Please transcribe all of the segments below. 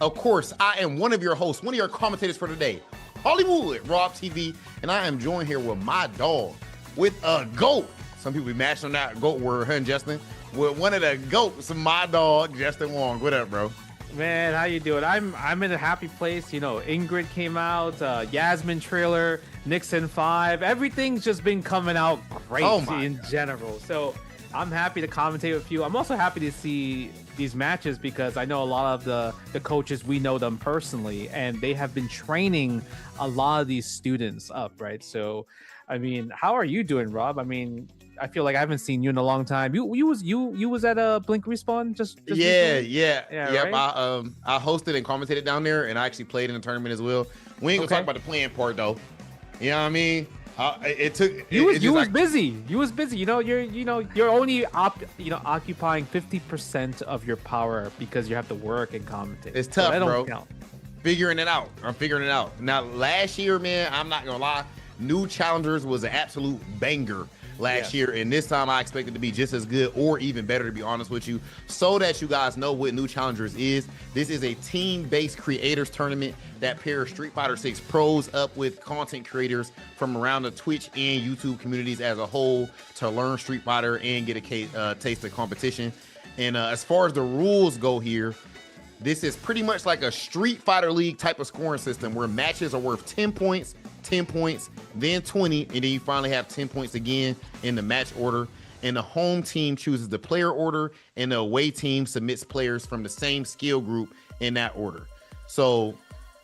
Of course, I am one of your hosts, one of your commentators for today, Hollywood Rob TV, and I am joined here with my dog, with a GOAT. Some people be matching on that GOAT word, huh, Justin? With one of the GOATs, my dog, JWong. What up, bro? Man, how you doing? I'm in a happy place. You know, Ingrid came out, Yasmin trailer, Nixon 5. Everything's just been coming out great in general. So I'm happy to commentate with you. I'm also happy to see these matches because I know a lot of the coaches, we know them personally, and they have been training a lot of these students up, right? So, I mean, how are you doing, Rob? I mean, I feel like I haven't seen you in a long time. You was at a Blink Respawn just yeah. Right? I hosted and commentated down there, and I actually played in the tournament as well. We ain't gonna talk about the playing part though. You know what I mean? You was busy. You was busy. You're only occupying 50% of your power because you have to work and commentate. It's tough, so bro. Count. Figuring it out. I'm figuring it out. Now, last year, man, I'm not gonna lie. New Challengers was an absolute banger last year, and this time I expect it to be just as good or even better, to be honest with you. So that you guys know what New Challengers is, this is a team-based creators tournament that pairs Street Fighter 6 pros up with content creators from around the Twitch and YouTube communities as a whole to learn Street Fighter and get a taste of competition. And as far as the rules go here, this is pretty much like a Street Fighter League type of scoring system where matches are worth 10 points, 10 points, then 20, and then you finally have 10 points again in the match order. And the home team chooses the player order, and the away team submits players from the same skill group in that order. So,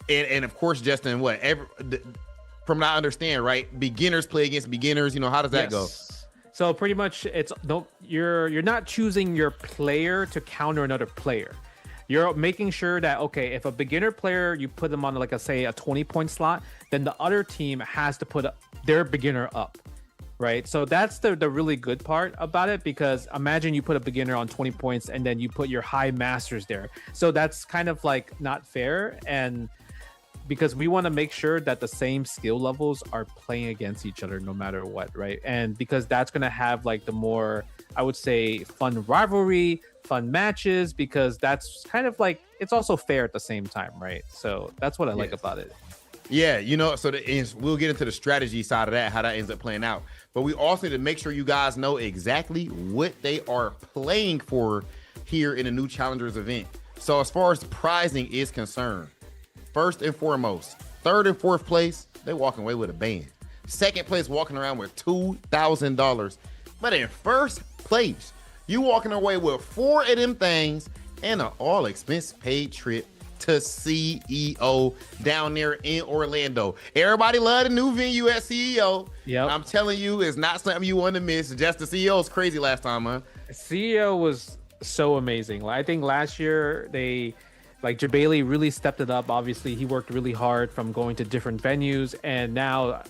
and of course, Justin, from what I understand, right? Beginners play against beginners. You know, how does that go? So pretty much, you're not choosing your player to counter another player. You're making sure that, okay, if a beginner player, you put them on, like, a 20-point slot, then the other team has to put their beginner up, right? So that's the really good part about it, because imagine you put a beginner on 20 points and then you put your high masters there. So that's kind of like not fair, and because we want to make sure that the same skill levels are playing against each other no matter what, right? And because that's going to have like the more, I would say, fun rivalry, fun matches, because that's kind of like, it's also fair at the same time, right? So that's what I like about it. Yeah, so we'll get into the strategy side of that, how that ends up playing out. But we also need to make sure you guys know exactly what they are playing for here in the New Challengers event. So as far as prizing is concerned, first and foremost, third and fourth place, they're walking away with a band. Second place, walking around with $2,000. But in first place, you walking away with 4 of them things and an all expense paid trip to CEO down there in Orlando. Everybody love the new venue at CEO. Yeah, I'm telling you, it's not something you want to miss. Just the CEO was crazy last time, huh? CEO was so amazing. I think last year Jabali really stepped it up. Obviously, he worked really hard from going to different venues, and now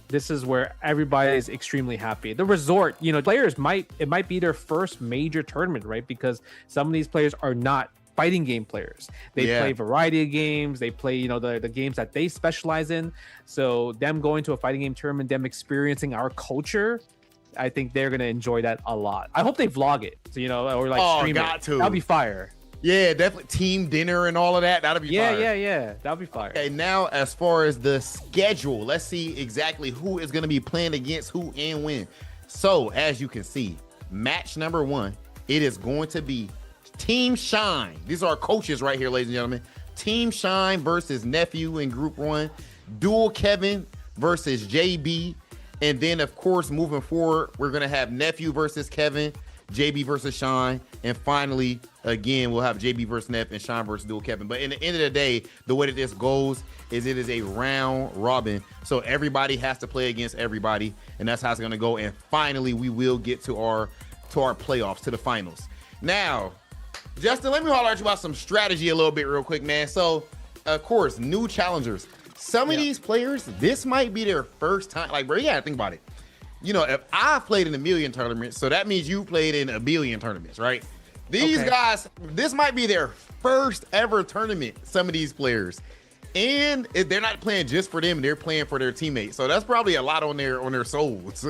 this is where everybody is extremely happy. The resort, players might be their first major tournament, right? Because some of these players are not fighting game players. They play a variety of games. They play, the games that they specialize in. So them going to a fighting game tournament, them experiencing our culture, I think they're gonna enjoy that a lot. I hope they vlog it, or stream it. That'll be fire. Yeah, definitely team dinner and all of that. That'll be fire. Yeah. That'll be fire. Okay, now as far as the schedule, let's see exactly who is going to be playing against who and when. So as you can see, match number 1, it is going to be Team Shine. These are our coaches right here, ladies and gentlemen. Team Shine versus Nephew in Group 1. Dual Kevin versus JB. And then, of course, moving forward, we're going to have Nephew versus Kevin, JB versus Shine, and finally, again, we'll have JB versus Neff and Shine versus Dual Kevin. But in the end of the day, the way that this goes is it is a round robin. So everybody has to play against everybody, and that's how it's going to go. And finally, we will get to our playoffs, to the finals. Now, Justin, let me holler at you about some strategy a little bit real quick, man. So, of course, New Challengers. Some of these players, this might be their first time. Like, bro, you gotta think about it. If I played in a million tournaments, so that means you played in a billion tournaments, right? These guys, this might be their first ever tournament, some of these players. And they're not playing just for them, they're playing for their teammates. So that's probably a lot on their souls.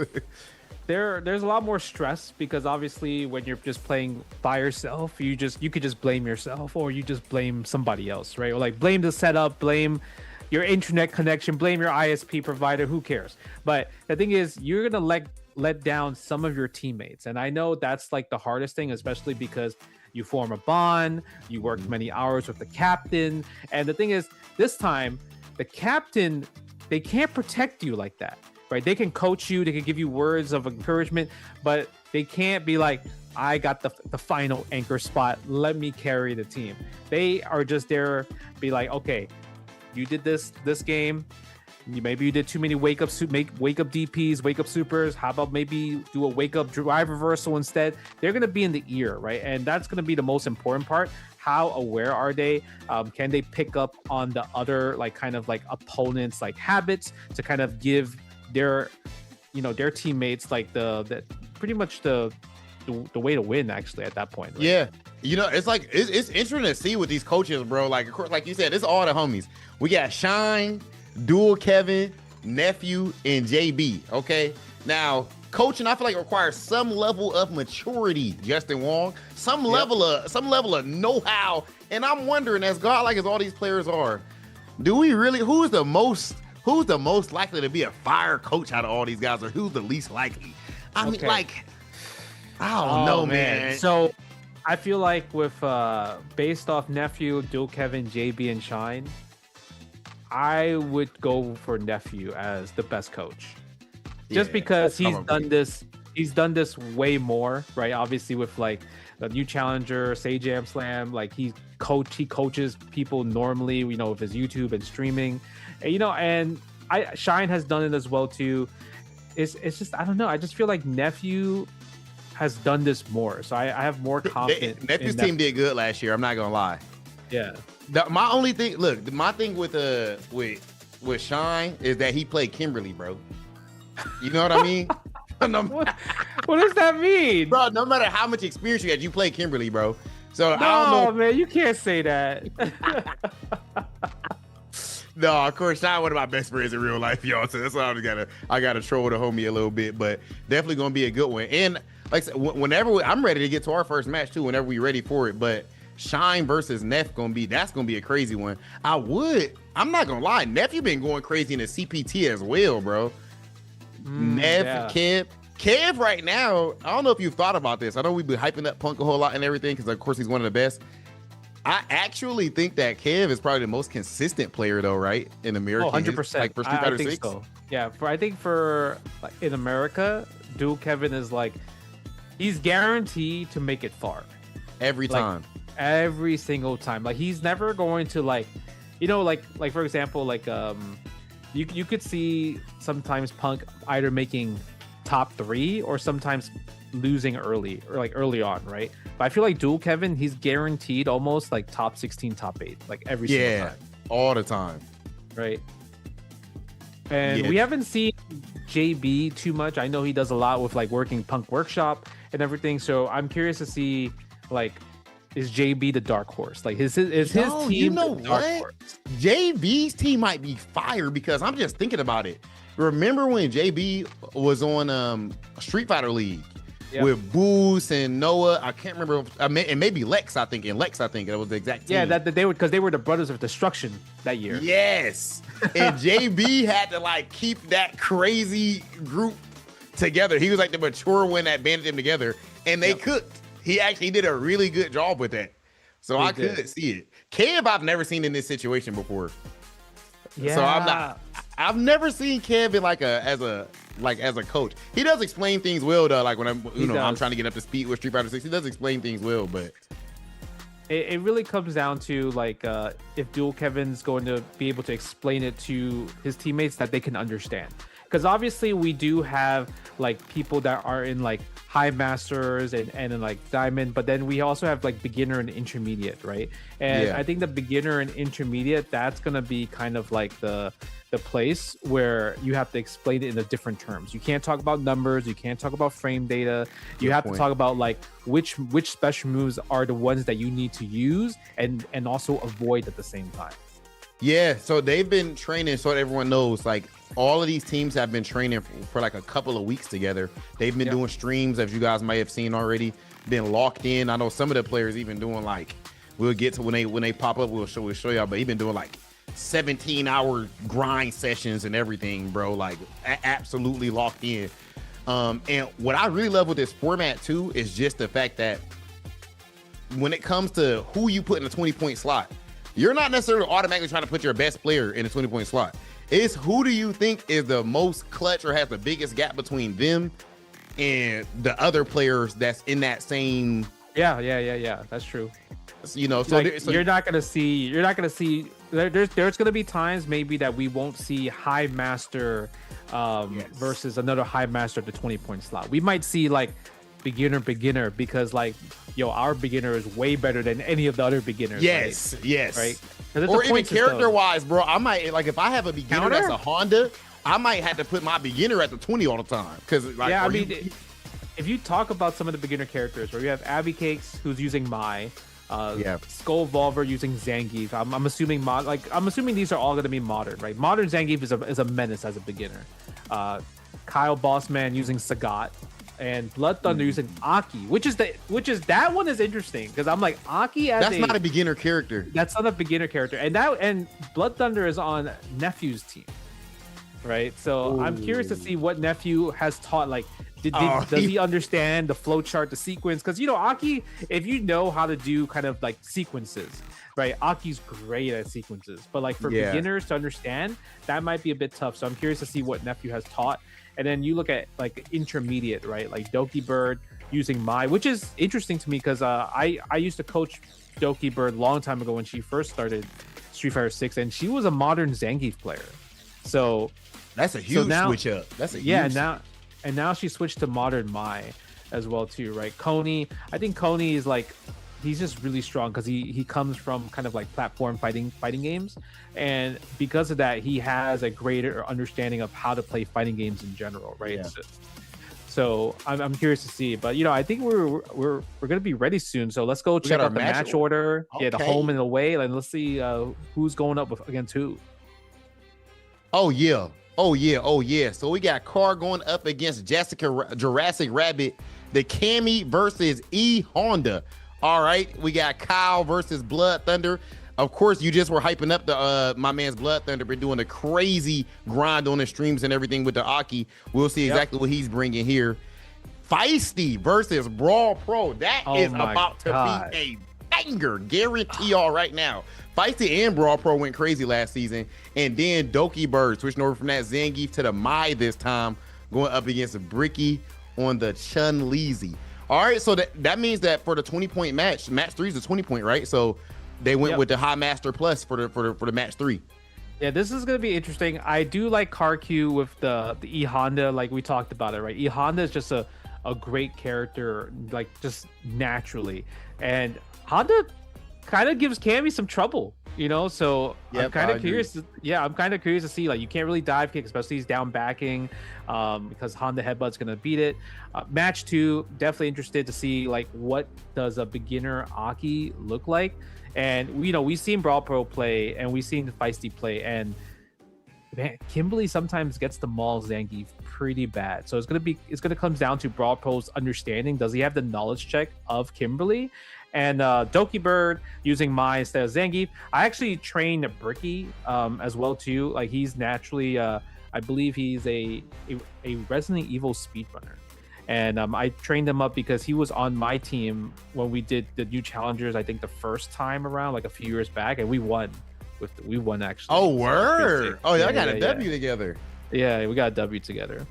there's a lot more stress because obviously when you're just playing by yourself, you could just blame yourself or you just blame somebody else, right? Or like blame the setup, blame your internet connection, blame your ISP provider, who cares? But the thing is, you're gonna let down some of your teammates, and I know that's like the hardest thing, especially because you form a bond, you work many hours with the captain, and the thing is, this time the captain, they can't protect you like that, right? They can coach you, they can give you words of encouragement, but they can't be like, I got the final anchor spot, let me carry the team. They are just there, be like, okay, you did this game. Maybe you did too many wake up DPs, wake up supers. How about maybe do a wake up drive reversal instead? They're going to be in the ear, right? And that's going to be the most important part. How aware are they? Can they pick up on the other like kind of like opponents like habits to kind of give their their teammates like the pretty much the way to win actually at that point, right? Yeah, it's like it's interesting to see with these coaches, bro. Like of course, like you said, it's all the homies. We got Shine, Dual Kevin, Nephew, and JB. Okay, now coaching, I feel like requires some level of maturity, Justin Wong, some level of know-how. And I'm wondering, as godlike as all these players are, do we really? Who's the most likely to be a fire coach out of all these guys, or who's the least likely? I mean, like, I don't know, man. So I feel like with based off Nephew, Dual Kevin, JB, and Shine, I would go for Nephew as the best coach. Just because he's done this way more, right? Obviously with like the new challenger, Say Jam Slam, like he coaches people normally, with his YouTube and streaming. And Shine has done it as well too. It's just, I don't know. I just feel like Nephew has done this more. So I have more confidence. Nephew's team did good last year. I'm not gonna lie. Yeah. My only thing, my thing with Shine is that he played Kimberly, bro. You know what I mean? What does that mean, bro? No matter how much experience you had, you played Kimberly, bro. So no, I don't know, man, you can't say that. No, of course, Shine one of my best friends in real life, y'all. So that's why I gotta troll the homie a little bit, but definitely gonna be a good one. And like I said, whenever I'm ready to get to our first match too, whenever we're ready for it, but Shine versus Neff that's gonna be a crazy one. I'm not gonna lie, Neff, you been going crazy in the CPT as well, bro. Neff, yeah. Kev right now, I don't know if you've thought about this. I know we've been hyping up Punk a whole lot and everything because of course he's one of the best. I actually think that Kev is probably the most consistent player though, right? In America. 100%. Like for Street Fighter 6. So. Yeah, I think for like, in America, Dual Kevin is like, he's guaranteed to make it far. Every time. Every single time. Like he's never going to like for example, like you could see sometimes Punk either making top 3 or sometimes losing early or like early on, right? But I feel like Dual Kevin, he's guaranteed almost like top 16, top 8, like every single time. All the time. Right. And we haven't seen JB too much. I know he does a lot with like working Punk Workshop and everything. So I'm curious to see like, is JB the dark horse? Like his team the dark horse? JB's team might be fire because I'm just thinking about it. Remember when JB was on Street Fighter League with Boost and Noah? I can't remember. And maybe Lex, I think. And Lex, I think that was the exact team. Yeah, that they were, because they were the Brothers of Destruction that year. Yes. And JB had to like keep that crazy group together. He was like the mature one that banded them together, and they cooked. He actually did a really good job with that. So I could see it. Kev, I've never seen in this situation before. Yeah. So I've never seen Kev in as a coach. He does explain things well though. Like when I'm trying to get up to speed with Street Fighter 6, he does explain things well, but it really comes down to like if Dual Kevin's going to be able to explain it to his teammates that they can understand. Because obviously we do have like people that are in like high masters and in like diamond, but then we also have like beginner and intermediate, right? And I think the beginner and intermediate, that's gonna be kind of like the place where you have to explain it in the different terms. You can't talk about numbers, you can't talk about frame data. You have to talk about like which special moves are the ones that you need to use and also avoid at the same time. Yeah, so they've been training so that everyone knows like all of these teams have been training for like a couple of weeks together. They've been doing streams, as you guys might have seen already, been locked in. I know some of the players even doing like, we'll get to when they pop up, we'll show y'all, but even doing like 17-hour grind sessions and everything, bro. Like absolutely locked in. And what I really love with this format too is just the fact that when it comes to who you put in a 20-point slot, you're not necessarily automatically trying to put your best player in a 20-point slot. It's who do you think is the most clutch or has the biggest gap between them and the other players that's in that same. Yeah. That's true. You know, so, like, you're not gonna see. There's gonna be times maybe that we won't see high master versus another high master at the 20-point slot. We might see like beginner because like our beginner is way better than any of the other beginners. Yes. Right. Or even character wise, bro. I might like if I have a beginner that's a Honda, I might have to put my beginner at the 20 all the time because like if you talk about some of the beginner characters where you have Abby Cakes who's using Mai. Skull Volver using Zangief. I'm assuming I'm assuming these are all going to be modern, right? Modern Zangief is a menace as a beginner. Kyle Bossman using Sagat, and Blood Thunder using Aki, which is that one is interesting because I'm like Aki as that's not a beginner character. That's not a beginner character, and Blood Thunder is on Nephew's team, right? So I'm curious to see what Nephew has taught. Like, does he understand the flow chart, the sequence? Because Aki, if you know how to do kind of like sequences, right? Aki's great at sequences, but like for beginners to understand, that might be a bit tough. So I'm curious to see what Nephew has taught. And then you look at like intermediate, right? Like Doki Bird using Mai, which is interesting to me because I used to coach Doki Bird a long time ago when she first started Street Fighter 6, and she was a modern Zangief player. So that's a huge switch up. That's a huge and now she switched to modern Mai as well too, right? Coney, I think Coney is like he's just really strong because he comes from kind of like platform fighting games, and because of that he has a greater understanding of how to play fighting games in general, right? So I'm curious to see, but I think we're gonna be ready soon, so let's go check out the match order. The home and away, and let's see who's going up against who. Oh yeah. So we got Car going up against Jurassic Rabbit, the Cammy versus E Honda. All right, we got Kyle versus Blood Thunder. Of course, you just were hyping up the my man's Blood Thunder, been doing a crazy grind on the streams and everything with the Aki. We'll see exactly what he's bringing here. Feisty versus Brawl Pro. That is about to be a banger, guarantee y'all right now. Feisty and Brawl Pro went crazy last season, and then Doki Bird switching over from that Zangief to the Mai this time, going up against Bricky on the Chun-Li. All right, so that means that for the 20-point match 3 is a 20-point, right? So they went with the High Master Plus for the match 3. Yeah, this is gonna be interesting. I do like CarQ with the E Honda, like we talked about it, right? E Honda is just a great character, like just naturally, and Honda kind of gives Cammy some trouble, so I'm kind of curious. I'm kind of curious to see, like, you can't really dive kick, especially he's down backing, because Honda headbutt's gonna beat it. Match 2, definitely interested to see like what does a beginner Aki look like, and we've seen Brawl Pro play and we've seen Feisty play, and man, Kimberly sometimes gets the maul Zangief pretty bad. So it's gonna come down to Brawl Pro's understanding. Does he have the knowledge check of Kimberly? And Doki Bird using Mai instead of Zangief. I actually trained Bricky as well too. Like, he's naturally, I believe he's a Resident Evil speedrunner, and I trained him up because he was on my team when we did the new challengers. I think the first time around, like a few years back, and we won actually. Oh, word! So y'all got a W together. Yeah, we got a W together.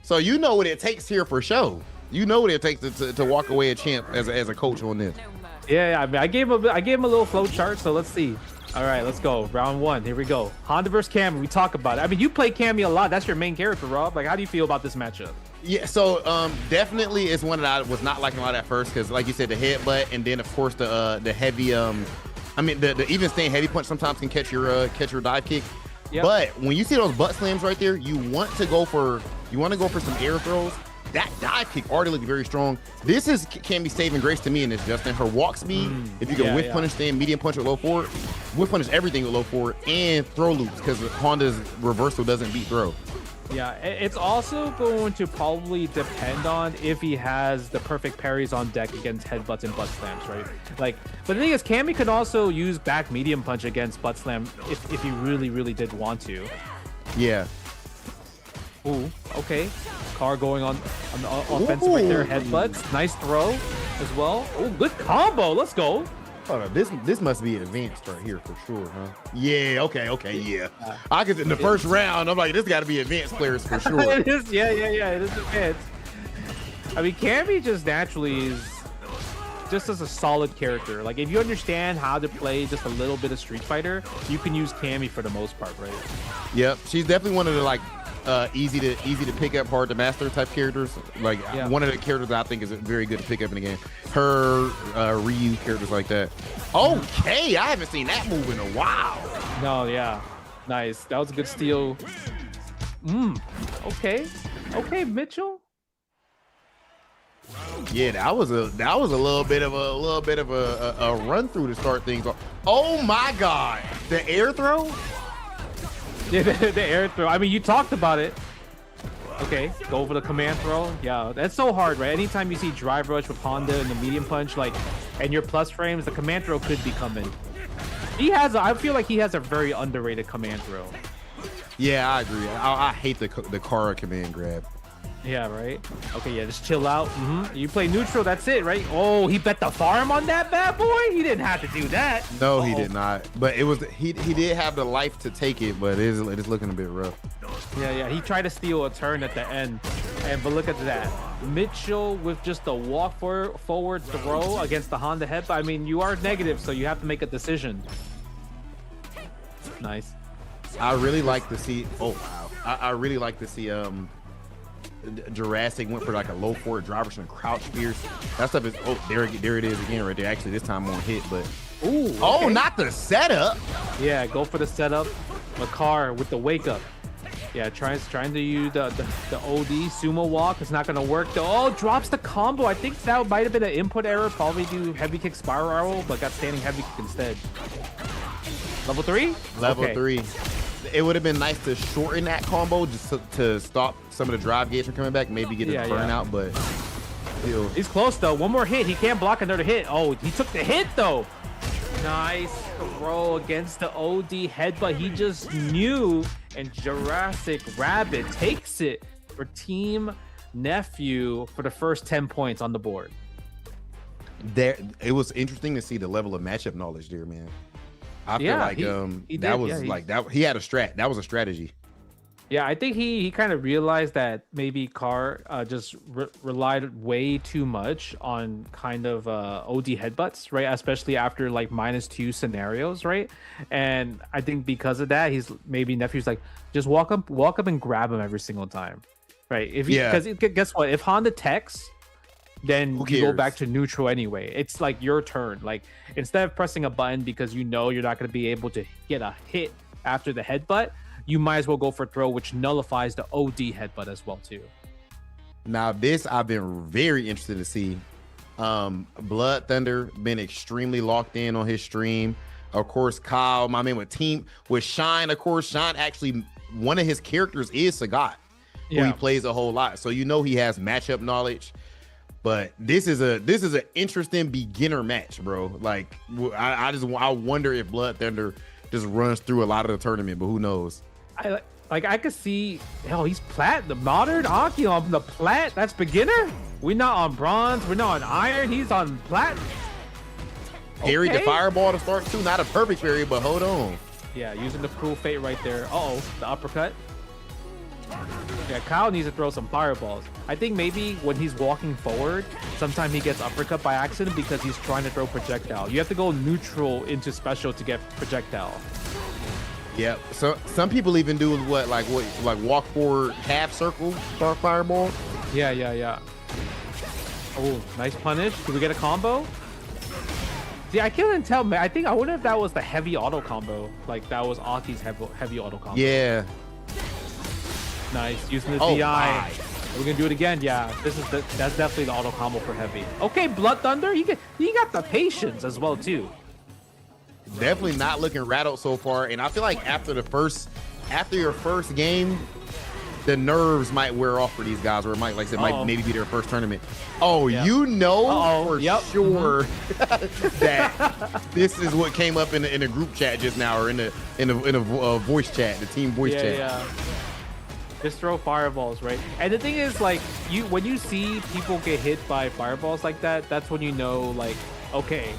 So you know what it takes here for show. You know what it takes to walk away a champ as a coach on this. Yeah, I mean, I gave him a little flow chart, so let's see. All right, let's go. Round 1. Here we go. Honda versus Cammy. We talk about it. I mean, you play Cammy a lot. That's your main character, Rob. Like, how do you feel about this matchup? Yeah, so definitely it's one that I was not liking a lot at first because, like you said, the headbutt, and then of course the heavy the even staying heavy punch sometimes can catch your dive kick. Yep. But when you see those butt slams right there, you want to go for some air throws. that dive kick already looked very strong. This can be saving grace to me in this, Justin. Her walk speed, if you can whiff punish, then medium punch with low forward, whiff punish everything with low forward, and throw loops because Honda's reversal doesn't beat throw. Yeah, it's also going to probably depend on if he has the perfect parries on deck against headbutts and butt slams, right? Like, but the thing is, Cammy can also use back medium punch against butt slam if he really did want to. Yeah. Ooh, okay. Car going on the offensive right there. Headbutts. Nice throw as well. Oh, good combo. Let's go. Hold on, this must be advanced right here for sure, huh? Yeah, okay, yeah. I could in the first round, I'm like, this got to be advanced players for sure. It is, yeah. It is advanced. I mean, Cammy just naturally is just as a solid character. Like, if you understand how to play just a little bit of Street Fighter, you can use Cammy for the most part, right? Yep, she's definitely one of the like easy to pick up, hard to master type characters. Like one of the characters that I think is very good to pick up in the game. Her Ryu characters like that. Okay, I haven't seen that move in a while. No, yeah, nice. That was a good steal. Okay, Mitchell. Yeah, that was a little bit of a run through to start things off. Oh my God, the air throw. Yeah, the air throw. I mean, you talked about it. Okay, go for the command throw. Yeah, that's so hard, right? Anytime you see drive rush with Honda and the medium punch, like, and your plus frames, the command throw could be coming. I feel like he has a very underrated command throw. Yeah, I agree. I hate the Kara command grab. Yeah, right? Okay, yeah, just chill out. You play neutral, that's it, right? Oh, he bet the farm on that bad boy? He didn't have to do that. No, he did not. But it was he did have the life to take it, but it is looking a bit rough. Yeah, he tried to steal a turn at the end. But look at that. Mitchell with just a walk forward throw against the Honda head. I mean, you are negative, so you have to make a decision. Nice. I really like to see I really like to see Jurassic went for like a low forward driver and crouch spears. That stuff is there it is again right there. Actually, this time on hit, but not the setup. Yeah, go for the setup. Makar with the wake up. Yeah, trying to use the OD sumo walk. It's not gonna work though. Oh, drops the combo. I think that might have been an input error. Probably do heavy kick spiral arrow, but got standing heavy kick instead. Level 3? Level 3. It would have been nice to shorten that combo just to stop some of the drive gauge from coming back, maybe get a burnout, but still. He's close though. One more hit. He can't block another hit. Oh, he took the hit though. Nice throw against the OD headbutt. He just knew, and Jurassic Rabbit takes it for Team Nephew for the first 10 points on the board. It was interesting to see the level of matchup knowledge there, man. I feel like he had a strat. That was a strategy. Yeah, I think he kind of realized that maybe Carr just relied way too much on kind of OD headbutts, right? Especially after like -2 scenarios, right? And I think because of that, Nephew's like, just walk up and grab him every single time, right? Because guess what? If Honda techs, then you go back to neutral anyway. It's like your turn. Like, instead of pressing a button because you know you're not going to be able to get a hit after the headbutt, you might as well go for throw, which nullifies the OD headbutt as well too. Now this I've been very interested to see. Blood Thunder been extremely locked in on his stream. Of course, Kyle, my man with Shine. Of course, Shine actually, one of his characters is Sagat, who he plays a whole lot. So you know he has matchup knowledge. But this is an interesting beginner match, bro. Like I wonder if Blood Thunder just runs through a lot of the tournament, but who knows? I could see. Hell, he's plat. The modern Aki on the plat. That's beginner. We're not on bronze. We're not on iron. He's on plat. Parried the fireball to start too. Not a perfect parry, but hold on. Yeah, using the cruel fate right there. The uppercut. Yeah, Kyle needs to throw some fireballs. I think maybe when he's walking forward, sometimes he gets uppercut by accident because he's trying to throw projectile. You have to go neutral into special to get projectile. Yeah, so some people even do like walk forward half circle start fireball. Yeah. Oh, nice punish. Did we get a combo? See, I couldn't tell, man. I wonder if that was the heavy auto combo. Like that was Aki's heavy auto combo. Yeah. Nice, using the DI. We're gonna do it again. Yeah, that's definitely the auto combo for heavy. Okay, Blood Thunder. He got the patience as well too. Definitely not looking rattled so far, and I feel like after your first game, the nerves might wear off for these guys, or it might, like I said, might maybe be their first tournament. Oh, you know for sure that this is what came up in a group chat just now, or in a voice chat, the team voice chat. Yeah. Just throw fireballs, right? And the thing is, like, when you see people get hit by fireballs like that, that's when you know, like, okay,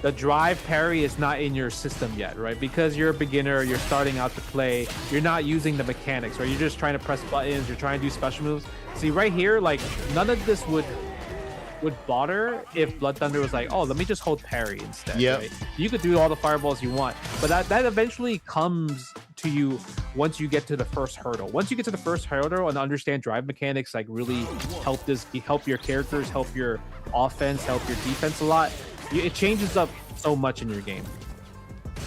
the drive parry is not in your system yet, right? Because you're a beginner, you're starting out to play, you're not using the mechanics, right? You're just trying to press buttons, you're trying to do special moves. See, right here, like, none of this would bother if Blood Thunder was like, oh, let me just hold parry instead. Right? You could do all the fireballs you want, but that eventually comes to you once you get to the first hurdle. Once you get to the first hurdle and understand drive mechanics, like really help your characters, help your offense, help your defense a lot, it changes up so much in your game.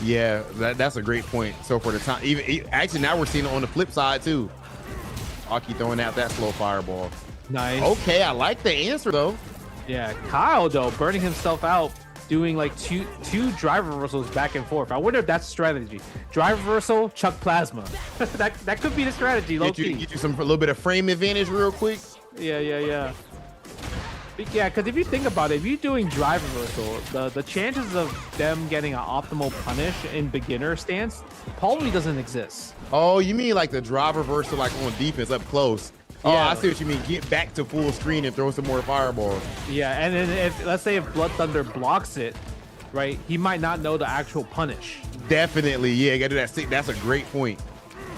Yeah, that's a great point. So for the time, even actually now we're seeing it on the flip side too. Aki throwing out that slow fireball. Nice. Okay, I like the answer though. Yeah, Kyle though burning himself out, doing like two drive reversals back and forth. I wonder if that's strategy. Drive reversal, chuck plasma. that could be the strategy. Get you a little bit of frame advantage real quick. Yeah. Yeah, because if you think about it, if you're doing drive reversal, the chances of them getting an optimal punish in beginner stance probably doesn't exist. Oh, you mean like the drive reversal, like on defense up close? Oh, yeah. I see what you mean. Get back to full screen and throw some more fireballs. Yeah, and then let's say if Blood Thunder blocks it, right, he might not know the actual punish. Definitely, yeah. Gotta do that. That's a great point.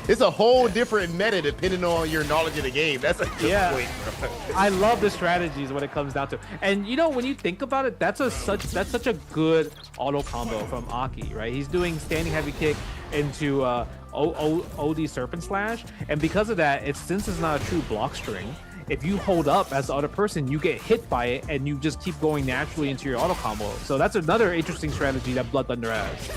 It's a whole different meta depending on your knowledge of the game. That's a good point, bro. I love the strategies when it comes down to, and you know, when you think about it, that's such a good auto combo from Aki, right? He's doing standing heavy kick into OD Serpent Slash, and because of that, since it's not a true block string, if you hold up as the other person, you get hit by it, and you just keep going naturally into your auto combo. So that's another interesting strategy that Blood Thunder has.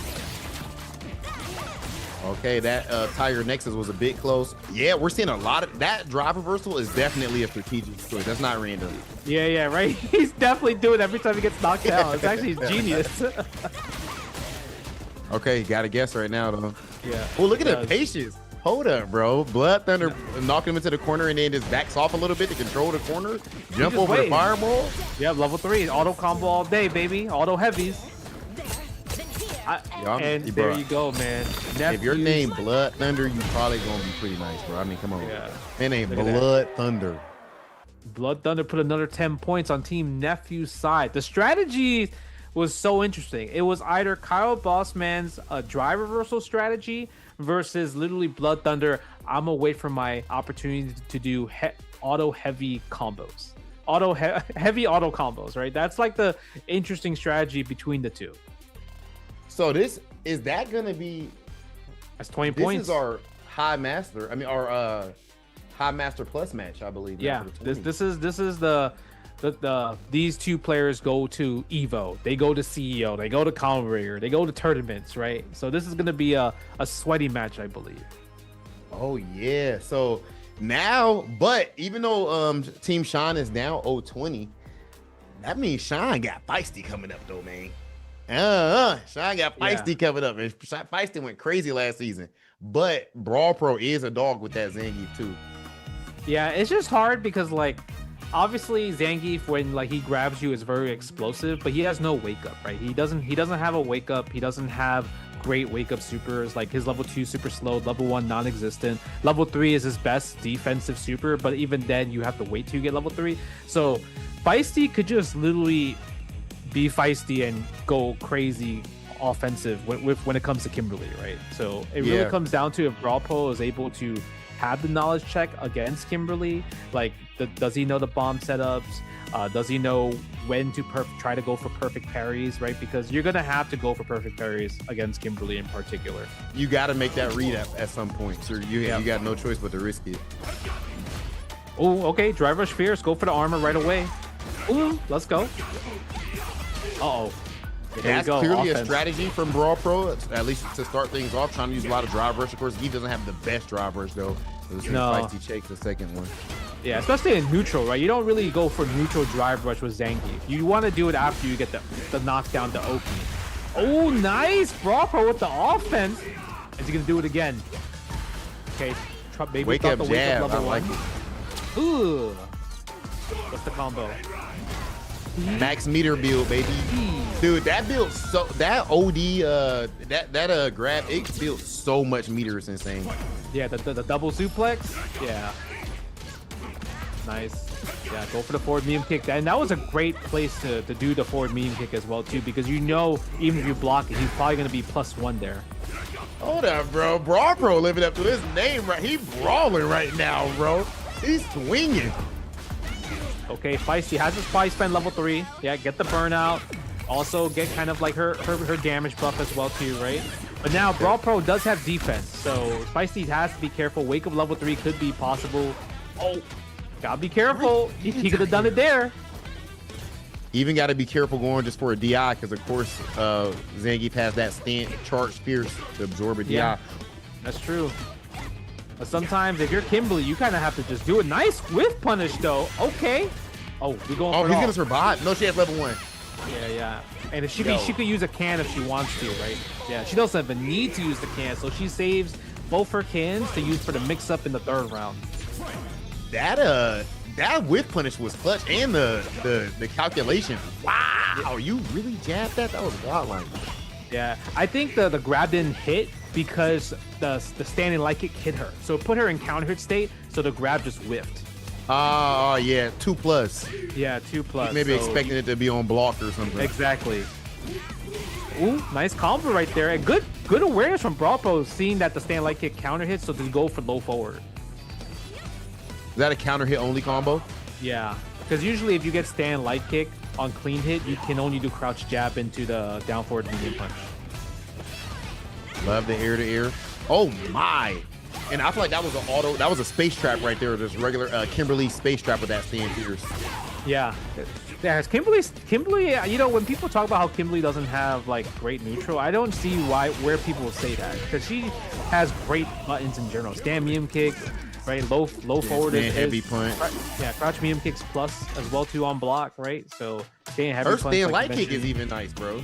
Okay, that Tiger Nexus was a bit close. Yeah, we're seeing a lot of that drive reversal is definitely a strategic choice. That's not random. Yeah, right. He's definitely doing it every time he gets knocked down. It's actually genius. Okay, got to guess right now though. Yeah. Oh, look at the patience. Hold up, bro. Blood Thunder knocking him into the corner and then just backs off a little bit to control the corner. Jump over the fireball. Yeah, level 3. Auto combo all day, baby. Auto heavies. There you go, man. If your name Blood Thunder, you probably gonna be pretty nice, bro. I mean, come on. Yeah. Man name Blood Thunder. Blood Thunder put another 10 points on Team Nephew's side. The strategy was so interesting. It was either Kyle Bossman's drive reversal strategy versus literally Blood Thunder. I'm gonna wait for my opportunity to do auto heavy combos. Heavy auto combos, right? That's like the interesting strategy between the two. So is that gonna be? That's 20 points. This is our high master. I mean, our high master plus match, I believe. Yeah. This is these two players go to Evo. They go to CEO. They go to Commentating. They go to tournaments, right? So this is gonna be a sweaty match, I believe. Oh yeah. So now, but even though Team Sean is now 0-20, that means Sean got feisty coming up though, man. Sean got feisty coming up. And feisty went crazy last season. But Brawl Pro is a dog with that Zangief too. Yeah, it's just hard because like obviously Zangief when like he grabs you is very explosive, but he has no wake up, right? He doesn't have a wake up. He doesn't have great wake up supers. Like his level 2 super slow, level 1 non-existent. Level 3 is his best defensive super, but even then you have to wait till you get level 3. So feisty could just literally be feisty and go crazy offensive when it comes to Kimberly, right? So it really comes down to if Brawl Pro is able to have the knowledge check against Kimberly. Like, does he know the bomb setups? Does he know when to try to go for perfect parries, right? Because you're gonna have to go for perfect parries against Kimberly in particular. You got to make that read at some point. So you got no choice but to risk it. Oh, okay. Drive rush fierce. Go for the armor right away. Ooh, let's go. Uh-oh. That's clearly a strategy from Brawl Pro, at least to start things off, trying to use a lot of drive rush. Of course, he doesn't have the best drive rush, though. It was feisty Shake, the second one. Yeah, especially in neutral, right? You don't really go for neutral drive rush with Zangief. You want to do it after you get the knockdown to Oki. Oh, nice! Brawl Pro with the offense. Is he going to do it again? Okay, maybe wake up jab. Level I like one. it. Ooh. What's the combo? Max meter build, baby. Dude, that build that OD that grab, it built so much meter. It's insane. Yeah, the double suplex. Yeah. Nice. Yeah, go for the forward medium kick. And that was a great place to do the forward medium kick as well too, because you know even if you block it, he's probably gonna be +1 there. Hold up, bro. Brawl Pro living up to his name, right? He brawling right now, bro. He's swinging. Okay, Feisty has his probably spend level 3. Yeah, get the burnout. Also get kind of like her damage buff as well too, right? But now Brawl Pro does have defense, so Feisty has to be careful. Wake up level 3 could be possible. Oh, gotta be careful. He could have done it there. Even got to be careful going just for a DI, because of course Zangief has that charged Fierce to absorb a DI. Yeah, that's true. But sometimes if you're Kimberly, you kind of have to just do it. Nice whiff punish though. Okay. Oh, we're going. Oh, he's gonna survive. No, she has level 1. Yeah. And if she could use a can if she wants to, right? Yeah, she doesn't even need to use the can, so she saves both her cans to use for the mix-up in the 3rd round. That whiff punish was clutch, and the calculation. Wow, you really jabbed that? That was godlike. Yeah, I think the grab didn't hit because the standing light kick hit her, so it put her in counter hit state. So the grab just whiffed. Oh yeah, 2+. Yeah, 2+. Maybe so expecting it to be on block or something. Exactly. Ooh, nice combo right there, and good awareness from Brawl Pro, seeing that the stand light kick counter hits, so to go for low forward. Is that a counter hit only combo? Yeah, because usually if you get stand light kick on clean hit, you can only do crouch jab into the down forward medium punch. Love the air to air. Oh my! And I feel like that was an auto. That was a space trap right there. Just regular Kimberly space trap with that stand Fierce. Yeah. Yeah, Kimberly, you know, when people talk about how Kimberly doesn't have like great neutral, I don't see where people will say that, because she has great buttons in general. Stand medium kick, right? Low forward is heavy punch. Yeah, crouch medium kicks plus as well too on block, right? So stand heavy punch. Her stand light kick is even nice, bro.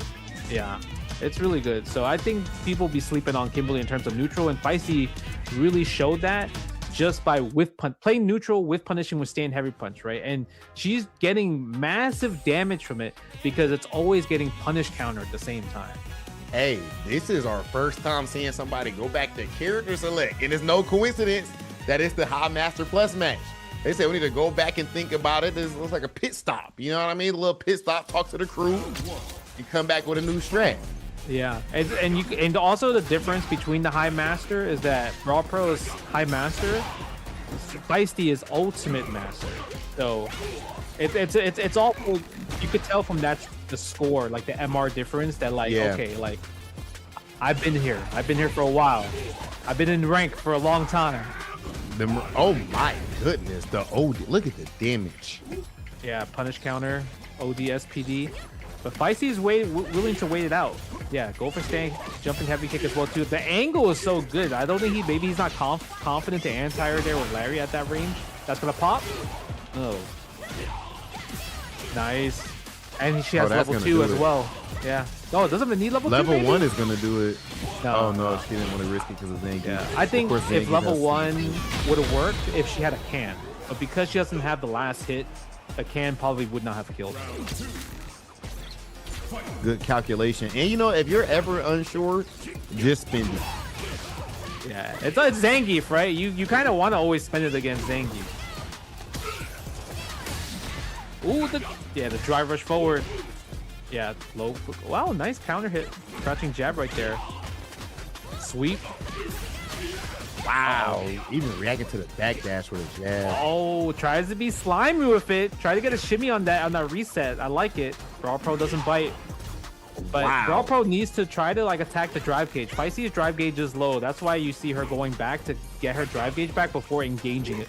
Yeah, it's really good. So I think people be sleeping on Kimberly in terms of neutral, and Feisty really showed that just by playing neutral with punishing with stand heavy punch, right? And she's getting massive damage from it because it's always getting punish counter at the same time. Hey, this is our first time seeing somebody go back to character select, and it's no coincidence that it's the High Master Plus match. They said we need to go back and think about it. This looks like a pit stop. You know what I mean? A little pit stop, talk to the crew, and come back with a new strat. Yeah, and also the difference between the High Master is that Brawl Pro is High Master, Feisty is Ultimate Master. So it's all, you could tell from that the score, like the MR difference, that like, yeah. Okay, like I've been here for a while, I've been in rank for a long time. Oh my goodness, the OD, look at the damage. Yeah, punish counter, OD SPD. But Feisty is willing to wait it out. Yeah, go for staying, jumping heavy kick as well too. The angle is so good. I don't think maybe he's not confident to anti-air there with Larry at that range. That's gonna pop. Oh, nice. And she has level 2 as well. Yeah. No, it doesn't even need level 2. Level 1 is gonna do it. No, oh no, she didn't want to risk it because of Zangief. Yeah, I think if level 1 would have worked if she had a can, but because she doesn't have the last hit, a can probably would not have killed her. Good calculation. And you know, if you're ever unsure, just spend it. Yeah, it's Zangief, right? You kind of want to always spend it against Zangief. Ooh, the drive rush forward. Yeah, low. Wow, nice counter hit. Crouching jab right there. Sweep. Wow. Even reacting to the backdash with a jab. Oh, tries to be slimy with it. Try to get a shimmy on that reset. I like it. Brawl Pro doesn't bite. But wow. Brawl Pro needs to try to like attack the drive gauge. Feisty's drive gauge is low. That's why you see her going back to get her drive gauge back before engaging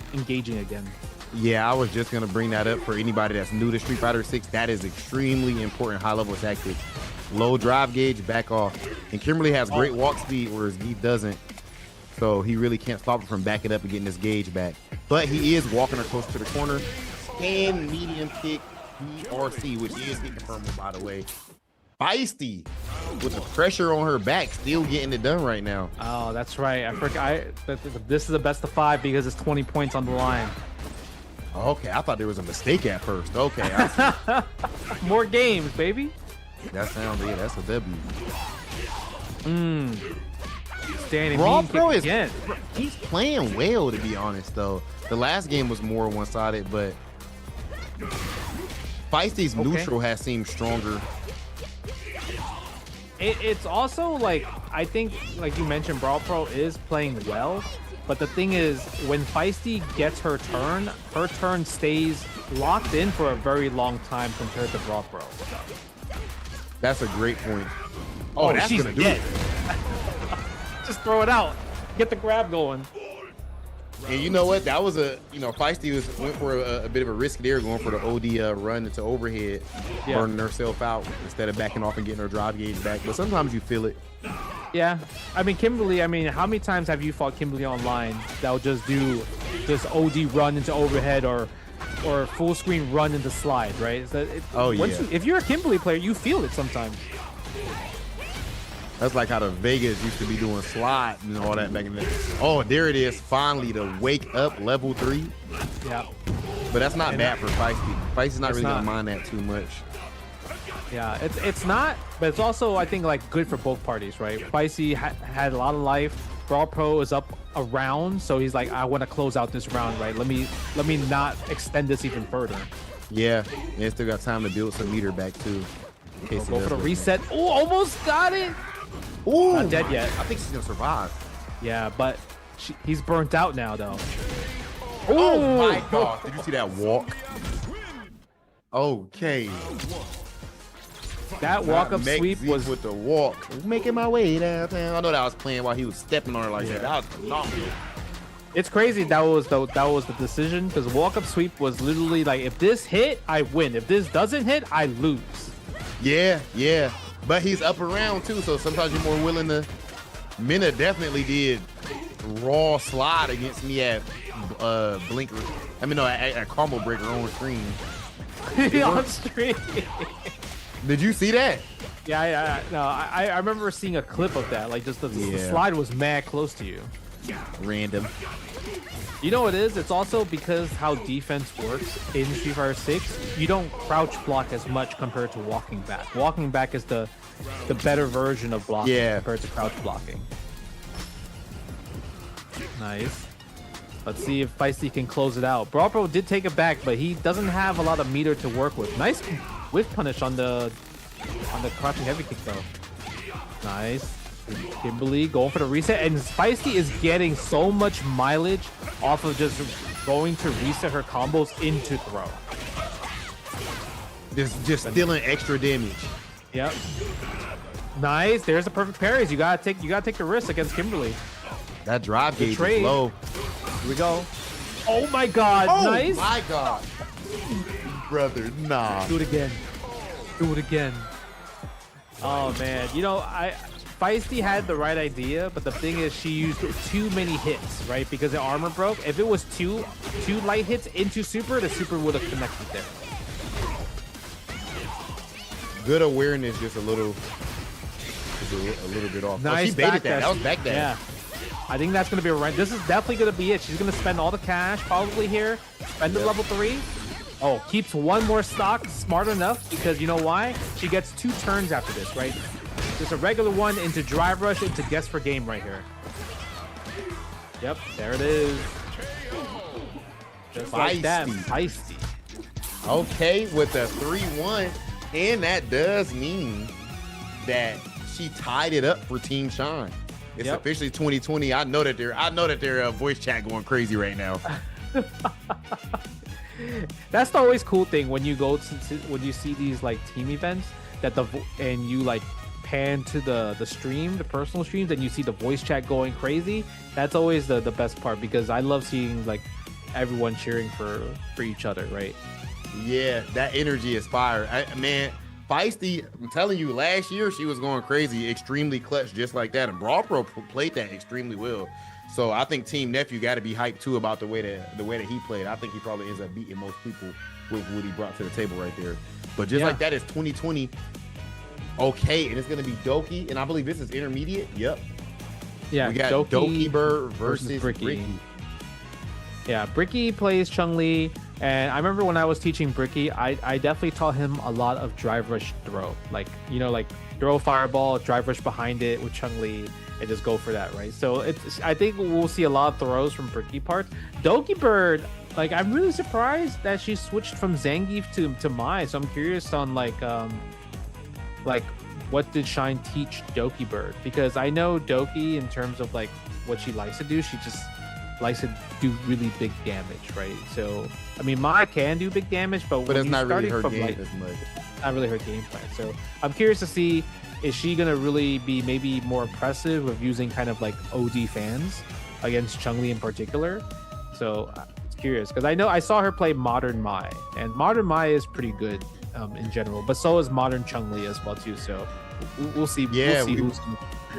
again. Yeah, I was just gonna bring that up for anybody that's new to Street Fighter 6. That is extremely important. High level tactic. Low drive gauge, back off. And Kimberly has great walk speed, whereas he doesn't. So he really can't stop her from backing up and getting his gauge back. But he is walking her close to the corner. And medium kick BRC, which is hit confirmable, by the way. Feisty with the pressure on her back, still getting it done right now. Oh, that's right. I forgot. This is a best of 5 because it's 20 points on the line. Okay, I thought there was a mistake at first. Okay, I see. More games, baby. That sounds, yeah, that's a W. Standing Raw mean Pro kick is again. he's playing well, to be honest. Though the last game was more one-sided, but Feisty's neutral has seemed stronger. It's also like, I think, like you mentioned, Brawl Pro is playing well, but the thing is, when Feisty gets her turn stays locked in for a very long time compared to Brawl Pro. That's a great point. Oh, that's she's gonna do dead. it. Just throw it out. Get the grab going. And you know what? That was Feisty went for a bit of a risk there, going for the OD run into overhead, burning herself out instead of backing off and getting her drive gauge back. But sometimes you feel it. Yeah, I mean Kimberly. I mean, how many times have you fought Kimberly online that will just do OD run into overhead or full screen run into slide, right? So if you're a Kimberly player, you feel it sometimes. That's like how the Vegas used to be doing slide and all that back in the day. Oh, there it is. Finally, the wake up level 3. Yeah. But that's not bad for Feisty. Feisty's not really gonna mind that too much. Yeah, it's not, but it's also, I think, like good for both parties, right? Feisty had a lot of life. Brawl Pro is up a round, so he's like, I want to close out this round, right? Let me not extend this even further. Yeah, and still got time to build some meter back too. In case Go for the reset. Oh, almost got it. Ooh, not dead yet. I think she's gonna survive. Yeah, but he's burnt out now, though. Oh my God! Did you see that walk? Okay. That walk up sweep was with the walk. Making my way downtown. I know that I was playing while he was stepping on her like that. That was phenomenal. It's crazy. That was the decision, because walk up sweep was literally like, if this hit, I win. If this doesn't hit, I lose. Yeah. But he's up around too, so sometimes you're more willing to. Minna definitely did raw slide against me at Blinker. At Combo Breaker on screen. On stream. Did you see that? Yeah. No, I remember seeing a clip of that. Like, just the slide was mad close to you. Random. You know what it is? It's also because how defense works in Street Fighter 6. You don't crouch block as much compared to walking back. Walking back is the better version of blocking compared to crouch blocking. Nice. Let's see if Feisty can close it out. Brawl Pro did take it back, but he doesn't have a lot of meter to work with. Nice whiff punish on the crouching heavy kick though. Nice. Kimberly going for the reset, and Feisty is getting so much mileage off of just going to reset her combos into throw. Just stealing extra damage. Yep. Nice. There's the perfect parries. You gotta take the risk against Kimberly. That drive gauge is low. Here we go. Oh my God. Oh nice. my God. Brother, nah. Do it again. Do it again. Oh man. Feisty had the right idea, but the thing is she used too many hits, right? Because the armor broke. If it was two light hits into super, the super would have connected there. Good awareness, just a little bit off. Nice. She baited that. That was back there. Yeah. I think that's going to be a right. This is definitely going to be it. She's going to spend all the cash probably here. Spend the level 3. Oh, keeps one more stock. Smart enough, because you know why? She gets 2 turns after this, right? Just a regular one into drive rush into guess for game right here. Yep, there it is. Just like that. Feisty. Okay, with a 3-1, and that does mean that she tied it up for Team Shine. It's officially 2020. I know that their voice chat going crazy right now. That's the always cool thing when you go when you see these like team events and you like pan to the stream, the personal streams, and you see the voice chat going crazy. That's always the best part, because I love seeing like everyone cheering for each other, right? Yeah, that energy is fire. Man, Feisty, I'm telling you, last year she was going crazy, extremely clutch just like that, and Brawl Pro played that extremely well. So I think Team Nephew got to be hyped too about the way that he played. I think he probably ends up beating most people with what he brought to the table right there. But just like that is 2020. Okay, and it's gonna be Doki, and I believe this is intermediate. Yep. Yeah, we got Doki Bird versus Bricky. Yeah, Bricky plays Chun-Li, and I remember when I was teaching Bricky, I definitely taught him a lot of drive rush throw, like like throw fireball, drive rush behind it with Chun-Li, and just go for that, right? So I think we'll see a lot of throws from Bricky parts. Doki Bird, like I'm really surprised that she switched from Zangief to Mai, so I'm curious on like what did Shine teach Doki Bird? Because I know Doki in terms of like what she likes to do, she just likes to do really big damage, right? So I mean, Mai can do big damage, but it's not really her game as much. Not really her game plan. So I'm curious to see, is she gonna really be maybe more impressive with using kind of like OD fans against Chun-Li in particular? So I'm curious because I saw her play Modern Mai, and Modern Mai is pretty good in general, but so is Modern Chun-Li as well too. So we'll see. Yeah, we'll see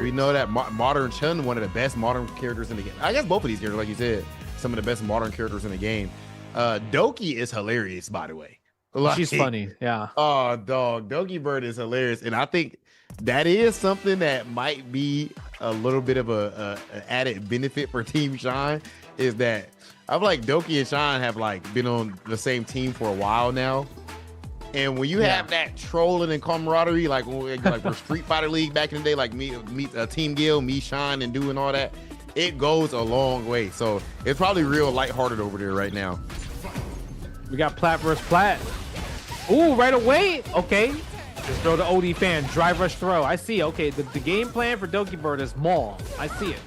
we know that Modern Chun, one of the best modern characters in the game. I guess both of these characters, like you said, some of the best modern characters in the game. Doki is hilarious, by the way. Like, she's funny, yeah. Oh, dog, Doki Bird is hilarious, and I think that is something that might be a little bit of a added benefit for Team Shine. Is that I feel like Doki and Shine have like been on the same team for a while now. And when you have that trolling and camaraderie, like we're Street Fighter League back in the day, like me Team Gil, me, Shine, and doing all that, it goes a long way. So it's probably real lighthearted over there right now. We got Plat versus Plat. Ooh, right away. Okay. Just throw the OD fan. Drive rush throw. I see. Okay, the game plan for Doki Bird is maul. I see it.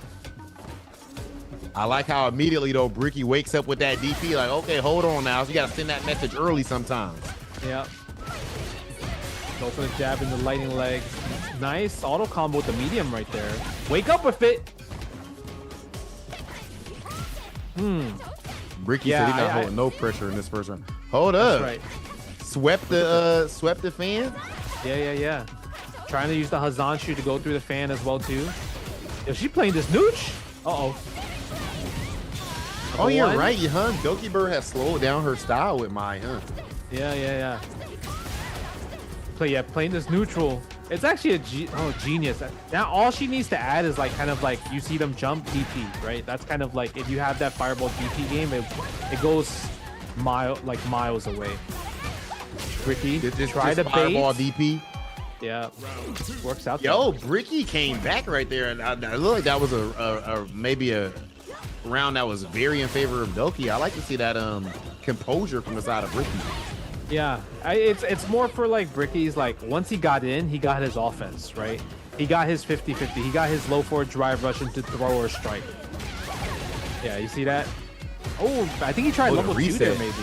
I like how immediately, though, Bricky wakes up with that DP. Like, okay, hold on now. So you got to send that message early sometimes. Yeah. Go for the jab in the lightning leg. Nice auto combo with the medium right there. Wake up with it. Bricky said he's not holding no pressure in this first round. Hold up. That's right. Swept the fan. Yeah. Trying to use the Hazanshu to go through the fan as well too. Is she playing this nooch? Uh-oh. Oh, you're right, huh? Doki Bird has slowed down her style with Mai, huh? Yeah. Playing this neutral. It's actually genius. Now all she needs to add is like kind of like you see them jump DP, right? That's kind of like if you have that fireball DP game, it goes miles away. Bricky, try to fireball DP. Yeah, works out. Yo, Bricky came back right there, and I look like that was maybe a round that was very in favor of Doki. I like to see that composure from the side of Bricky. Yeah, it's more for like Bricky's like once he got in, he got his offense, right? He got his 50-50. He got his low forward drive rush into throw or strike. Yeah, you see that? Oh, I think he tried level 2 there maybe.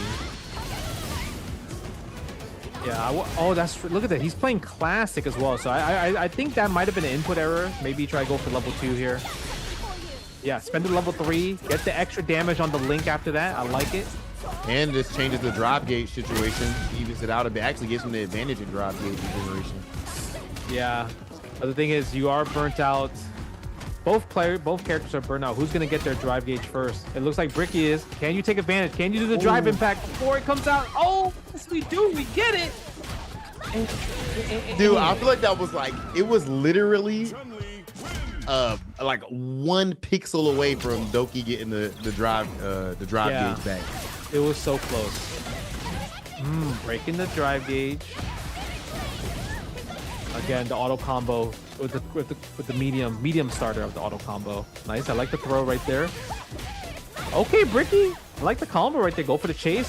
Yeah, look at that. He's playing classic as well. So I think that might have been an input error. Maybe try to go for level 2 here. Yeah, spend the level 3. Get the extra damage on the link after that. I like it. And this changes the drop gauge situation, evens it out a bit. Actually gives him the advantage in drop gauge generation. Yeah. But the thing is, you are burnt out. Both characters are burnt out. Who's gonna get their drive gauge first? It looks like Bricky is. Can you take advantage? Can you do the drive impact before it comes out? Oh, yes we do. We get it. Dude, I feel like that was like it was literally like 1 pixel away from Doki getting the drive gauge back. It was so close. Breaking the drive gauge. Again, the auto combo with the medium starter of the auto combo. Nice. I like the throw right there. Okay, Bricky. I like the combo right there. Go for the chase.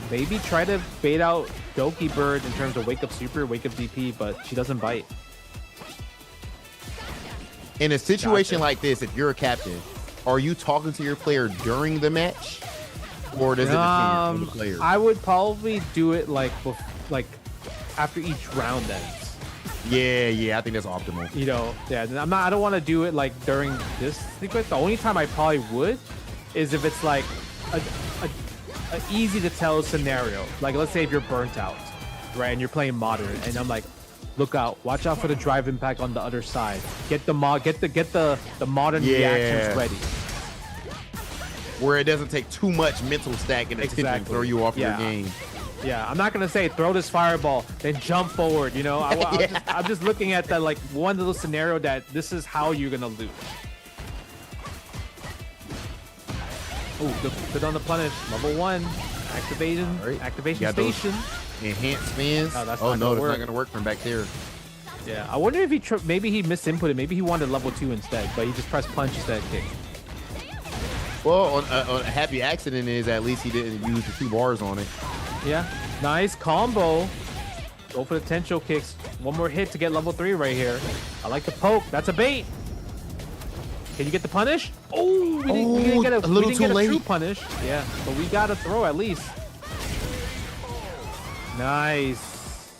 Maybe try to bait out Doki Bird in terms of wake up super, wake up DP, but she doesn't bite. In a situation like this, if you're a captain, are you talking to your player during the match, or does it depend on the player? I would probably do it like after each round ends. Yeah, I think that's optimal. You know, I don't want to do it like during this sequence. The only time I probably would is if it's like a easy to tell scenario. Like let's say if you're burnt out, right, and you're playing modern, and I'm like, Look out! Watch out for the drive impact on the other side. Get the modern reactions ready. Where it doesn't take too much mental stack and attention to throw you off your game. Yeah, I'm not gonna say throw this fireball, then jump forward. You know, I'm just looking at that like one little scenario that this is how you're gonna lose. Oh, good on the punish. Level 1 activation, activation station. Enhanced spins. Oh, no, that's not gonna work from back there. Yeah, I wonder if he maybe he misinputted. Maybe he wanted level 2 instead, but he just pressed punch instead of kick. Well, on a happy accident is at least he didn't use the 2 bars on it. Yeah, nice combo. Go for the Tencho kicks. One more hit to get level 3 right here. I like the poke. That's a bait. Can you get the punish? Oh, we didn't get a true punish. Yeah, but we got a throw at least. Nice.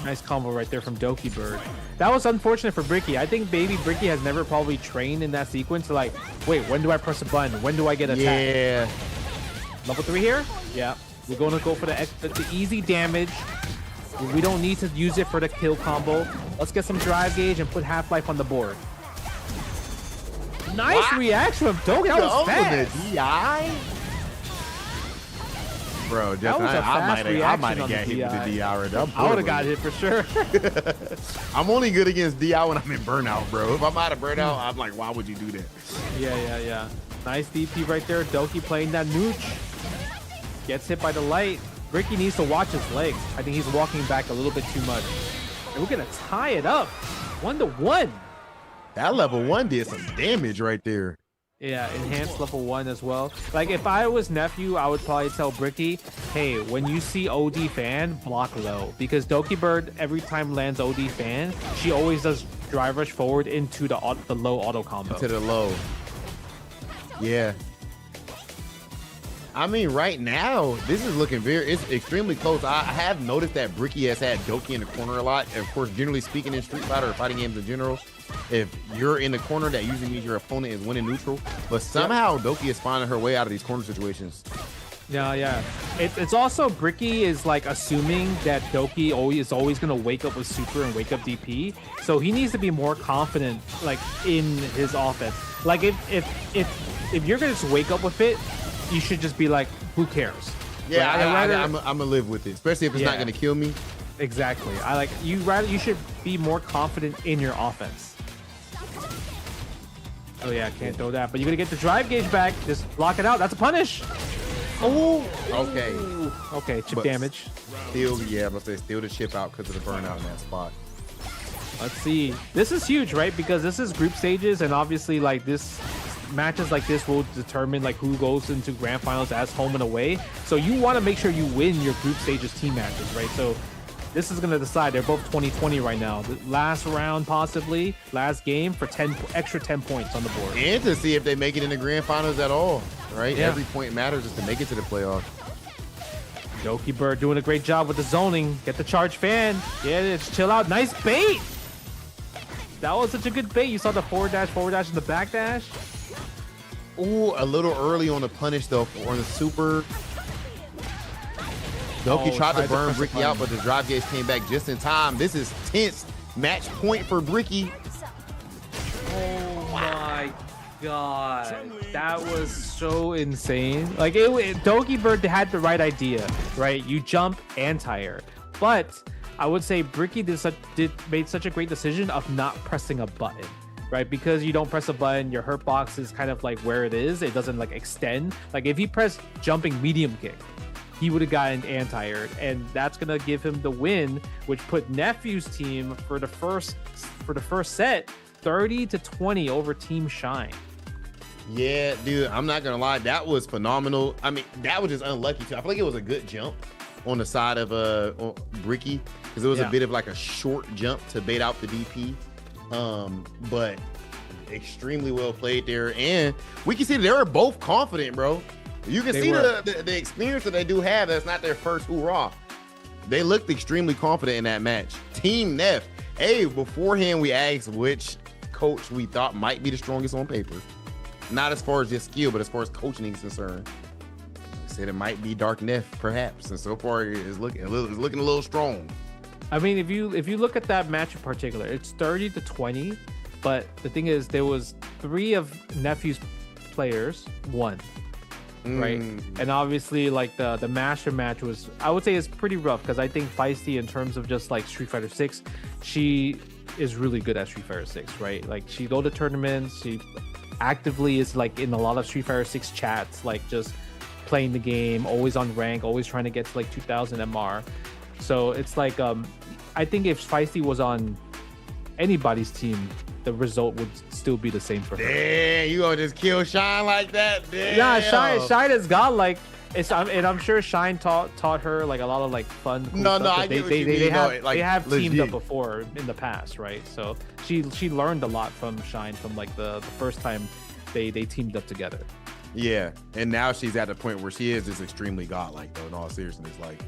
Nice combo right there from Doki Bird. That was unfortunate for Bricky. I think baby Bricky has never probably trained in that sequence. Like, wait, when do I press a button? When do I get attacked? Yeah. Level 3 here? Yeah. We're going to go for the easy damage. We don't need to use it for the kill combo. Let's get some drive gauge and put Half-Life on the board. Nice reaction from Doki. That was fast. DI? Bro, just, I might have got hit with the DI right there. I would have got hit for sure. I'm only good against DI when I'm in burnout, bro. If I'm out of burnout, I'm like, why would you do that? Yeah. Nice DP right there. Doki playing that nooch. Gets hit by the light. Ricky needs to watch his legs. I think he's walking back a little bit too much. And we're going to tie it up. 1-1. That level 1 did some damage right there. Yeah, enhanced level 1 as well. Like, if I was nephew, I would probably tell Bricky, hey, when you see OD fan, block low. Because Doki Bird, every time lands OD fan, she always does drive rush forward into the low auto combo. To the low. Yeah. I mean, right now, this is looking it's extremely close. I have noticed that Bricky has had Doki in the corner a lot. Of course, generally speaking in Street Fighter or fighting games in general, if you're in the corner, that usually means your opponent is winning neutral. But somehow Doki is finding her way out of these corner situations. Yeah. It's also Bricky is like assuming that Doki is always going to wake up with super and wake up DP. So he needs to be more confident like in his offense. Like if you're going to just wake up with it, you should just be like, who cares? Yeah, I'm gonna live with it, especially if it's not gonna kill me. Exactly. You should be more confident in your offense. Oh yeah, can't throw that, but you're gonna get the drive gauge back. Just block it out. That's a punish. Oh. Okay. Chip damage. Still, yeah, I'm gonna say still the chip out because of the burnout in that spot. Let's see. This is huge, right? Because this is group stages, and obviously, like this. Matches like this will determine like who goes into grand finals as home and away. So you want to make sure you win your group stages team matches, right? So this is going to decide. They're both 20-20 right now. The last round, possibly last game for extra 10 points on the board, and to see if they make it in the grand finals at all, right? Yeah. Every point matters just to make it to the playoff. Doki Bird doing a great job with the zoning. Get the charge fan. Yeah, it's chill out. Nice bait. That was such a good bait. You saw the forward dash, and the back dash. Ooh, a little early on the punish though on the super. Doki tried to burn Bricky out, but the drive gauge came back just in time. This is tense. Match point for Bricky. Oh my god, that was so insane. Like Doki Bird had the right idea, right? You jump anti-air, but I would say Bricky made such a great decision of not pressing a button. Right, because you don't press a button, your hurt box is kind of like where it is. It doesn't like extend. Like if he pressed jumping medium kick, he would have gotten anti-aired, and that's gonna give him the win, which put Nephew's team for the first set 30-20 over Team Shine. Yeah, dude, I'm not gonna lie, that was phenomenal. I mean, that was just unlucky too. I feel like it was a good jump on the side of Bricky because it was a bit of like a short jump to bait out the DP. But extremely well played there, and we can see that they were both confident, bro. You can see the experience that they do have. That's not their first hoorah. They looked extremely confident in that match. Team Neff. Hey, beforehand we asked which coach we thought might be the strongest on paper. Not as far as just skill, but as far as coaching is concerned. We said it might be Dark Neff, perhaps, and so far it's looking a little strong. I mean, if you look at that match in particular, it's 30-20, but the thing is, there was 3 of Nephew's players won, right? And obviously, like the master match was, I would say, it's pretty rough because I think Feisty, in terms of just like Street Fighter 6, she is really good at Street Fighter 6, right? Like she go to tournaments, she actively is like in a lot of Street Fighter 6 chats, like just playing the game, always on rank, always trying to get to like 2000 MR. So it's like I think if Feisty was on anybody's team, the result would still be the same for her. Damn, you gonna just kill Shine like that? Damn. Yeah, Shine has got like and I'm sure Shine taught her like a lot of like fun. Cool No, stuff I get what you mean. they have teamed up legit. before in the past, right? So she learned a lot from Shine from like the first time they teamed up together. Yeah, and now she's at the point where she is just extremely godlike, though. In all seriousness, like,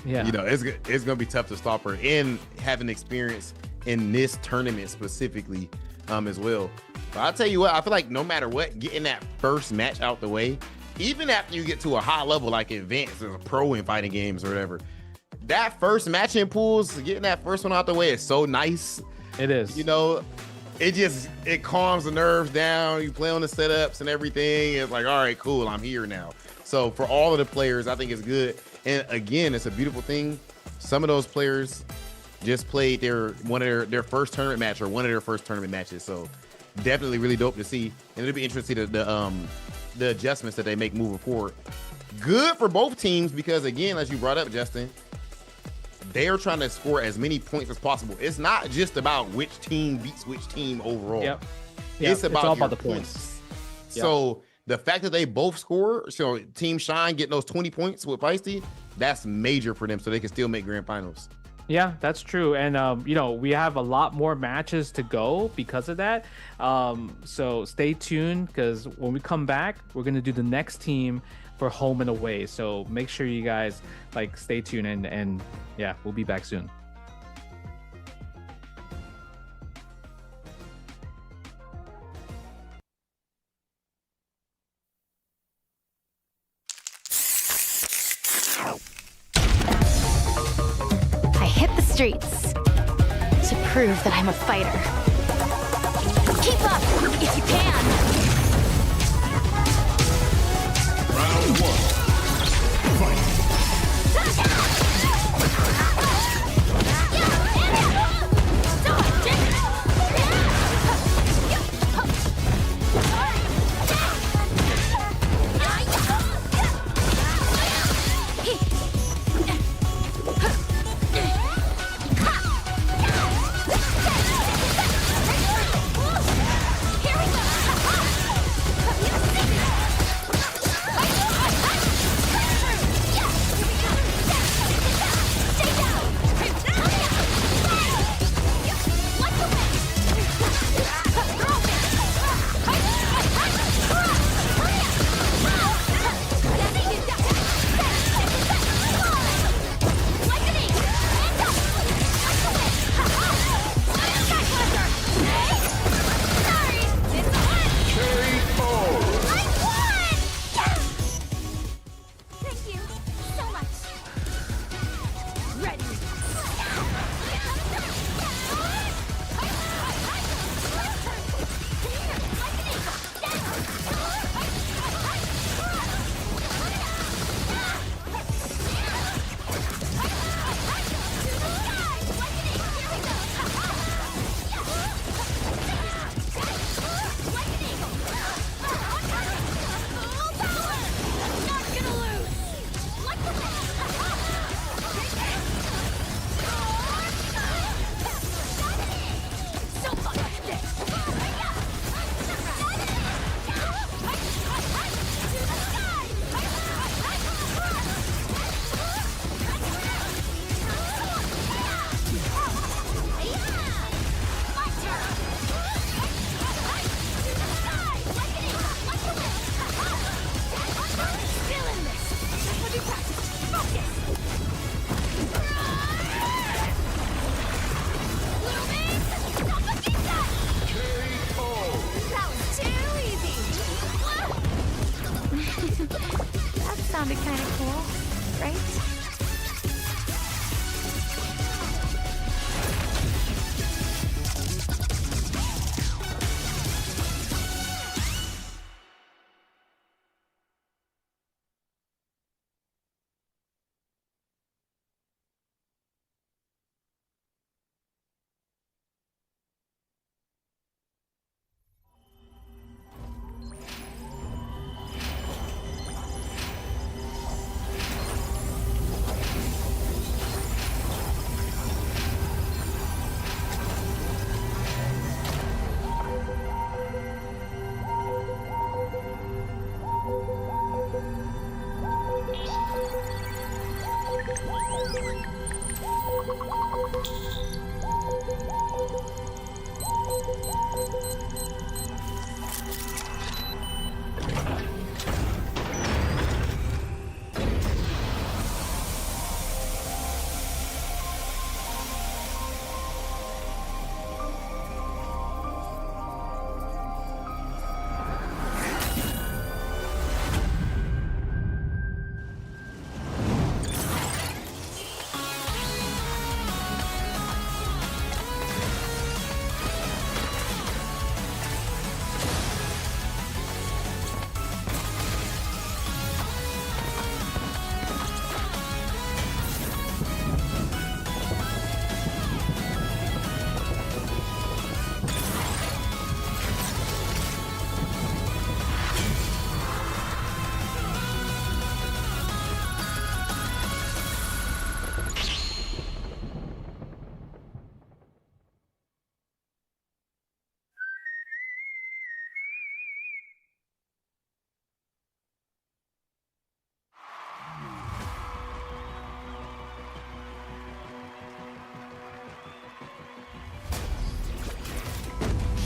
Yeah, you know, it's gonna be tough to stop her, and having experience in this tournament specifically, as well. But I'll tell you what, I feel like no matter what, getting that first match out the way, even after you get to a high level like advanced as a pro in fighting games or whatever, that first match in pools, getting that first one out the way is so nice. it is. You know, it calms the nerves down. You play on the setups and everything. It's like, all right, cool, I'm here now. So for all of the players, I think it's good. And again, it's a beautiful thing. Some of those players just played their first tournament match or one of their first tournament matches. So definitely really dope to see. And it'll be interesting to the adjustments that they make moving forward. Good for both teams because, again, as you brought up, Justin, they are trying to score as many points as possible. It's not just about which team beats which team overall. Yep. It's all about about the points. Yep. So the fact that they both score, so Team Shine getting those 20 points with Feisty, that's major for them so they can still make grand finals. Yeah, that's true. And, you know, we have a lot more matches to go because of that. So stay tuned because when we come back, we're going to do the next team for home and away. So make sure you guys like stay tuned and yeah, we'll be back soon. I hit the streets to prove that I'm a fighter. Keep up if you can. Round 1. Fight. Stay down!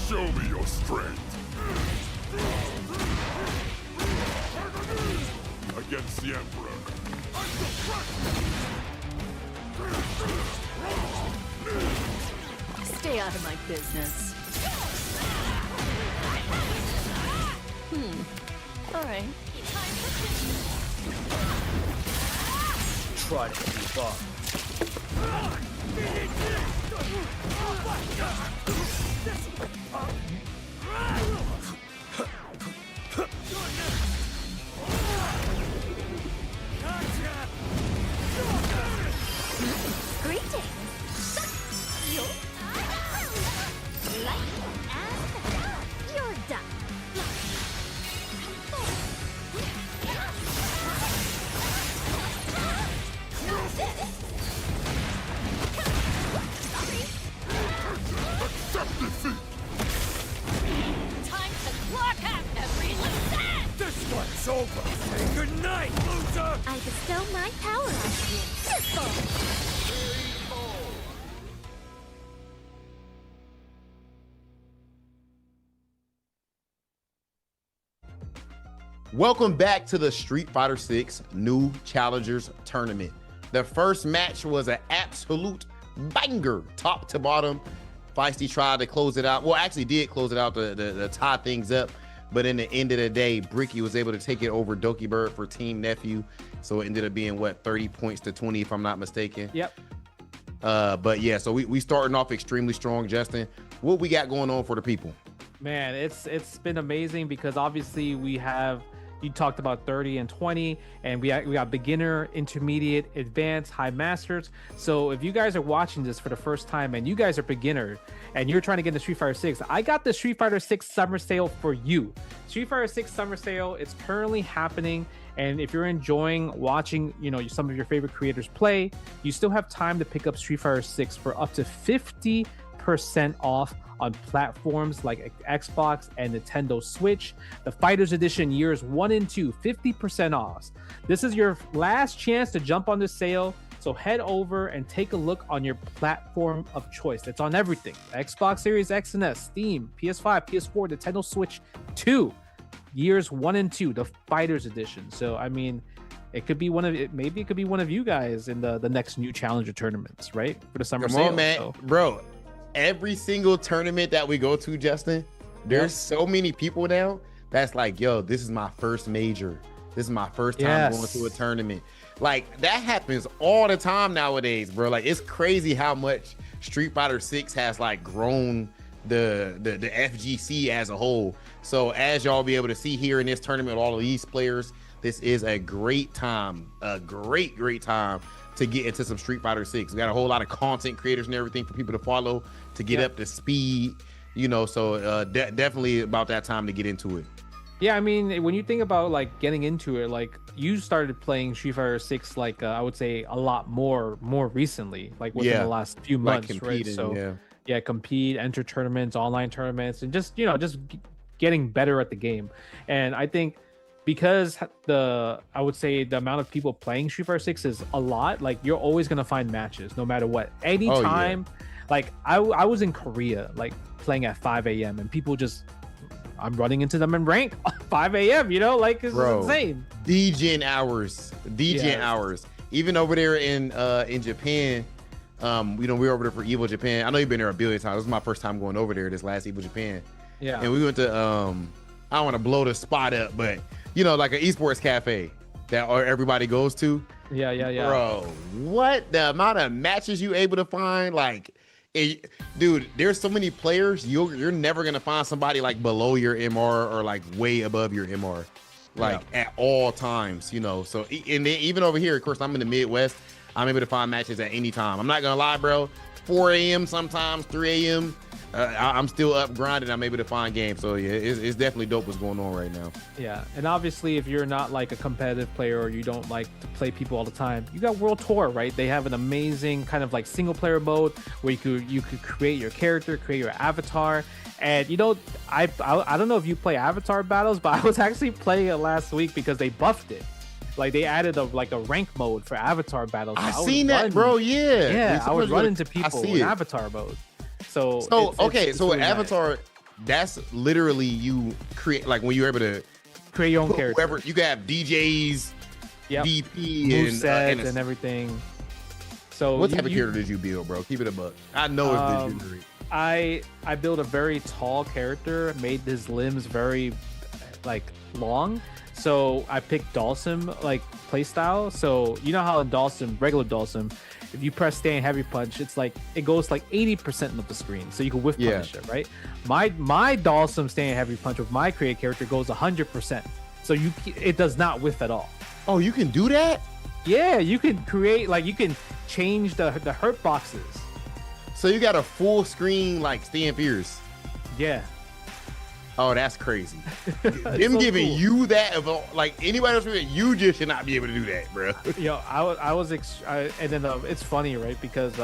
Show me your strength. Against the Emperor. Stay out of my business. All right. Try to keep up. Greetings. You're done. Accept defeat. Time to clock out every loose end. This one's over. Say goodnight, loser! I bestow my power on you. Simple. Welcome back to the Street Fighter 6 New Challengers Tournament. The first match was an absolute banger, top to bottom. Feisty tried to close it out. Well, actually did close it out to tie things up. But in the end of the day, Bricky was able to take it over Doki Bird for Team Nephew. So it ended up being, what, 30 points to 20, if I'm not mistaken. Yep. But yeah, so we starting off extremely strong, Justin. What we got going on for the people? Man, it's been amazing because obviously you talked about 30 and 20, and we got beginner, intermediate, advanced, high masters. So if you guys are watching this for the first time and you guys are beginner and you're trying to get into Street Fighter 6, I got the Street Fighter 6 summer sale for you. Street Fighter 6 summer sale, it's currently happening. And if you're enjoying watching, some of your favorite creators play, you still have time to pick up Street Fighter 6 for up to 50% off on platforms like Xbox and Nintendo Switch. The Fighters Edition years 1 and 2, 50% off. This is your last chance to jump on the sale. So head over and take a look on your platform of choice. It's on everything: Xbox Series X and S, Steam, PS5, PS4, Nintendo Switch 2, years 1 and 2, the Fighters Edition. So I mean, it could be maybe it could be one of you guys in the next new Challenger tournaments, right? For the summer sale. Come on, man. Bro, every single tournament that we go to, Justin, there's so many people now that's like, yo, this is my first major. This is my first time going to a tournament. Like, that happens all the time nowadays, bro. Like, it's crazy how much Street Fighter 6 has like grown the FGC as a whole. So as y'all be able to see here in this tournament, all of these players, this is a great time, a great time to get into some Street Fighter 6. We got a whole lot of content creators and everything for people to follow to get up to speed, so definitely about that time to get into it. Yeah, I mean, when you think about like getting into it, like you started playing Street Fighter 6 like I would say a lot more recently, like within the last few months, like right? So compete, enter tournaments, online tournaments, and just getting better at the game. And I think because I would say the amount of people playing Street Fighter 6 is a lot. Like you're always gonna find matches no matter what. Anytime, like I was in Korea, like playing at 5 a.m. and people just I'm running into them in rank 5 a.m. You know, like it's insane. DJing hours. Even over there in Japan, we were over there for Evo Japan. I know you've been there a billion times. This is my first time going over there. This last Evo Japan. Yeah. And we went to I don't want to blow the spot up, but like an esports cafe that everybody goes to. Yeah. Bro, what the amount of matches you able to find? Like, dude, there's so many players. You're never gonna find somebody like below your MR or like way above your MR, like at all times. So and then even over here, of course, I'm in the Midwest. I'm able to find matches at any time. I'm not gonna lie, bro. 4 a.m. sometimes, 3 a.m. I'm still up grinding. I'm able to find games. So yeah, it's definitely dope what's going on right now. Yeah, and obviously if you're not like a competitive player or you don't like to play people all the time, you got World Tour, right? They have an amazing kind of like single player mode where you could create your character, create your avatar. And I don't know if you play avatar battles, but I was actually playing it last week because they buffed it. Like they added a rank mode for avatar battles. I seen that, bro. Yeah, I was running to people in avatar mode. So with Avatar, that's literally you create, like when you're able to create your own character. Whoever, you can have DJs, DP, and everything. So what type of character did you build, bro? Keep it a buck. I know it's legendary. I built a very tall character, made his limbs very like long. So I picked Dhalsim like playstyle. So you know how in Dhalsim, regular Dhalsim, if you press stay and heavy punch, it's like it goes like 80% of the screen, so you can whiff punish it, right? My Dhalsim stay and heavy punch with my create character goes 100%, so it does not whiff at all. Oh, you can do that? Yeah, you can create you can change the hurt boxes. So you got a full screen like stay and fierce. Yeah. Oh, that's crazy. Them so giving cool. You that of like anybody else, you just should not be able to do that, bro. And then it's funny, right? Because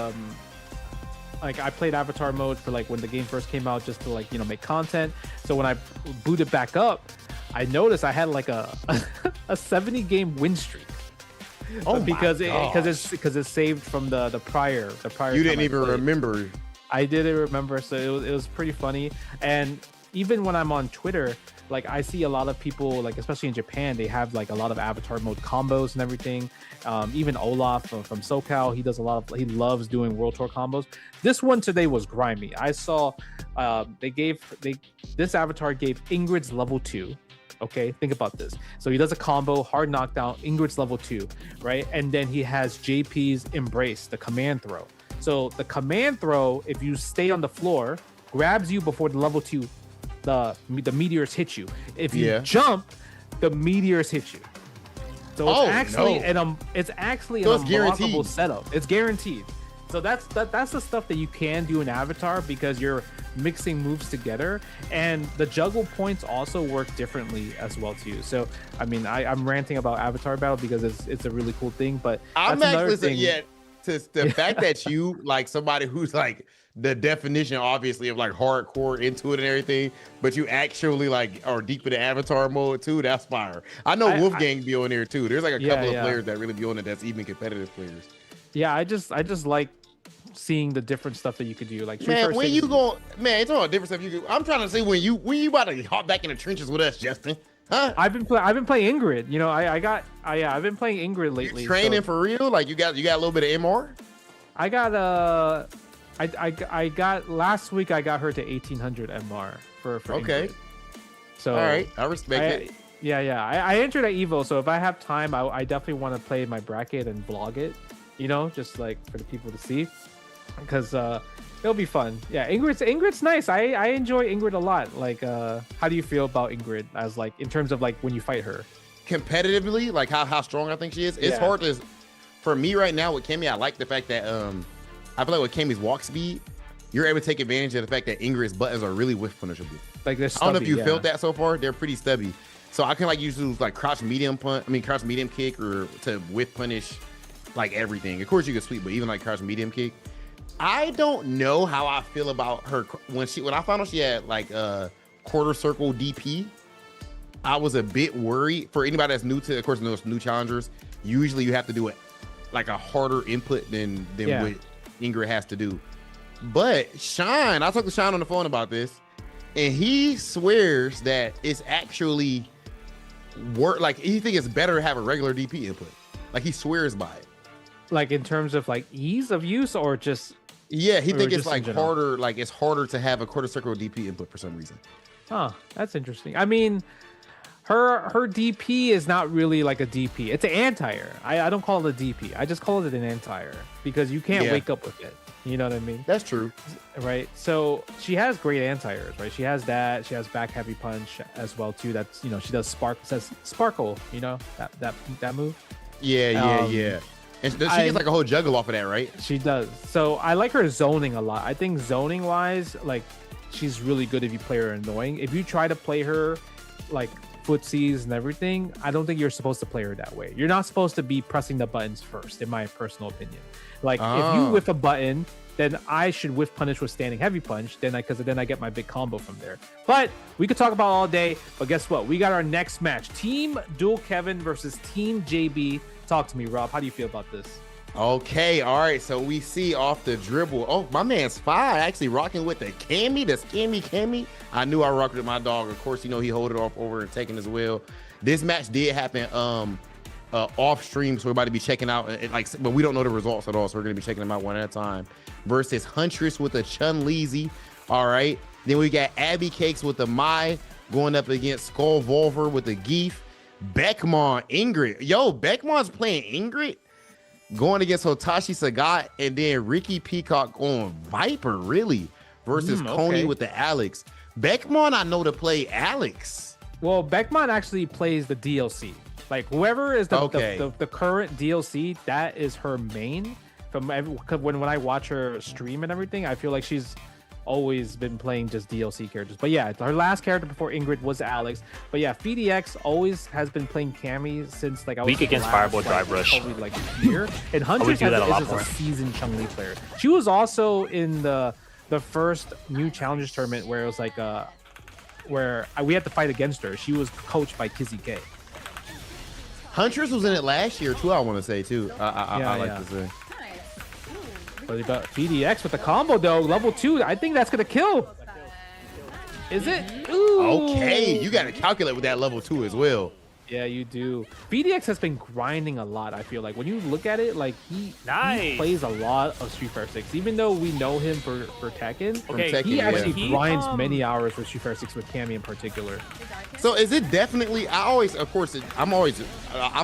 like I played Avatar mode for like when the game first came out, just to like make content. So when I booted back up, I noticed I had like a 70 game win streak. Oh, because it's saved from the prior. You didn't even remember. I didn't remember, so it was pretty funny. And even when I'm on Twitter, like I see a lot of people, like especially in Japan, they have like a lot of avatar mode combos and everything. Even Olaf from SoCal, he loves doing World Tour combos. This one today was grimy. I saw this avatar gave Ingrid's level 2. Okay, think about this. So he does a combo, hard knockdown, Ingrid's level 2, right? And then he has JP's embrace, the command throw. So the command throw, if you stay on the floor, grabs you before the level 2. The meteors hit you. If you jump, the meteors hit you. So it's actually an unblockable setup. It's guaranteed. So that's the stuff that you can do in Avatar because you're mixing moves together, and the juggle points also work differently as well too. So I mean, I'm ranting about Avatar battle because it's a really cool thing, but I'm actually saying to the fact that you like somebody who's like the definition obviously of like hardcore into it and everything, but you actually like are deep in the Avatar mode too. That's fire. I know Wolfgang be on there too. There's like a couple of players that really be on it that's even competitive players. Yeah, I just like seeing the different stuff that you could do. Like man, when you go, man, it's all different stuff you do. I'm trying to say when you about to hop back in the trenches with us, Justin. Huh? I've been playing Ingrid. I've been playing Ingrid lately. You training for real? Like you got a little bit of MR? I got I got last week. I got her to 1800 MR for okay. Ingrid. So all right, I respect it. Yeah. I entered at Evo, so if I have time, I definitely want to play my bracket and vlog it. Just like for the people to see, because it'll be fun. Yeah, Ingrid's nice. I enjoy Ingrid a lot. Like, how do you feel about Ingrid as like in terms of like when you fight her? Competitively, like how strong I think she is. It's hard to, for me right now with Cammy. I like the fact that I feel like with Cammy's walk speed, you're able to take advantage of the fact that Ingrid's buttons are really whiff punishable. Like they're stubby, I don't know if you felt that so far. They're pretty stubby. So I can like use like crouch medium kick or to whiff punish like everything. Of course you can sweep, but even like crouch medium kick. I don't know how I feel about her when I found out she had like a quarter circle DP. I was a bit worried for anybody that's new to, of course, those new challengers. Usually you have to do it like a harder input than what Ingrid has to do. But Shine, I talked to Shine on the phone about this, and he swears that it's actually like he thinks it's better to have a regular DP input. Like he swears by it. Like in terms of like ease of use or just yeah, he thinks it's just like harder, like it's harder to have a quarter circle DP input for some reason. Huh, that's interesting. I mean, her DP is not really like a DP. It's an anti-air. I don't call it a DP. I just call it an anti-air because you can't wake up with it. You know what I mean? That's true. Right. So she has great anti-airs, right? She has that. She has back heavy punch as well too. That's, you know, she does sparkle, you know, that move. Yeah. And she gets like a whole juggle off of that, right? She does. So I like her zoning a lot. I think zoning wise, like she's really good if you play her annoying. If you try to play her like footsies and everything, I don't think you're supposed to play her that way. You're not supposed to be pressing the buttons first, in my personal opinion. Like if you whiff a button, then I should whiff punish with standing heavy punch. Because then I get my big combo from there. But we could talk about all day. But guess what? We got our next match: Team Dual Kevin versus Team JB. Talk to me, Rob. How do you feel about this? Okay, all right. So we see off the dribble. Oh, my man's Spy actually rocking with the Cammy, the Cammy. I knew I rocked with my dog. Of course, you know he hold it off over and taking as well. This match did happen off stream, so we're about to be checking out. But we don't know the results at all, so we're gonna be checking them out one at a time. Versus Huntress with a Chun-Lizy. All right. Then we got Abby Cakes with the Mai going up against Skull Volver with the Geef. Beckmon, Ingrid. Yo, Beckmon's playing Ingrid. Going against Hotashi Sagat, and then Ricky Peacock on Viper, really, versus Coney with the Alex. Beckmon, I know to play Alex. Well, Beckmon actually plays the DLC. Like whoever is the current DLC, that is her main. When I watch her stream and everything, I feel like she's always been playing just DLC characters. But yeah, her last character before Ingrid was Alex. But yeah, FDX always has been playing Cammy since like I was weak against Fireball Drive Rush. Probably like a year. And Huntress is a seasoned Chun-Li player. She was also in the first new challengers tournament where it was like where we had to fight against her. She was coached by Kizzy K. Huntress was in it last year too, I want to say too. I like to say. But PDX with the combo though, level 2. I think that's gonna kill. Is it? Ooh. Okay, you got to calculate with that level 2 as well. Yeah, you do. BDX has been grinding a lot. I feel like when you look at it, like he plays a lot of Street Fighter 6. Even though we know him for Tekken, he actually grinds many hours for Street Fighter 6 with Cammy in particular. So is it definitely? I've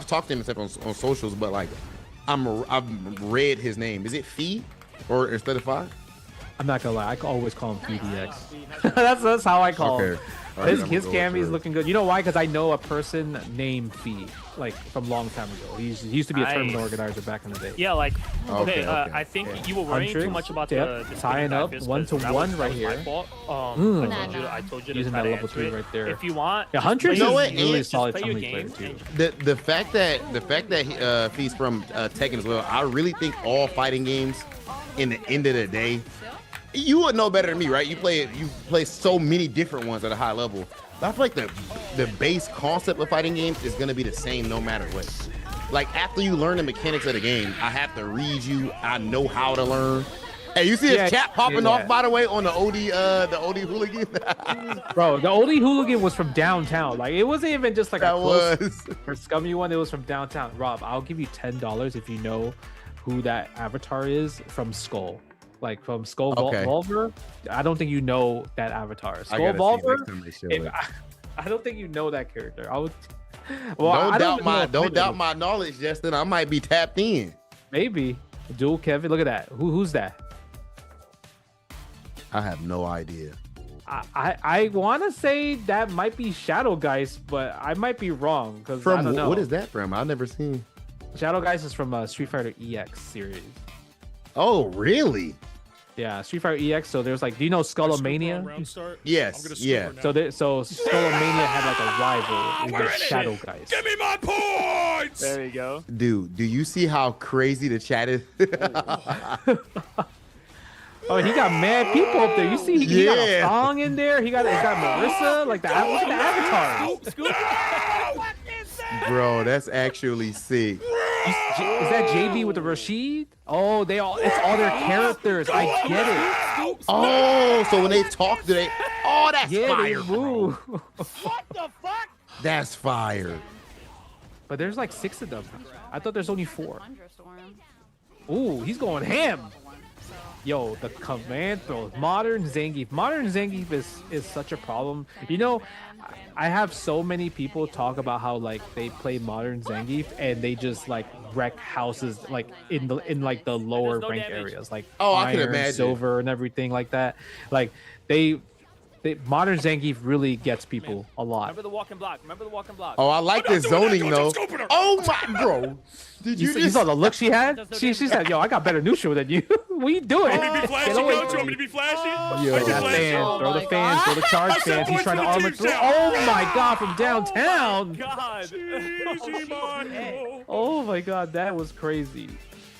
talked to him on socials, but like I've read his name. Is it Fee or instead of Fi? I'm not gonna lie, I always call him PDX. that's how I call him. Right, his Cammy is looking good. You know why? Because I know a person named Fee, like from long time ago. He used to be a tournament organizer back in the day. Yeah, like I think you were worrying too much about the tying up 1-to-1one right here. I told you to using that level 3 right there. If you want, yeah, Huntress is really solid Chun-Li player too. The fact that Fee's from Tekken as well, I really think all fighting games, in the end of the day, you would know better than me, right? You play so many different ones at a high level. But I feel like the base concept of fighting games is gonna be the same no matter what. Like after you learn the mechanics of the game, I have to read you. I know how to learn. Hey, you see his chat popping off by the way on the OD hooligan? Bro, the OD hooligan was from downtown. Like it wasn't even just like that or scummy one. It was from downtown. Rob, I'll give you $10 if you know who that avatar is from Skull. Like from Skull Volver, I don't think you know that avatar. Skull Volver, I don't think you know that character. I would. Well, don't doubt my knowledge, Justin. I might be tapped in. Maybe Dual Kevin. Look at that. Who's that? I have no idea. I want to say that might be Shadow Geist, but I might be wrong because I don't know. What is that from? I've never seen. Shadow Geist is from Street Fighter EX series. Oh, really? Yeah, Street Fighter EX. So there's like, do you know Skullomania? Yes. Yeah. So Skullomania had like a rival. It was Shadow Geist. Give me my points. There you go. Dude, do you see how crazy the chat is? Oh, he got mad people up there. You see, he got a Yeah. song in there. He got Marissa, like the look at the avatar. Bro, that's actually sick. Is that JB with the Rashid? Oh, it's all their characters. I get it. Oh, so when they talk, do they? Oh, that's Yeah, fire. they move. That's fire. But there's like 6 of them. I thought there's only 4. Ooh, he's going ham. Yo, the command throw. Modern Zangief is such a problem. You know, I have so many people talk about how like they play modern Zangief and they just like wreck houses like in like the lower no rank damage. areas, like I can iron, imagine. silver, and everything like that. Like they modern Zangief really gets people a lot. Remember the walking block. Oh, I like this zoning though. Oh my, bro. Did You, you saw the look she had? She said, "Yo, I got better neutral than you. What you doing? You want me to be flashy, Get away coach? from You want me me." to be flashy? Yo. I can That flash fan, you. throw the fans, throw the charge I said fans. He's boys trying to for the armor team through. shout. Oh my god, from downtown. God. Easy, man. Oh my god, that was crazy.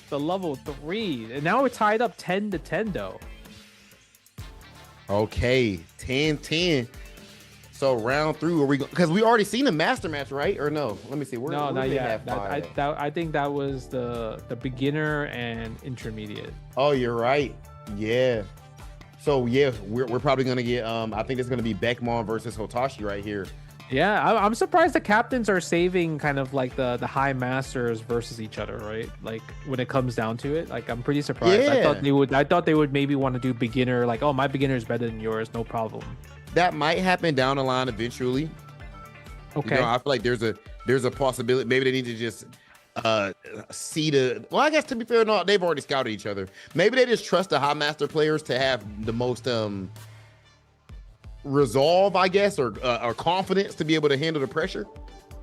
The level 3. And now we're tied up 10-10 though. Okay, 10-10. So round 3, are we? Because we already seen the master match, right? Or no? Let me see. Where, No, where not they yet. have five at? I think that was the beginner and intermediate. Oh, you're right. Yeah. So yeah, we're probably gonna get. I think it's gonna be Beckmon versus Hotashi right here. Yeah, I'm surprised the captains are saving kind of like the high masters versus each other, right? Like when it comes down to it, like I'm pretty surprised. Yeah. I thought they would maybe want to do beginner, like, oh, my beginner is better than yours, no problem. That might happen down the line eventually. Okay. You know, I feel like there's a possibility. Maybe they need to just see the. Well, I guess to be fair, no, they've already scouted each other. Maybe they just trust the high master players to have the most resolve, I guess, or confidence to be able to handle the pressure.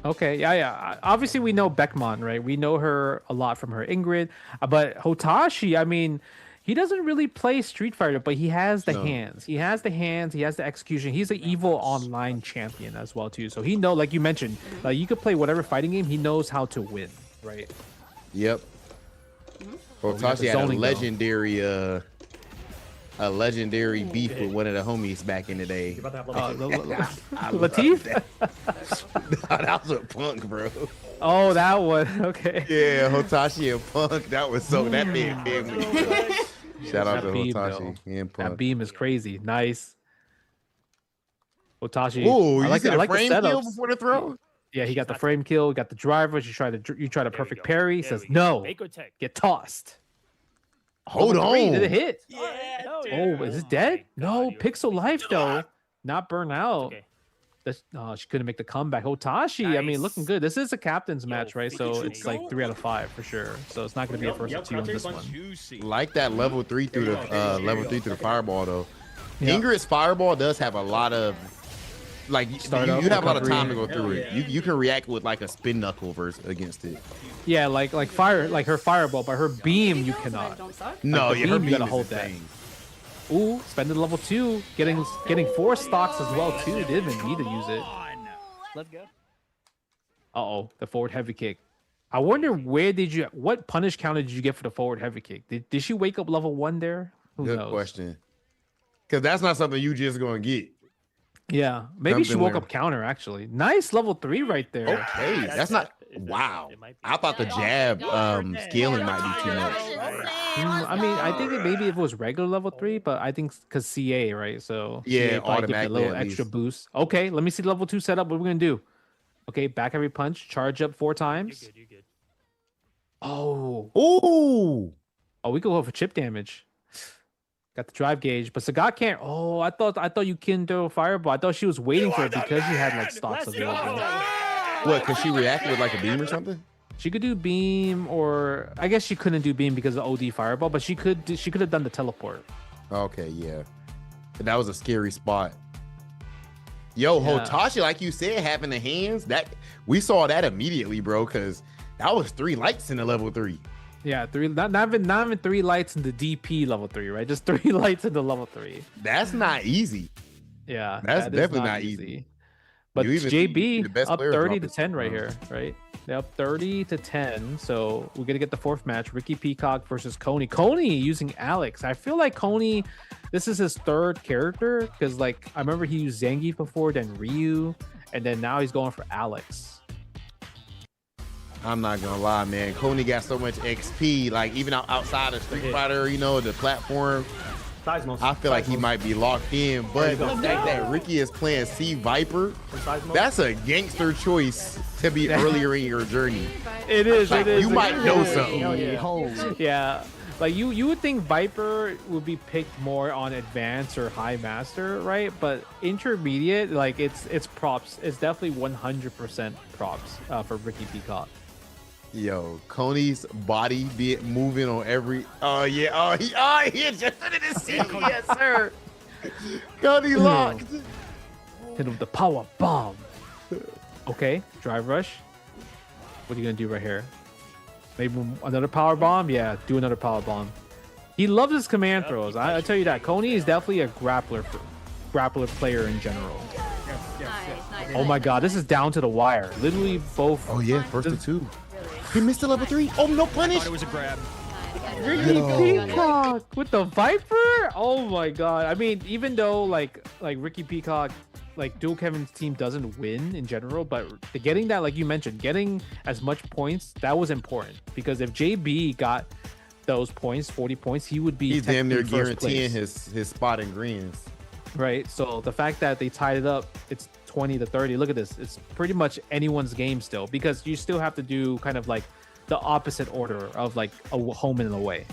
Okay, yeah. Obviously, we know Beckmon, right? We know her a lot from her Ingrid, but Hotashi, I mean, he doesn't really play Street Fighter, but he has the hands. He has the hands. He has the execution. He's an evil online champion as well too. So he know, like you mentioned, like you could play whatever fighting game. He knows how to win, right? Yep. got the Hotashi had zoning, though. a legendary beef with one of the homies back in the day. Latif? That was a Punk, bro. Oh, that one. Okay. Yeah, Hotashi and Punk. That was so that made big. Shout out That to beam, Hotashi though. and That Punk. beam is crazy. Nice. Hotashi. Ooh, I you like see I the like frame the kill setups. before the throw? Yeah, he got the frame kill, got the driver. You try the perfect parry. He There says we go. no, Make or take. get tossed. Hold Level 3, on. did it hit? Yeah. Oh, is it dead? No, Pixel Life though, not burn out. Okay. She couldn't make the comeback. Hotashi, I mean, looking good. This is a captain's match, right? So Pikachu it's like 3 out of 5 for sure. So it's not going to be a first 2 on this one. Like that level 3 through the level 3 through the fireball though. Yeah. Ingrid's fireball does have a lot of like you Startup, have a lot of time to recovery. go through it. You can react with like a spin knuckle versus against it. Yeah, like fire, like her fireball, but her beam you cannot. No, the yeah, her beam, you beam gotta is hold that. insane. Ooh, spending level 2, getting 4 stocks as well too. They didn't even need to use it. Let's go. Uh-oh, the forward heavy kick. I wonder what punish counter did you get for the forward heavy kick? Did she wake up level 1 there? Who Good knows? question. Because that's not something you just gonna get. Yeah, maybe she Something woke where- up counter actually. Nice level 3 right there. Okay, that's not. Wow, I thought the jab scaling might be too much. I mean, I think maybe if it was regular level 3, but I think because CA, right? So Yeah, CA probably gives it a automatically little at extra least. boost. Okay, let me see level 2 setup. What we're gonna do? Okay, back every punch, charge up 4 times. You're good. Oh, Ooh, we could go for chip damage. Got the drive gauge, but Sagat can't. Oh, I thought you couldn't throw a fireball. I thought she was waiting for it because she had like stocks Let's available. go. what? Because she reacted with like a beam or something? She could do beam, or I guess she couldn't do beam because of OD fireball, but she could have done the teleport. Okay, yeah, that was a scary spot. Yo, Yeah. Hotashi, like you said, having the hands that we saw that immediately, bro. Because that was 3 lights in the level 3. Yeah, 3, not even 3 lights in the DP level 3, right? Just 3 lights in the level 3. That's not easy. Yeah, That's that is definitely not not easy. But You even see the JB best up players 30 to drop this 10 right round. here, right? They're up 30-10. So we're gonna get the fourth match: Ricky Peacock versus Coney. Coney using Alex. I feel like Coney, this is his third character because like I remember he used Zangief before, then Ryu, and then now he's going for Alex. I'm not gonna lie, man. Coney got so much XP, like even outside of Street Fighter, you know, the platform. I feel like he might be locked in, but the fact that Ricky is playing C Viper, that's a gangster choice to be earlier in your journey. It is. Like, it is. you might know something. Yeah. Like you would think Viper would be picked more on advanced or high master, right? But intermediate, like it's props. It's definitely 100% props for Ricky Peacock. Yo, Coney's body be moving on every. Oh yeah. He adjusted it to see. Yes, sir. Coney locked. Hit him with the power bomb. Okay, drive rush. What are you gonna do right here? Maybe another power bomb? Yeah, do another power bomb. He loves his command throws. I tell you that. Coney is definitely a grappler player in general. Oh my god, this is down to the wire. Literally both. Oh yeah, first to two. He missed the level 3. Oh, no punish. It was a grab. Ricky Peacock with the Viper. Oh my god. I mean, even though like Ricky Peacock, like Dual Kevin's team doesn't win in general, but getting that, like you mentioned, getting as much points, that was important because if JB got those points, 40 points, he would be. He's damn near guaranteeing his spot in greens. Right. So the fact that they tied it up, it's 20-30. Look at this. It's pretty much anyone's game still because you still have to do kind of like the opposite order of like a home and away.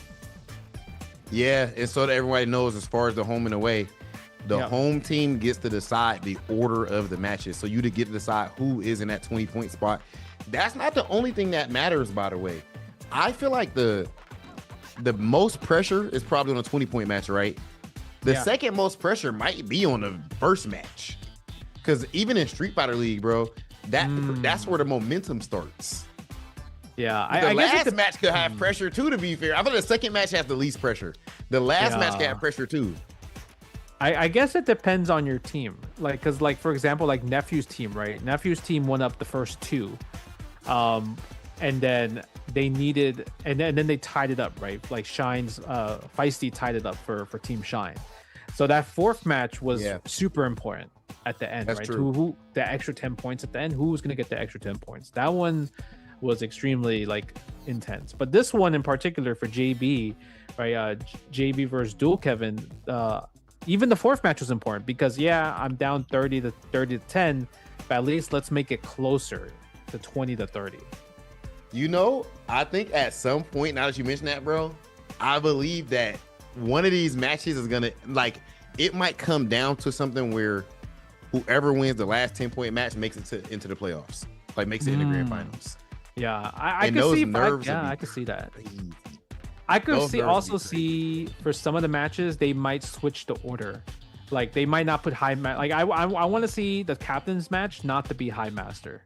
Yeah, and so that everybody knows as far as the home and away, the home team gets to decide the order of the matches. So you to get to decide who is in that 20-point spot. That's not the only thing that matters, by the way. I feel like the most pressure is probably on a 20-point match, right? The second most pressure might be on the first match. Because even in Street Fighter League, bro, that's where the momentum starts. Yeah, I guess the match could have pressure too, to be fair. I thought the second match has the least pressure. The last match could have pressure too. I guess it depends on your team. Like, because like, for example, like Nephew's team, right? Nephew's team won up the first two. And then they needed, and then they tied it up, right? Like Shine's, Feisty tied it up for Team Shine. So that fourth match was super important at the end, right? True. Who the extra 10 points at the end? Who's gonna get the extra 10 points? That one was extremely like intense. But this one in particular for JB, right? JB versus Dual Kevin. Even the fourth match was important because I'm down 30-10, but at least let's make it closer to 20-30. You know, I think at some point, now that you mentioned that, bro, I believe that one of these matches is gonna, like, it might come down to something where whoever wins the last 10-point match makes it into the playoffs, like makes it in the grand finals. Yeah, I could see. I could see that. Crazy. I could see for some of the matches they might switch the order, like they might not put high like I want to see the captain's match not to be high master.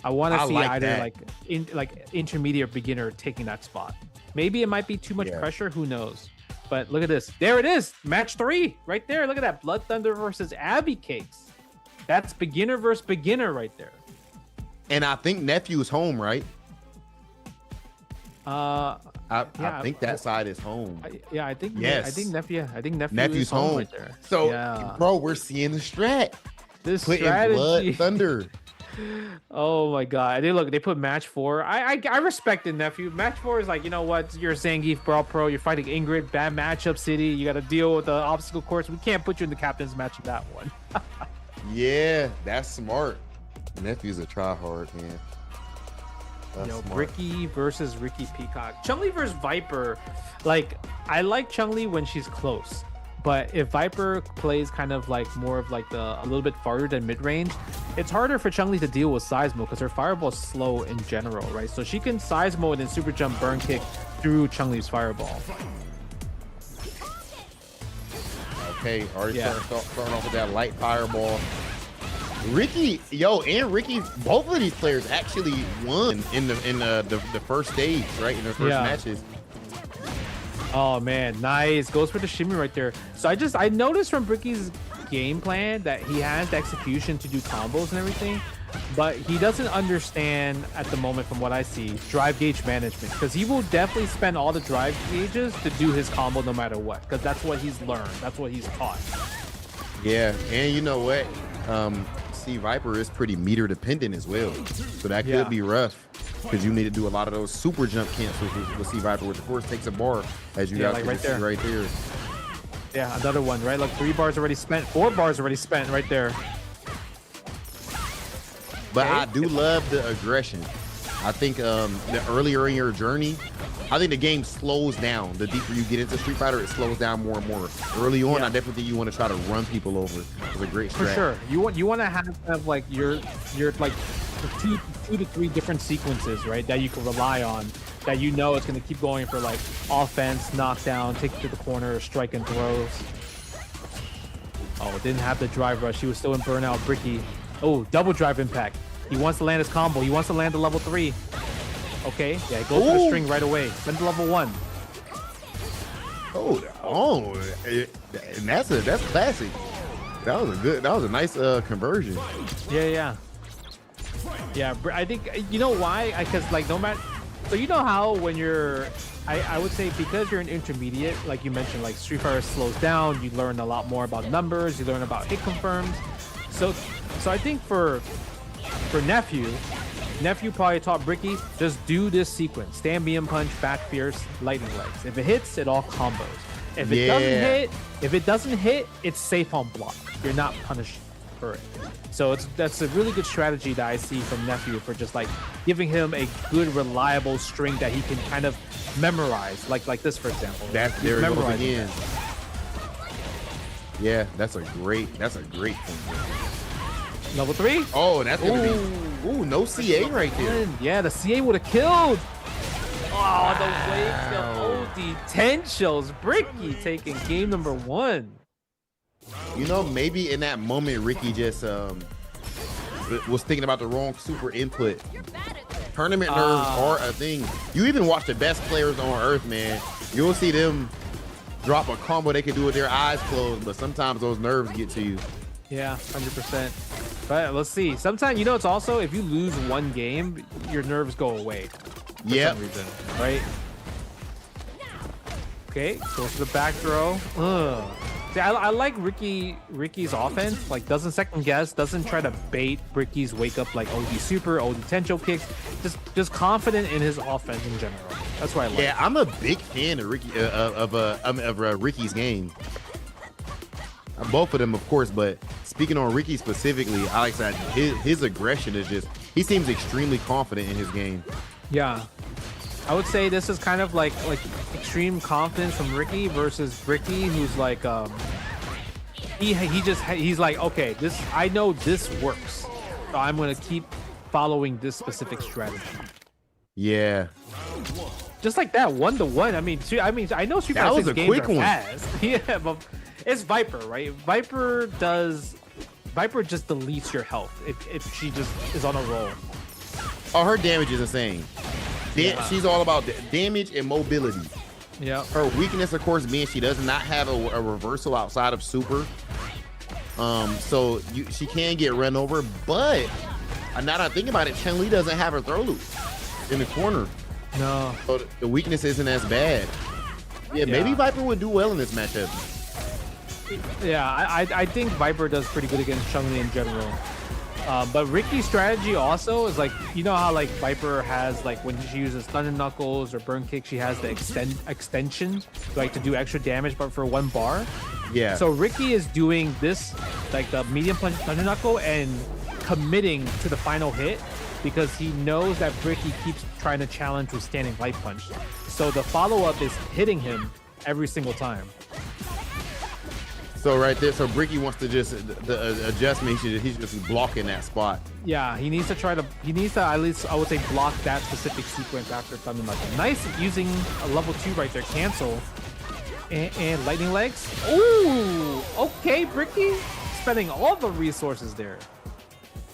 I want to see either that. like intermediate or beginner taking that spot. Maybe it might be too much pressure. Who knows? But look at this. There it is. Match 3 right there. Look at that. Blood Thunder versus Abby Cakes. That's beginner versus beginner right there. And I think Nephew's home, right? I think that side is home. I think yes. I think Nephew's Nephew's home right there. So, bro, we're seeing the strat. This put strategy. In Blood Thunder. Oh my god! They put match 4. I respect it, Nephew. Match 4 is like, you know what? You're Zangief Brawl Pro. You're fighting Ingrid. Bad matchup city. You got to deal with the obstacle course. We can't put you in the captain's match in that one. Yeah, that's smart. Nephew's a tryhard, man. That's smart. Ricky versus Ricky Peacock. Chun-Li versus Viper. Like, I like Chun-Li when she's close. But if Viper plays kind of like more of like a little bit farther than mid-range, it's harder for Chun-Li to deal with Seismo because her fireball is slow in general, right? So she can Seismo and then super jump burn kick through Chun-Li's fireball. Okay, already starting off with that light fireball. Ricky, both of these players actually won in the first stage, right? In their first matches. Oh man, nice. Goes for the shimmy right there. So I noticed from Ricky's game plan that he has the execution to do combos and everything, but he doesn't understand at the moment, from what I see, drive gauge management, because he will definitely spend all the drive gauges to do his combo no matter what, because that's what he's learned, that's what he's taught. Yeah, and you know what? See, Viper is pretty meter dependent as well, so that could be rough because you need to do a lot of those super jump cancels with C Viper, which of course takes a bar, as you guys like can see right there. Yeah, another one, right? Like 3 bars already spent, 4 bars already spent right there. But I do love the aggression. I think the earlier in your journey, I think the game slows down. The deeper you get into Street Fighter, it slows down more and more. Early on, I definitely think you want to try to run people over. It's a great strat. For sure. You want to have like your like two to three different sequences, right? That you can rely on. That you know it's going to keep going for like offense, knockdown, take it to the corner, strike and throws. Oh, didn't have the drive rush. He was still in burnout. Bricky. Oh, double drive impact. He wants to land his combo. He wants to land the level 3. Okay, yeah, go for the string right away. Send to level 1. And that's classic. That was a nice conversion. Yeah. I think you know why? Because like no matter, so you know how when you're, I would say because you're an intermediate, like you mentioned, like Street Fighter slows down. You learn a lot more about numbers. You learn about hit confirms. So I think for Nephew probably taught Bricky, just do this sequence. Stand medium punch, back fierce, lightning legs. If it hits, it all combos. If it doesn't hit, it's safe on block. You're not punished for it. So that's a really good strategy that I see from Nephew for just like giving him a good, reliable string that he can kind of memorize. Like this, for example. There it goes again. Yeah, that's a great point. Level 3? Oh, that's gonna be no CA right there. Yeah, the CA would have killed. Oh, the wave, the OD 10 shows. Bricky taking game number 1. You know, maybe in that moment, Ricky just was thinking about the wrong super input. Tournament nerves are a thing. You even watch the best players on Earth, man. You'll see them drop a combo they can do with their eyes closed, but sometimes those nerves get to you. Yeah, 100%. But let's see. Sometimes, you know, it's also if you lose one game, your nerves go away. For some reason, right? Okay, goes to the back throw. See, I like Ricky's offense. Like, doesn't second guess, doesn't try to bait Ricky's wake up like OD super, OD tencho kicks. Just confident in his offense in general. That's why I like. Yeah, I'm a big fan of Ricky's game. Both of them, of course, but speaking on Ricky specifically, I like that his aggression is just, he seems extremely confident in his game. Yeah. I would say this is kind of like extreme confidence from Ricky versus Ricky, who's like he's like, okay, I know this works, so I'm gonna keep following this specific strategy. Yeah. Just like that 1-to-1. I mean, I know Street Fighter 6 games are fast. Yeah, but it's Viper, right? Viper just deletes your health if she just is on a roll. Oh, her damage is insane. She's all about damage and mobility. Yeah. Her weakness, of course, being she does not have a reversal outside of super. So she can get run over, but now that I think about it, Chun-Li doesn't have her throw loop in the corner. No. So the weakness isn't as bad. Yeah, maybe Viper would do well in this matchup. Yeah, I think Viper does pretty good against Chun-Li in general. But Ricky's strategy also is like, you know how like Viper has like when she uses Thunder Knuckles or Burn Kick, she has the extension like to do extra damage, but for 1 bar. Yeah. So Ricky is doing this like the medium punch Thunder Knuckle and committing to the final hit because he knows that Ricky keeps trying to challenge with standing light punch. So the follow-up is hitting him every single time. So right there, so Bricky wants to just the adjustment. He's just blocking that spot. Yeah, he needs to at least, I would say, block that specific sequence after Thunder Knuckle. Nice using a level 2 right there, cancel and lightning legs. Ooh, okay, Bricky spending all the resources there.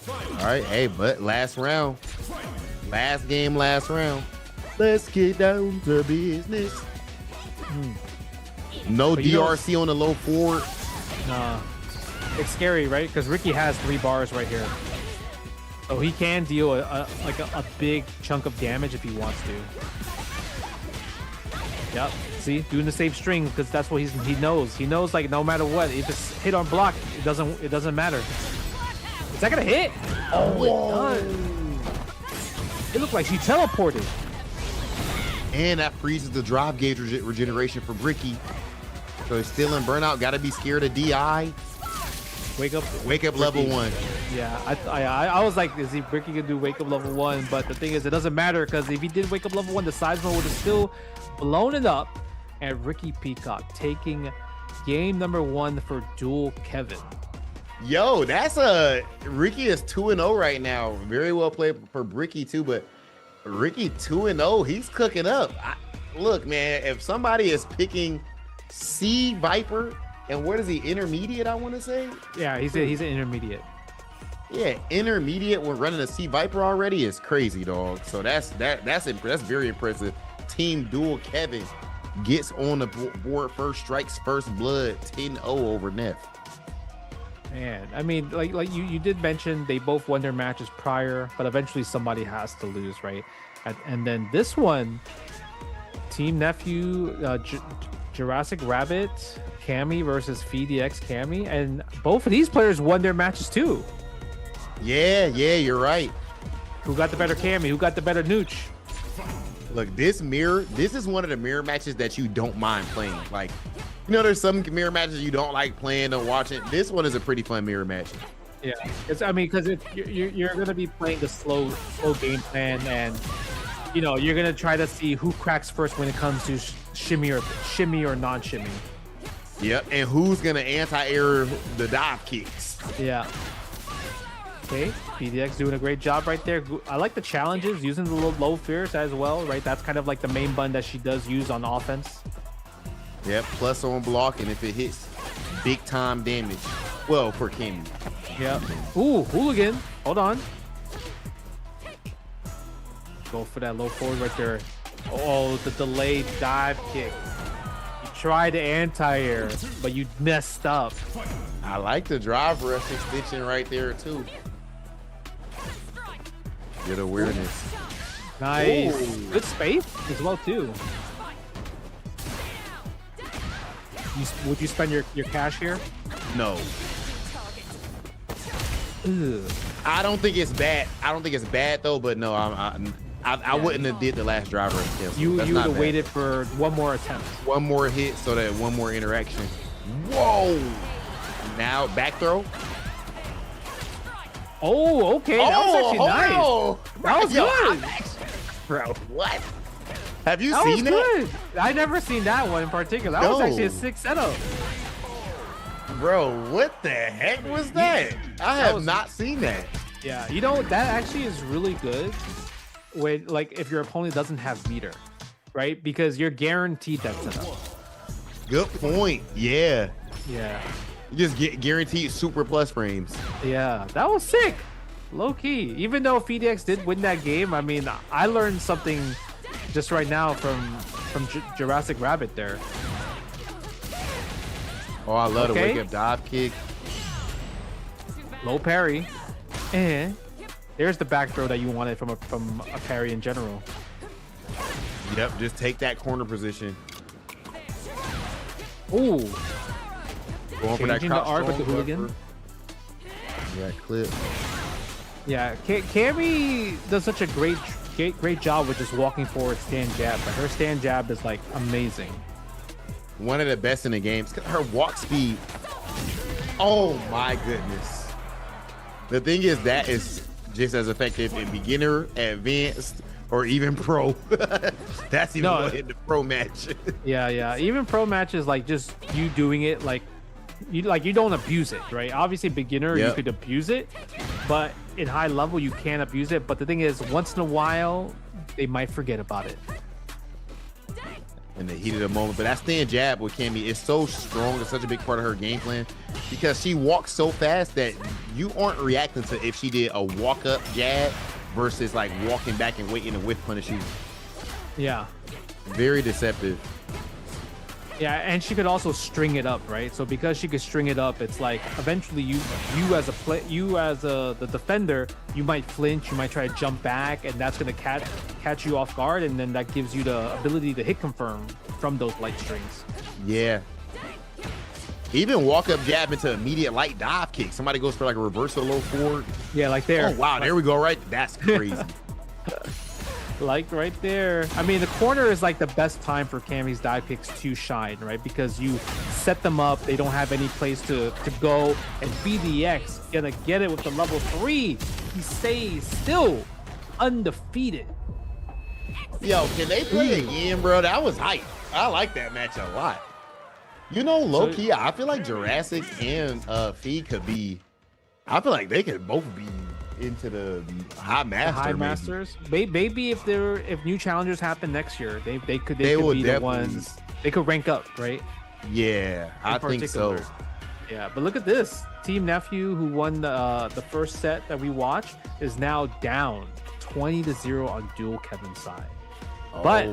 All right, hey, but last round, last game, last round. Let's get down to business. No but DRC on the low forward. Nah, it's scary, right? Because Ricky has 3 bars right here. So he can deal a big chunk of damage if he wants to. Yep. See, doing the safe string because that's what he knows. He knows like no matter what, if it's hit on block, it doesn't matter. Is that gonna hit? Oh, it does. It looked like she teleported. And that freezes the drive gauge regeneration for Bricky. So he's still in burnout. Got to be scared of DI. Wake up level 1. Yeah, I was like, is he Bricky gonna do wake up level 1? But the thing is, it doesn't matter because if he did wake up level 1, the Seismo would have still blown it up. And Ricky Peacock taking game number 1 for Dual Kevin. Yo, Ricky is 2-0 right now. Very well played for Bricky too, but Ricky 2-0, he's cooking up. Look, man, if somebody is picking C Viper, and what is he, intermediate, I want to say? Yeah, he's an intermediate. Yeah, intermediate when running a C Viper already is crazy, dog. So that's very impressive. Team Dual Kevin gets on the board first, strikes first blood, 10-0 over Neff. Man, I mean, like you did mention they both won their matches prior, but eventually somebody has to lose, right? And then this one, Team Nephew, Jurassic Rabbit, Cammy versus FDX Cammy, and both of these players won their matches too. Yeah, you're right. Who got the better Cammy? Who got the better Nooch? Look, this is one of the mirror matches that you don't mind playing. Like, you know, there's some mirror matches you don't like playing or watching. This one is a pretty fun mirror match. Yeah, because you're gonna be playing the slow game plan, and you know you're gonna try to see who cracks first when it comes to shimmy or non-shimmy. Yep, and who's gonna anti-air the dive kicks? Yeah. Okay, PDX doing a great job right there. I like the challenges, using the low fears as well, right? That's kind of like the main button that she does use on offense. Yep, plus on block, and if it hits, big time damage. Well, for Cammy. Yep. Ooh, hooligan. Hold on. Go for that low forward right there. Oh, the delayed dive kick. You tried to anti-air, but you messed up. I like the drive rush extension right there too. Good awareness. Nice. Ooh. Good space as well too. Would you spend your cash here? No. Ugh. I don't think it's bad though, but no, I wouldn't have did the last driver. You would have waited for one more attempt. One more hit so that one more interaction. Whoa! Now back throw. Oh, okay. That was actually nice. That was good. Bro, what? Have you That seen was that? good. I never seen that one in particular. That was actually a sick setup. Bro, what the heck was that? I have not seen that. Yeah, you know, that actually is really good when, like, if your opponent doesn't have meter, right? Because you're guaranteed that setup. Good point. Yeah. Yeah. You just get guaranteed super plus frames. Yeah, that was sick. Low key. Even though FDX did win that game, I mean, I learned something just right now from Jurassic Rabbit there. Oh, I love the wake up dive kick. Low parry. And there's the back throw that you wanted from a parry in general. Yep, just take that corner position. Ooh. Going for that Changing the arc with the hooligan. Yeah, clip. Yeah, Cammy does such a great job with just walking forward stand jab, but her stand jab is like amazing. One of the best in the game. Her walk speed. Oh my goodness. The thing is that is just as effective in beginner, advanced, or even pro. That's even going to hit the pro match. Yeah. Even pro matches, like just you doing it, like you don't abuse it, right? Obviously, beginner you could abuse it, but in high level you can't abuse it. But the thing is, once in a while they might forget about it. In the heat of the moment. But that stand jab with Cammy is so strong. It's such a big part of her game plan because she walks so fast that you aren't reacting to if she did a walk up jab versus like walking back and waiting to whiff punish you. Yeah. Very deceptive. Yeah, and she could also string it up, right? So because she could string it up, it's like eventually you as the defender, you might flinch, you might try to jump back, and that's gonna catch you off guard, and then that gives you the ability to hit confirm from those light strings. Yeah. Even walk up jab into immediate light dive kick. Somebody goes for like a reversal low forward. Yeah, like there. Oh wow, there we go. Right, that's crazy. Like right there. I mean, the corner is like the best time for Cammy's dive kicks to shine, right? Because you set them up, they don't have any place to go, and BDX gonna get it with the level 3. He stays still undefeated. Yo, can they play again, bro? That was hype. I like that match a lot. You know, low key, I feel like Jurassic and Fee could be. I feel like they could both be into the high masters. Maybe if new challengers happen next year, they could be the ones. They could rank up, right? Yeah, I think so. Yeah, but look at this. Team Nephew, who won the first set that we watched, is now down 20-0 on Dual Kevin's side. But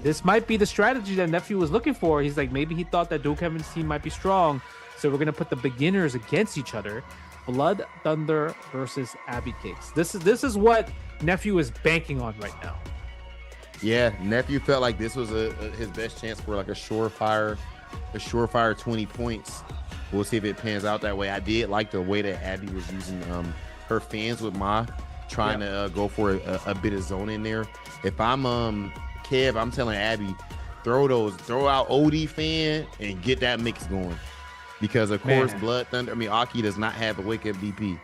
this might be the strategy that Nephew was looking for. He's like, maybe he thought that Dual Kevin's team might be strong, so we're gonna put the beginners against each other. Blood Thunder versus Abby Cakes. This is what Nephew is banking on right now. Yeah, Nephew felt like this was his best chance for like a surefire 20 points. We'll see if it pans out that way. I did like the way that Abby was using her fans with trying to go for a bit of zone in there. If I'm Kev, I'm telling Abby, throw out OD fan and get that mix going. Because of course, Blood Thunder. I mean, Aki does not have a wake up DP.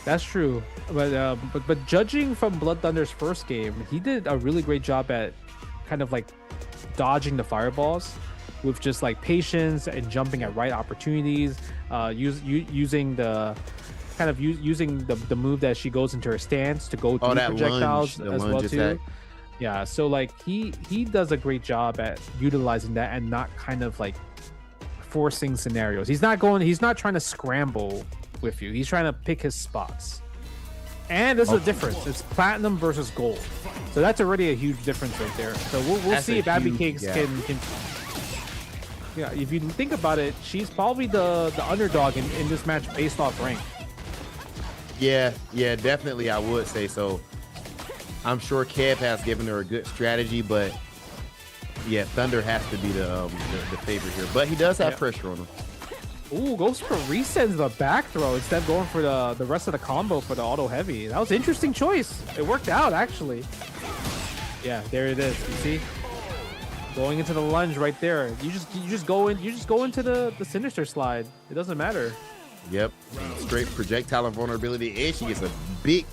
That's true, but judging from Blood Thunder's first game, he did a really great job at kind of like dodging the fireballs with just like patience and jumping at right opportunities. Using the move that she goes into her stance to go through projectiles as well too. Yeah, so like he does a great job at utilizing that and not kind of like forcing scenarios. He's not trying to scramble with you. He's trying to pick his spots. And there's a difference. It's platinum versus gold. So that's already a huge difference right there. So we'll see if Abby Cakes can. Yeah, if you think about it, she's probably the underdog in this match based off rank. Yeah, definitely. I would say so. I'm sure Kev has given her a good strategy, but yeah, Thunder has to be the favorite here. But he does have pressure on him. Ooh, goes for resends the back throw instead of going for the rest of the combo for the auto heavy. That was an interesting choice. It worked out actually. Yeah, there it is. You see, going into the lunge right there. You just go into the sinister slide. It doesn't matter. Yep, straight projectile invulnerability, and she gets a big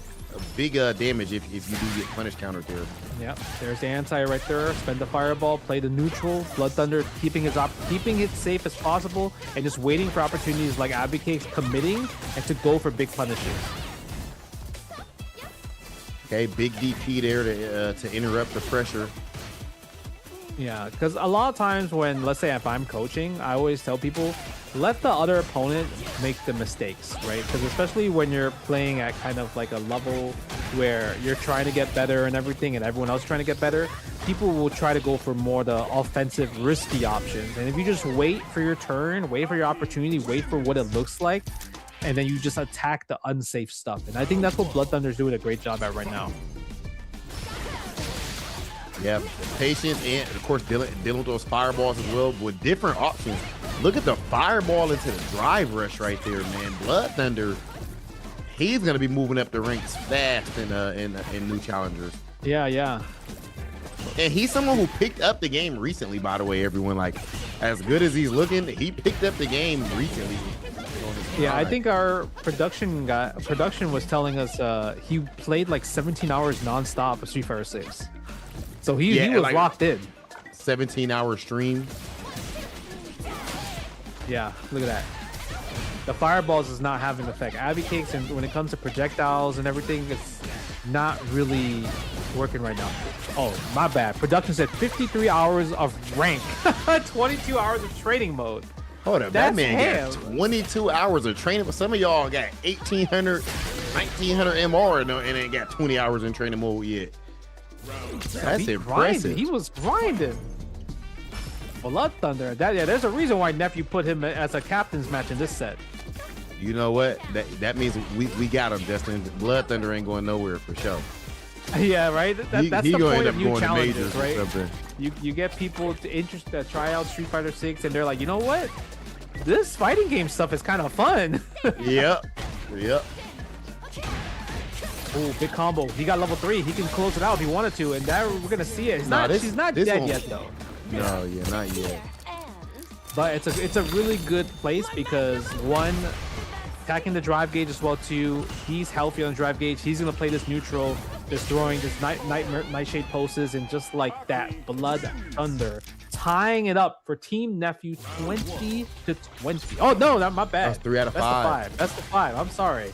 damage if you do get punish counter there. Yep, there's the anti right there. Spend the fireball, play the neutral. Blood Thunder keeping it safe as possible, and just waiting for opportunities like Abby Cakes committing and to go for big punishes. Okay, big DP there to interrupt the pressure. Yeah, because a lot of times when, let's say if I'm coaching, I always tell people, let the other opponent make the mistakes, right? Because especially when you're playing at kind of like a level where you're trying to get better and everything and everyone else trying to get better, people will try to go for more the offensive risky options. And if you just wait for your turn, wait for your opportunity, wait for what it looks like, and then you just attack the unsafe stuff. And I think that's what Blood Thunder's doing a great job at right now. Yeah, patience and of course dealing with those fireballs as well with different options. Look at the fireball into the drive rush right there, man. Blood Thunder, he's gonna be moving up the ranks fast in new challengers. Yeah. And he's someone who picked up the game recently, by the way, everyone. Like, as good as he's looking, he picked up the game recently. Yeah, I think our production was telling us he played like 17 hours nonstop of Street Fighter 6. So he was like locked in. 17-hour stream. Yeah, look at that. The fireballs is not having an effect. Abby Cakes, and when it comes to projectiles and everything, it's not really working right now. Oh, my bad. Production said 53 hours of rank, 22 hours of training mode. Hold up, that man got 22 hours of training, but some of y'all got 1,800, 1,900 MR and ain't got 20 hours in training mode yet. That's impressive. He was grinding. Blood Thunder. There's a reason why nephew put him as a captain's match in this set. You know what? That means we got him, Justin. Blood Thunder ain't going nowhere for sure. Yeah, right. That's he the gonna point end of up new going to challenges, majors or right? something. You get people to try out Street Fighter 6, and they're like, you know what? This fighting game stuff is kind of fun. Yep. Oh, big combo. He got level 3. He can close it out if he wanted to, and that we're gonna see it. She's not dead yet though. No, yeah, not yet. But it's a really good place because one, attacking the drive gauge as well too. He's healthy on the drive gauge. He's gonna play this neutral, just throwing this nightshade pulses, and just like that, Blood Thunder tying it up for Team Nephew 20-20. Oh no, my bad. That's 3 out of 5. That's the 5. I'm sorry.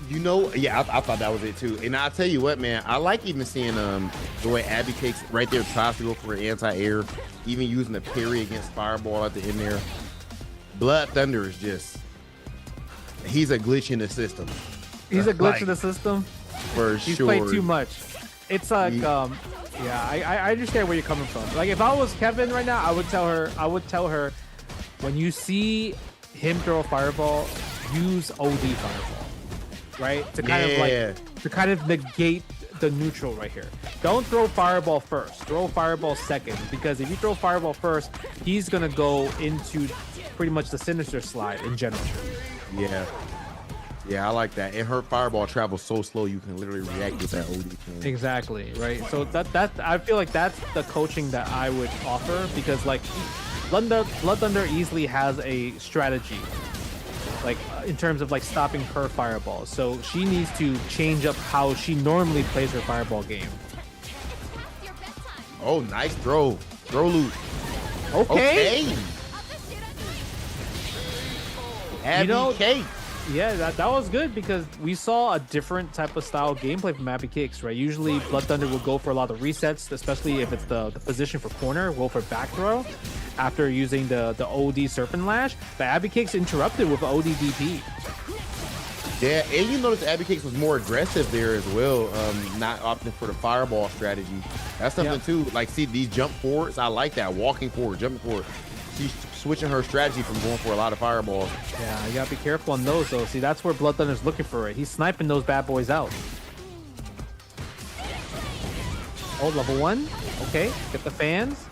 You know, yeah, I thought that was it too. And I'll tell you what, man, I like even seeing the way Abby Cakes right there tries to go for anti-air, even using the parry against Fireball at the end there. Blood Thunder is just, he's a glitch in the system. He's a glitch in the system. For He's sure. played too much. It's like, yeah, I understand where you're coming from. Like if I was Kevin right now, I would tell her, when you see him throw a fireball, use OD fireball. Right, to kind of negate the neutral right here. Don't throw fireball first, throw fireball second, because if you throw fireball first, he's gonna go into pretty much the sinister slide in general. Yeah, I like that. And her fireball travels so slow you can literally react with that OD thing. Exactly, right? So that I feel like that's the coaching that I would offer, because like Blood Thunder easily has a strategy, like in terms of like stopping her fireball. So she needs to change up how she normally plays her fireball game. Oh, nice throw loop. Okay. Abby Cake. Yeah, that was good, because we saw a different type of style gameplay from Abby Cakes, right? Usually Blood Thunder will go for a lot of resets, especially if it's the position for corner, go for back throw after using the OD Serpent Lash. But Abby Cakes interrupted with OD DP. Yeah, and you notice Abby Cakes was more aggressive there as well, not opting for the fireball strategy. That's something too. Like, see these jump forwards, I like that. Walking forward, jumping forward. She's switching her strategy from going for a lot of fireballs. Yeah, you gotta be careful on those though. See, that's where Blood Thunder's looking for it. He's sniping those bad boys out. Oh, level 1. Okay, get the fans.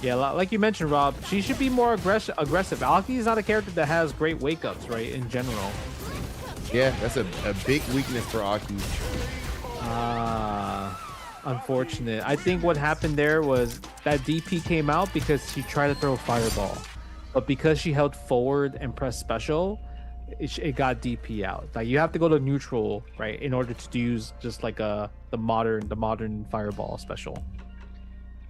Yeah, like you mentioned, Rob, she should be more aggressive. Alki is not a character that has great wake-ups, right, in general. Yeah, that's a big weakness for Aki. Unfortunate. I think what happened there was that DP came out because she tried to throw a fireball, but because she held forward and pressed special, it got DP out. Like you have to go to neutral, right, in order to use just like the modern fireball special.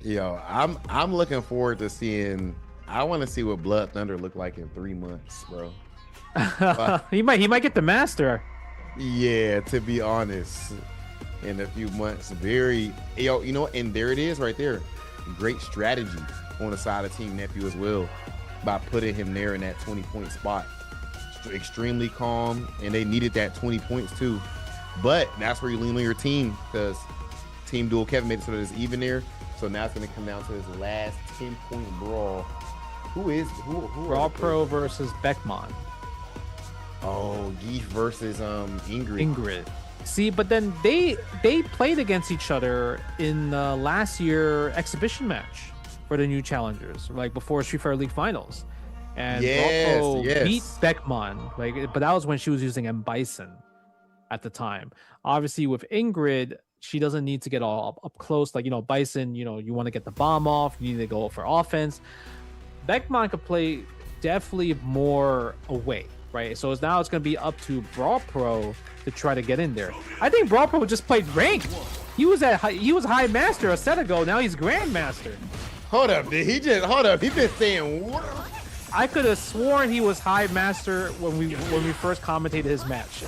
Yo, I'm looking forward to seeing. I want to see what Blood Thunder look like in 3 months, bro. He might get the master. Yeah, to be honest. In a few months, you know, and there it is right there. Great strategy on the side of Team Nephew as well by putting him there in that 20-point spot. Extremely calm, and they needed that 20 points too. But that's where you lean on your team, because Team Duel Kevin made it so that it's even there. So now it's going to come down to this last 10-point brawl. Who Brawl Pro versus Beckmon. Oh, Geef versus Ingrid. See, but then they played against each other in last year exhibition match for the new challengers, like before Street Fighter League Finals, and Brawl Pro beat Beckmon, like, but that was when she was using M Bison at the time. Obviously, with Ingrid, she doesn't need to get all up close, like, you know, Bison. You know, you want to get the bomb off, you need to go for offense. Beckmon could play definitely more away. Right, so now it's going to be up to Brawl Pro to try to get in there. I think Brawl Pro just played ranked. He was High Master a set ago. Now he's Grandmaster. Hold up, dude. He been saying what? I could have sworn he was High Master when we first commentated his match.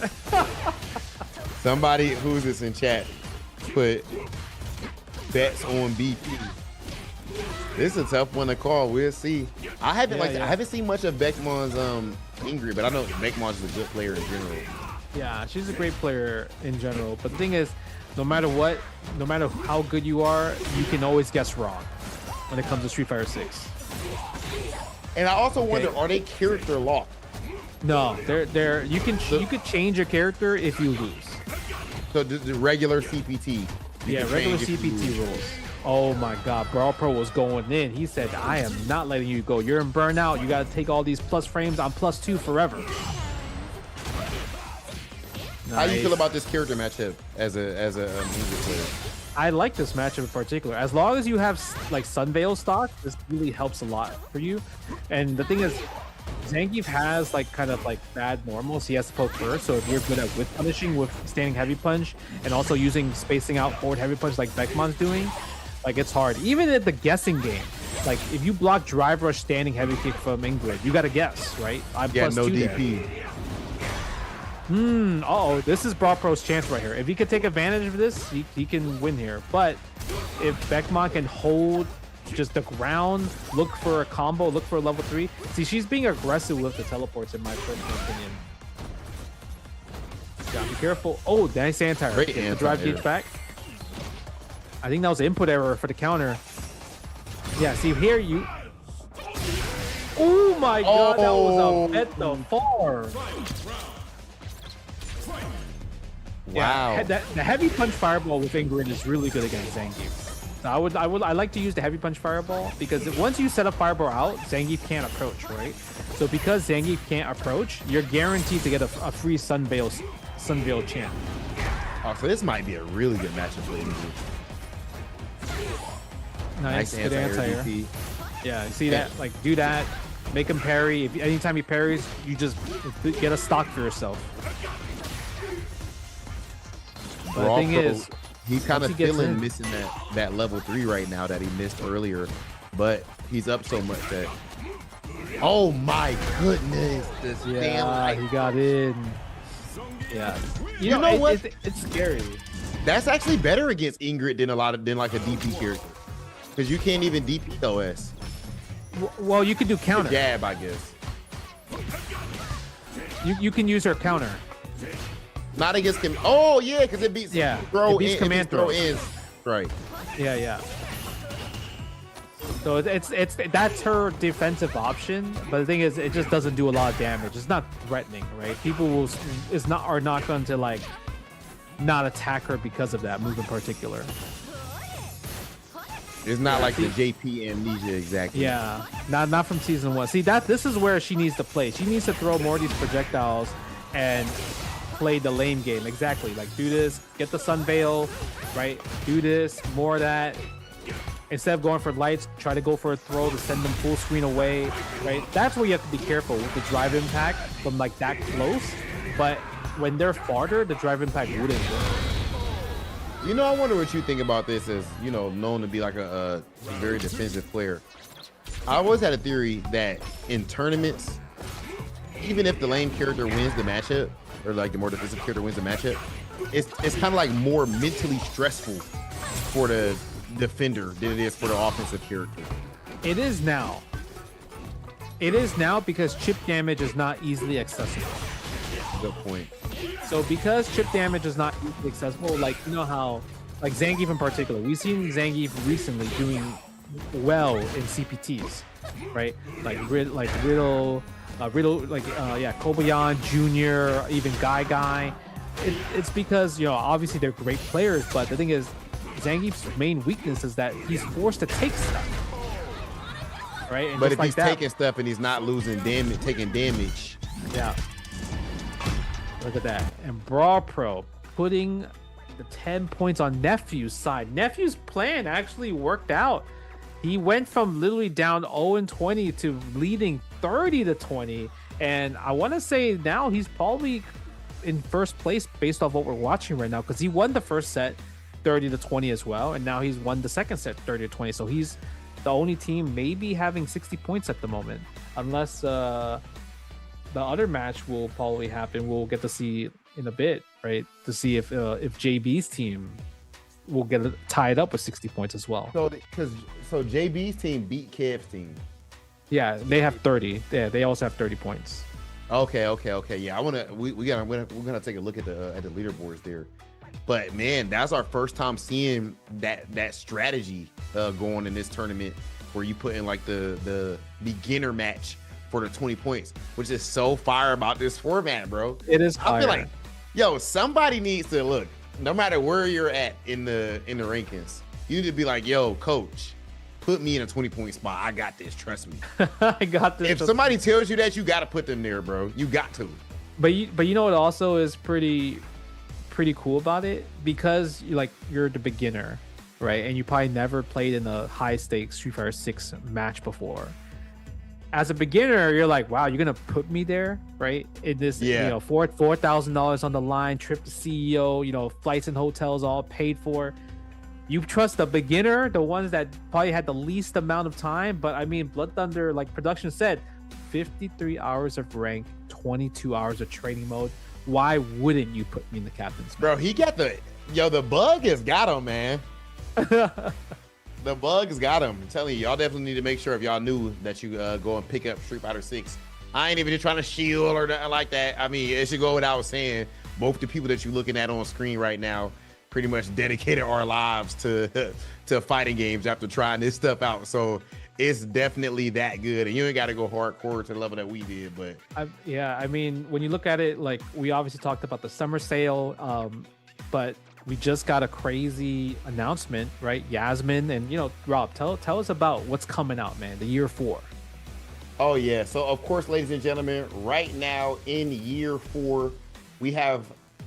Somebody who's this in chat put bets on BP. This is a tough one to call. We'll see. I haven't seen much of Beckmon's Ingrid, but I know Beckmon's is a good player in general. Yeah, she's a great player in general. But the thing is, no matter how good you are, you can always guess wrong when it comes to Street Fighter 6. And I also wonder, are they character locked? No, they're you could change your character if you lose. So the regular CPT. Yeah, regular CPT rules. Oh my God, Brawl Pro was going in. He said, "I am not letting you go. You're in burnout. You got to take all these plus frames. I'm +2 forever." How do you Nice. feel about this character matchup as a music player? I like this matchup in particular. As long as you have like Sunveil stock, this really helps a lot for you. And the thing is, Zangief has like kind of like bad normals. He has to poke first. So if you're good at whip punishing with standing heavy punch and also using spacing out forward heavy punch like Beckmon's doing, like it's hard. Even at the guessing game, like if you block drive rush standing heavy kick from Ingrid, you got to guess, right? I'm Yeah, plus no 2 DP. there. Uh-oh, this is Brawl Pro's chance right here. If he could take advantage of this, he can win here. But if Beckmon can hold just the ground, look for a combo, look for a level 3. See, she's being aggressive with the teleports in my personal opinion. Gotta be careful. Oh, nice anti-air. Great Get the drive anti-air. gauge back. I think that was an input error for the counter. Yeah, see here you... Oh my God, that was a bet the far. Wow. Yeah, the heavy punch fireball with Ingrid is really good against Zangief. So I like to use the heavy punch fireball because once you set a fireball out, Zangief can't approach, right? So because Zangief can't approach, you're guaranteed to get a free Sunveil chant. Oh, so this might be a really good matchup for Ingrid. Nice, good anti-air anti-air. DP. Yeah, you see that? Like do that, make him parry. If anytime he parries, you just get a stock for yourself. But the Brawl thing Pro, is, he's kind once of he gets feeling in- missing that level 3 right now that he missed earlier, but he's up so much that. Oh my goodness! This damn yeah, life. he got in. Yeah, You know what? It's scary. That's actually better against Ingrid than like a DP character, because you can't even DP OS. Well, you can do counter. Jab, I guess. You can use her counter. Not against him. Oh yeah, because it beats. Yeah, Throw it beats in, command throw throws. in. Right. Yeah. So that's her defensive option, but the thing is, it just doesn't do a lot of damage. It's not threatening, right? People are not going to like not attack her because of that move in particular. It's not like the JP amnesia exactly. Yeah, not from season 1. See this is where she needs to play. She needs to throw more of these projectiles and play the lane game. Exactly. Like do this, get the Sunveil, right? Do this, more of that. Instead of going for lights, try to go for a throw to send them full screen away, right? That's where you have to be careful with the drive impact from like that close. But when they're farther, the drive impact wouldn't work. You know, I wonder what you think about this as, you know, known to be like a very defensive player. I always had a theory that in tournaments, even if the lane character wins the matchup, or like the more defensive character wins the matchup, it's kind of like more mentally stressful for the defender than it is for the offensive character. It is now. It is now because chip damage is not easily accessible. Good point. So because chip damage is not easily accessible, like you know how, like Zangief in particular, we've seen Zangief recently doing well in CPTs, right? Like Riddle, Kobayan Jr., even Guy. It's because, you know, obviously they're great players, but the thing is, Zangief's main weakness is that he's forced to take stuff, right? And But just if like he's that, taking stuff and he's not losing damage, taking damage, yeah. Look at that. And Brawl Pro putting the 10 points on Nephew's side. Nephew's plan actually worked out. He went from literally down 0-20 to leading 30-20. And I want to say now he's probably in first place based off what we're watching right now, because he won the first set 30-20 as well. And now he's won the second set 30-20. So he's the only team maybe having 60 points at the moment, unless the other match will probably happen. We'll get to see in a bit, right? To see if JB's team will get tied up with 60 points as well. so JB's team beat Kev's team. Yeah, they have 30. Yeah, they also have 30 points. Okay. Yeah, we're gonna take a look at the leaderboards there. But man, that's our first time seeing that strategy going in this tournament. where you put in like the beginner match for the 20 points, which is so fire about this format, bro. It is I feel fire. like, yo, somebody needs to look, no matter where you're at in the rankings, you need to be like, yo, coach, put me in a 20-point spot. I got this. Trust me. I got this. If somebody tells you that, you got to put them there, bro. You got to. But you know what also is pretty cool about it, because you're the beginner, right? And you probably never played in a high stakes Street Fighter 6 match before. As a beginner, you're like, wow, you're gonna put me there, right? In this, $4,000 on the line, trip to CEO, flights and hotels all paid for. You trust the beginner, the ones that probably had the least amount of time. But I mean, Blood Thunder, like production said, 53 hours of rank, 22 hours of training mode. Why wouldn't you put me in the captain's? Bro, he got the bug has got him, man. The bug has got him. I'm telling you, y'all definitely need to make sure if y'all knew that you go and pick up Street Fighter 6. I ain't even just trying to shield or nothing like that. I mean, it should go without saying, both the people that you're looking at on screen right now pretty much dedicated our lives to fighting games after trying this stuff out. So it's definitely that good, and you ain't got to go hardcore to the level that we did. But I mean, when you look at it, like we obviously talked about the summer sale, but we just got a crazy announcement, right? Yasmin, and Rob, tell us about what's coming out, man. The year 4. Oh yeah, so of course, ladies and gentlemen, right now in year 4, we have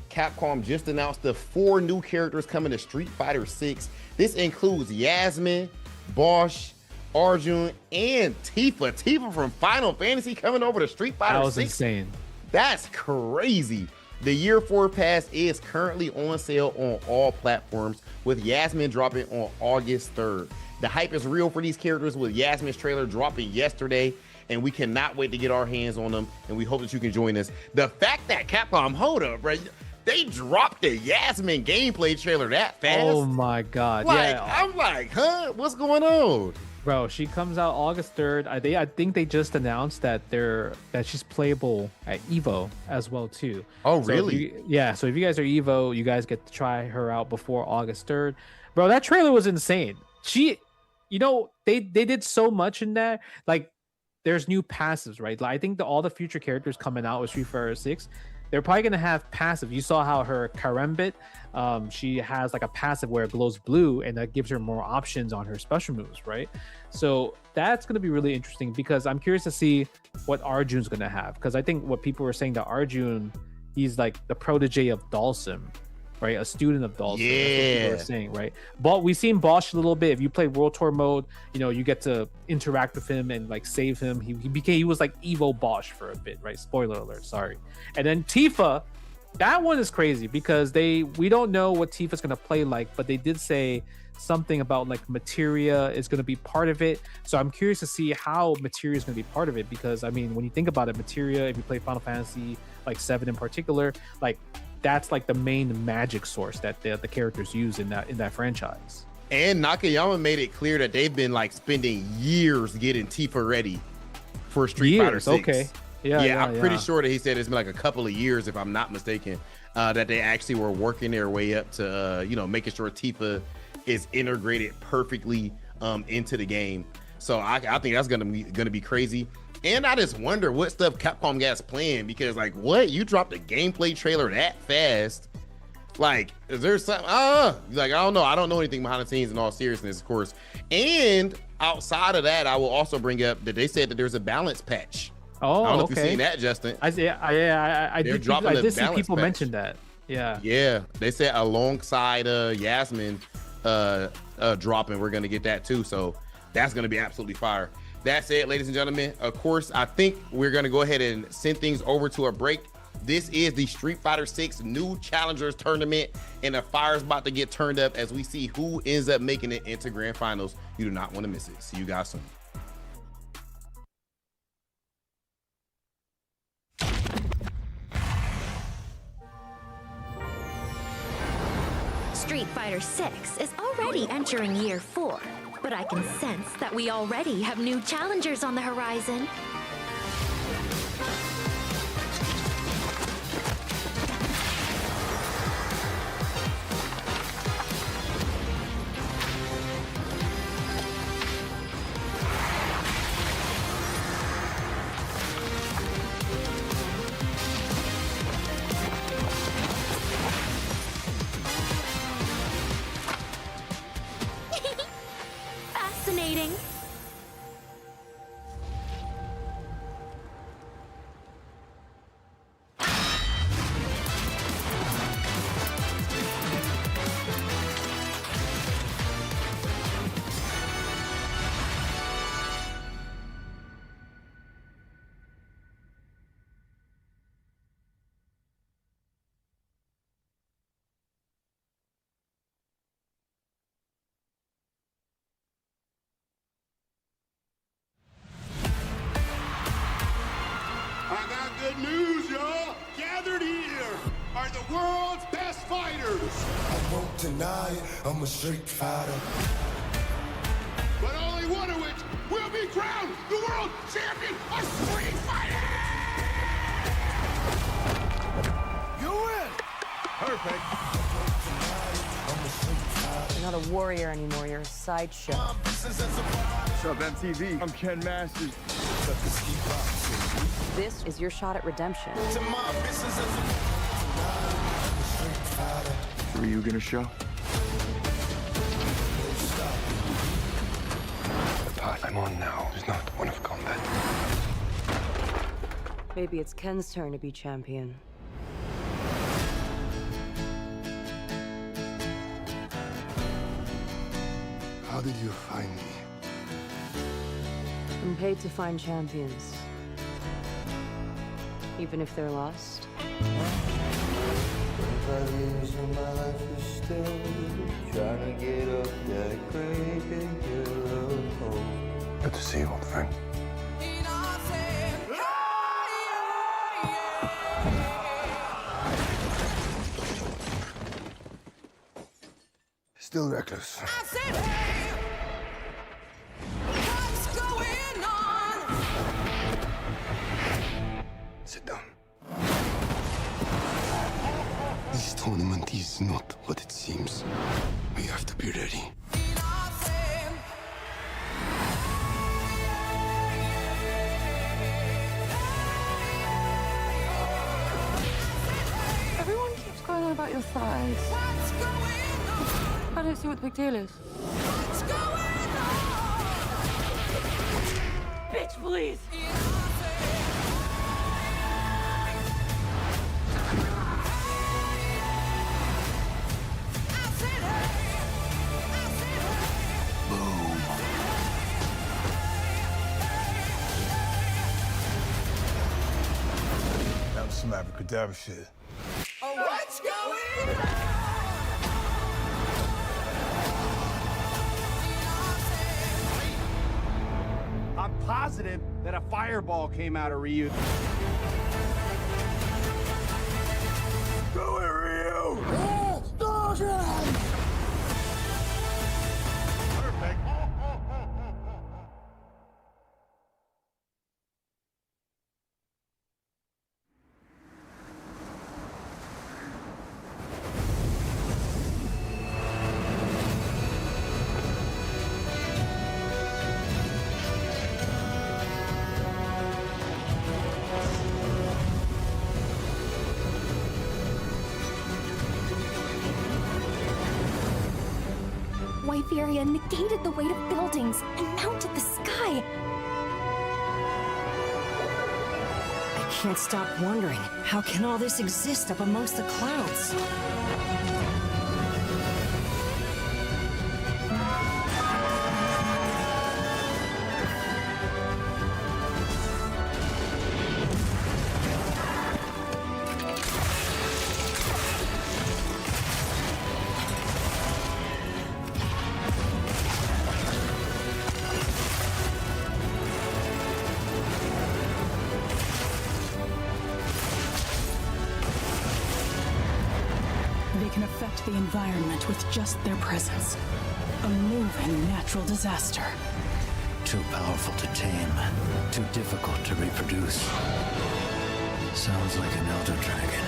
Capcom just announced the 4 new characters coming to Street Fighter 6. This includes Yasmin, Bosch, Arjun, and Tifa. Tifa from Final Fantasy coming over to Street Fighter 6. That was insane. That's crazy. The year 4 pass is currently on sale on all platforms, with Yasmin dropping on August 3rd. The hype is real for these characters, with Yasmin's trailer dropping yesterday, and we cannot wait to get our hands on them, and we hope that you can join us. The fact that Capcom, hold up, right? They dropped the Yasmin gameplay trailer that fast. Oh my god. Like, yeah. I'm like, huh? What's going on? Bro, she comes out August 3rd. I think they just announced that she's playable at Evo as well too. Oh, So really? so if you guys are Evo, you guys get to try her out before August 3rd. Bro, that trailer was insane. They did so much in that. Like, there's new passives, right? Like, I think all the future characters coming out with Street Fighter 6, they're probably gonna have passive. You saw how her Karambit, she has like a passive where it glows blue, and that gives her more options on her special moves, right? So that's gonna be really interesting, because I'm curious to see what Arjun's gonna have, because I think what people were saying that Arjun, he's like the protege of Dalsim, right? A student of Dalsim. That's what people are saying, right? But we've seen Bosch a little bit. If you play World Tour mode, you get to interact with him and like save him. He was like Evo Bosch for a bit, right? Spoiler alert, sorry. And then Tifa, that one is crazy, because we don't know what Tifa's gonna play like, but they did say something about like Materia is gonna be part of it. So I'm curious to see how Materia is gonna be part of it, because I mean, when you think about it, Materia, if you play Final Fantasy like 7 in particular, like that's like the main magic source that the characters use in that franchise. And Nakayama made it clear that they've been like spending years getting Tifa ready for Street Fighter 6. Okay. Yeah, I'm pretty sure that he said it's been like a couple of years, if I'm not mistaken, that they actually were working their way up to making sure Tifa is integrated perfectly into the game. So I think that's gonna be crazy. And I just wonder what stuff Capcom got planned, because like, what, you dropped a gameplay trailer that fast? Like, is there something? Like, I don't know. I don't know anything behind the scenes, in all seriousness, of course. And outside of that, I will also bring up that they said that there's a balance patch. Oh, I don't know okay. if you've seen that, Justin. I did see people mention that. Yeah. They said alongside Yasmin dropping, we're gonna get that too. So that's gonna be absolutely fire. That's it, ladies and gentlemen. Of course, I think we're gonna go ahead and send things over to a break. This is the Street Fighter 6 New Challengers Tournament, and the fire's about to get turned up as we see who ends up making it into Grand Finals. You do not want to miss it. See you guys soon. Street Fighter 6 is already entering year 4, but I can sense that we already have new challengers on the horizon. good news, y'all. Gathered here are the world's best fighters. I won't deny it, I'm a street fighter. But only one of which will be crowned the world champion of street fighting! You win! Perfect. You're not a warrior anymore, you're a sideshow. What's up, MTV? I'm Ken Masters. This is your shot at redemption. Who are you gonna show? The path I'm on now is not one of combat. Maybe it's Ken's turn to be champion. How did you find me? I'm paid to find champions. Even if they're lost. Good to see you, old friend. Still reckless. Sit down. This tournament is not what it seems. We have to be ready. Everyone keeps going on about your thighs. I don't see what the big deal is. Bitch, please! That was some abracadabra shit. What's going on? I'm positive that a fireball came out of Ryu. Go it, Ryu! Perfect. Wyveria negated the weight of buildings and mounted the sky. I can't stop wondering, how can all this exist up amongst the clouds? They can affect the environment with just their presence. A moving natural disaster. Too powerful to tame, too difficult to reproduce. Sounds like an elder dragon.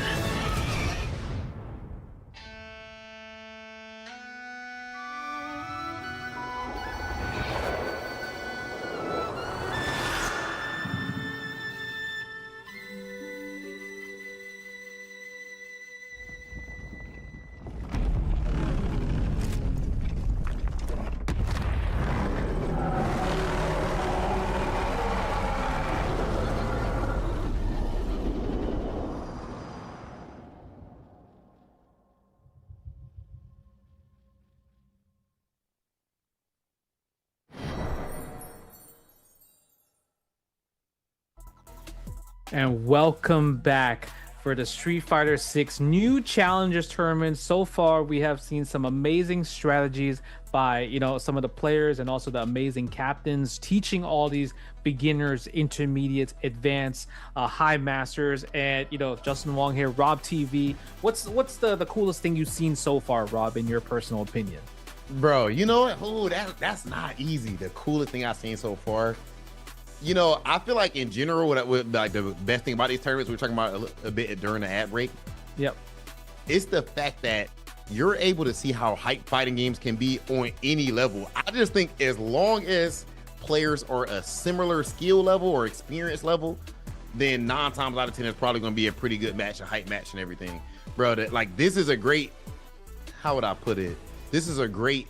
And welcome back for the Street Fighter 6 new challengers tournament. So far, we have seen some amazing strategies by, you know, some of the players and also the amazing captains teaching all these beginners, intermediates, advanced, high masters, and, you know, Justin Wong here, Rob TV. What's the coolest thing you've seen so far, Rob, in your personal opinion? Bro, you know what? Oh, that's not easy. The coolest thing I've seen so far. You know, I feel like in general, like the best thing about these tournaments, we were talking about a bit during the ad break. Yep. It's the fact that you're able to see how hype fighting games can be on any level. I just think as long as players are a similar skill level or experience level, then 9 times out of 10 it's probably going to be a pretty good match, a hype match and everything. Bro, like this is a great, how would I put it? This is a great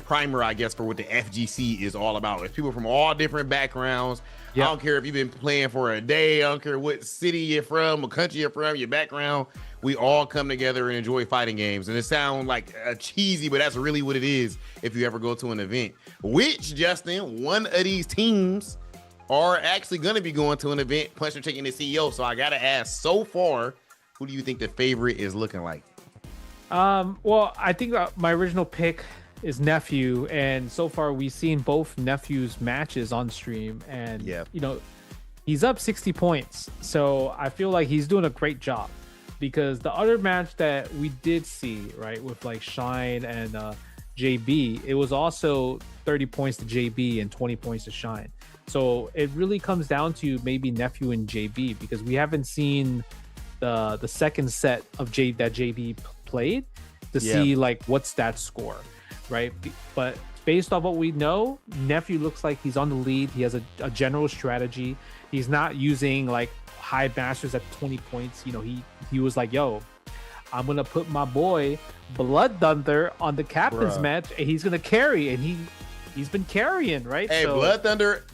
primer, I guess, for what the FGC is all about. It's people from all different backgrounds. Yep. I don't care if you've been playing for a day. I don't care what city you're from, what country you're from, your background. We all come together and enjoy fighting games. And it sounds like cheesy, but that's really what it is if you ever go to an event. Which, Justin, one of these teams are actually going to be going to an event, Puncher taking the CEO. So I got to ask, so far, who do you think the favorite is looking like? Well, I think my original pick is Nephew, and so far we've seen both Nephew's matches on stream, and you know, he's up 60 points, so I feel like he's doing a great job. Because the other match that we did see, right, with like Shine and JB, it was also 30 points to JB and 20 points to Shine. So it really comes down to maybe Nephew and JB, because we haven't seen the second set of that JB played to see like what's that score, right? But based on what we know, Nephew looks like he's on the lead. He has a general strategy. He's not using like high masters at 20 points. You know, he was like, yo, I'm gonna put my boy Blood Thunder on the captain's match, and he's gonna carry, and he's been carrying, right? Hey, so, Blood Thunder,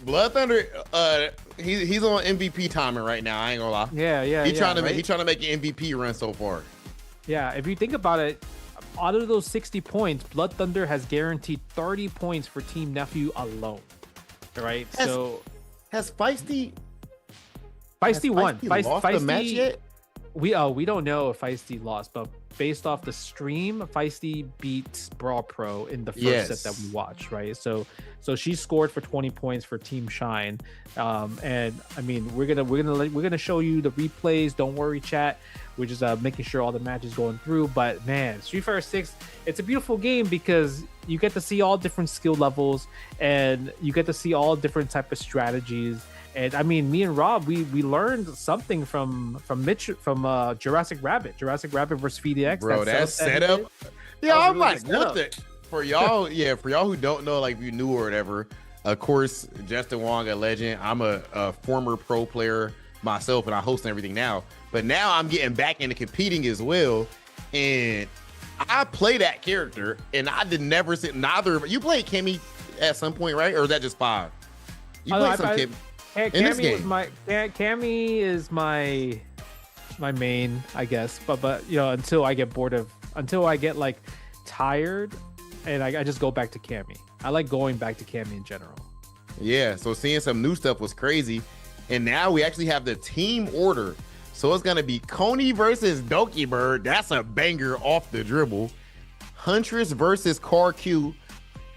he's on MVP timing right now. I ain't gonna lie. Yeah. He's trying to make an MVP run so far. Yeah, if you think about it, out of those 60 points, Blood Thunder has guaranteed 30 points for Team Nephew alone. Right? Has Feisty won. Lost the match yet? We don't know if Feisty lost, but based off the stream, Feisty beat Brawl Pro in the first set that we watched, right? So she scored for 20 points for Team Shine, and I mean we're gonna show you the replays. Don't worry, chat. We're just making sure all the matches going through. But man, Street Fighter 6, it's a beautiful game because you get to see all different skill levels, and you get to see all different type of strategies. And I mean, me and Rob, we learned something from Jurassic Rabbit versus VDX. Bro, that setup. Yeah, I'm like, what the? For y'all who don't know, like if you knew or whatever, of course, Justin Wong, a legend. I'm a former pro player myself, and I host and everything now. But now I'm getting back into competing as well, and I play that character, and I did never see neither. You played Cammy at some point, right? Or is that just 5? You played some Cammy. Cammy is my main, I guess, but you know, until I get like tired, and I just go back to Cammy. I like going back to Cammy in general. Yeah, so seeing some new stuff was crazy, and now we actually have the team order. So it's gonna be Coney versus Doki Bird. That's a banger off the dribble. Huntress versus Car Q.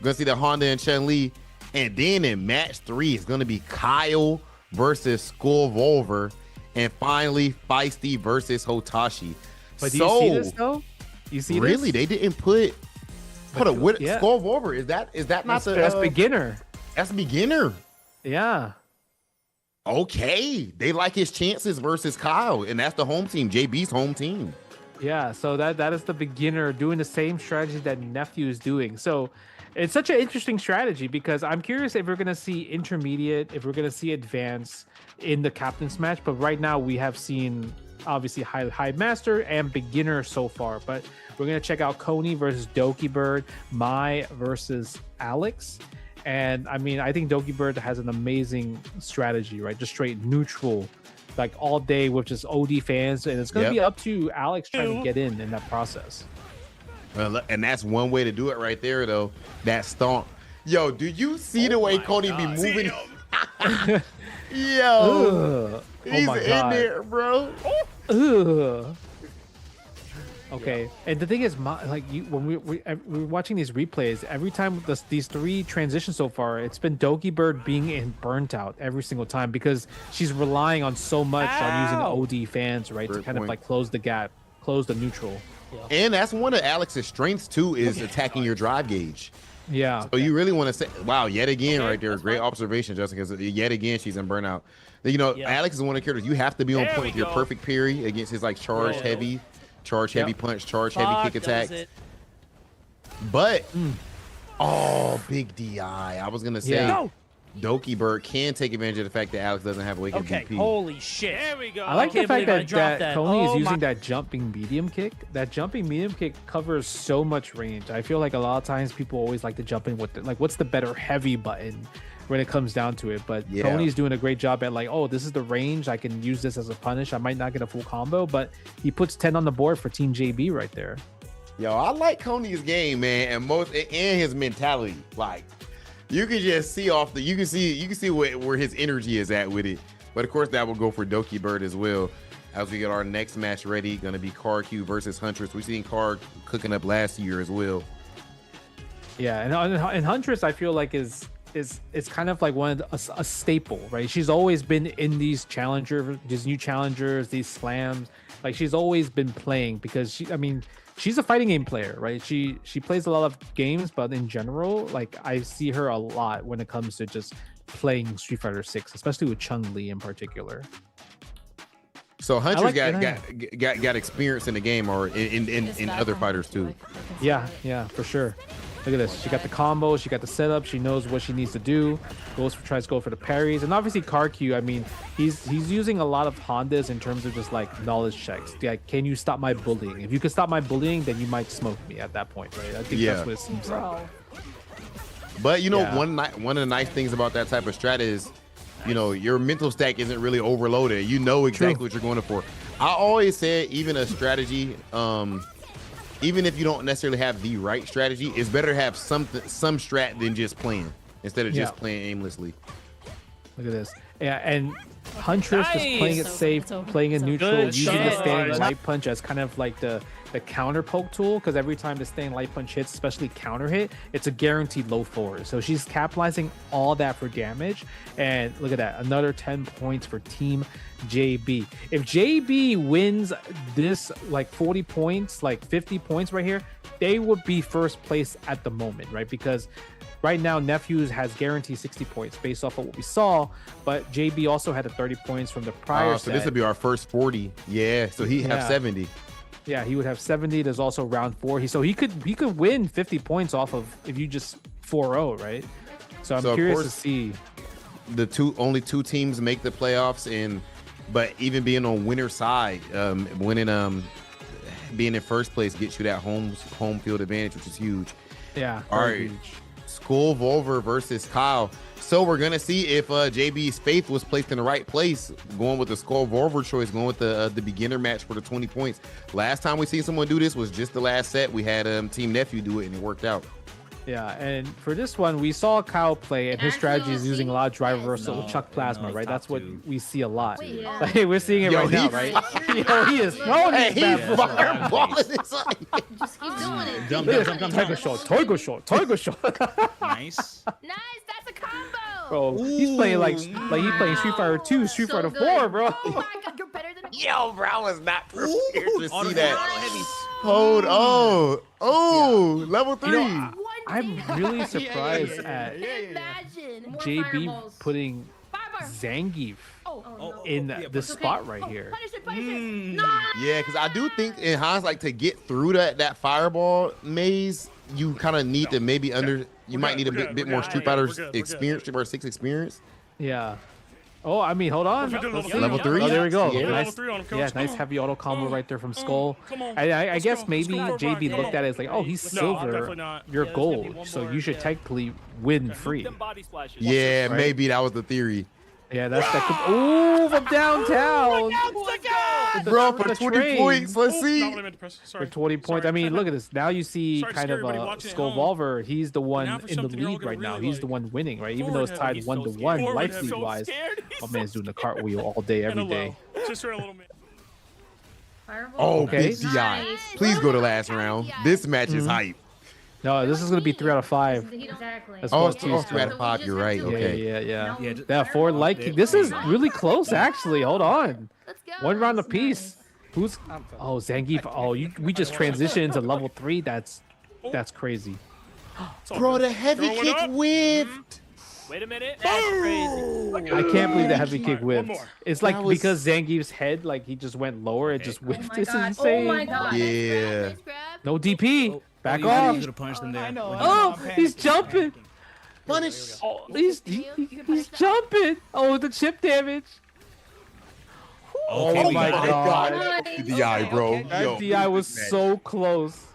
Gonna see the Honda and Chun-Li. And then in match 3, it's going to be Kyle versus Skull Volver. And finally, Feisty versus Hotashi. But do you see this, though? You see really? this? They didn't put... Skull Volver, is that not that's beginner. That's beginner. Yeah. Okay. They like his chances versus Kyle. And that's the home team, JB's home team. Yeah, so that is the beginner doing the same strategy that Nephew is doing. So... it's such an interesting strategy because I'm curious if we're going to see intermediate, if we're going to see advanced in the captain's match. But right now we have seen obviously high master and beginner so far. But we're going to check out Coney versus Doki Bird, Mai versus Alex. And I mean, I think Doki Bird has an amazing strategy, right? Just straight neutral, like all day with just OD fans. And it's going to be up to Alex trying to get in that process. Well, and that's one way to do it right there, though. That stomp. Yo, do you see the way Cody be moving? Yo, He's my in God. there, bro. Ugh. Okay, and the thing is, when we're watching these replays, every time these three transitions so far, it's been Doki Bird being in burnt out every single time because she's relying on so much on using OD fans, right, to kind of like close the gap, close the neutral. And that's one of Alex's strengths too, is attacking your drive gauge. Yeah. So you really want to say, wow, yet again, right there, great observation, Justin, because yet again she's in burnout. You know, Alex is one of the characters you have to be on point with your perfect parry against his like charge heavy punch, charge heavy kick attacks. But oh, big DI. I was gonna say Doki Bird can take advantage of the fact that Alex doesn't have Awakened DP. Holy shit. There we go. I like the fact that Tony is using that jumping medium kick. That jumping medium kick covers so much range. I feel like a lot of times people always like to jump in with like what's the better heavy button when it comes down to it. But Tony's doing a great job at like, oh, this is the range. I can use this as a punish. I might not get a full combo, but he puts 10 on the board for Team JB right there. Yo, I like Coney's game, man, and his mentality. Like, you can just see you can see where his energy is at with it. But of course, that will go for Doki Bird as well. As we get our next match ready, going to be CarQ versus Huntress. We've seen Car cooking up last year as well. Yeah, and Huntress, I feel like is kind of like a staple, right? She's always been in these new challengers, these slams. Like she's always been playing because she's a fighting game player, right? She plays a lot of games, but in general, like I see her a lot when it comes to just playing Street Fighter 6, especially with Chun-Li in particular. So Huntress got experience in the game or in other fighters too. Yeah, for sure. Look at this. She got the combo. She got the setup. She knows what she needs to do. Tries to go for the parries. And obviously CarQ, he's using a lot of Hondas in terms of just like knowledge checks. Like, can you stop my bullying? If you can stop my bullying, then you might smoke me at that point, right? I think that's what it seems like. But you know, one of the nice things about that type of strat is, you know, your mental stack isn't really overloaded. You know exactly what you're going for. I always say even a strategy, even if you don't necessarily have the right strategy, it's better to have some strat than just playing instead of just playing aimlessly. Look at this. Yeah, and Huntress is playing it safe, playing it neutral, using the standing light punch as kind of like the counter poke tool, because every time the standing light punch hits, especially counter hit, it's a guaranteed low forward. So she's capitalizing all that for damage. And look at that, another 10 points for Team JB. If JB wins this like 40 points, like 50 points right here, they would be first place at the moment, right? Because right now, Nephews has guaranteed 60 points based off of what we saw, but JB also had the 30 points from the prior set. So this would be our first 40. Yeah, so he have 70. Yeah, he would have 70. There's also round 4. So he could win 50 points off of if you just 4-0, right? So I'm curious to see. The only two teams make the playoffs, but even being on winner side, being in first place gets you that home field advantage, which is huge. Yeah. All right. Skull Volver versus Kyle. So we're gonna see if JB's faith was placed in the right place, going with the Skull Volver choice, going with the beginner match for the 20 points. Last time we seen someone do this was just the last set. We had Team Nephew do it and it worked out. Yeah, and for this one, we saw Kyle play, and his strategy is using a lot of drive reversal with Chuck Plasma, right? That's what we see a lot. Like, we're seeing it right now, right? He is throwing his fireballing it. Just keep doing it. Jump. Tiger shot. Nice, that's a combo. Bro, he's playing like he's playing Street Fighter 2, Street Fighter 4, bro. Oh my god, you're better than Yo, bro, I was not prepared to see that. Hold on. Oh, level 3. You know, I'm really surprised at JB putting Zangief in this spot right here. Yeah, because I do think in hindsight to get through that fireball maze, you kind of need to maybe might need a bit more Street Fighter experience, Street Fighter 6 experience. Yeah. Oh, I mean, hold on. Level 3. Oh, there we go. Yeah. Nice heavy auto combo right there from Skull. I guess maybe JB looked at it as like, oh, he's silver, you're gold, so you should technically win free. Yeah, maybe that was the theory. Yeah, that's that. Ooh, from downtown. Bro, for 20 points, let's see. Not what I meant to press. Sorry. For 20 points. I mean, look at this. Now you see Sorry to kind scare of everybody watching at home. Skullvolver. He's the one now for in the something you're all lead gonna right now. really He's the like. one winning, right? Even though it's tied He's so 1-1 scared. life He's lead so wise. scared. My man's doing the cartwheel all day, every And a day. low. Just for a little bit. Oh, Okay. big DI. Please go to last round. This match is hype. No, this is gonna be 3 out of 5. Exactly. That's Oh, what it's 3 out of 5. You're right. Okay. Yeah. That forward light kick. This is really close, actually. Hold on. Let's go. One round apiece. Who's? Oh, Zangief. Oh, we just transitioned to level 3. That's crazy. Bro, the heavy kick whiffed. Wait a minute. That's crazy. I can't believe the heavy kick whipped. more. It's like That was- because Zangief's head, like he just went lower, it just whipped. This is Oh insane. my god. Yeah. No DP. Back You off. could have punched him there. Oh, he's jumping. Punish. Oh, he's jumping. Oh, the chip damage. Oh we my got it. god. DI, bro. That Yo, DI was this match. so close.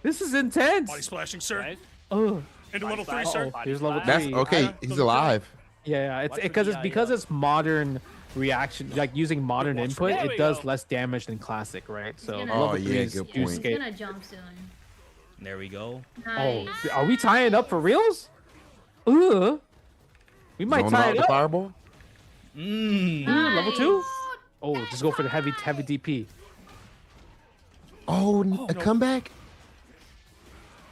This is intense. Body splashing, sir. Right? Oh, Into level 3, sir. uh-oh. Here's level 3. That's okay. He's alive. Yeah, it's Watch because the it's DI, because yeah. it's modern reaction, like using modern Watch input. There It we does go. less damage than classic, right? So gonna- Oh, level yeah, 3 is good do point. He's skate. gonna jump soon. There we go. Oh, Nice. are we tying up for reals? We might Zone tie out it the up. fireball. Level 2? Oh, just go for the heavy DP. Oh, a comeback.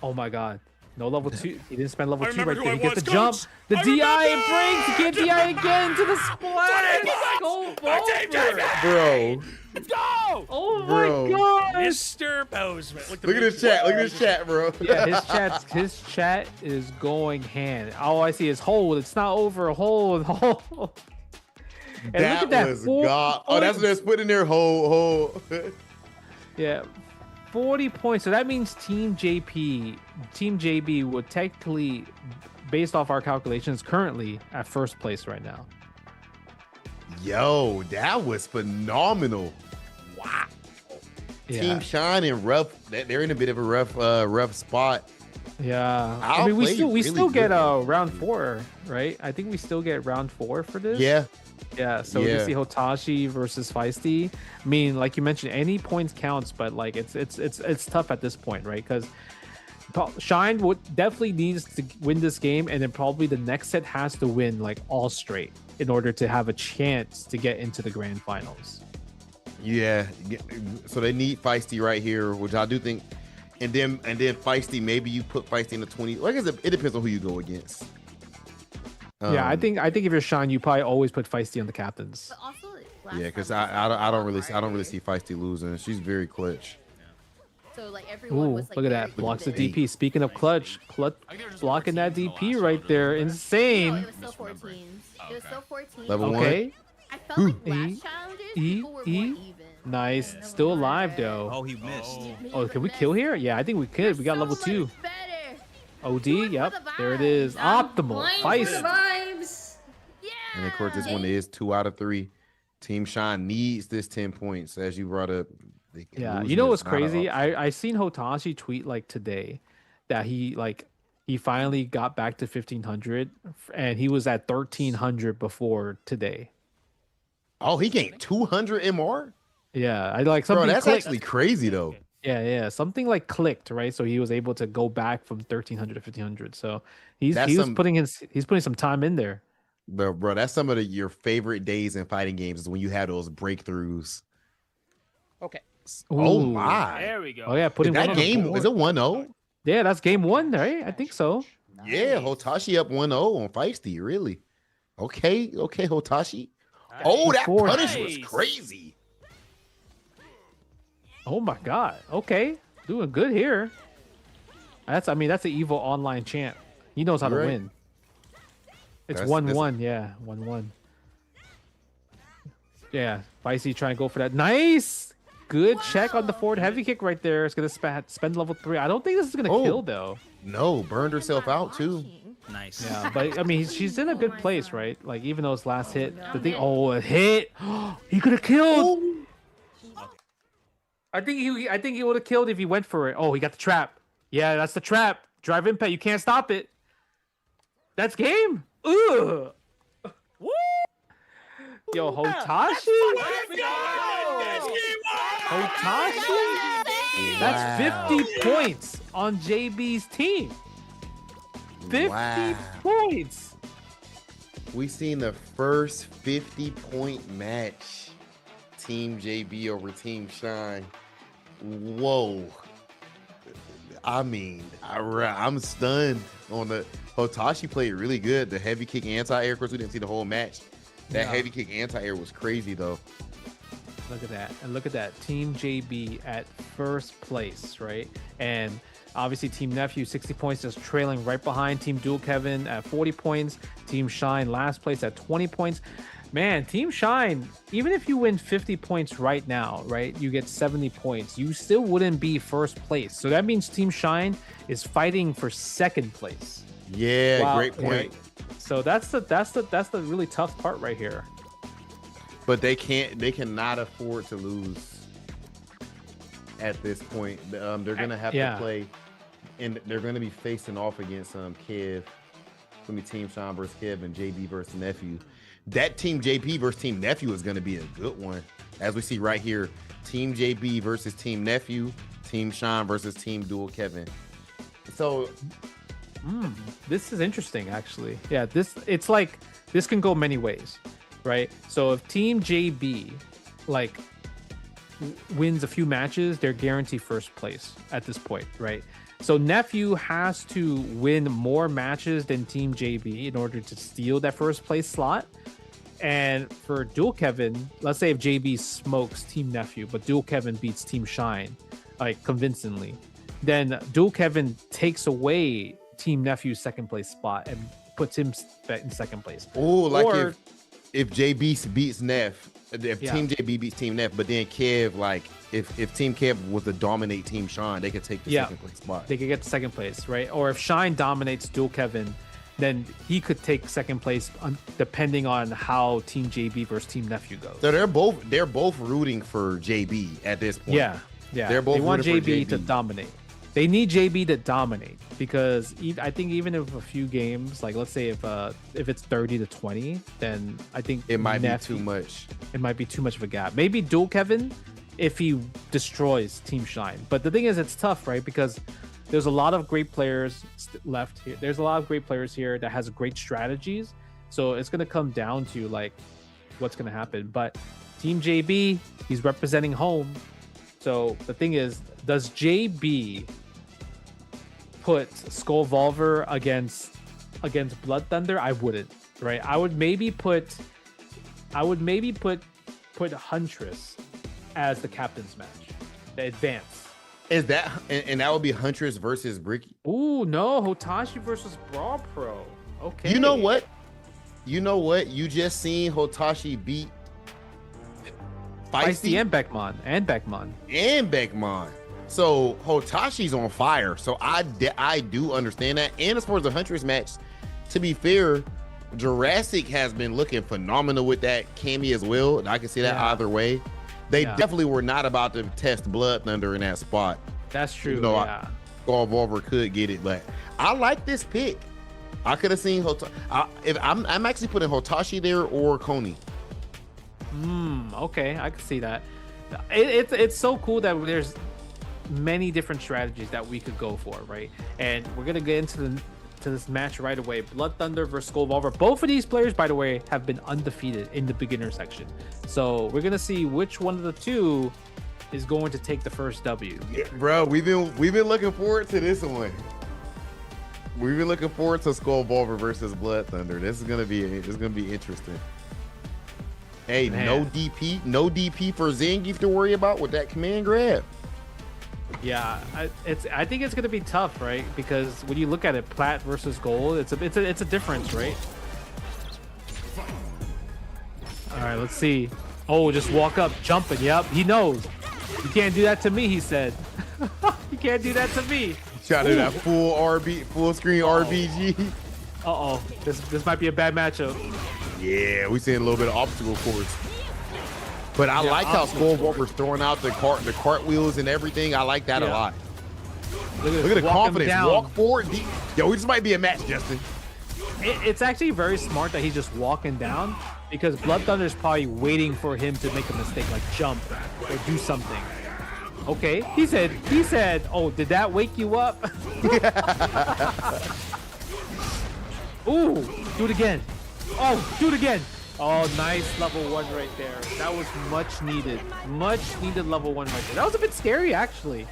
Oh my god. No level 2. He didn't spend level I 2 right remember there. who He I gets the was, jump. Coach. The I DI remember. and breaks. He can't DI again to the splash. Go Volver. Bro. Let's go. Oh Bro. my god. Mr. Bozeman. Look at this chat. Look at this chat, bro. Yeah, his chat is going hand. All I see is hold. It's not over. Hold. And look That at that. was 4 God. Oh, that's what they're putting there. Hold. Yeah, 40 points. So that means Team JB would technically, based off our calculations, currently at first place right now. Yo, that was phenomenal. Wow. Yeah. Team Shine and rough. They're in a bit of a rough spot. Yeah. I mean, we Outplayed still really get good. round 4, right? I think we still get round 4 for this. Yeah. Yeah. So we Yeah. can see Hotashi versus Feisty. I mean, like you mentioned, any points counts, but like it's tough at this point, right? Because Shine would definitely needs to win this game, and then probably the next set has to win like all straight in order to have a chance to get into the grand finals. Yeah. So they need Feisty right here, which I do think. And then Feisty, maybe you put Feisty in the 20. Like I said, it depends on who you go against. Yeah, I think if you're Shine, you probably always put Feisty on the captains. But also, Yeah, because I don't really see Feisty losing. She's very clutch. So like everyone Ooh, was like, look at very that. Blocks the good. DP. Speaking of clutch, blocking that DP right there. No, Insane. it was still 14. It was still 14. Level Okay. I felt like E, last challenges, E, people were E. more even. Nice. Still alive though. Oh, he missed. Oh, can we kill here? Yeah, I think we could. We got level 2. Better. OD. Do it for Yep. the There it vibes. is. Optimal. Playing for Feist. the vibes. Yeah. And of course, this one is 2 out of 3. Team Shine needs this 10 points, as you brought up. Yeah, Losing you know is what's not an crazy? option. I seen Hotashi tweet like today that he finally got back to 1500, and he was at 1300 before today. Oh, he gained 200 MR? Yeah, I like Bro, something. that's clicked. actually crazy, though. Yeah, something like clicked, right? So he was able to go back from 1300 to 1500. So he's putting some time in there. Bro, that's some of your favorite days in fighting games is when you have those breakthroughs. Okay. Oh, Ooh. my. There we go. Oh yeah, putting That game, is it 1-0? Yeah, that's game 1, right? I think so. Yeah, Hotashi up 1-0 on Feisty, really. Okay, Hotashi. Oh, that Four. punish was Nice. crazy. Oh my god. Okay. Doing good here. That's an evil online champ. He knows how to You're right. win. It's That's- 1-1, yeah. 1-1. Yeah. Feisty trying to go for that. Nice! Good check on the forward heavy kick right there. It's gonna spend level 3. I don't think this is gonna Oh. kill though. No, burned herself out, too. Nice. Yeah, but I mean she's in a good place, right? Like even though it's last hit, the thing a hit. He could have killed. I think he would have killed if he went for it. Oh, he got the trap. Yeah, that's the trap. Drive impact. You can't stop it. That's game. Ugh. Woo! Yo, Hotashi. Hotashi. That's 50 points on JB's team. 50 points. We seen the first 50-point match. Team JB over Team Shine. Whoa. I mean, I'm stunned on the Hotashi played really good. The heavy kick anti-air, of course, we didn't see the whole match. That heavy kick anti-air was crazy, though. Look at that. And look at that. Team JB at first place, right? And obviously Team Nephew, 60 points, just trailing right behind Team Dual Kevin at 40 points. Team Shine last place at 20 points. Man, Team Shine, even if you win 50 points right now, right, you get 70 points, you still wouldn't be first place. So that means Team Shine is fighting for second place. Yeah, Wow. great point. So that's the really tough part right here. But they cannot afford to lose at this point. They're gonna have to play, and they're gonna be facing off against Kev. It's gonna be Team Shine versus Kev and JB versus Nephew. That Team JB versus Team Nephew is gonna be a good one, as we see right here. Team JB versus Team Nephew, Team Shine versus Team Dual Kevin. So, this is interesting, actually. Yeah, this can go many ways. Right, so if Team JB wins a few matches, they're guaranteed first place at this point, right? So Nephew has to win more matches than Team JB in order to steal that first place slot. And for Dual Kevin, let's say if JB smokes Team Nephew, but Dual Kevin beats Team Shine convincingly, then Dual Kevin takes away Team Nephew's second place spot and puts him in second place. Oh, if JB beats Neff, if Team JB beats Team Neff, but then Kev, if Team Kev was to dominate Team Shine, they could take the second place spot. They could get the second place, right? Or if Shine dominates Dual Kevin, then he could take second place depending on how Team JB versus Team Nephew goes. So they're both rooting for JB at this point. Yeah. They're both they want rooting for JB to dominate. They need JB to dominate because I think even if a few games, let's say if it's 30-20, then I think it might be too much. It might be too much of a gap. Maybe Dual Kevin if he destroys Team Shine. But the thing is, it's tough, right? Because there's a lot of great players left here. There's a lot of great players here that has great strategies. So it's going to come down to what's going to happen. But Team JB, he's representing home. So the thing is, does JB put Skull Volver against Blood Thunder? I wouldn't, right? I would maybe put Huntress as the captain's match, the advance. Is that and that would be Huntress versus Bricky? Ooh, no, Hotashi versus Brawl Pro. Okay. You know what? You just seen Hotashi beat Feisty and Beckman. So Hotashi's on fire. So I do understand that. And as far as the Huntress match, to be fair, Jurassic has been looking phenomenal with that Cammy as well. I can see that either way. They definitely were not about to test Blood Thunder in that spot. That's true. Skull Volver could get it, but I like this pick. I could have seen I'm actually putting Hotashi there or Coney. Okay, I can see that. It's so cool that there's many different strategies that we could go for, right? And we're gonna get into this match right away. Blood Thunder versus Skull Volver. Both of these players, by the way, have been undefeated in the beginner section. So we're gonna see which one of the two is going to take the first W. Yeah, bro, we've been looking forward to this one. We've been looking forward to Skull Volver versus Blood Thunder. This is gonna be interesting. Hey, Man. no DP for Zangief to worry about with that command grab. Yeah, I think it's gonna be tough, right? Because when you look at it, plat versus gold, it's a difference, right? All right, let's see. Oh, just walk up, jumping. Yep, he knows. You can't do that to me, he said. You can't do that to me. Try to do that full screen RBG. Uh-oh, this might be a bad matchup. Yeah, we seeing a little bit of obstacle course. But I like how Skull Volver's throwing out the cartwheels and everything. I like that a lot. Look at the confidence. Walk forward. Yo, this might be a match, Justin. It's actually very smart that he's just walking down because Blood Thunder is probably waiting for him to make a mistake, like jump or do something. Okay, he said, oh, did that wake you up? Ooh, do it again. Oh, do it again. Oh, nice level 1 right there. That was much needed level 1 right there. That was a bit scary, actually.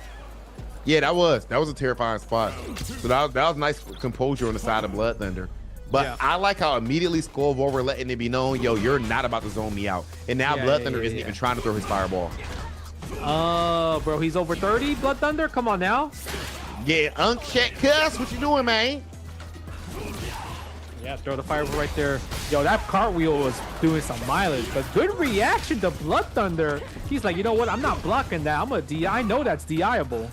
Yeah, that was a terrifying spot. So that was nice composure on the side of Blood Thunder. But Yeah. I like how immediately Skull Volver letting it be known, yo, you're not about to zone me out. And now Blood Thunder isn't even trying to throw his fireball. Oh, bro, he's over 30, Blood Thunder? Come on now. Yeah, uncheck cuss. What you doing, man? Yeah, throw the fireball right there. Yo, that cartwheel was doing some mileage, but good reaction to Blood Thunder. He's like, you know what? I'm not blocking that. I'm a DI. I know that's DI-able.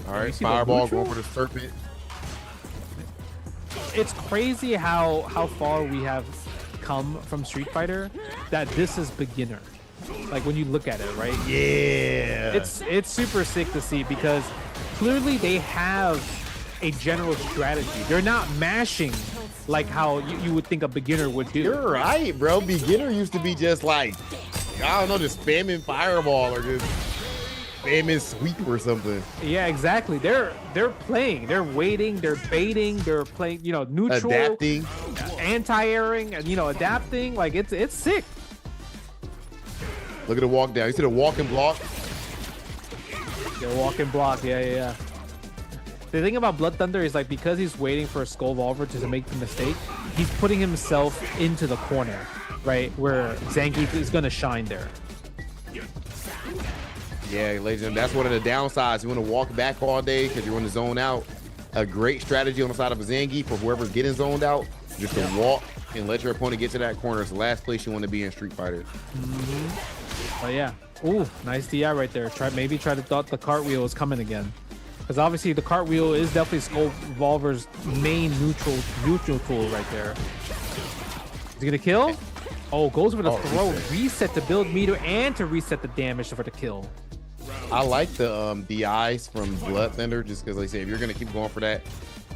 All right, fireball going for the serpent. It's crazy how far we have come from Street Fighter that this is beginner. Like when you look at it, right? Yeah. It's super sick to see because clearly they have a general strategy. They're not mashing like how you would think a beginner would do. You're right, bro. Beginner used to be just like, I don't know, just spamming fireball or just spamming sweep or something. Yeah, exactly. They're playing. They're waiting. They're baiting. They're playing. You know, neutral, adapting, anti-airing, and adapting. Like it's sick. Look at the walk down. You see the walk and block? They're walk and block. Yeah. The thing about Blood Thunder is like because he's waiting for a Skull Volver to make the mistake, he's putting himself into the corner, right? Where Zangief is gonna shine there. Yeah, ladies and gentlemen, that's one of the downsides. You want to walk back all day because you want to zone out. A great strategy on the side of a Zangief for whoever's getting zoned out, just to walk and let your opponent get to that corner. It's the last place you want to be in Street Fighter. But yeah, ooh, nice DI right there. Maybe try to thought the cartwheel was coming again. Because obviously the cartwheel is definitely Skull Volver's main neutral tool right there. Is he gonna kill? Oh, goes for the throw. Reset to build meter and to reset the damage for the kill. I like the DIs from Blood Thunder just because they say if you're gonna keep going for that.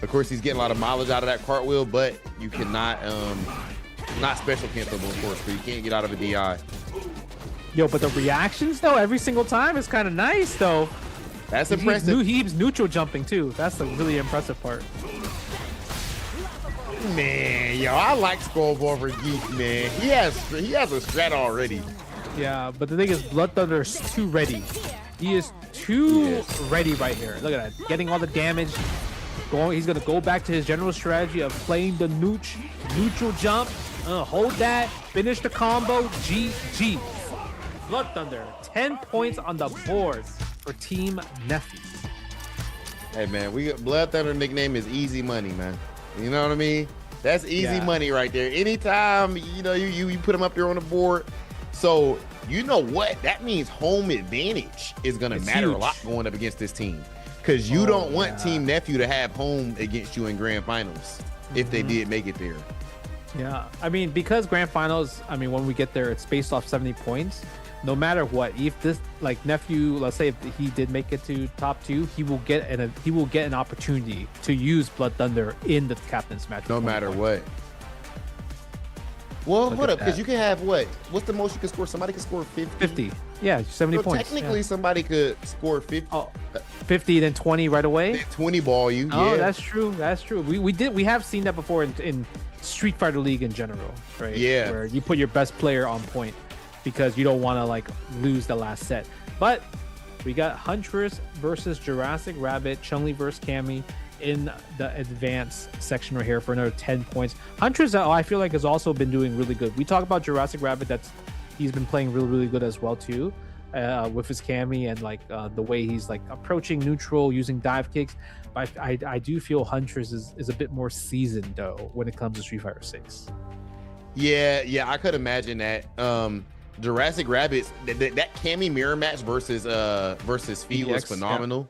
Of course, he's getting a lot of mileage out of that cartwheel, but you cannot not special cancelable, of course, so you can't get out of a DI. Yo, but the reactions though, every single time is kind of nice though. That's impressive. He's neutral jumping too. That's the really impressive part. Man, yo, I like Skull Volver Geek, man. He has a strat already. Yeah, but the thing is, Blood Thunder is too ready. He is too ready right here. Look at that, getting all the damage. He's gonna go back to his general strategy of playing the neutral jump. Hold that, finish the combo. GG. Blood Thunder, 10 points on the board for Team Nephew. Hey man, we got Blood Thunder nickname is easy money, man. You know what I mean? That's easy money right there. Anytime you put them up there on the board. So you know what? That means home advantage is gonna matter a lot going up against this team. Because you don't want Team Nephew to have home against you in grand finals if they did make it there. Yeah, I mean, because grand finals, I mean, when we get there, it's based off 70 points. No matter what, if this Nephew, let's say if he did make it to top 2, he will get an opportunity to use Blood Thunder in the captain's match. No matter what. Well, hold up, because you can have what's the most you can score? Somebody can score 50. 50. Yeah, 70 points. Technically, somebody could score 50. 50, then 20 right away. 20 ball you. Oh, yeah. that's true. That's true. We have seen that before in Street Fighter League in general, right? Yeah. Where you put your best player on point because you don't want to lose the last set. But we got Huntress versus Jurassic Rabbit, Chun-Li versus Cammy in the advanced section right here for another 10 points. Huntress, I feel like, has also been doing really good. We talk about Jurassic Rabbit, he's been playing really, really good as well too, with his Cammy and the way he's approaching neutral, using dive kicks. But I do feel Huntress is a bit more seasoned though when it comes to Street Fighter 6. Yeah, I could imagine that. Jurassic Rabbit, that Cammy mirror match versus Fee was phenomenal.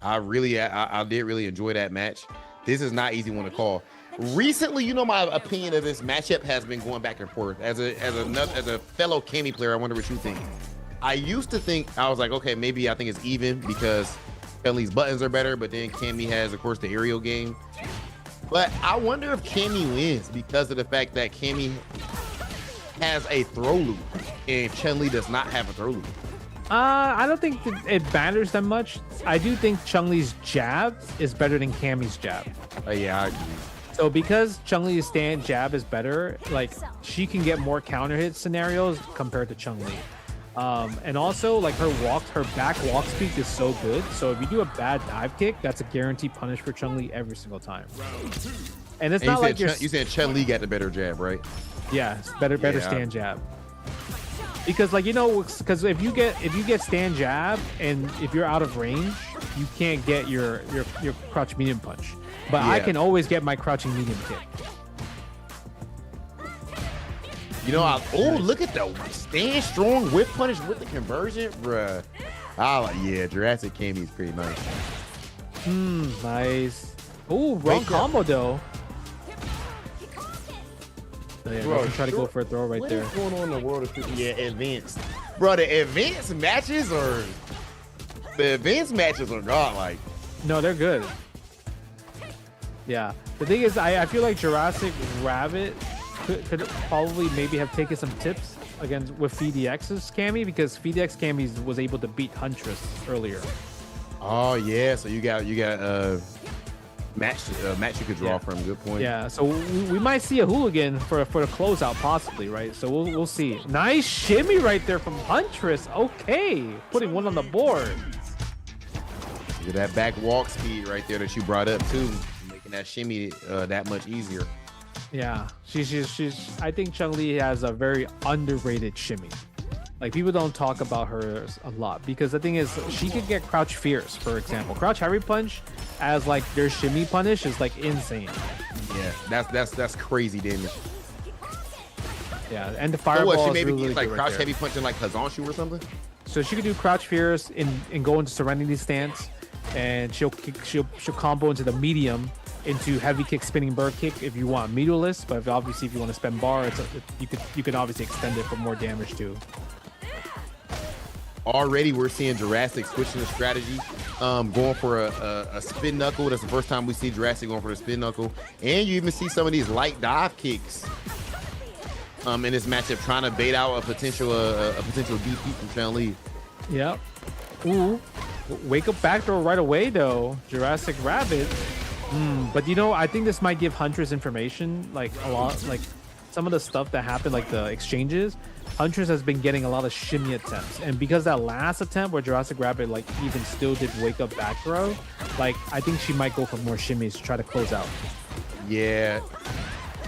Yeah. I did really enjoy that match. This is not easy one to call. Recently, my opinion of this matchup has been going back and forth. As a fellow Cammy player, I wonder what you think. I used to think, I was like, okay, maybe I think it's even because Kelly's buttons are better, but then Cammy has, of course, the aerial game. But I wonder if Cammy wins because of the fact that Cammy has a throw loop and Chun-Li does not have a throw loop. I don't think that it matters that much. I do think Chun-Li's jab is better than Cammy's jab. Yeah, I agree. So because Chun-Li's stand jab is better, like she can get more counter hit scenarios compared to Chun-Li. And also like her back walk speed is so good. So if you do a bad dive kick, that's a guaranteed punish for Chun-Li every single time. And it's not like you said Chun-Li got the better jab, right? Yeah, it's better stand jab. Because like because if you get stand jab and if you're out of range, you can't get your crouch medium punch. But I can always get my crouching medium kick. Look at the stand strong whip punish with the conversion, bruh. Jurassic Cammy is pretty nice. Nice. Oh, wrong combo though. Bro, try to go for a throw right there. What's going on in the world of advanced? Bro, the advanced matches are godlike. No, they're good. Yeah. The thing is, I feel like Jurassic Rabbit could probably maybe have taken some tips against with FDX's Cammy because FDX Cammy was able to beat Huntress earlier. Oh yeah, so you got match you could draw from. Good point. Yeah, so we might see a hooligan for the closeout possibly, right? So we'll see. Nice shimmy right there from Huntress. Okay, putting one on the board. Look at that back walk speed right there that you brought up too, making that shimmy that much easier. Yeah, she's. I think Chun-Li has a very underrated shimmy. Like people don't talk about her a lot because the thing is she could get crouch fierce, for example. Crouch heavy punch as like their shimmy punish is like insane. Yeah, that's crazy damage. Yeah, and the fireball. So what, she maybe really like right crouch there. heavy punching like Hazonshu or something. So she could do crouch fierce and go into serenity stance, and she'll combo into the medium into heavy kick, spinning bird kick if you want meterless. But obviously if you want to spend bar, you can obviously extend it for more damage too. Already we're seeing Jurassic switching the strategy, going for a spin knuckle. That's the first time we see Jurassic going for the spin knuckle. And you even see some of these light dive kicks in this matchup, trying to bait out a potential DP from Chun-Li. Yep. Ooh. Wake up backdoor right away though. Jurassic Rabbit. But I think this might give Huntress information, like a lot, like some of the stuff that happened, like the exchanges. Huntress has been getting a lot of shimmy attempts, and because that last attempt where Jurassic Rabbit like even still did wake up back throw, like I think she might go for more shimmies to try to close out. Yeah,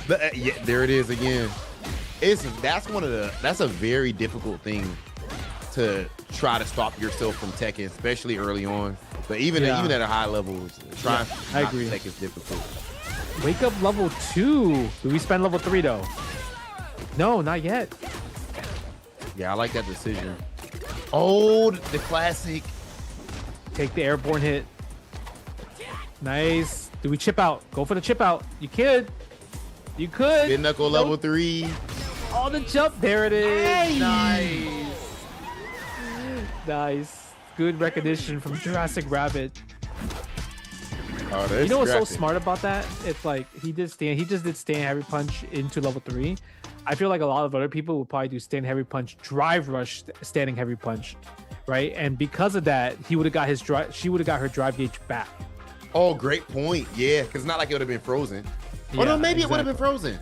there it is again. That's a very difficult thing to try to stop yourself from teching, especially early on. But even at a high level, trying I agree. to tech is difficult. Wake up level 2. Do we spend level 3 though? No, not yet. Yeah, I like that decision. Oh, the classic. Take the airborne hit. Nice. Do we chip out? Go for the chip out. You could. Spin knuckle level 3. Oh, the jump. There it is. Nice. Nice. Good recognition from Jurassic Rabbit. Oh, you know what's so smart about that? It's like he just did stand heavy punch into level 3. I feel like a lot of other people will probably do stand heavy punch, drive rush, standing heavy punch, right? And because of that, she would have got her drive gauge back. Oh, great point. Yeah, because it's not like it would have been frozen. Yeah, no, maybe it would have been frozen.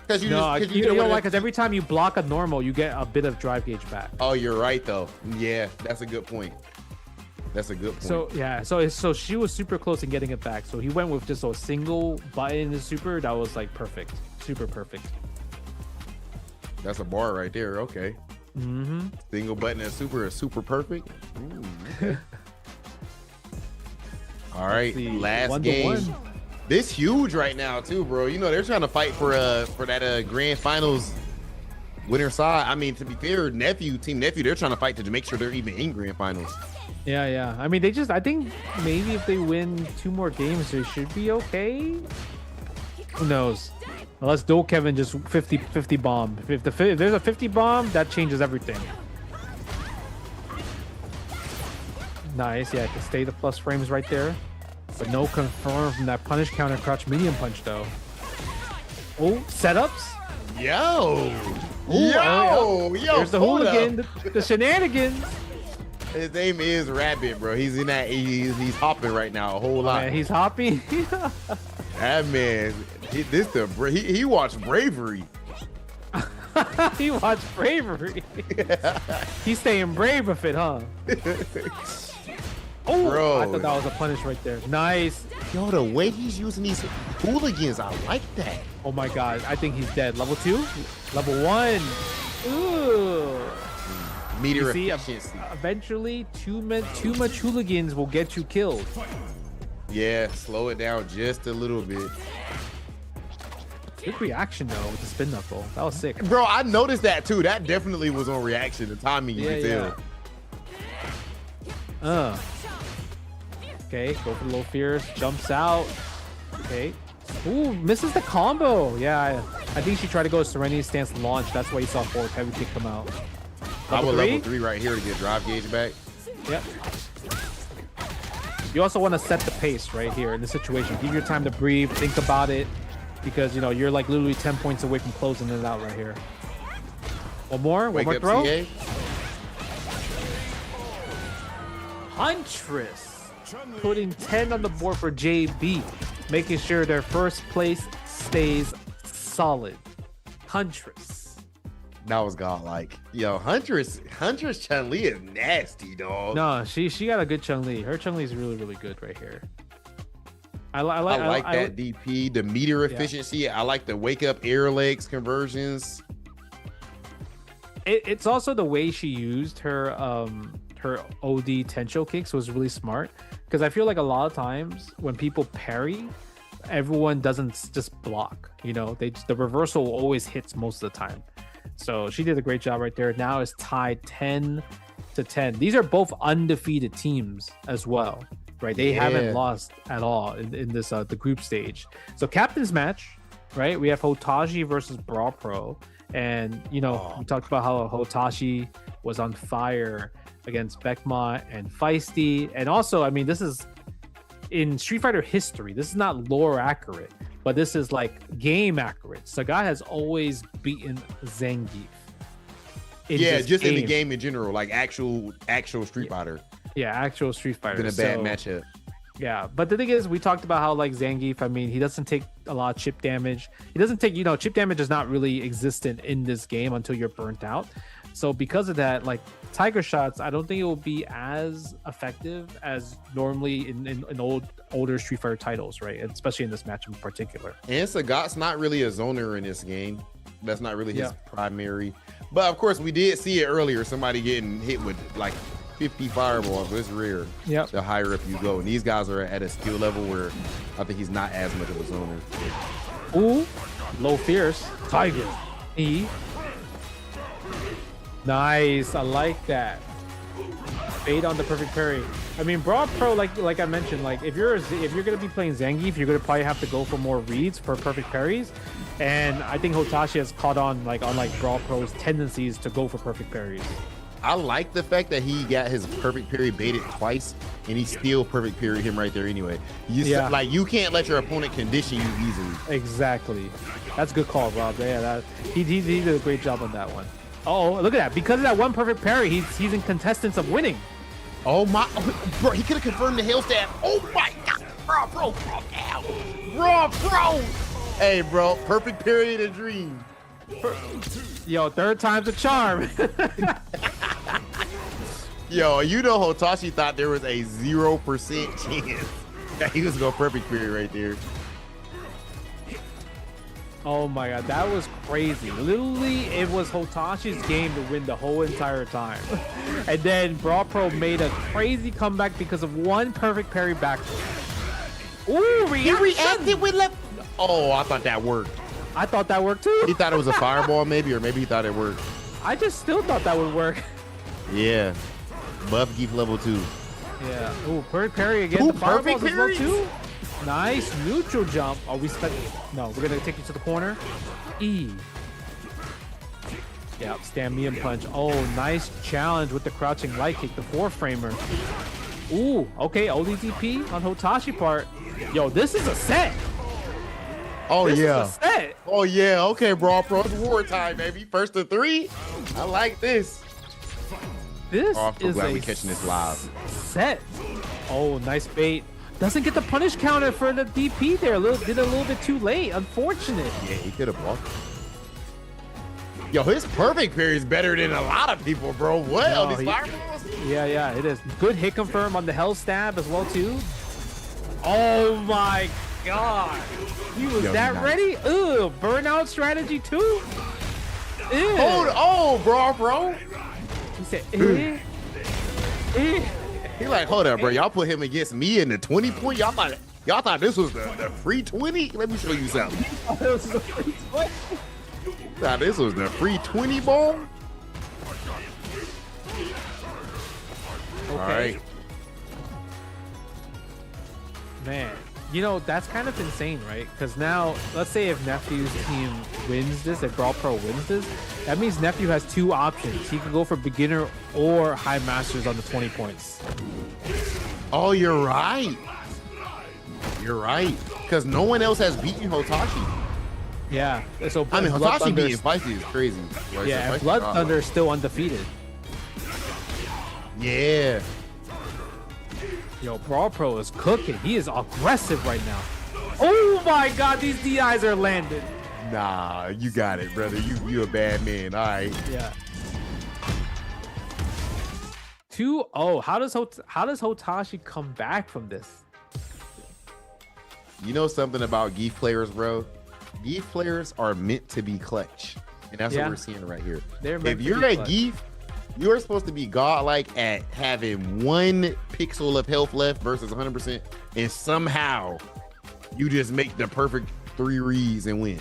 Because because every time you block a normal, you get a bit of drive gauge back. Oh, you're right though. Yeah, that's a good point. That's a good point. So yeah, so she was super close in getting it back. So he went with just a single button in the super that was like perfect, super perfect. That's a bar right there. Okay. Single button and super is super perfect. Okay. All right, last game. This huge right now too, bro. They're trying to fight for that grand finals winner side. I mean, to be fair, Team Nephew, they're trying to fight to make sure they're even in grand finals. Yeah. I mean, I think maybe if they win 2 more games, they should be okay. Who knows? Unless Dual Kevin just 50 bomb. If there's a 50 bomb, that changes everything. Nice. Yeah, I can stay the plus frames right there. But no confirm from that punish counter crouch medium punch though. Oh, setups. Yo. Yo. There's the hold hooligan, up. the shenanigans. His name is Rabbit, bro. He's in that. He's hopping right now a whole lot. Man, he's hopping. That man, he watched Bravery. He watched Bravery. He's staying brave with it, huh? Oh, Bro. I thought that was a punish right there. Nice. Yo, the way he's using these hooligans, I like that. Oh my god, I think he's dead. Level 2? Level 1. Ooh. Meter You see, efficiency. Eventually, too much hooligans will get you killed. Yeah, slow it down just a little bit. Good reaction though with the spin knuckle. That was sick. Bro, I noticed that too. That definitely was on reaction. The timing, you can tell. Okay, go for the low fears. Jumps out. Okay. Ooh, misses the combo. Yeah, I think she tried to go Serenity stance launch. That's why you saw forward heavy kick come out. I would level 3 right here to get drive gauge back. Yep. You also want to set the pace right here in the situation. Give your time to breathe, think about it, because you know you're like literally 10 points away from closing it out right here. One more throw. CA. Huntress putting 10 on the board for JB, making sure their first place stays solid. Huntress. That was godlike. Yo, Huntress Chun-Li is nasty, dog. No, she got a good Chun-Li. Her Chun-Li is really, really good right here. I like that DP, the meter efficiency. Yeah. I like the wake up air legs conversions. It's also the way she used her her OD Tencho kicks was really smart, because I feel like a lot of times when people parry, everyone doesn't just block. You know, the reversal always hits most of the time. So she did a great job right there. Now it's tied 10-10. These are both undefeated teams as well, right? They haven't lost at all in this the group stage. So captain's match, right? We have Hotashi versus Brawl Pro, and you know we talked about how Hotashi was on fire against Beckma and Feisty, and also I mean this is in Street Fighter history. This is not lore accurate, but this is like game accurate. Sagat has always beaten Zangief. Yeah, just in the game in general, like actual Street Fighter. Yeah, actual Street Fighter. Been a bad matchup. Yeah, but the thing is, we talked about how like Zangief, I mean, he doesn't take a lot of chip damage. He doesn't take, chip damage is not really existent in this game until you're burnt out. So because of that, like Tiger Shots, I don't think it will be as effective as normally in older Street Fighter titles, right? Especially in this match in particular. And Sagat's not really a zoner in this game. That's not really his primary. But of course, we did see it earlier. Somebody getting hit with like 50 fireballs. It's rare. Yep. The higher up you go, and these guys are at a skill level where I think he's not as much of a zoner. Ooh, low fierce Tiger E. Nice, I like that. Bait on the perfect parry. I mean, Brawl Pro, like I mentioned, like if you're gonna be playing Zangief, you're gonna probably have to go for more reads for perfect parries. And I think Hotashi has caught on Brawl Pro's tendencies to go for perfect parries. I like the fact that he got his perfect parry baited twice, and he still perfect parried him right there anyway. Like you can't let your opponent condition you easily. Exactly. That's a good call, Rob. Yeah, he did a great job on that one. Oh, look at that! Because of that one perfect parry, he's in contestants of winning. Oh my, bro! He could have confirmed the hail stab. Oh my God, bro, bro! Hey, bro, perfect parry in a dream. Yo, third time's a charm. Yo, Hotashi thought there was a 0% chance that he was gonna perfect parry right there. Oh my God, that was crazy. Literally, it was Hotashi's game to win the whole entire time. And then Brawl Pro made a crazy comeback because of one perfect parry backwards. Ooh, He reacted with left. Oh, I thought that worked. I thought that worked too. He thought it was a fireball maybe, or maybe he thought it worked. I just still thought that would work. Yeah. Buff Geef level 2. Yeah. Ooh, perfect parry again. Ooh, The fireballs perfect as well parries. too. Nice neutral jump. Are we No, we're gonna take you to the corner. E. Yeah, stand medium punch. Oh, nice challenge with the crouching light kick, the 4-framer. Ooh, okay, ODDP on Hotashi part. Yo, this is a set. Oh This yeah. is a set. Oh yeah. Okay, Brawl Pro. It's war time, baby. First to 3. I like this. This I'm so is glad a we catching this live. set. Oh, nice bait. Doesn't get the punish counter for the DP there. Did it a little bit too late. Unfortunate. Yeah, he could have blocked. Yo, his perfect parry is better than a lot of people, bro. What? No, On these he- fireballs? Yeah, it is. Good hit confirm on the hell stab as well too. Oh my god. He was Yo, that nice. ready? Ugh, burnout strategy too? Ew. Oh, bro. He said, eh? He like, hold up, bro. Y'all put him against me in the 20 point. Y'all thought this was the free 20? Let me show you something. Thought this was the free 20 ball? All right. Man, you know, that's kind of insane, right? Because now, let's say if Nephew's team wins this, if Brawl Pro wins this, that means Nephew has 2 options. He can go for beginner or high masters on the 20 points. Oh, you're right. You're right. Because no one else has beaten Hotashi. Yeah. So I mean, Blood Hotashi Thunder- beating Feisty is crazy. Right? Yeah, So and Feisty- Blood Thunder is still undefeated. Yeah. Yo, Brawl Pro is cooking. He is aggressive right now. Oh my god, these DIs are landed. Nah, you got it, brother. You a bad man. All right. Yeah. 2-0. How does Hotashi come back from this? You know something about Geef players, bro? Geef players are meant to be clutch. And that's Yeah. what we're seeing right here. They're meant If to you're be at clutch. Geef, you're supposed to be godlike at having 1 pixel of health left versus 100%. And somehow you just make the perfect 3 reads and win.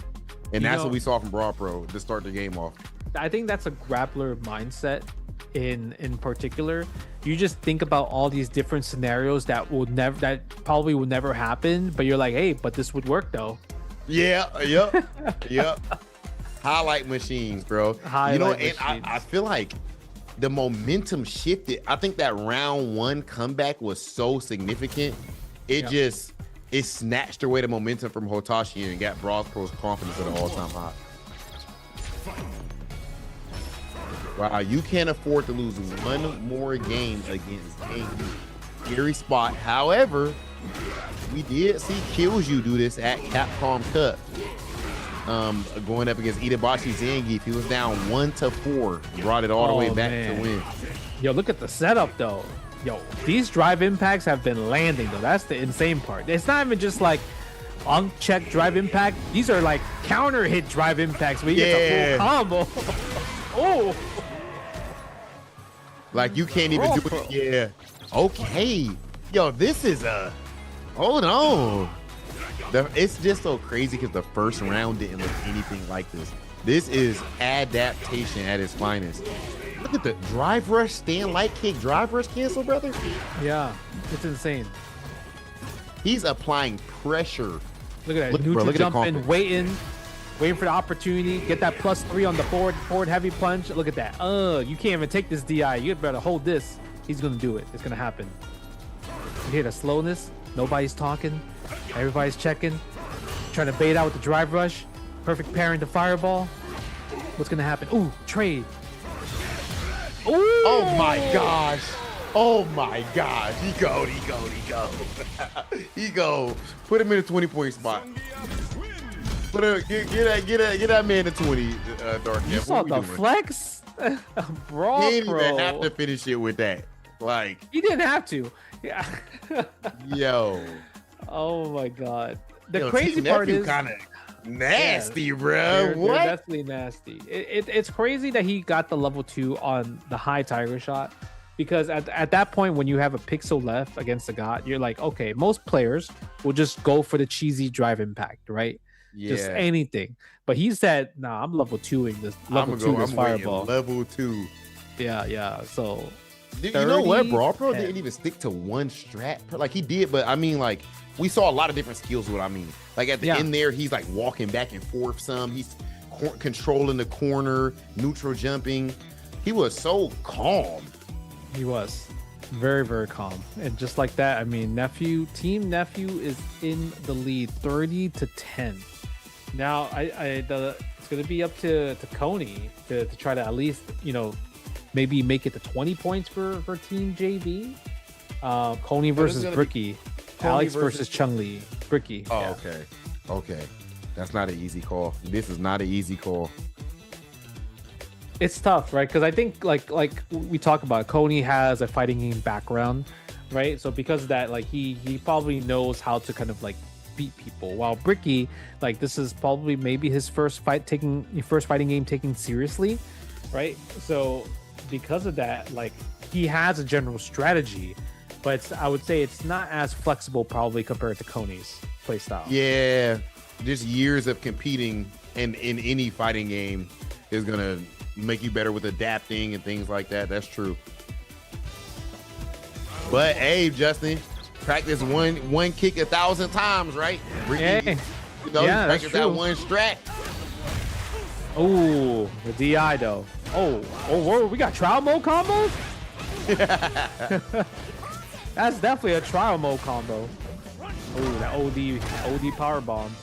And You that's know- what we saw from Brawl Pro to start the game off. I think that's a grappler mindset in particular. You just think about all these different scenarios that probably will never happen, but you're like, hey, but this would work though. Yeah, yep. Highlight machines, bro. Highlight and machines. I feel like the momentum shifted. I think that round 1 comeback was so significant. It snatched away the momentum from Hotashi and got Brawl Pro's confidence at an all-time high. Wow, you can't afford to lose 1 more game against Genki. Scary spot. However, we did see Killju do this at Capcom Cup. Going up against Itabashi Zangief. He was down 1-4. Brought it all the way back to win. Yo, look at the setup though. Yo, these drive impacts have been landing though. That's the insane part. It's not even just like unchecked drive impact. These are like counter hit drive impacts where you get the full combo. Oh. Like you can't even do it. Yeah. Okay. Yo, this is hold on. It's just so crazy because the first round didn't look anything like this. This is adaptation at its finest. Look at the drive rush, stand light kick, drive rush cancel, brother. Yeah, it's insane. He's applying pressure. Look at that. Look Neutral at jump in, confidence. waiting for the opportunity. Get that +3 on the forward heavy punch. Look at that. You can't even take this DI. You better hold this. He's gonna do it. It's gonna happen. You hear the slowness? Nobody's talking. Everybody's checking. Trying to bait out with the drive rush. Perfect pairing to fireball. What's gonna happen? Ooh, trade. Ooh. Oh my gosh. Oh my gosh. He go. He go. Put him in a 20-point spot. Get that man to 20, Dark. You saw the flex? Brawl He didn't Pro. even have to finish it with that. Like, He didn't have to. Yeah. yo. Oh my god. The Yo, crazy Team part Nephew is kind of nasty, bro. they're What? definitely nasty. It's crazy that he got the level 2 on the high tiger shot, because at that point when you have a pixel left against a god, you're like, okay, most players will just go for the cheesy drive impact, right? Just Yeah. anything. But he said, nah, I'm level 2ing this level 2 this fireball. Level 2. Yeah. So You know what? 30, Brawl Pro 10. didn't even stick to one strat. Like he did, but I mean, like we saw a lot of different skills. What I mean, like at the end there, he's like walking back and forth. He's controlling the corner, neutral jumping. He was so calm. He was. Very, very calm. And just like that, I mean, Team Nephew is in the lead 30-10. Now, it's going to be up to Coney to try to at least, maybe make it to 20 points for Team JB. Coney versus Bricky. Alex versus Chun-Li. Bricky. Oh, yeah. okay. Okay. That's not an easy call. This is not an easy call. It's tough, right? Because I think like we talk about, Coney has a fighting game background, right? So because of that, like he probably knows how to kind of like beat people. While Bricky, like this is probably maybe his first fighting game taken seriously, right? So because of that, like he has a general strategy, but I would say it's not as flexible probably compared to Coney's playstyle. Yeah, just years of competing in any fighting game is gonna make you better with adapting and things like that. That's true. But hey, Justin, practice one kick 1,000 times, right? Hey. Practice that one strat. Oh, the DI though. Oh, we got trial mode combos. That's definitely a trial mode combo. Oh, that OD power bomb.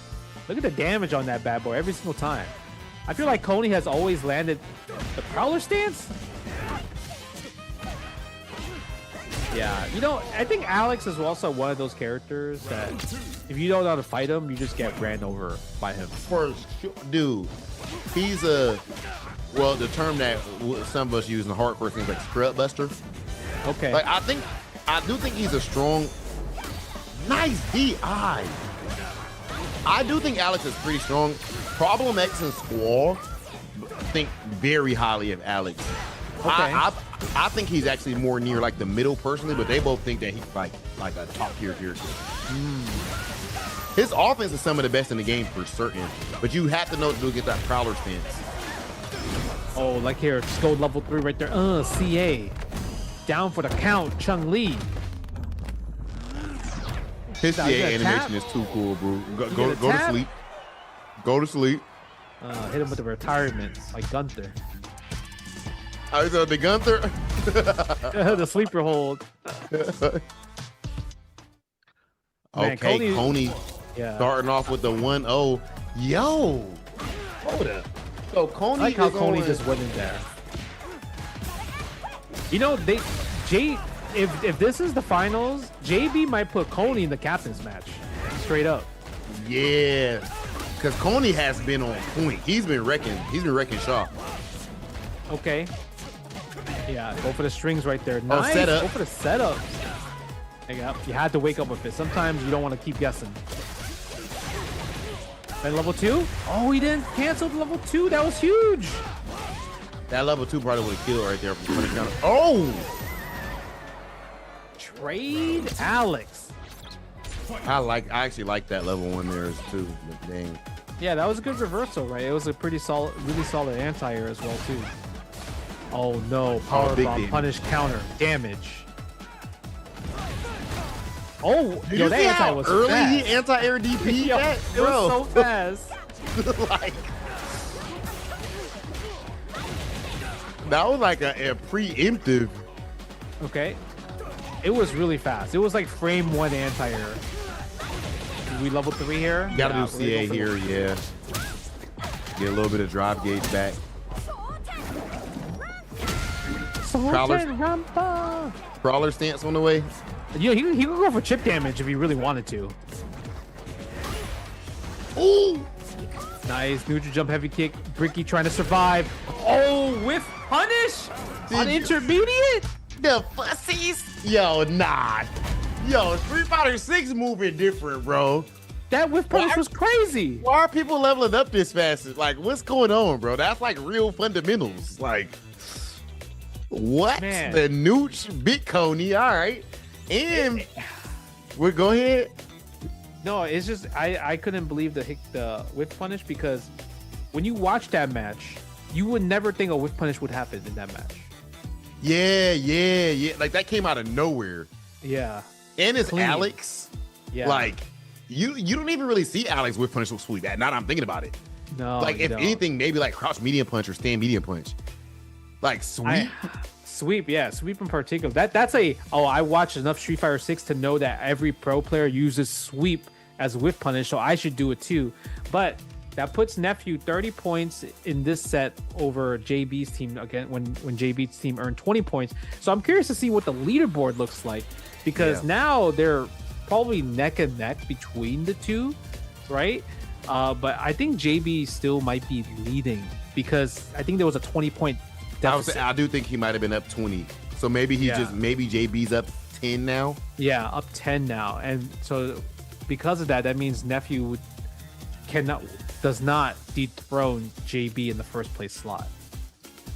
Look at the damage on that bad boy every single time. I feel like Coney has always landed the prowler stance. Yeah, I think Alex is also one of those characters that if you don't know how to fight him, you just get ran over by him. For sure, dude. He's the term that some of us use in the hardcore things like scrub buster. Okay. Like I do think he's a strong, nice DI. I do think Alex is pretty strong. Problem X and Squall think very highly of Alex. Okay. I think he's actually more near like the middle personally, but they both think that he's like a top tier character. His offense is some of the best in the game for certain, but you have to know to get that prowler stance. Oh, like here, just go level 3 right there. CA. Down for the count, Chun-Li. His CA animation is too cool, bro. Go to sleep. Go to sleep. Hit him with the retirement, like Gunther. Oh, is that the Gunther? The sleeper hold. Okay, Coney starting off with the 1-0. Yo. Hold up. So Coney I like how Coney just went in there. If this is the finals, JB might put Coney in the captain's match. Straight up. Yeah. Because Coney has been on point. He's been wrecking Shaw. Okay. Yeah, go for the strings right there. Nice. Setup. Go for the setup. You had to wake up with it. Sometimes you don't want to keep guessing. Then level 2? Oh, he didn't cancel the level 2. That was huge. That level 2 probably would have killed right there. Oh! Trade Alex. I actually like that level 1 there too. But dang. Yeah, that was a good reversal, right? It was a pretty solid, really solid anti-air as well too. Oh no, power bomb, punish, counter, damage. Oh, Did you that see anti how was early fast. he anti-air DP that? It was so fast. Like that was like a preemptive. Okay. It was really fast. It was like frame 1 anti-air. We level 3 here? You gotta do CA here, yeah. Get a little bit of drive gauge back. Prowler stance on the way. Yeah, he could go for chip damage if he really wanted to. Ooh! Nice. Neutral jump, heavy kick. Bricky trying to survive. Oh, whiff punish on intermediate? The fussies? Yo, nah. Yo, Street Fighter 6 moving different, bro. That whiff punish was crazy. Why are people leveling up this fast? Like, what's going on, bro? That's like real fundamentals. Like, what? Man. The Nooch Big Coney, all right. And we'll go ahead. No, it's just I couldn't believe the whiff punish because when you watch that match, you would never think a whiff punish would happen in that match. Yeah. Like that came out of nowhere. Yeah. And it's Clean. Alex. Yeah. Like you don't even really see Alex with punish sweep that. Now that I'm thinking about it. No. Like if anything, maybe like crouch medium punch or stand medium punch. Like sweep. Sweep, yeah, sweep in particular. That's I watched enough Street Fighter 6 to know that every pro player uses sweep as whiff punish, so I should do it too. But that puts Nephew 30 points in this set over JB's team again when JB's team earned 20 points. So I'm curious to see what the leaderboard looks like, because now they're probably neck and neck between the two, right? But I think JB still might be leading because I think there was a 20-point deficit. I do think he might have been up 20. So maybe maybe JB's up 10 now. Yeah, up 10 now. And so because of that, that means Nephew does not dethrone JB in the first place slot.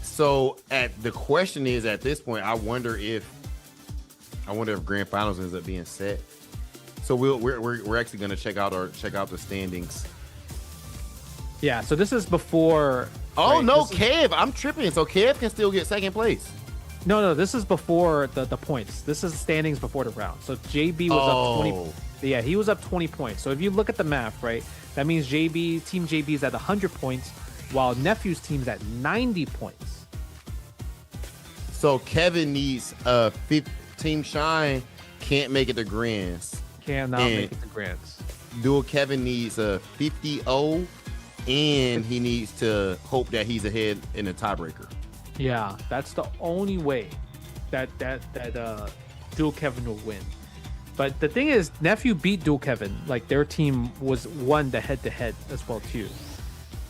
So the question is, at this point, I wonder if grand finals ends up being set. So we're actually going to check out the standings. Yeah, so this is before. Oh, right, no, Kev. I'm tripping. So Kev can still get second place. No, this is before the points. This is standings before the round. So JB was up 20. Yeah, he was up 20 points. So if you look at the math, right, that means Team JB is at 100 points, while Nephew's team's at 90 points. So Kevin needs Team Shine can't make it to Grands. Cannot make it to Grands. Dual Kevin needs a 50-0, and he needs to hope that he's ahead in the tiebreaker. Yeah, that's the only way that Dual Kevin will win. But the thing is, Nephew beat Dual Kevin. Like, their team won the head-to-head as well too.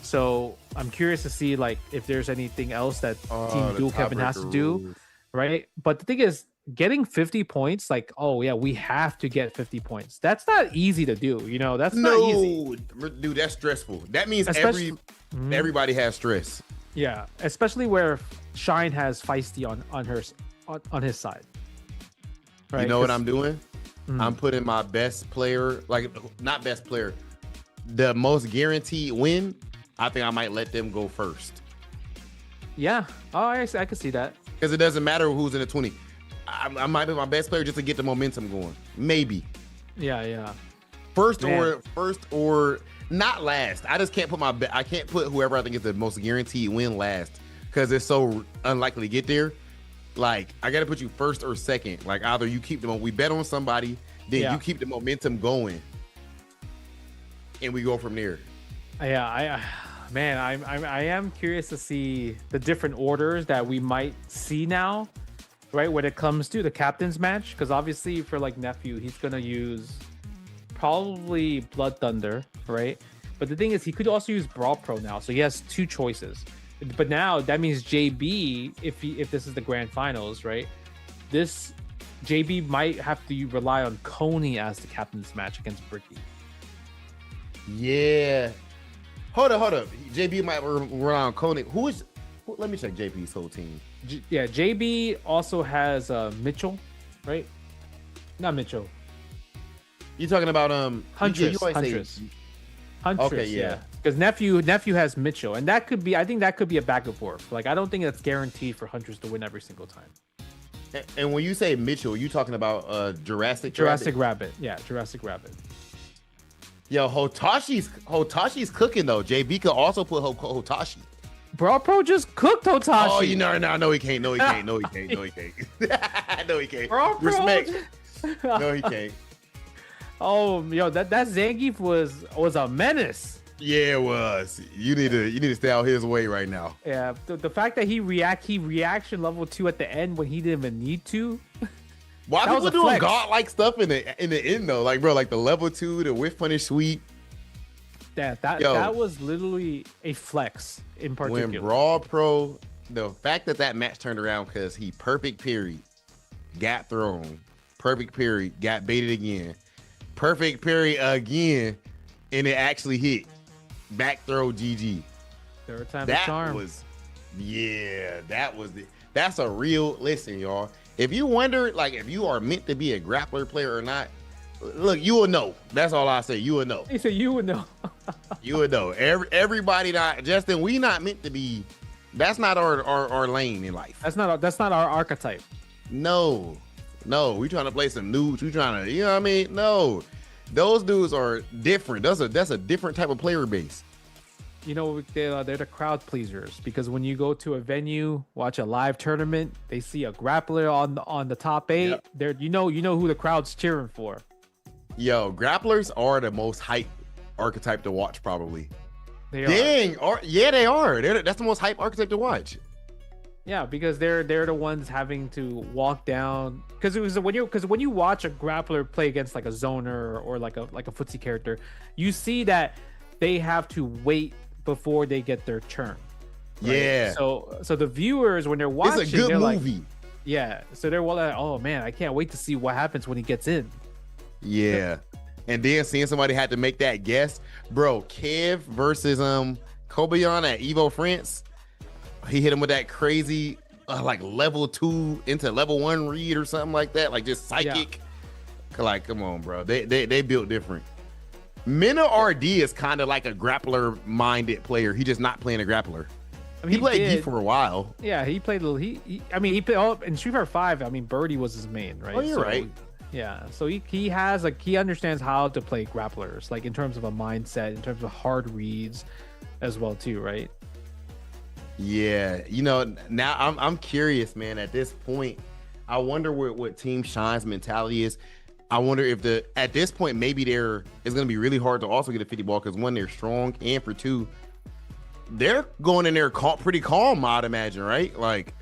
So I'm curious to see like if there's anything else that Team Dual Kevin has to do, right? But the thing is, getting 50 points, like, oh yeah, we have to get 50 points. That's not easy to do. That's not easy. Dude, that's stressful. That means everybody has stress. Yeah, especially where Shine has Feisty on his side. Right? You know what I'm doing? I'm putting my best player, like not best player, the most guaranteed win. I think I might let them go first. Yeah. Oh, I can see that. Because it doesn't matter who's in the 20. I might be my best player just to get the momentum going. Maybe. Yeah. First or not last. I just can't put I can't put whoever I think is the most guaranteed win last because it's so unlikely to get there. Like, I got to put you first or second. Like, either you keep we bet on somebody, then you keep the momentum going, and we go from there. Yeah, I am curious to see the different orders that we might see now, right? When it comes to the captain's match, because obviously for like Nephew, he's gonna use probably Blood Thunder, right? But the thing is, he could also use Brawl Pro now, so he has two choices. But now that means JB, if this is the grand finals, right? This JB might have to rely on Coney as the captain's match against Bricky. Yeah. Hold up. JB might rely on Coney. Let me check JB's whole team. JB also has Mitchell, right? Not Mitchell. You talking about Huntress. Okay, yeah. Because Nephew has Mitchell, and I think that could be a back and forth. Like, I don't think that's guaranteed for Huntress to win every single time. And when you say Mitchell, you talking about Jurassic Rabbit? Yeah, Jurassic Rabbit. Yo, Hotashi's cooking though. JB could also put Hotashi. Brawl Pro just cooked Hotashi. Oh, no, he can't. No, he can't. No, he can't. Brawl Pro. Respect. No, he can't. Oh, yo, that Zangief was a menace. Yeah, it was. You need to stay out his way right now. Yeah, the fact that he reaction level 2 at the end when he didn't even need to. Why people doing godlike stuff in the end though? Like, bro, like the level 2, the whiff punish sweep. That was literally a flex in particular. When Brawl Pro, the fact that match turned around because he perfect parry, got thrown, perfect parry, got baited again, perfect parry again, and it actually hit. Back throw GG. Third time the charm. That's a real, listen, y'all. If you wonder, like, if you are meant to be a grappler player or not, look, you will know. That's all I say. You will know. He said you would know. You would know. Everybody not, Justin, we not meant to be, that's not our lane in life. That's not our archetype. No, we trying to play some nudes. We trying to, you know what I mean? No. Those dudes are different. That's a different type of player base. you know, they're the crowd pleasers because when you go to a venue, watch a live tournament, they see a grappler on the top 8. Yep. They're you know who the crowd's cheering for. Yo, grapplers are the most hype archetype to watch, probably. They are. Yeah, they are. That's the most hype archetype to watch. Yeah, because they're the ones having to walk down. Because when you watch a grappler play against like a zoner or like a footsie character, you see that they have to wait before they get their turn. Right? Yeah. So the viewers when they're watching, it's a good they're movie. Like, yeah. So they're like, oh man, I can't wait to see what happens when he gets in. Yeah. And then seeing somebody had to make that guess, bro. Kev versus Kobayan at Evo France. He hit him with that crazy like level 2 into level 1 read or something like that, like just psychic. Yeah. Like, come on, bro. They built different. Mena RD is kind of like a grappler minded player. He just not playing a grappler. I mean, he played Gi for a while. Yeah, he played he played in Street Fighter 5. I mean, Birdie was his main, right? Oh, you're right. Yeah, so he has he understands how to play grapplers, like in terms of a mindset, in terms of hard reads, as well too, right? Yeah, you know, now I'm curious, man. At this point, I wonder what Team Shine's mentality is. I wonder if at this point maybe it's gonna be really hard to also get a 50 ball because one, they're strong, and for two, they're going in there pretty calm, I'd imagine, right? Like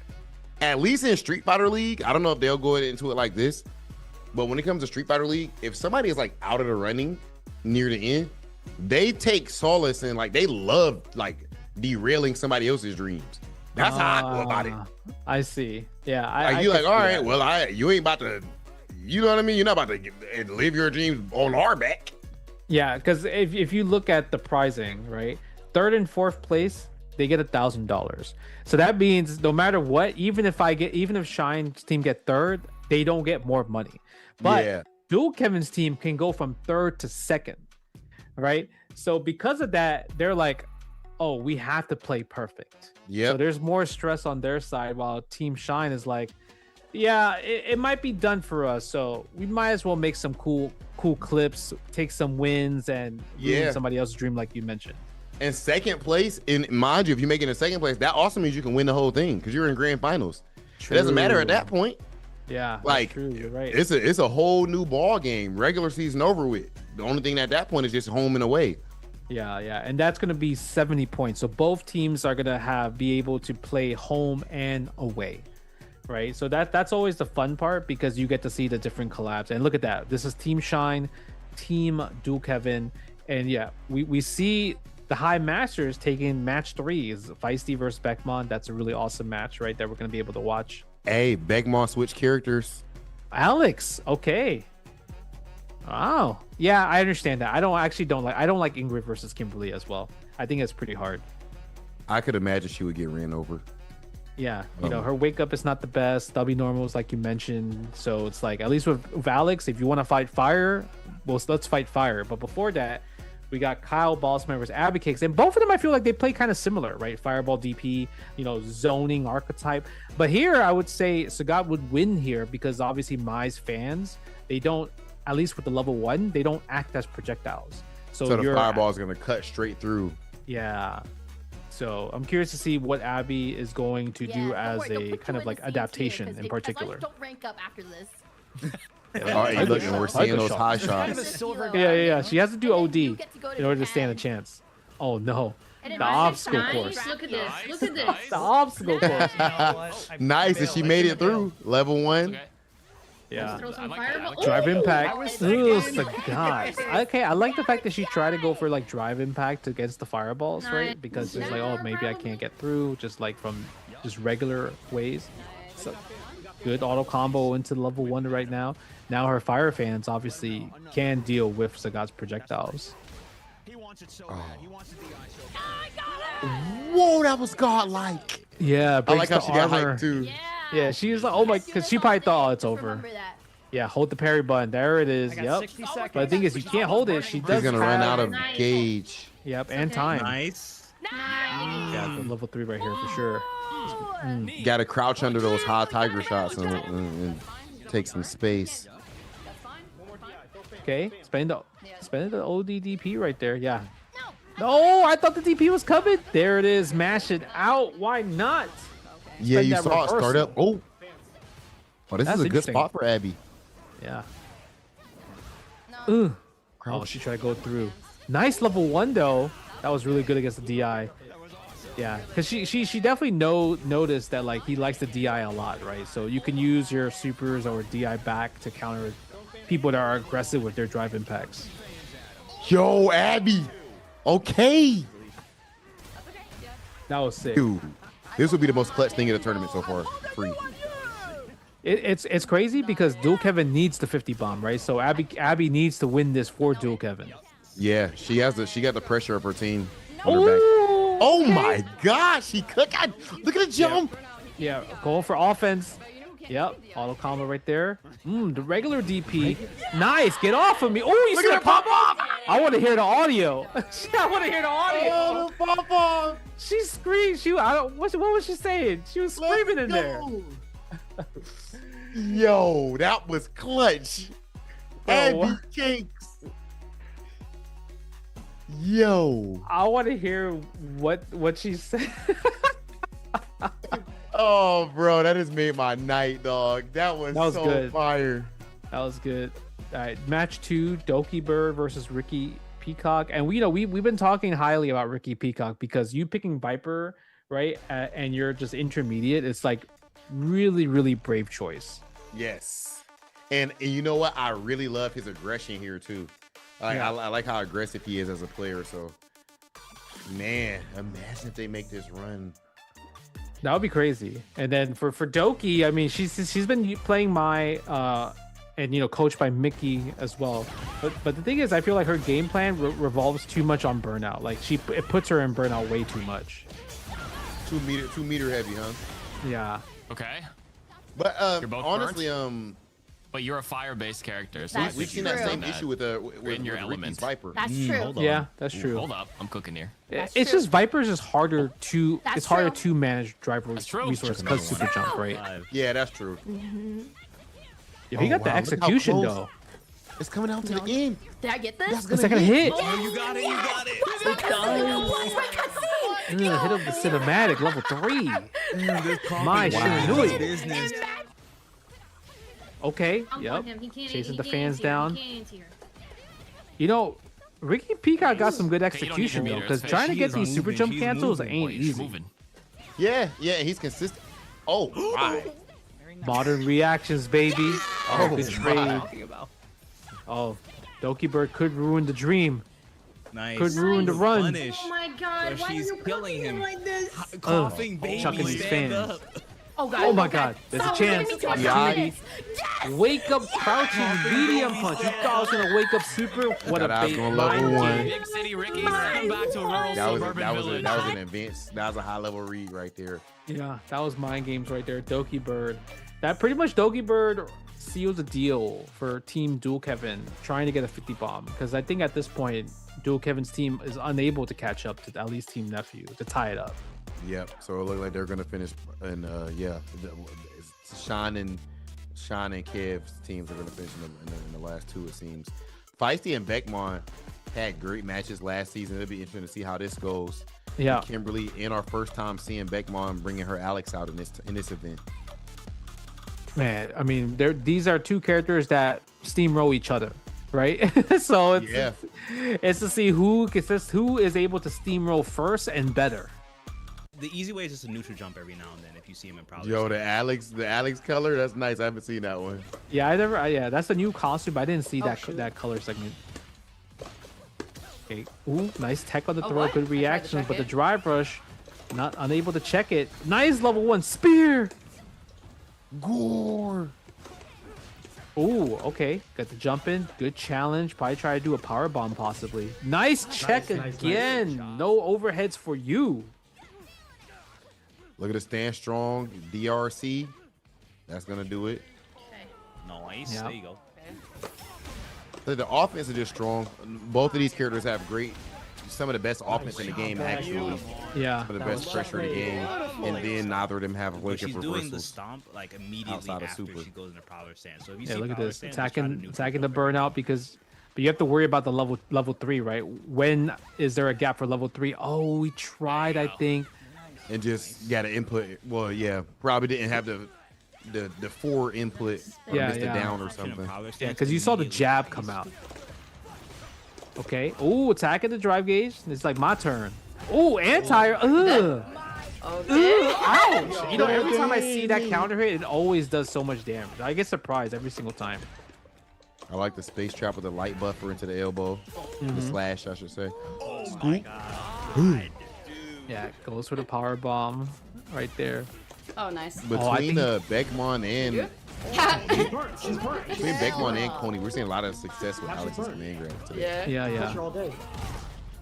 at least in Street Fighter League, I don't know if they'll go into it like this, but when it comes to Street Fighter League, if somebody is like out of the running near the end, they take solace in like they love like derailing somebody else's dreams. That's how I go about it. I see. Yeah, like you like, all right, well, you ain't about to, you know what I mean? You're not about to live your dreams on our back. Yeah, because if you look at the pricing, right, 3rd and 4th place, they get $1,000. So that means no matter what, even if Shine's team get 3rd, they don't get more money. But Dual Kevin's team can go from 3rd to 2nd, right? So because of that, they're like, oh, we have to play perfect. Yeah. So there's more stress on their side, while Team Shine is like, yeah, it might be done for us, so we might as well make some cool clips, take some wins, and ruin somebody else's dream, like you mentioned. And 2nd place, and mind you, if you make it in 2nd place, that also means you can win the whole thing because you're in grand finals. True. It doesn't matter at that point. Yeah, like true. You're right. It's a whole new ball game. Regular season over with. The only thing at that point is just home and away. Yeah, and that's going to be 70 points. So both teams are going to be able to play home and away, right? So that's always the fun part because you get to see the different collabs. And look at that. This is Team Shine, Team Dual Kevin, and yeah, we see the High Masters taking match 3 is Feisty versus Beckmon. That's a really awesome match, right? That we're going to be able to watch. Hey, Beckmon switch characters. Alex, okay. Oh, yeah, I understand that. I don't like Ingrid versus Kimberly as well. I think it's pretty hard. I could imagine she would get ran over. Yeah, you know, her wake up is not the best. W normals, like you mentioned. So it's like, at least with Alex, if you want to fight fire, well, let's fight fire. But before that, we got Kyle Ballsman versus Abby Cakes. And both of them, I feel like they play kind of similar, right? Fireball DP, you know, zoning archetype. But here, I would say Sagat would win here because obviously Mai's fans, they don't, at least with the level 1, they don't act as projectiles. So the fireball is going to cut straight through. Yeah. So I'm curious to see what Abby is going to do as a kind of like adaptation in particular. Don't rank up after this. Look, and we're seeing those high shots. Yeah. She has to do OD in order to stand a chance. Oh no. The obstacle course. Look at this. Look at this. The obstacle course. Nice, and she made it through level 1. Okay. Yeah. Like drive impact. Ooh, Sagat. Okay, I like the fact that she tried to go for like drive impact against the fireballs, right? Because it's like, oh, maybe I can't get through just like from just regular ways. So good auto combo into level 1 right now. Now her fire fans obviously can deal with Sagat's projectiles. Whoa, that was godlike. Yeah, I like how she got hyped too. Yeah, she was like, oh my, because she probably thought, oh, it's over. Yeah, hold the parry button. There it is. Yep. But the thing is, you can't hold it. She's gonna run out of gauge. Yep, and time. Nice. Yeah, the level 3 right here for sure. Got to crouch under those high tiger shots and take some space. Okay, spending the ODDP right there. Yeah. No, I thought the DP was coming. There it is. Mash it out. Why not? Yeah, Spend you that saw it start reversal. up. Oh, this That's is a good interesting. spot for Abby. Yeah. Ooh. Oh, she tried to go through. Nice level 1 though. That was really good against the DI. Yeah, because she definitely noticed that like he likes the DI a lot, right? So you can use your supers or DI back to counter people that are aggressive with their drive impacts. Yo, Abby. Okay. That was sick. Dude, this will be the most clutch thing in the tournament so far. Free. It's crazy because Dual Kevin needs the 50 bomb, right? So Abby needs to win this for Dual Kevin. Yeah, she got the pressure of her team on her back. Oh my gosh, she cooked. Look at the jump. Yeah, going for offense. Yep, auto combo right there. The regular DP. Nice, get off of me. Oh, you see that pop off? I want to hear the audio. I want to hear the audio. Oh, the pop off. She screamed. What was she saying? She was screaming in there. Yo, that was clutch. Abby Cakes. Yo. I want to hear what she said. Oh, bro, that has made my night, dog. That was so good. fire. That was good. All right, match 2, Doki Bird versus Ricky Peacock, and we've been talking highly about Ricky Peacock because you picking Viper, right, and you're just intermediate. It's like really, really brave choice. Yes, and you know what? I really love his aggression here too. I like how aggressive he is as a player. So, man, imagine if they make this run. That would be crazy. And then for Doki, I mean, she's been playing my and coached by Mickey as well. But the thing is, I feel like her game plan revolves too much on burnout. Like it puts her in burnout way too much. 2 meter heavy, huh? Yeah. Okay. But You're both honestly, but you're a fire-based character, so That's we've seen that same issue with your Ricky's element. Viper. That's true. Hold on. Yeah, that's Ooh, true. hold up, I'm cooking here. It's just Viper's just harder to That's it's harder true. to manage driver That's true. resources because super jump, right? Yeah, that's true. If he got the wow, look how execution close. though. It's coming out to the end. Did I get this? The second hit. Oh, you got it. You got it. Hit him the cinematic level 3. My Shinui. business. Okay, I'm yep. on him. He can't, Chasing he the can't fans answer. down. He can't answer. You know, Ricky Peacock got some good Okay, you don't need execution your though, meter, because it's trying to fine. get She these is super moving, jump she's cancels moving, ain't Boy, she's easy. moving. Yeah, he's consistent. Oh, my. Modern reactions, baby. Oh, good trade. About. Oh, Doki Bird could ruin the dream. Nice. Could ruin the run. Punish. Oh my god, So why are she's you killing killing him. like this? Coughing baby. chucking these Stand fans. up. Oh god. Oh my god, there's a Stop chance. giving me too much Yeah. confidence. Yes! Wake up, crouching medium punch. You thought I was gonna wake up super? What a Thought I was bait gonna mind level one. game. Big city Ricky's come back to a rural suburban village. That was an advanced. That was a high level read right there. Yeah, that was mind games right there. Doki Bird. That pretty much Doki Bird seals the deal for Team Dual Kevin trying to get a 50 bomb, because I think at this point Dual Kevin's team is unable to catch up to at least Team Nephew to tie it up. Yep. So it looked like they're gonna finish, and Sean and Kev's teams are gonna finish in the last 2. It seems. Feisty and Beckmon had great matches last season. It'll be interesting to see how this goes. Yeah. Kimberly, in our first time seeing Beckmon bringing her Alex out in this event. Man, I mean, these are 2 characters that steamroll each other, right? So it's to see who is able to steamroll first and better. The easy way is just a neutral jump every now and then if you see him in prowler. Yo, the Alex color, that's nice. I haven't seen that one. Yeah, yeah, that's a new costume, but I didn't see that color segment. Okay, ooh, nice tech on the throw, good reactions, but the drive rush, not unable to check it. Nice level 1 spear. Gore. Ooh, okay, got the jump in, good challenge. Probably try to do a power bomb possibly. Nice check again. No overheads for you. Look at the stand strong DRC. That's gonna do it. Nice. Yeah. There you go. The offense is just strong. Both of these characters have some of the best offense in the game, actually. Yeah. Some of the best pressure in the game. And then neither of them have But wake she's up doing the reversals. stomp like immediately outside of after super. she goes into prowler stance. So if you Yeah, see look at prowler this. stance, just try to Attacking neutral the jump burnout because But you have to worry about the level 3, right? When is there a gap for level 3? Oh, we tried, I think. And just got to input. Well, yeah, probably didn't have the 4 input. Or missed it down or something. Yeah, because you saw the jab come out. Okay. Oh, attacking the drive gauge. It's like my turn. Oh, anti. Ugh. Okay. Ouch. You know, every time I see that counter hit, it always does so much damage. I get surprised every single time. I like the space trap with the light buffer into the elbow. The slash, I should say. Oh my god. Yeah, goes for the power bomb right there. Oh, nice. Between Beckmon and between Beckmon and Coney, we're seeing a lot of success with Alex's command grab today. Yeah.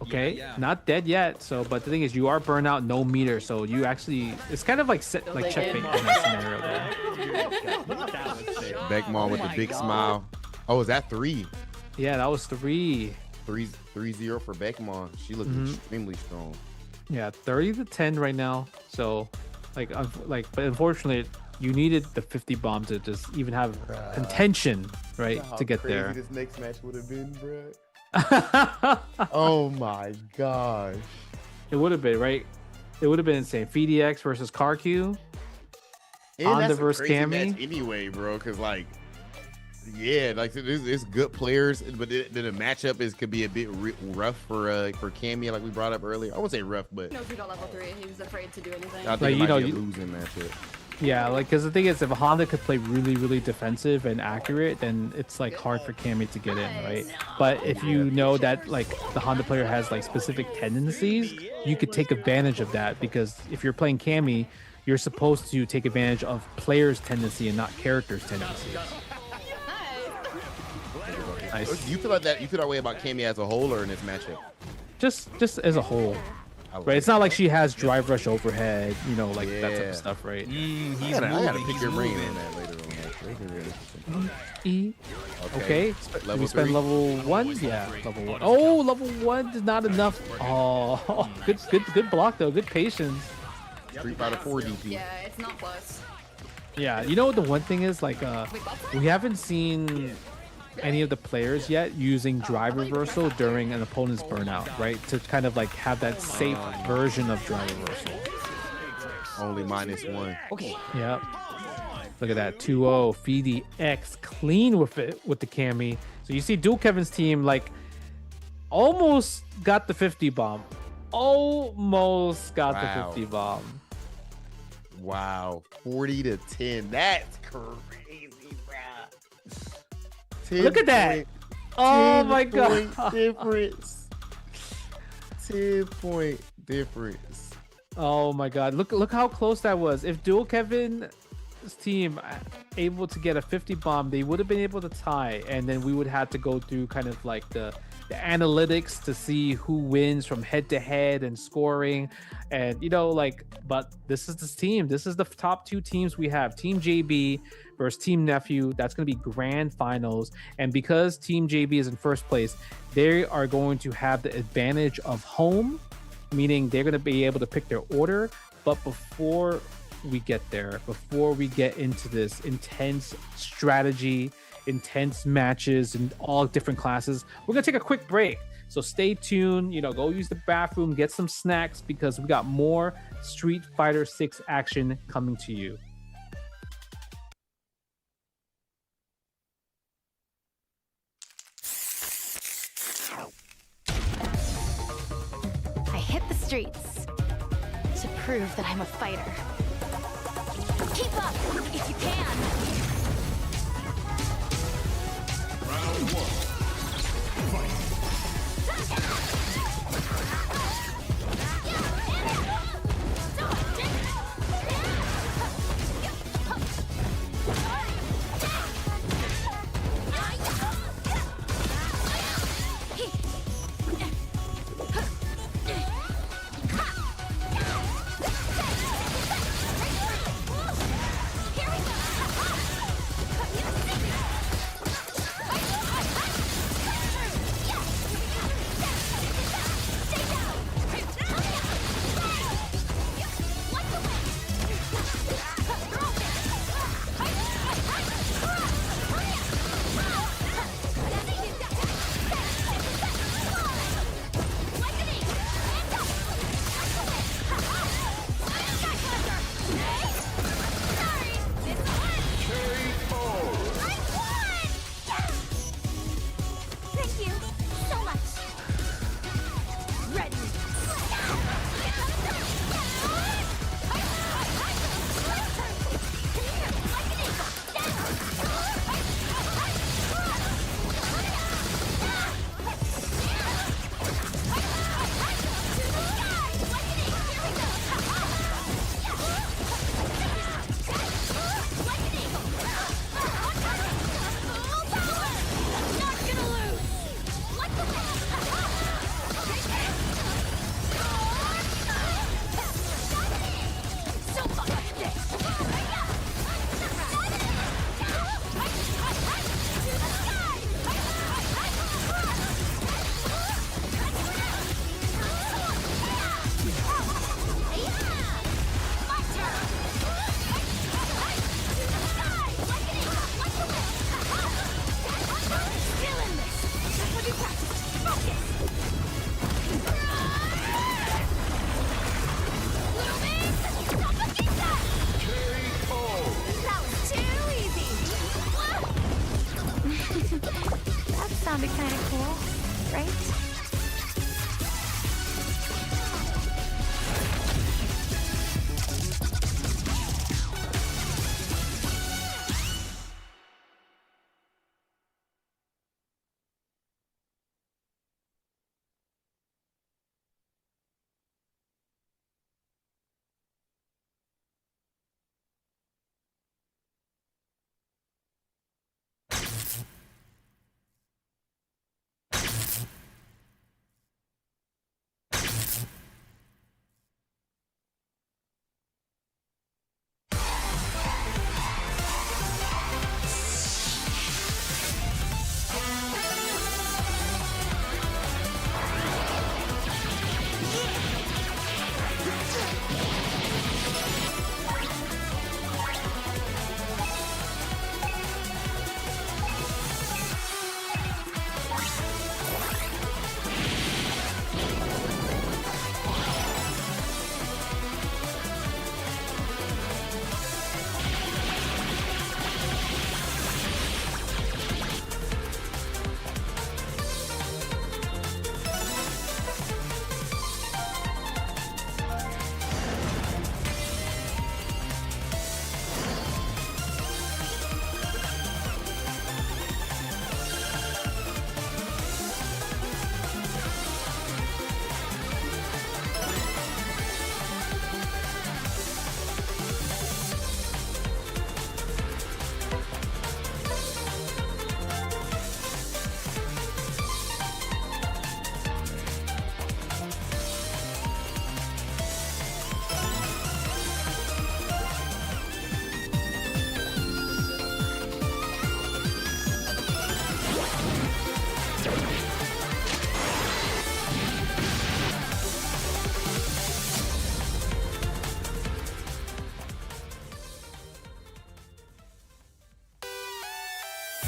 Okay, not dead yet. So, but the thing is, you are burnt out, no meter. So you actually, it's kind of like checkmate in that scenario. Beckmon with the big smile. Oh, is that 3? Yeah, that was 3. 3-0 for Beckmon. She looked extremely strong. Yeah, 30-10 right now. So, but unfortunately, you needed the 50 bomb to just even have contention, right, to get there. This next match would have been, bro. Oh my gosh. It would have been, right? It would have been insane. FDX versus CarQ. Honda versus Cammy. Anyway, bro, because like, yeah, like there's good players, but then the matchup could be a bit rough for Cammy, like we brought up earlier. I wouldn't say rough, but No, he got level 3. He was afraid to do anything. I think it might be a losing matchup. Yeah, like, because the thing is, if a Honda could play really, really defensive and accurate, then it's like hard for Cammy to get in, right? But if you know that like the Honda player has like specific tendencies, you could take advantage of that, because if you're playing Cammy, you're supposed to take advantage of players' tendency and not characters' tendencies. Nice. You feel like that? You feel that way about Cammy as a whole, or in this matchup? Just as a whole. Right, it's not like she has drive rush overhead, you know, like that type of stuff, right? I gotta pick your brain on that later on. Okay. Did we spend level 1? Yeah, level 1. Oh, level 1 is not enough. Oh, good block though. Good patience. 3 out of 4 DP. Yeah, it's not close. Yeah, you know what the one thing is, like, we haven't seen any of the players yet using drive reversal during an opponent's burnout, right? To kind of like have that safe version of drive reversal. Only -1. Okay. Yep. Look at that. 2-0. FDX clean with it with the Cammy. So you see Dual Kevin's team like almost got the 50 bomb. Almost got the 50 bomb. Wow. 40-10. That's crazy, bro. Look at that. Oh my god. Difference. 10-point difference. Oh my god. Look how close that was. If Dual Kevin's team able to get a 50 bomb, they would have been able to tie, and then we would have to go through kind of like the analytics to see who wins from head to head and scoring, and you know, like, but this is this team. This is the top 2 teams we have. Team JB versus Team Nephew. That's going to be grand finals, and because Team JB is in first place, they are going to have the advantage of home, meaning they're going to be able to pick their order. But before we get there, before we get into this intense strategy, intense matches in all different classes, we're going to take a quick break. So stay tuned, you know, go use the bathroom, get some snacks, because we got more Street Fighter 6 action coming to you. I hit the streets to prove that I'm a fighter. Keep up if you can. Round 1. Fight. be kind of cool, right?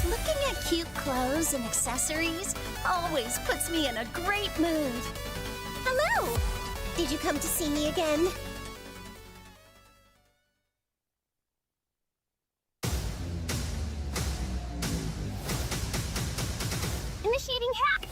Looking at cute clothes and accessories always puts me in a great mood. Hello! Did you come to see me again? Initiating hack!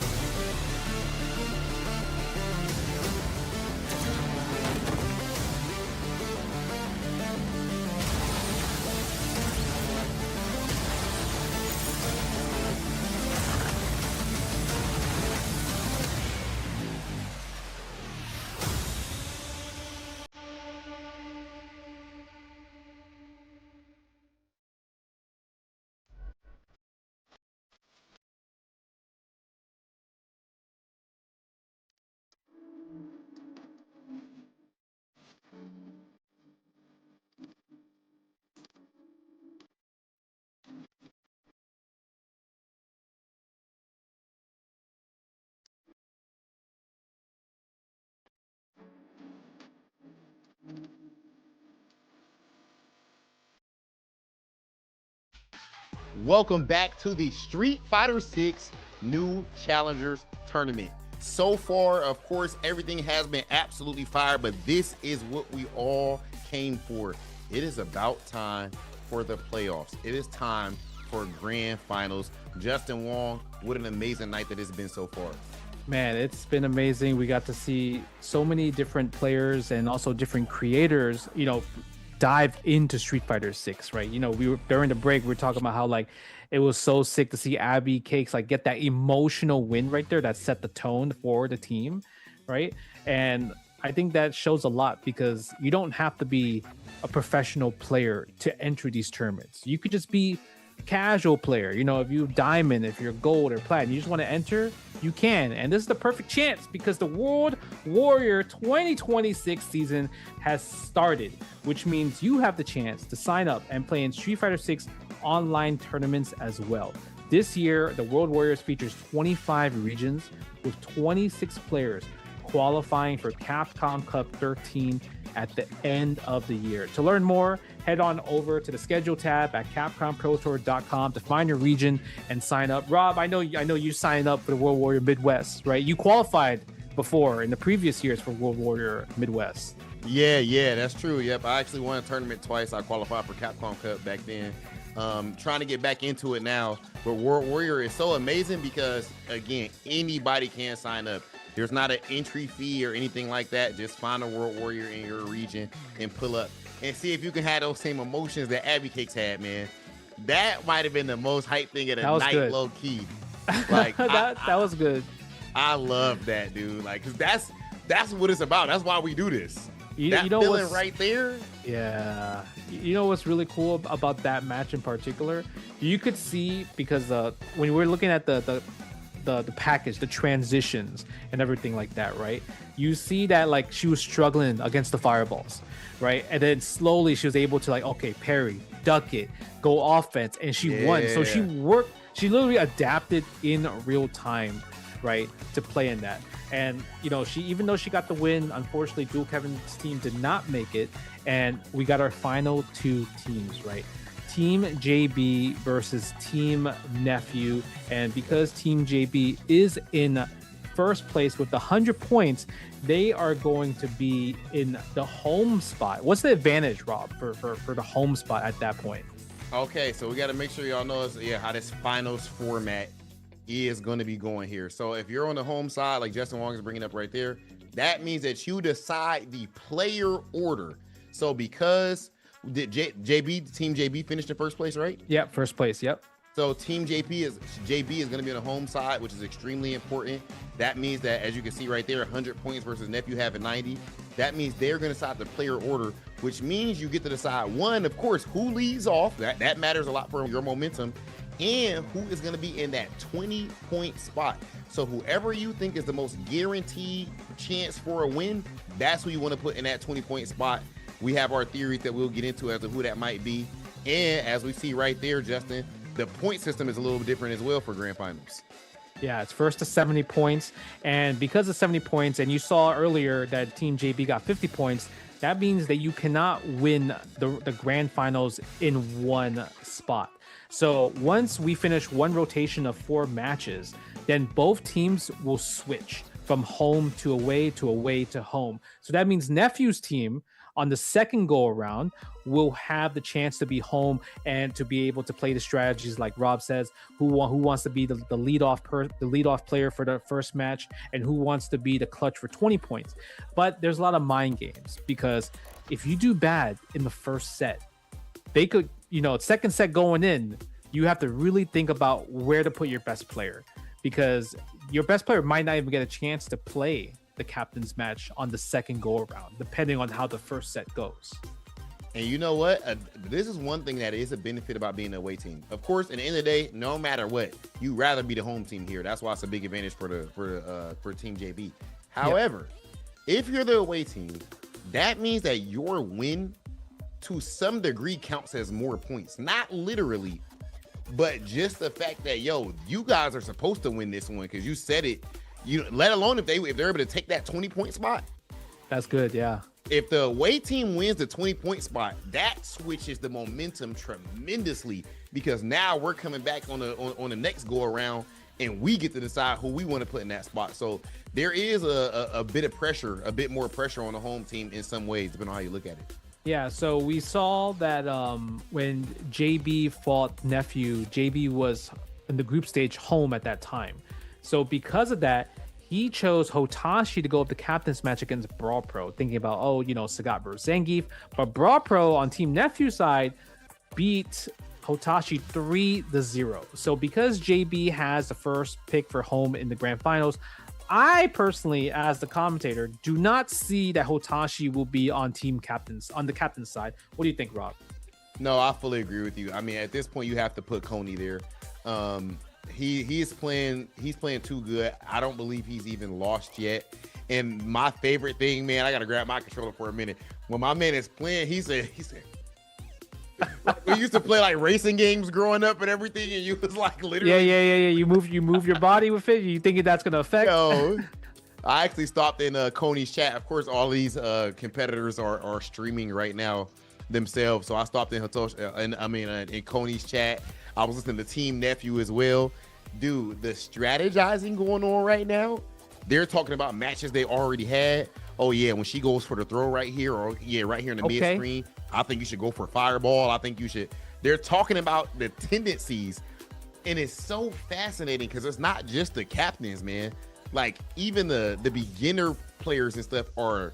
Welcome back to the Street Fighter 6 New Challengers Tournament. So far, of course, everything has been absolutely fire, but this is what we all came for. It is about time for the playoffs. It is time for grand finals. Justin Wong, what an amazing night that it's been so far. Man, it's been amazing. We got to see so many different players and also different creators, dive into Street Fighter 6, right? We were during the break, we were talking about how like it was so sick to see Abby Cakes like get that emotional win right there that set the tone for the team, right? And I think that shows a lot because you don't have to be a professional player to enter these tournaments. You could just be a casual player. If you're diamond, if you're gold or platinum, you just want to enter, you can. And this is the perfect chance because the World Warrior 2026 season has started, which means you have the chance to sign up and play in Street Fighter 6 online tournaments as well. This year, the World Warriors features 25 regions with 26 players qualifying for Capcom Cup 13 at the end of the year. To learn more, head on over to the schedule tab at capcomprotour.com to find your region and sign up. Rob, I know you signed up for the World Warrior Midwest, right? You qualified before in the previous years for World Warrior Midwest. Yeah, that's true. Yep, I actually won a tournament twice. I qualified for Capcom Cup back then. Trying to get back into it now, but World Warrior is so amazing because again, anybody can sign up. There's not an entry fee or anything like that. Just find a World Warrior in your region and pull up and see if you can have those same emotions that Abby Cakes had, man. That might have been the most hype thing of the night, good. Low key. Like that was good. I love that, dude. Like, cause that's what it's about. That's why we do this. You know feeling right there. Yeah. You know what's really cool about that match in particular? You could see because when we're looking at the package, the transitions and everything like that, right? You see that like she was struggling against the fireballs, right? And then slowly she was able to like, okay, parry, duck it, go offense, and she won. So she literally adapted in real time, right, to play in that. And you know, even though she got the win, unfortunately Dual Kevin's team did not make it, and we got our final two teams, right? Team JB versus Team Nephew. And because Team JB is in first place with 100 points, they are going to be in the home spot. What's the advantage, Rob, for the home spot at that point? Okay, so we got to make sure y'all know how this finals format is going to be going here. So if you're on the home side, like Justin Wong is bringing up right there, that means that you decide the player order. So because Team JB finished in first place, right? Yep, first place. Yep. So Team JB is going to be on the home side, which is extremely important. That means that, as you can see right there, 100 points versus Nephew having 90. That means they're going to decide the player order, which means you get to decide, one, of course, who leads off. That matters a lot for your momentum, and who is going to be in that 20-point spot. So whoever you think is the most guaranteed chance for a win, that's who you want to put in that 20-point spot. We have our theories that we'll get into as to who that might be. And as we see right there, Justin, the point system is a little bit different as well for grand finals. Yeah, it's first to 70 points. And because of 70 points, and you saw earlier that Team JB got 50 points, that means that you cannot win the grand finals in one spot. So once we finish one rotation of 4 matches, then both teams will switch from home to away to home. So that means Nephew's team on the second go around will have the chance to be home and to be able to play the strategies like Rob says, who wants to be the leadoff player for the first match, and who wants to be the clutch for 20 points. But there's a lot of mind games, because if you do bad in the first set, they could, second set going in, you have to really think about where to put your best player, because your best player might not even get a chance to play the captain's match on the second go around, depending on how the first set goes. And you know what? This is one thing that is a benefit about being an away team. Of course, at the end of the day, no matter what, you'd rather be the home team here. That's why it's a big advantage for Team JB. However, if you're the away team, that means that your win to some degree counts as more points. Not literally, but just the fact that, you guys are supposed to win this one because you said it. Let alone if they're able to take that 20-point spot. That's good, yeah. If the away team wins the 20-point spot, that switches the momentum tremendously, because now we're coming back on the next go around, and we get to decide who we want to put in that spot. So there is a bit of pressure, a bit more pressure on the home team in some ways, depending on how you look at it. Yeah, so we saw that when JB fought Nephew, JB was in the group stage home at that time. So because of that, he chose Hotashi to go up the captain's match against Brawl Pro, thinking about, Sagat versus Zangief. But Brawl Pro on Team Nephew side beat Hotashi 3-0. So because JB has the first pick for home in the grand finals, I personally, as the commentator, do not see that Hotashi will be on the captain's side. What do you think, Rob? No, I fully agree with you. I mean, at this point, you have to put Coney there. He's playing too good. I don't believe he's even lost yet. And my favorite thing, man, I gotta grab my controller for a minute. When my man is playing, he said, we used to play like racing games growing up and everything, and you was like literally. Yeah. You move your body with it. You think that's gonna affect? Yo, I actually stopped in Coney's chat. Of course, all these competitors are streaming right now themselves. So I stopped in in Coney's chat. I was listening to Team Nephew as well. Dude, the strategizing going on right now, they're talking about matches they already had. Oh, yeah, when she goes for the throw right here, or right here in the mid screen, I think you should go for Fireball. I think you should they're talking about the tendencies, and it's so fascinating because it's not just the captains, man. Like even the beginner players and stuff are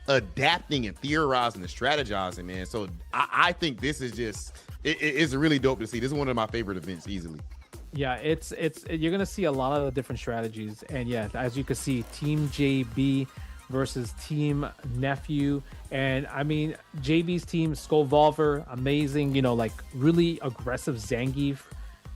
adapting and theorizing and strategizing, man. So I think this is just it's really dope to see. This is one of my favorite events easily. Yeah, it's you're gonna see a lot of the different strategies, and yeah, as you can see, Team JB versus Team Nephew, and I mean JB's team, Skullvolver, amazing, you know, like really aggressive Zangief,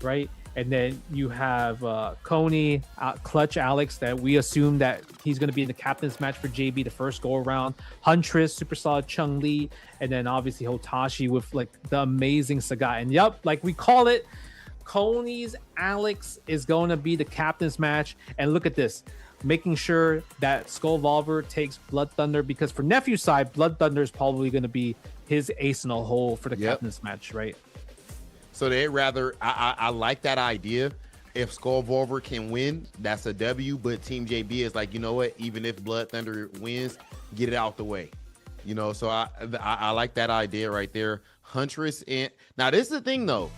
right? And then you have Coney, Clutch Alex, that we assume that he's going to be in the captain's match for JB the first go around. Huntress, super solid Chung Li, and then obviously Hotashi with like the amazing Sagat. And yep, like we call it, Coney's Alex is going to be the captain's match. And look at this, making sure that Skullvolver takes Blood Thunder, because for Nephew's side, Blood Thunder is probably going to be his ace in a hole for the captain's match, right? So they'd rather, I like that idea. If Skullvolver can win, that's a W. But Team JB is like, you know what? Even if Blood Thunder wins, get it out the way. You know, so I like that idea right there. Huntress, and now this is the thing though.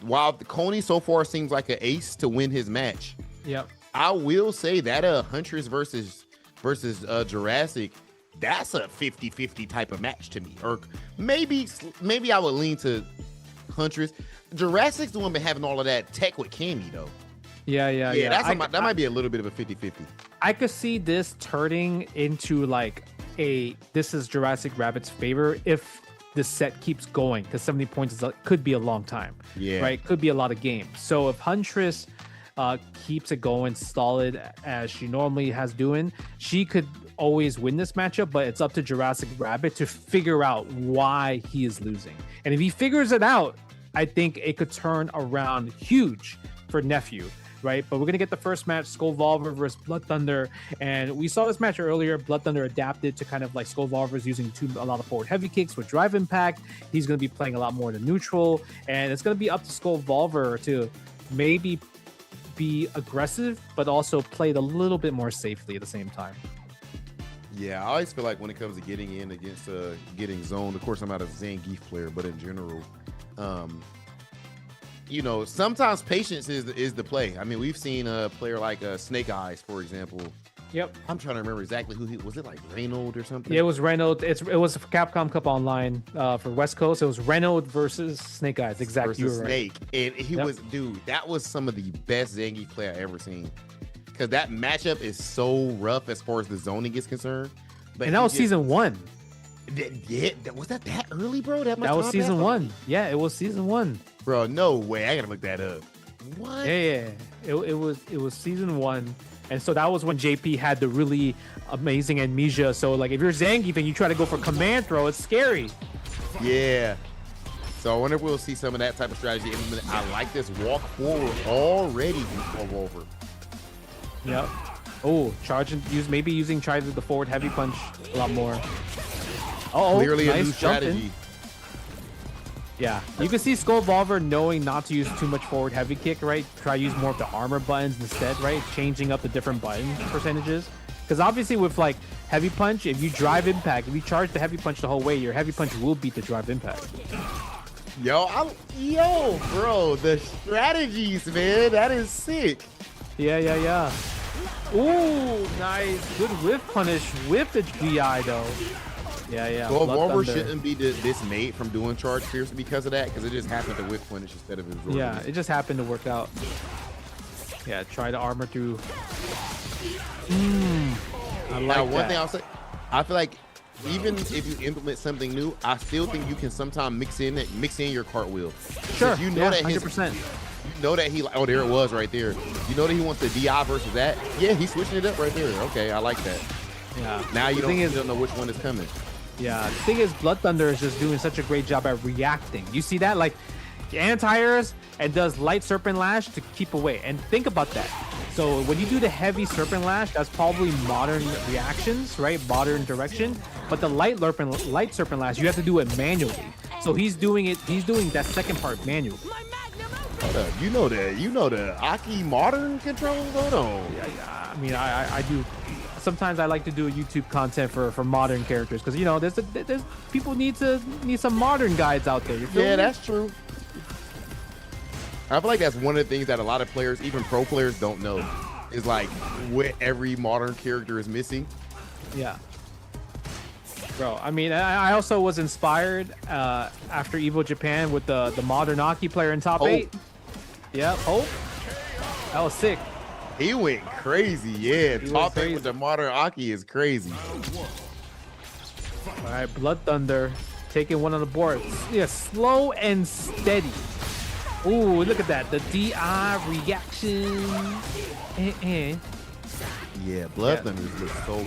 While Coney so far seems like an ace to win his match, yep, I will say that Huntress versus Jurassic, that's a 50-50 type of match to me. Or maybe I would lean to Huntress. Jurassic's the one been having all of that tech with Cammy though. Yeah. That might be a little bit of a 50-50. I could see this turning into like this is Jurassic Rabbit's favor if the set keeps going, because 70 points could be a long time. Yeah, right, could be a lot of games. So if Huntress keeps it going solid as she normally has doing, she could always win this matchup, but it's up to Jurassic Rabbit to figure out why he is losing. And if he figures it out, I think it could turn around huge for Nephew, right? But we're going to get the first match, Skullvolver versus Blood Thunder. And we saw this match earlier. Blood Thunder adapted to kind of like Skullvolver's using a lot of forward heavy kicks with drive impact. He's going to be playing a lot more than neutral. And it's going to be up to Skullvolver to maybe be aggressive, but also play it a little bit more safely at the same time. Yeah, I always feel like when it comes to getting in against getting zoned, of course I'm not a Zangief player, but in general, you know, sometimes patience is the play. I mean, we've seen a player like Snake Eyes, for example. Yep. I'm trying to remember exactly who he was. It like Reynolds or something? Yeah, it was Reynolds. It was for Capcom Cup Online for West Coast. It was Reynolds versus Snake Eyes. Exactly. Versus Snake. Right. And he was, dude, that was some of the best Zangief play I ever seen. Because that matchup is so rough as far as the zoning is concerned. But and that was season 1. Yeah, was that early, bro? That was season 1. Yeah, it was season 1. Bro, no way. I gotta look that up. What? Yeah. It was season 1. And so that was when JP had the really amazing amnesia. So like if you're Zangief and you try to go for command throw, it's scary. Yeah. So I wonder if we'll see some of that type of strategy. I like this walk forward already over. Yep. Oh, charging, maybe using the forward heavy punch a lot more. Oh, clearly nice a new strategy. Yeah, you can see Skullvolver knowing not to use too much forward heavy kick, right? Try to use more of the armor buttons instead, right? Changing up the different button percentages. Because obviously with like heavy punch, if you drive impact, if you charge the heavy punch the whole way, your heavy punch will beat the drive impact. Yo, bro, the strategies, man, that is sick. Yeah. Ooh, nice. Good whiff punish with the GI though. Yeah. Skullvolver shouldn't be dismayed from doing charge fierce because of that, because it just happened to whiff punish instead of absorbing. Yeah, it just happened to work out. Yeah, try to armor through. I like that. One thing I'll say, I feel like even if you implement something new, I still think you can sometimes mix in your cartwheel. Sure, you know that 100%. You know that oh, there it was right there. You know that he wants the DI versus that. Yeah, he's switching it up right there. Okay, I like that. Yeah. Now you don't know which one is coming. Yeah. The thing is, Blood Thunder is just doing such a great job at reacting. You see that? Like, anti-airs and does light Serpent Lash to keep away. And think about that. So when you do the heavy Serpent Lash, that's probably modern reactions, right? Modern direction. But the light Serpent Lash, you have to do it manually. So he's doing that second part manually. Hold up. You know the Aki modern controls? Hold on. Yeah. I mean, I do. Sometimes I like to do YouTube content for modern characters because, you know, there's people need some modern guides out there. You feel me? That's true. I feel like that's one of the things that a lot of players, even pro players, don't know. Is like what every modern character is missing. Yeah. Bro, I mean, I also was inspired after Evo Japan with the modern Aki player in top 8. Yep, Hope. That was sick. He went crazy, yeah. Top 8 with the modern Aki is crazy. All right, Blood Thunder taking one on the board. Yeah, slow and steady. Ooh, look at that. The DI reaction. Yeah, Blood Thunder looks so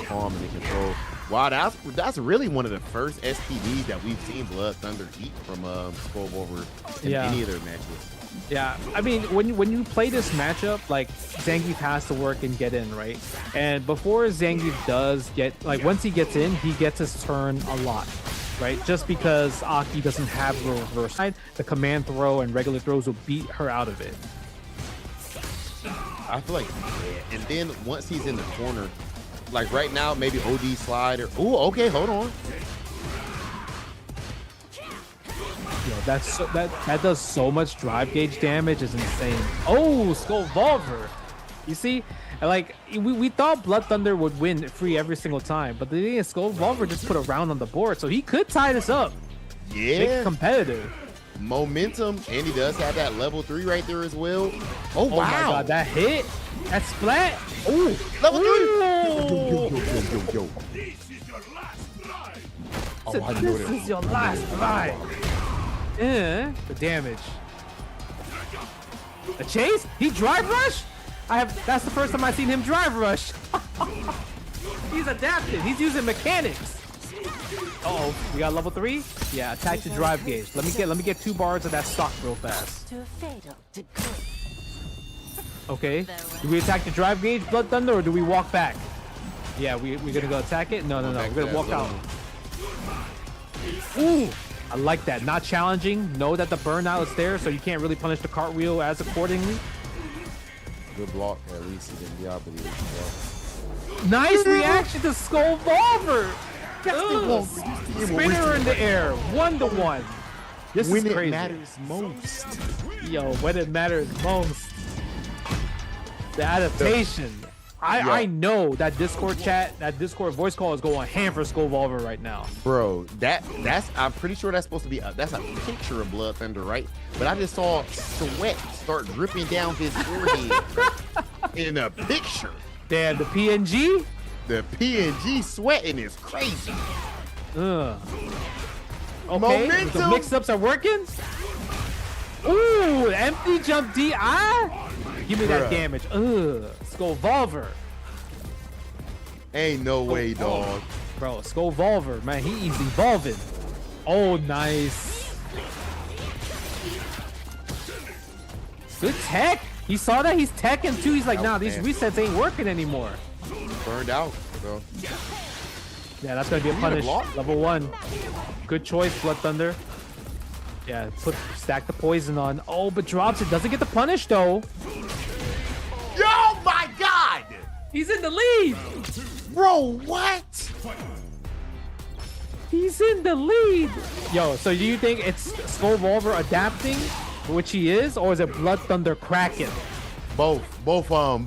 calm and in control. Wow, that's really one of the first SPDs that we've seen Blood Thunder eat from Skull Wolver in any of their matches. Yeah, I mean, when you play this matchup, like, Zangief has to work and get in, right? And before Zangief does get, like, once he gets in, he gets his turn a lot, right? Just because Aki doesn't have the reverse side, the command throw and regular throws will beat her out of it. I feel like, and then once he's in the corner, like right now, maybe OD slide or, ooh, okay, hold on. Yo, that does so much drive gauge damage, is insane. Oh, Skull Volver. You see, like we thought Blood Thunder would win free every single time, but the thing is, Skull Volver just put a round on the board, so he could tie this up. Yeah, make it competitive. Momentum, and he does have that level 3 right there as well. Oh wow! Oh my god, that hit, that splat. Ooh, level 3. Yo. Oh, I know this is your last ride. The damage. A chase? He drive rush? That's the first time I've seen him drive rush. He's adapted. He's using mechanics. Uh-oh, we got level 3? Yeah, attack the drive gauge. Let me get 2 bars of that stock real fast. Okay. Do we attack the drive gauge, Blood Thunder, or do we walk back? Yeah, we're gonna go attack it? No. We're gonna walk out. Ooh! I like that. Not challenging. Know that the burnout is there, so you can't really punish the cartwheel as accordingly. Good block, at least. He didn't diablo. Nice reaction to Skull Volver. Spinner in the air. 1-1. This is crazy. When it matters most. Yo, when it matters most. The adaptation. I know that Discord chat, that Discord voice call is going ham for Skull Volver right now. Bro, that's I'm pretty sure that's supposed to be that's a picture of Blood Thunder, right? But I just saw sweat start dripping down his forehead in a picture. Damn, the PNG? The PNG sweating is crazy. Okay, Momentum. the mix-ups are working. Ooh, empty jump DI. Give me that damage. Skull Volver. Ain't no way, dog. Bro, Skull Volver, man, he's evolving. Oh, nice. Good tech. He saw that. He's teching too. He's like, nah, these resets ain't working anymore. Burned out, bro. Yeah, that's gonna be a punish. Level 1. Good choice, Blood Thunder. Yeah, stack the poison on. Oh, but drops it. Doesn't get the punish though. Yo, my God! He's in the lead. Bro, what? He's in the lead. Yo, so do you think it's Skull Volver adapting, which he is, or is it Blood Thunder cracking? Both of them.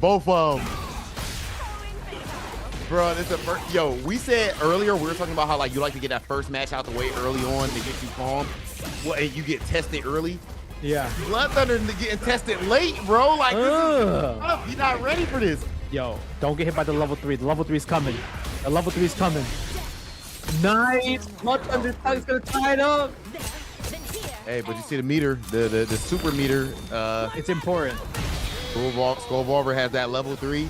Bro, this is the first. Yo, we said earlier, we were talking about how like you like to get that first match out the way early on to get you calm. Well, and you get tested early. Yeah. Blood Thunder getting tested late, bro. Like, you're not ready for this. Yo, don't get hit by the level 3. The level 3 is coming. The level 3 is coming. Nice. Blood Thunder is gonna tie it up. Hey, but you see the meter, the super meter. It's important. Skull Volver has that level 3.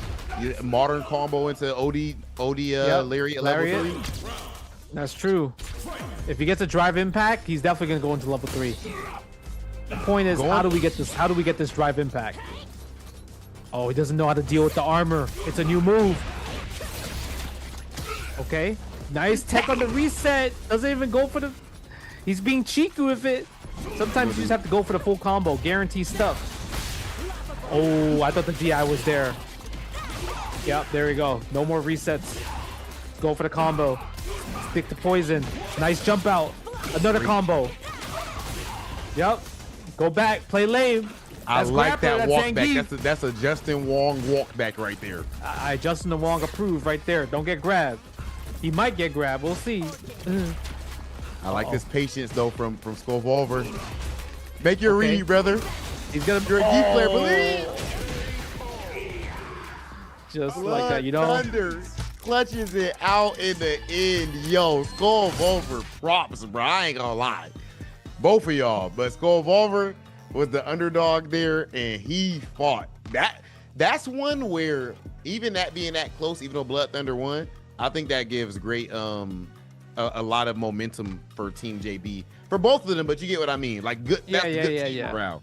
Modern combo into OD Lariat level 3. That's true. If he gets a drive impact, he's definitely gonna go into level 3. The point is, how do we get this? How do we get this drive impact? Oh, he doesn't know how to deal with the armor. It's a new move. Okay, nice tech on the reset. Doesn't even go for the. He's being cheeky with it. Sometimes you just have to go for the full combo. Guarantee stuff. Oh, I thought the DI was there. Yep, there we go. No more resets. Go for the combo. Stick to poison. Nice jump out. Another combo. Yep. Go back, play lame. I like that walk back. Zangief. That's a Justin Wong walk back right there. Justin the Wong approved right there. Don't get grabbed. He might get grabbed. We'll see. I like this patience though from Skullvolver. Make your read, brother. He's gonna be a geek player, believe. Just like that, Thunder clutches it out in the end. Yo, Skullvolver props, bro. I ain't gonna lie. Both of y'all, but Skullvolver was the underdog there, and he fought. That's one where even that being that close, even though Blood Thunder won, I think that gives great a lot of momentum for Team JB for both of them. But you get what I mean, like good. Yeah. Morale.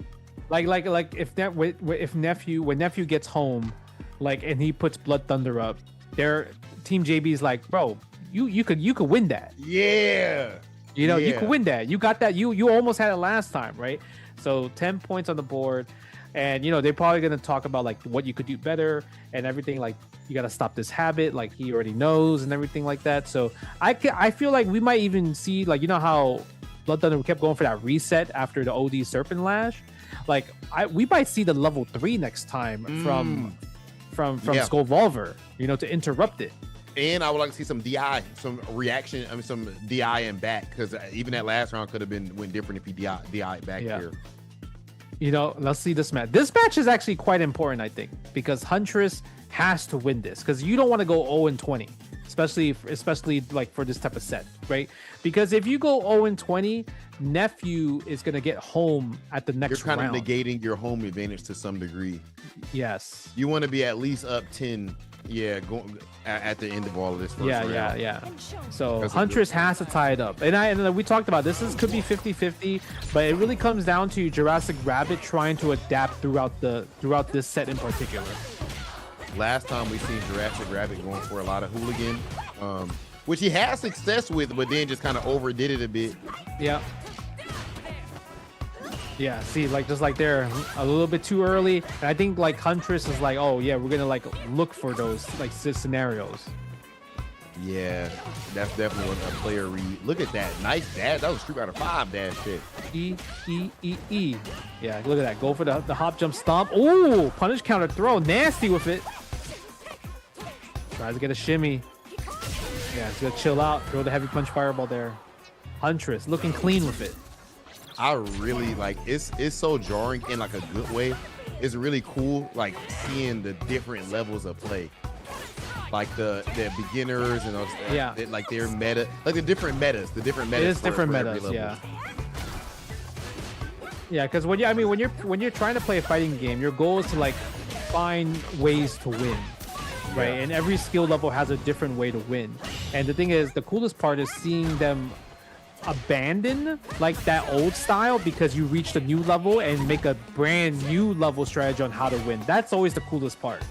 Like if when nephew gets home, like, and he puts Blood Thunder up, their Team JB's like, bro, you could win that. Yeah. You could win that. You got that. You almost had it last time, right? So 10 points on the board. And, they're probably going to talk about, like, what you could do better and everything. Like, you got to stop this habit. Like, he already knows and everything like that. So I feel like we might even see, like, how Blood Thunder kept going for that reset after the OD Serpent Lash. Like, we might see the level 3 next time from Skullvolver, to interrupt it. And I would like to see some DI, some reaction, some DI and back, because even that last round could have went different if he DI back here. Let's see this match. This match is actually quite important, I think, because Huntress has to win this, because you don't want to go 0-20, especially like for this type of set, right? Because if you go 0-20, nephew is going to get home at the next round. You're kind of negating your home advantage to some degree. Yes. You want to be at least up 10. Yeah, at the end of all of this. Yeah. So Huntress has to tie it up, and we talked about this. Could be 50-50, but it really comes down to Jurassic Rabbit trying to adapt throughout this set in particular. Last time we seen Jurassic Rabbit going for a lot of hooligan, which he had success with, but then just kind of overdid it a bit. Yeah, see, like just like they're a little bit too early, and I think like Huntress is like, oh yeah, we're gonna like look for those like scenarios. Yeah, that's definitely a player read. Look at that, nice dash. That was Street Fighter 5 dash shit. E. Yeah, look at that. Go for the hop, jump, stomp. Ooh, punish, counter, throw. Nasty with it. Tries to get a shimmy. Yeah, he's gonna chill out. Throw the heavy punch fireball there. Huntress looking clean with it. I really like it's so jarring in like a good way. It's really cool like seeing the different levels of play, like the beginners and those, like their meta, like the different metas. It is different metas, yeah, because when you're trying to play a fighting game, your goal is to like find ways to win, right? And every skill level has a different way to win. And the thing is, the coolest part is seeing them abandon like that old style because you reached a new level and make a brand new level strategy on how to win. That's always the coolest part.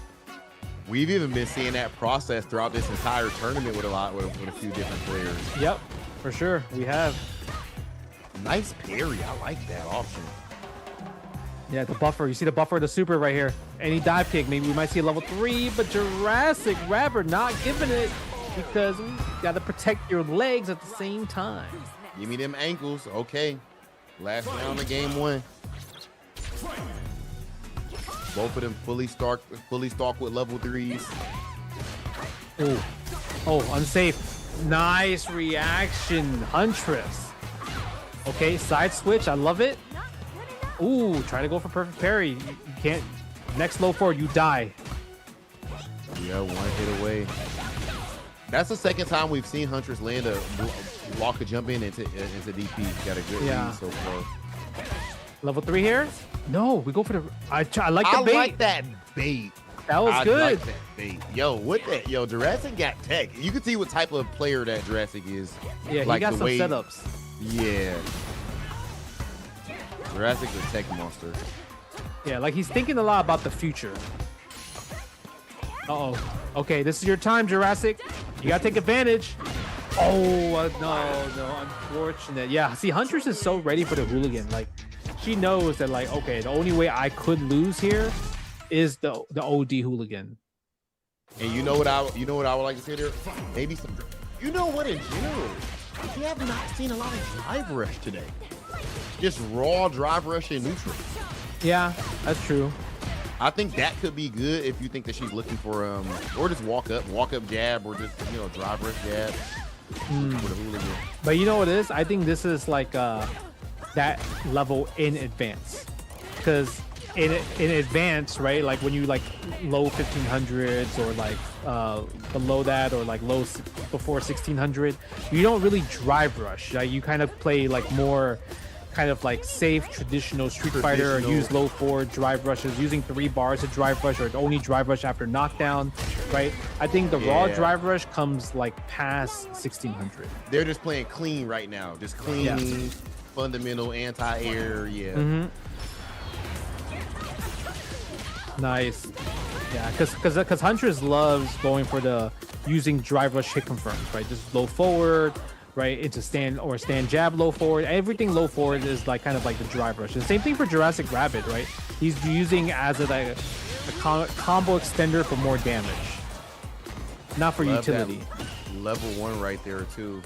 We've even been seeing that process throughout this entire tournament with a few different players. Yep, for sure, we have. Nice parry. I like that option. Yeah, the buffer. You see the buffer of the super right here. Any dive kick. Maybe we might see a level 3, but Jurassic Rabbit not giving it because we got to protect your legs at the same time. Give me them ankles. Okay. Last round of game 1. Both of them fully stalked with level 3s. Oh, unsafe. Nice reaction, Huntress. Okay, side switch. I love it. Ooh, try to go for perfect parry. You can't. Next low forward, you die. Yeah, one hit away. That's the second time we've seen Huntress land a block a jump in into DP. Got a good lead so far. Level 3 here? No, we go for the. I like the bait. I like that bait. That was good. I like that bait. Yo, what that? Yo, Jurassic got tech. You can see what type of player that Jurassic is. Yeah, like he got some setups. Yeah. Jurassic's a tech monster. Yeah, like he's thinking a lot about the future. Okay, this is your time, Jurassic. You gotta take advantage. Oh, no, unfortunate. Yeah, see, Huntress is so ready for the hooligan. Like, she knows that, like, okay, the only way I could lose here is the OD hooligan. And you know what I would like to see there? Maybe some. You know what? In general, we have not seen a lot of drive rush today. just raw drive rush in neutral. Yeah, that's true. I think that could be good if you think that she's looking for or just walk up jab, or just drive rush jab. But you know what it is? I think this is like that level in advance, because in advance, right? Like when you like low 1500s or like below that, or like low before 1600, you don't really drive rush. Right? You kind of play like more kind of like safe traditional Street Fighter, or use low forward drive rushes, using 3 bars to drive rush, or only drive rush after knockdown, right? I think the raw drive rush comes like past 1600. They're just playing clean right now, just clean, fundamental anti-air. Nice. Yeah, because Huntress loves going for the using drive rush hit confirms, right? Just low forward, right, into stand jab low forward. Everything low forward is like kind of like the drive rush. And same thing for Jurassic Rabbit, right? He's using as a combo extender for more damage, not for utility. Level 1 right there too.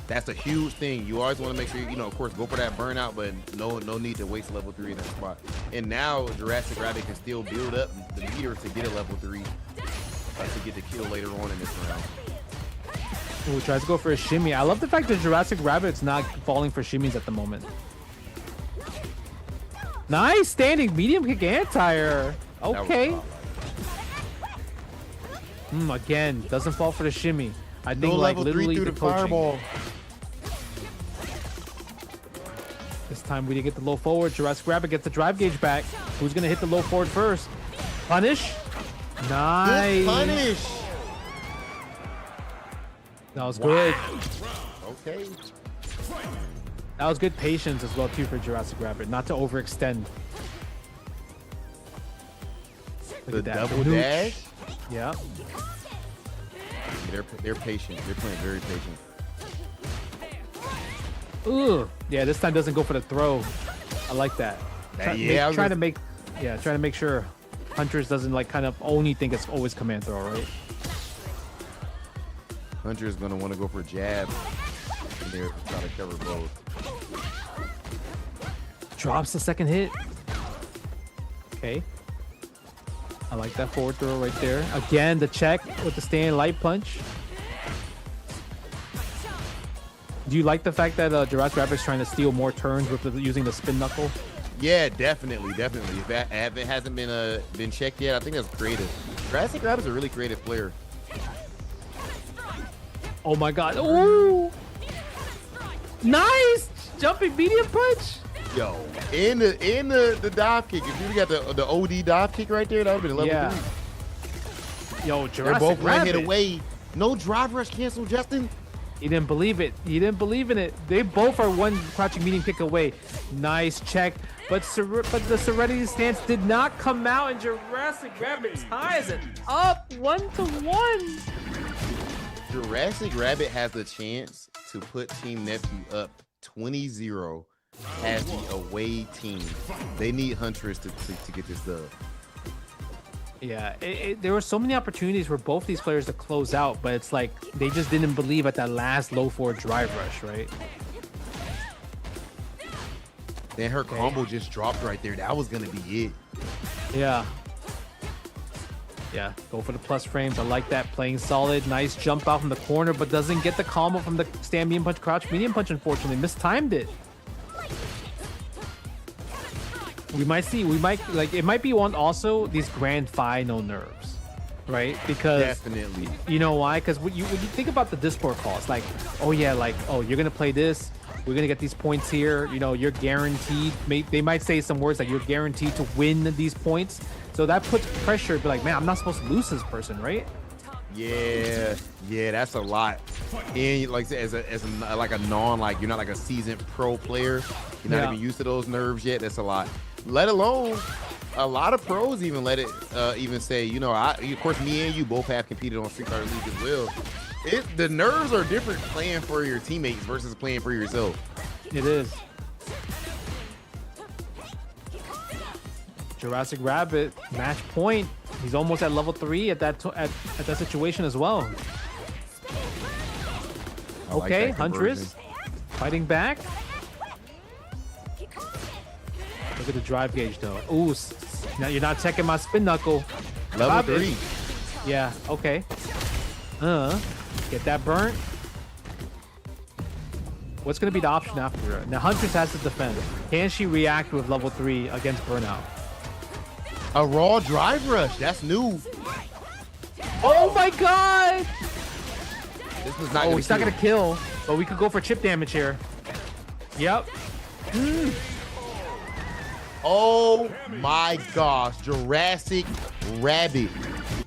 That's a huge thing. You always want to make sure of course, go for that burnout, but no need to waste level 3 in that spot. And now Jurassic Rabbit can still build up the meter to get a level 3 to get the kill later on in this round. Ooh, tries to go for a shimmy. I love the fact that Jurassic Rabbit's not falling for shimmies at the moment. Nice standing medium kick anti-air. Okay. Again, doesn't fall for the shimmy. I think like literally through the fireball. This time we didn't get the low forward. Jurassic Rabbit gets the drive gauge back. Who's gonna hit the low forward first? Punish. Nice. Good punish. That was good. Okay. That was good patience as well too for Jurassic Rabbit, not to overextend. The double dash. Yeah. They're patient. They're playing very patient. Ooh. Yeah, this time doesn't go for the throw. I like that. Trying to make sure Huntress doesn't like kind of only think it's always command throw, right? Hunter is going to want to go for a jab in there to try to cover both. Drops the second hit. Okay. I like that forward throw right there. Again, the check with the stand light punch. Do you like the fact that Jurassic Rabbit's trying to steal more turns with using the spin knuckle? Yeah, definitely. If that hasn't been checked yet, I think that's creative. Jurassic Rabbit's a really creative player. Oh my god. Ooh. Nice! Jumping medium punch. Yo, in the dive kick. If you got the OD dive kick right there, that would have been level 3. Yo, Jurassic They're both Rabbit. hit away. No drive rush cancel, Justin. He didn't believe it. He didn't believe in it. They both are one crouching medium kick away. Nice check. But the Serenity stance did not come out, and Jurassic Rabbit ties it up 1-1. Jurassic Rabbit has the chance to put Team Nephew up 20-0 as the away team. They need Huntress to get this dub. Yeah, there were so many opportunities for both these players to close out, but it's like they just didn't believe at that last low forward drive rush, right? Then her combo just dropped right there. That was gonna be it. Yeah. Yeah, go for the plus frames. I like that. Playing solid. Nice jump out from the corner, but doesn't get the combo from the stand medium punch, crouch medium punch, unfortunately. Mistimed it. It might be one also these grand final nerves, right? Because definitely, you know why? Because when you think about the Discord calls, like, oh yeah, like, oh, you're gonna play this, we're gonna get these points here, you know, you're guaranteed. They might say some words like you're guaranteed to win these points, so that puts pressure. Be like, man, I'm not supposed to lose this person, right? Yeah, that's a lot. And like as a non, like you're not like a seasoned pro player, you're not even used to those nerves yet. That's a lot. Let alone a lot of pros even let it even say, you know, of course me and you both have competed on Street Fighter League as well. The nerves are different playing for your teammates versus playing for yourself. It is. Jurassic Rabbit match point. He's almost at level 3 at that situation as well. Okay, Huntress fighting back. Look at the drive gauge though. Ooh, now you're not checking my spin knuckle. Level 3. Yeah, okay. Get that burnt. What's gonna be the option after it? Now Huntress has to defend. Can she react with level 3 against burnout? A raw drive rush. That's new. Oh my god! This was not. He's not gonna kill, but we could go for chip damage here. Yep. Oh my gosh, Jurassic Rabbit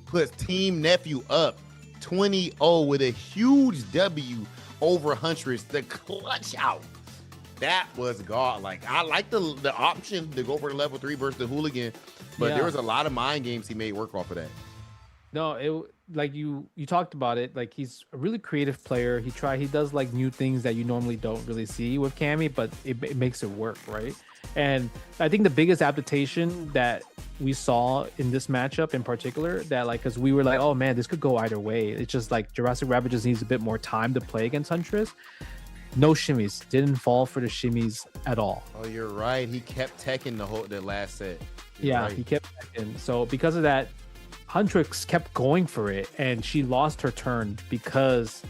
puts Team Nephew up 20-0 with a huge W over Huntress. The clutch out. That was godlike. I like the option to go for the level 3 versus the hooligan, but there was a lot of mind games he made work off of that. No, it like you talked about it. Like he's a really creative player. He does like new things that you normally don't really see with Cammy, but it makes it work, right? And I think the biggest adaptation that we saw in this matchup in particular, that like, because we were like, oh man, this could go either way. It's just like Jurassic Rabbit just needs a bit more time to play against Huntress. No shimmies, didn't fall for the shimmies at all. Oh, you're right. He kept teching the last set. Right. He kept teching. So because of that, Huntress kept going for it, and she lost her turn because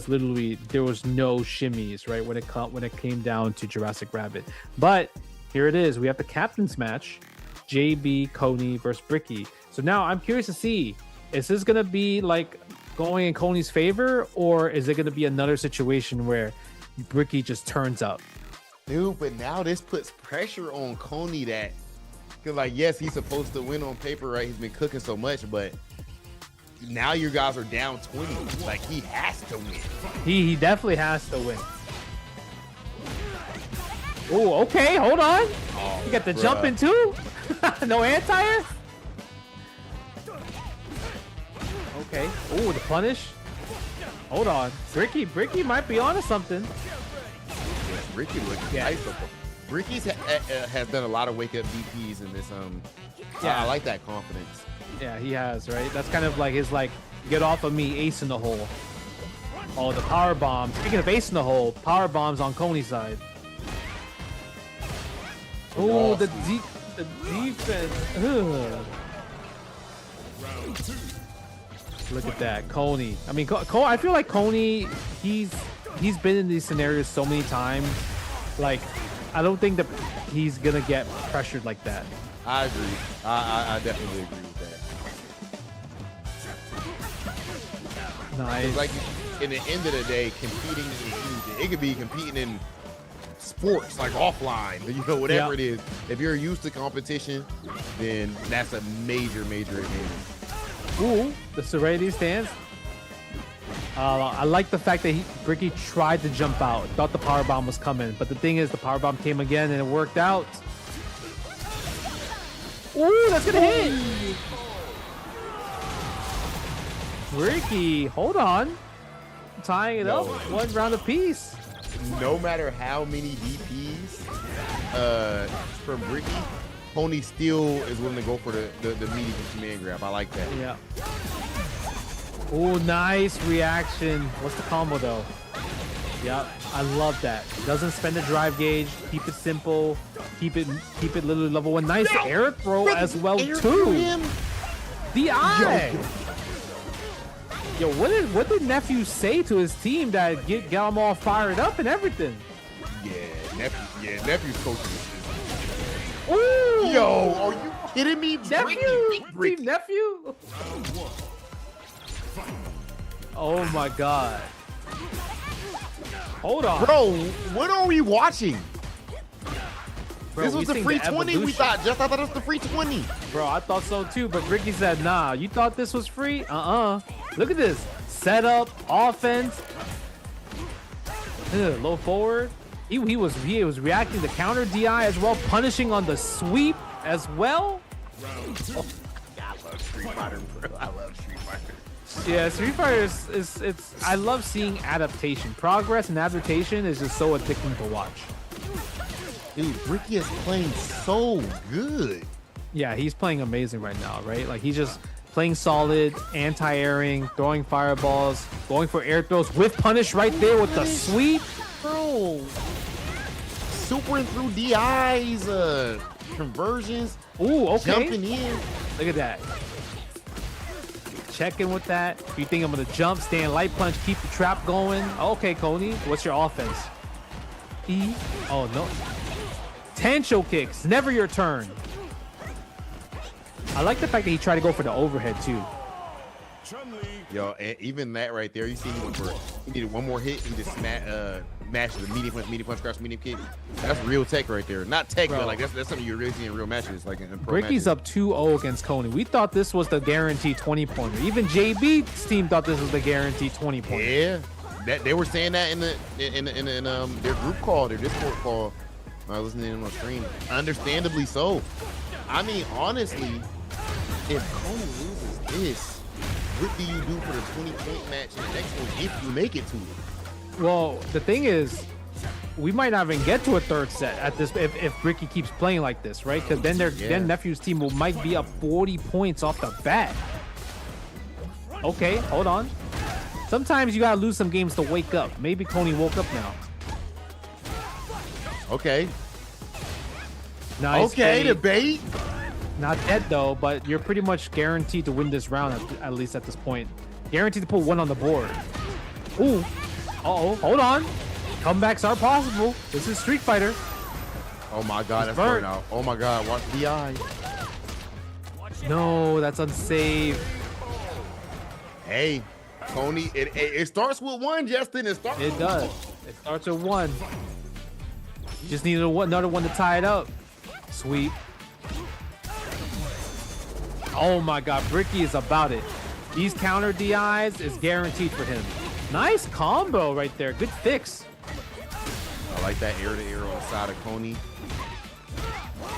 literally there was no shimmies, right, when it came down to Jurassic Rabbit. But here it is. We have the captain's match, JB Coney versus Bricky. So now I'm curious to see, is this gonna be like going in Coney's favor, or is it gonna be another situation where Bricky just turns up? Dude, but now this puts pressure on Coney that, because like, yes, he's supposed to win on paper, right? He's been cooking so much, but now you guys are down 20. Like, he has to win. He definitely has to win. Oh, okay, hold on. Oh, you got the jumping too? No anti-air? Okay. Oh, the punish. Hold on. Bricky might be onto something. Yeah, Bricky looks nice. Bricky's has done a lot of wake-up DPs in this. I like that confidence. Yeah, he has, right? That's kind of like his, like, get off of me, ace in the hole. Oh, the power bomb. Speaking of ace in the hole, power bombs on Coney's side. Oh, the defense. Ugh. Look at that, Coney. I mean, I feel like Coney, he's been in these scenarios so many times. Like, I don't think that he's gonna get pressured like that. I agree. I definitely agree with that. Nice. Like, in the end of the day, competing is easy. It could be competing in sports, like offline, whatever it is. If you're used to competition, then that's a major advantage. Ooh, the Serenity stance. I like the fact that Bricky tried to jump out, thought the power bomb was coming, but the thing is, the power bomb came again and it worked out. Ooh, that's gonna hit. Bricky, hold on, tying it up, one round apiece. No matter how many DPs from Bricky, Pony still is willing to go for the meaty command grab. I like that. Yeah. Oh, nice reaction. What's the combo though? Yep, I love that. Doesn't spend a drive gauge. Keep it simple. Keep it literally level 1. Nice air throw as well too. The eye. Yo, what did Nephew say to his team that get them all fired up and everything? Nephew's coaching. Ooh. Yo, are you kidding me? Team Nephew. Oh my god. Hold on. Bro, what are we watching? Bro, this was the free 20 we thought. I thought it was the free 20. Bro, I thought so too, but Ricky said, nah, you thought this was free? Look at this. Setup, offense. Low forward. He was reacting to counter DI as well, punishing on the sweep as well. Oh, I love Street Fighter, bro. I love Street Fighter. Yeah, Street Fighter is I love seeing adaptation. Progress and adaptation is just so addicting to watch. Dude, Ricky is playing so good. Yeah, he's playing amazing right now, right? Like, he's just playing solid, anti-airing, throwing fireballs, going for air throws with punish right there with the sweep. Bro. supering through DIs, conversions. Ooh, okay. Jumping in. Look at that. Checking with that. You think I'm gonna jump, stand light punch, keep the trap going? Okay, Coney. What's your offense? E. Oh no. Tancho kicks. Never your turn. I like the fact that he tried to go for the overhead too. Yo, and even that right there, you see he needed one more hit. He just mashed the medium punch, cross, medium kick. That's real tech right there. Not tech, but like that's something you really see in real matches, like in pro Ricky's matches. up 2-0 against Coney. We thought this was the guaranteed 20-pointer. Even JB's team thought this was the guaranteed 20-pointer. Yeah, they were saying that in their group call, their Discord call. I was listening to them on stream. Understandably so. I mean, honestly, if Coney loses this, what do you do for the 20-point match in the next one if you make it to it? Well, the thing is, we might not even get to a third set at this if Ricky keeps playing like this, right? Because then Nephew's team might be up 40 points off the bat. Okay, hold on. Sometimes you gotta lose some games to wake up. Maybe Coney woke up now. Okay. Nice. Okay, bait. the bait. Not dead though, but you're pretty much guaranteed to win this round at least at this point. Guaranteed to put one on the board. Ooh. Uh-oh. Hold on. Comebacks are possible. This is Street Fighter. Oh my God, that's burnt out. Oh my God, watch the eye. No, that's unsafe. Hey, Coney, it starts with one, Justin. It does. It starts with one. You just needed another one to tie it up. Sweet. Oh my God, Bricky is about it. These counter DIs is guaranteed for him. Nice combo right there. Good fix. I like that air to air on the side of Coney.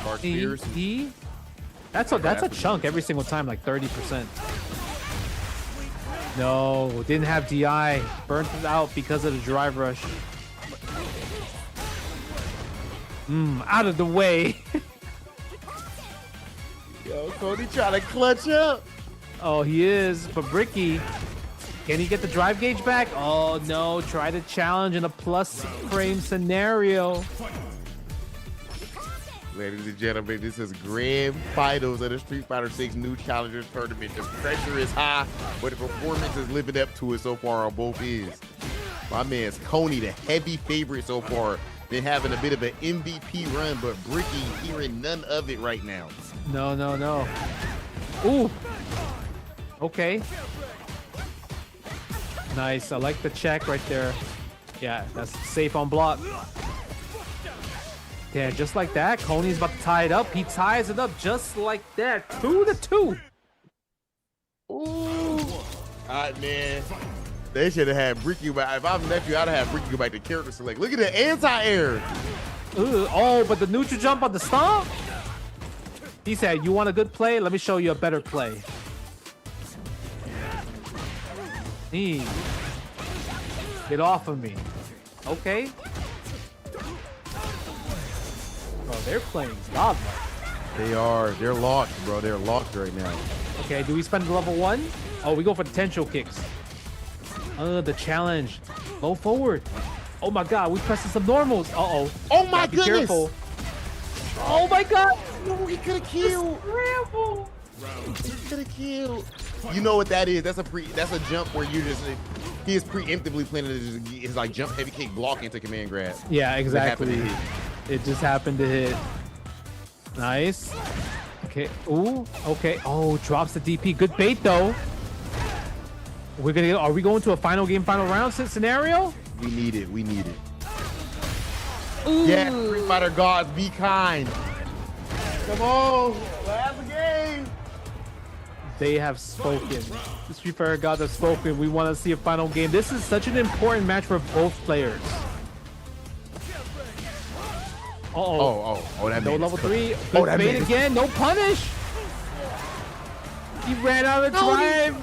Dark Spears. That's a chunk every single time, like 30%. No, didn't have DI. Burnt it out because of the drive rush. Out of the way. Yo, Coney trying to clutch up. Oh, he is. But Bricky, can he get the drive gauge back? Oh, no. Try to challenge in a plus frame scenario. Ladies and gentlemen, this is grand finals of the Street Fighter 6 New Challengers Tournament. The pressure is high, but the performance is living up to it so far on both ends. My man's Coney, the heavy favorite so far. Been having a bit of an MVP run, but Bricky hearing none of it right now. No. Ooh. Okay. Nice. I like the check right there. Yeah, that's safe on block. Yeah, just like that. Coney's about to tie it up. He ties it up just like that. 2-2. Ooh. All right, man. They should have had Bricky back. If I'm nephew, I'd have Bricky go back to character select. Look at the anti-air. Oh, but the neutral jump on the stomp? He said, you want a good play? Let me show you a better play. Get off of me. Okay. Bro, they're playing godlike. They are. They're locked, bro. They're locked right now. Okay, do we spend the level 1? Oh, we go for potential kicks. The challenge. Go forward. Oh my God, we pressing some normals. Uh-oh. Oh my goodness. Be careful. Oh my God. No, he could have killed. Scramble. He could have killed. You know what that is? That's a jump where you just he is preemptively planning to just his like jump heavy kick block into command grab. Yeah, exactly. It just happened to hit. Nice. Okay. Ooh. Okay. Oh, drops the DP. Good bait though. Are we going to a final game, final round scenario? We need it. Ooh. Yeah, Street Fighter gods, be kind. Come on, last game. They have spoken. The Street Fighter gods have spoken. We want to see a final game. This is such an important match for both players. Oh, that no level 3. Oh, Good bait again. No punish. He ran out of drive.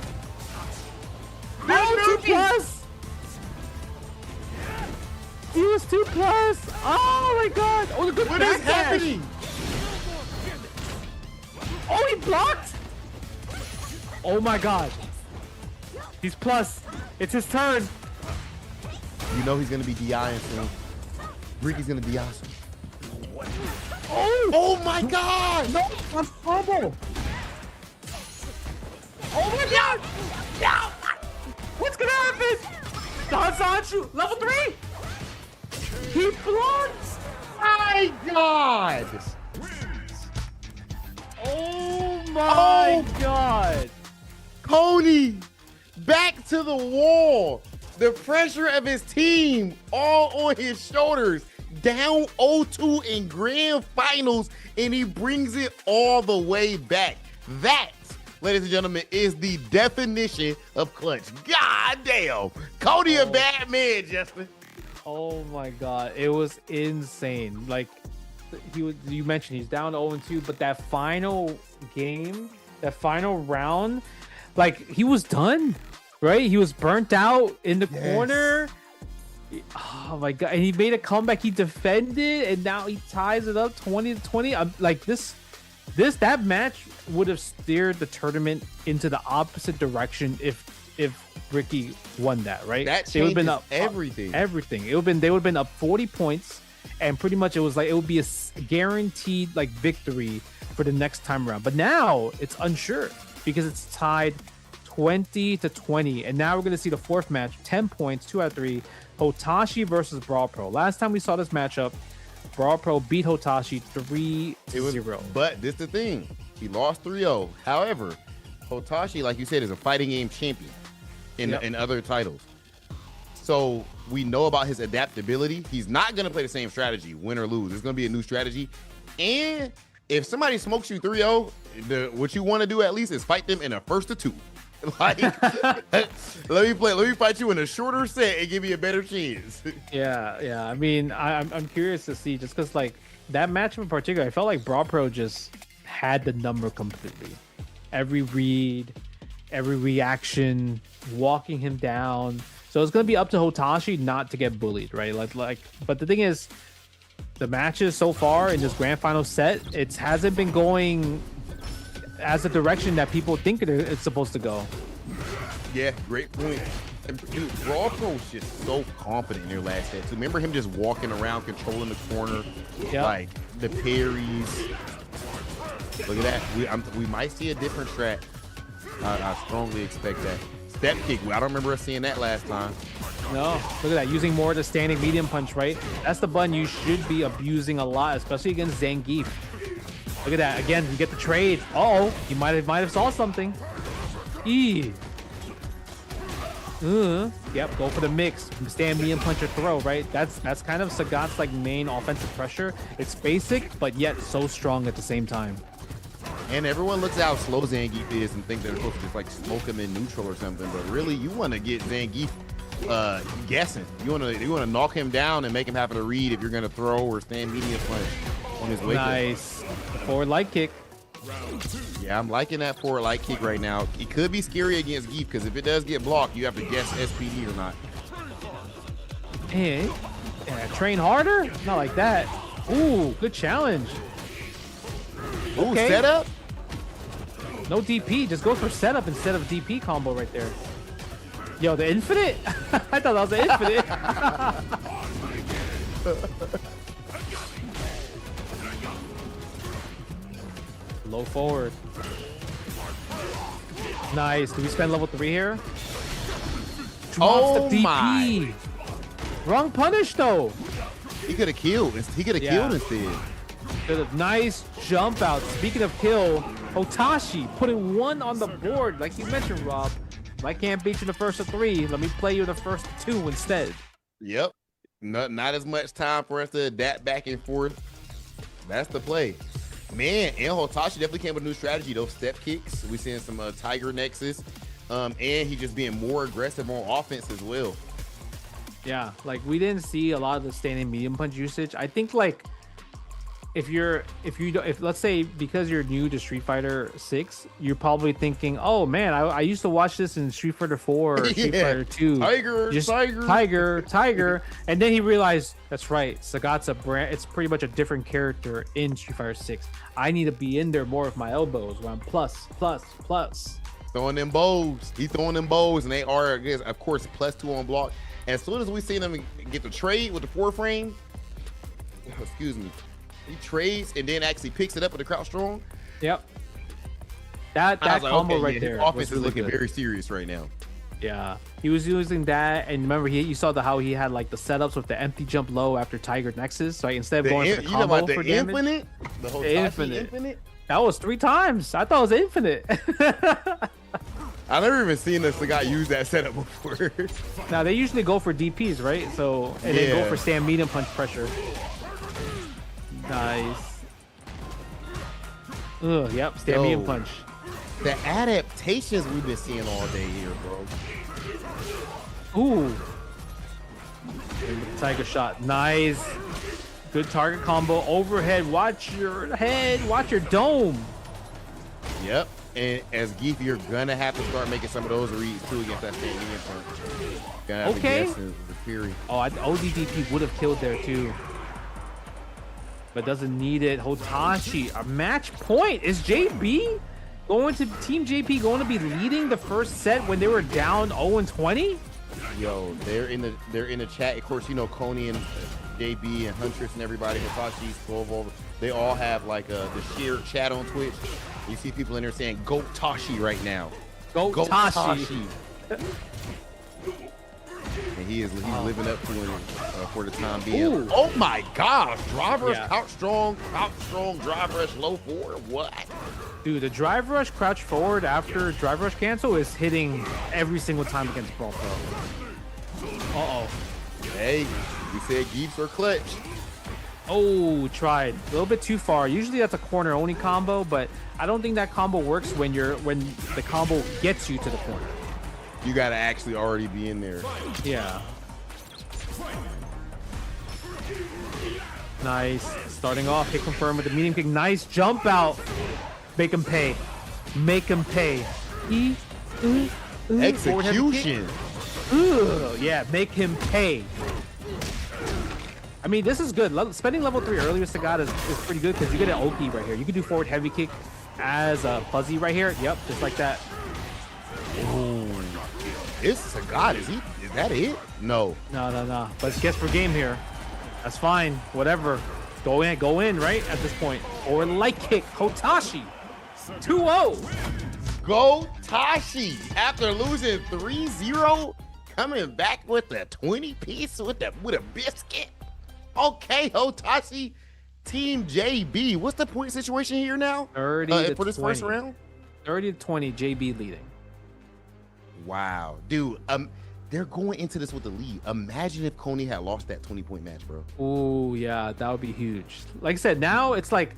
No, 2+. He was 2+. Oh my God. Oh, the good What is happening? Oh, he blocked. Oh my God. He's plus. It's his turn. You know he's gonna be DIing soon. Ricky's gonna DI soon. Oh my God! No, that's trouble. Oh my God! No! What's gonna happen? Hansachu, level 3. He blocks. My God! Oh my God! Cody, back to the wall. The pressure of his team all on his shoulders. Down 0-2 in grand finals, and he brings it all the way back. That, ladies and gentlemen, is the definition of clutch. God damn. Cody a bad man, Justin. Oh my God, it was insane. Like you mentioned, he's down 0-2, but that final game, that final round, like he was done, right? He was burnt out in the corner. Oh my God, and he made a comeback. He defended, and now he ties it up 20-20. I'm like that match would have steered the tournament into the opposite direction if Ricky won that, right? That they would have been up everything. Everything. They would have been up 40 points, and pretty much it would be a guaranteed like victory for the next time around. But now it's unsure because it's tied 20-20, and now we're gonna see the fourth match, 10 points, 2 out of 3. Hotashi versus Brawl Pro. Last time we saw this matchup, Brawl Pro beat Hotashi 3-0. But this is the thing. He lost 3-0. However, Hotashi, like you said, is a fighting game champion in other titles. So we know about his adaptability. He's not going to play the same strategy, win or lose. There's going to be a new strategy. And if somebody smokes you 3-0, what you want to do at least is fight them in a first to 2. Like, let me fight you in a shorter set and give you a better chance. Yeah. I mean, I'm curious to see, just because like that match in particular, I felt like Brawl Pro just had the number completely. Every read, every reaction, walking him down. So it's gonna be up to Hotashi not to get bullied, right? Like, but the thing is, the matches so far in this grand final set, it hasn't been going as the direction that people think it's supposed to go. Yeah, great point. Dude, Brawl Pro's just so confident in their last set. So remember him just walking around, controlling the corner, like the parries. Look at that. We might see a different strat. I strongly expect that. Step kick. I don't remember us seeing that last time. No, look at that. Using more of the standing medium punch, right? That's the button you should be abusing a lot, especially against Zangief. Look at that. Again, you get the trade. Uh-oh. You might have saw something. Yep, go for the mix. Stand medium punch or throw, right? That's kind of Sagat's like main offensive pressure. It's basic, but yet so strong at the same time. And everyone looks at how slow Zangief is and think they're supposed to just like smoke him in neutral or something. But really, you want to get Zangief guessing. You want to knock him down and make him have to read if you're going to throw or stand medium punch on his way. Nice. Forward light kick. Yeah, I'm liking that forward light kick right now. It could be scary against Geef because if it does get blocked, you have to guess SPD or not. Hey, train harder? Not like that. Ooh, good challenge. Ooh, okay. Setup? No DP, just go for setup instead of DP combo right there. Yo, the infinite? I thought that was the infinite. Low forward. Nice. Do we spend level 3 here? Oh the DP. My! Wrong punish though. He could have killed. He could have killed instead. Nice jump out. Speaking of kill, Hotashi putting 1 on the board, like you mentioned, Rob. If I can't beat you the first of 3, let me play you the first 2 instead. Yep. Not as much time for us to adapt back and forth. That's the play. Man, and Hotashi definitely came with a new strategy. Those step kicks. We seeing some Tiger Nexus. And he just being more aggressive on offense as well. Yeah, like we didn't see a lot of the standing medium punch usage. I think like if let's say because you're new to Street Fighter 6, you're probably thinking, oh man, I used to watch this in Street Fighter 4 or Street Fighter 2. Tiger. And then he realized, that's right, Sagat's a brand, it's pretty much a different character in Street Fighter 6. I need to be in there more with my elbows where I'm plus. Throwing them bows. He's throwing them bows, and they are, of course, +2 on block. As soon as we see them get the trade with the 4 frame, excuse me, He trades and then actually picks it up with the crouch strong. Yep. That combo right there. His offense was really is looking good. very serious right now. Yeah, he was using that, and remember, you saw how he had like the setups with the empty jump low after Tiger Nexus. So instead of going for the combo for damage, infinite, the whole infinite. That was 3 times. I thought it was infinite. I've never even seen this guy use that setup before. Now they usually go for DPs, right? So and then go for stand medium punch pressure. Nice. Yep, stand medium punch. The adaptations we've been seeing all day here, bro. Ooh. Tiger shot. Nice. Good target combo. Overhead. Watch your head. Watch your dome. Yep. And as Geef, you're gonna have to start making some of those reads too against that stand medium punch. Gonna have to guess the Fury. Oh, ODDP would have killed there too. But doesn't need it. Hotashi, a match point. Is JB going to Team JP going to be leading the first set when they were down 0-20? Yo, they're in the chat. Of course, you know Coney and JB and Huntress and everybody. Hotashi, Skolvolver. They all have like the shared chat on Twitch. You see people in there saying "Go Tashi" right now. Go Tashi. And he's living up to it for the time being. Ooh. Oh my gosh! Drive rush, couch strong, drive rush, low forward. What? Dude, the drive rush crouch forward after drive rush cancel is hitting every single time against Brawl Pro. Uh-oh. Hey, we said Geefs are clutch. Oh, tried. A little bit too far. Usually that's a corner only combo, but I don't think that combo works when the combo gets you to the corner. You gotta actually already be in there. Yeah. Nice. Starting off, hit confirm with the medium kick. Nice jump out. Make him pay. Make him pay. Execution. Yeah, make him pay. I mean, this is good. Spending level 3 earlier with Sagat is pretty good because you get an Oki right here. You can do forward heavy kick as a fuzzy right here. Yep, just like that. Ooh. This Sagat, is that it? No. No. But guess for game here. That's fine. Whatever. Go in, right? At this point. Or light kick. Hotashi. 2-0. Go Tashi. After losing 3-0, coming back with a 20-piece with a biscuit. Okay, Hotashi. Team JB. What's the point situation here now? 30 for this 20. first round? 30-20, JB leading. Wow. Dude, they're going into this with the lead. Imagine if Coney had lost that 20-point match, bro. Oh, yeah, that would be huge. Like I said, now it's like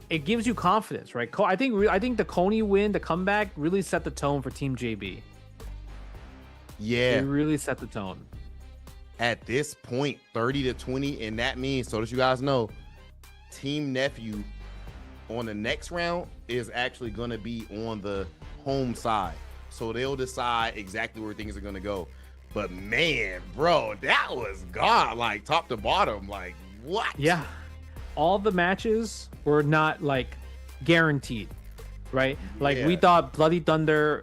it gives you confidence, right? I think the Coney win, the comeback, really set the tone for Team JB. Yeah. It really set the tone. At this point, 30-20, and that means, so that you guys know, Team Nephew on the next round is actually going to be on the home side. So they'll decide exactly where things are going to go. But man, bro, that was God, like top to bottom. Like, what? Yeah. All the matches were not like guaranteed, right? Like we thought Blood Thunder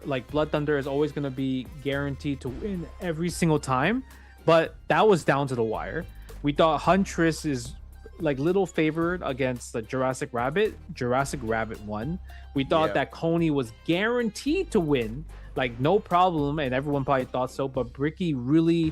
is always going to be guaranteed to win every single time. But that was down to the wire. We thought Huntress is like little favored against the Jurassic Rabbit. Jurassic Rabbit won. We thought that Coney was guaranteed to win, like no problem, and everyone probably thought so. But Bricky really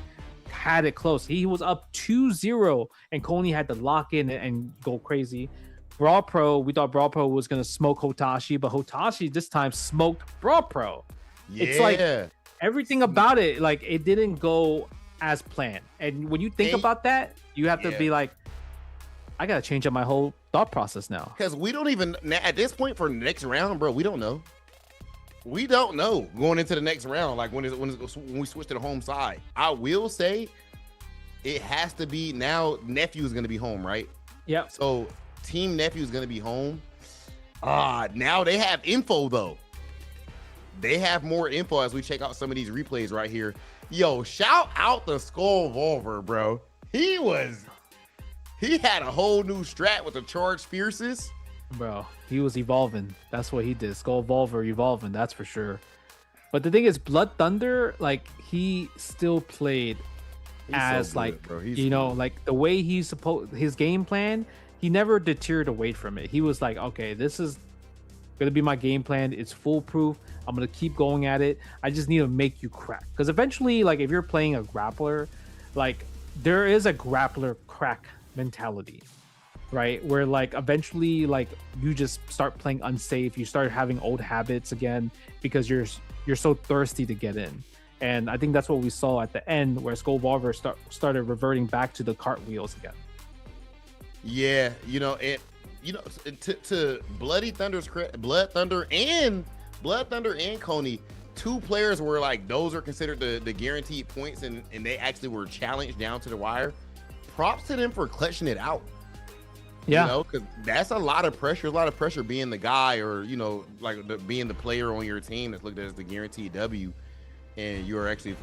had it close. He was up 2-0, and Coney had to lock in and go crazy. Brawl Pro, we thought Brawl Pro was gonna smoke Hotashi, but Hotashi this time smoked Brawl Pro. Yeah. It's like everything about it, like it didn't go as planned. And when you think about that, you have to be like, I gotta change up my whole thought process now. Because we don't even, at this point for the next round, bro, we don't know. We don't know going into the next round, like when we switch to the home side. I will say it has to be now. Nephew is going to be home, right? Yep. So Team Nephew is going to be home. Now they have info, though. They have more info as we check out some of these replays right here. Yo, shout out to Skolvolver, bro. He had a whole new strat with the charged fierces. Bro, he was evolving. That's what he did. Skolvolver evolving, that's for sure. But the thing is, Blood Thunder, like he still played as so good, like bro. You know, like the way he's supposed, his game plan he never deterred away from it. He was like, okay, this is gonna be my game plan. It's foolproof. I'm gonna keep going at it. I just need to make you crack, because eventually, like, if you're playing a grappler, like, there is a grappler crack mentality, right? Where like eventually, like, you just start playing unsafe. You start having old habits again because you're so thirsty to get in. And I think that's what we saw at the end, where Skullvolver started reverting back to the cartwheels again. Yeah, you know, and you know, to Blood Thunder and Coney, two players were like, those are considered the guaranteed points, and they actually were challenged down to the wire. Props to them for clutching it out. Yeah, you know, because that's a lot of pressure being the guy, or, you know, like being the player on your team that's looked at as the guaranteed W, and you're actually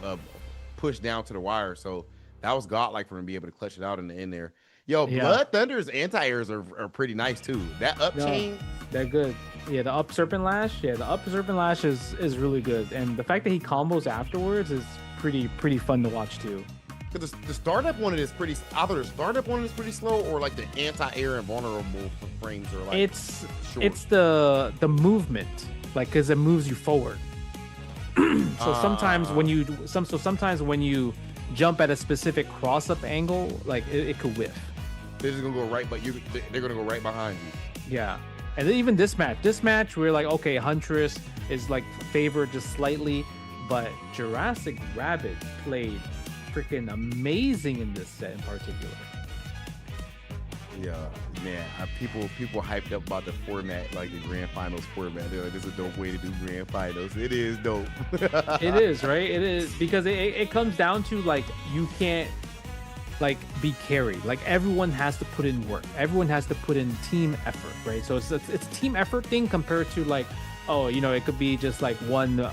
pushed down to the wire. So that was godlike for him to be able to clutch it out in the end there. Yo, Yeah. Blood Thunder's anti-airs are pretty nice too. That up chain, they're good. Yeah, the up serpent lash. Yeah, the up serpent lash is really good, and the fact that he combos afterwards is pretty fun to watch too. because the startup one is pretty. Either the startup one is pretty slow, or like the anti-air and vulnerable frames are like. It's the movement, like, because it moves you forward. So sometimes when you jump at a specific cross-up angle, like it could whiff. They're just gonna go right, but they're gonna go right behind you. Yeah, and then even this match, we're like, okay, Huntress is like favored just slightly, but Jurassic Rabbit played freaking amazing in this set in particular. Yeah, man, people hyped up about the format, like the grand finals format. They're like, this is a dope way to do grand finals. It is dope. It is, right? It is, because it comes down to, like, you can't like be carried. Like, everyone has to put in work. Everyone has to put in team effort, right? So it's a team effort thing compared to, like, oh, you know, it could be just like one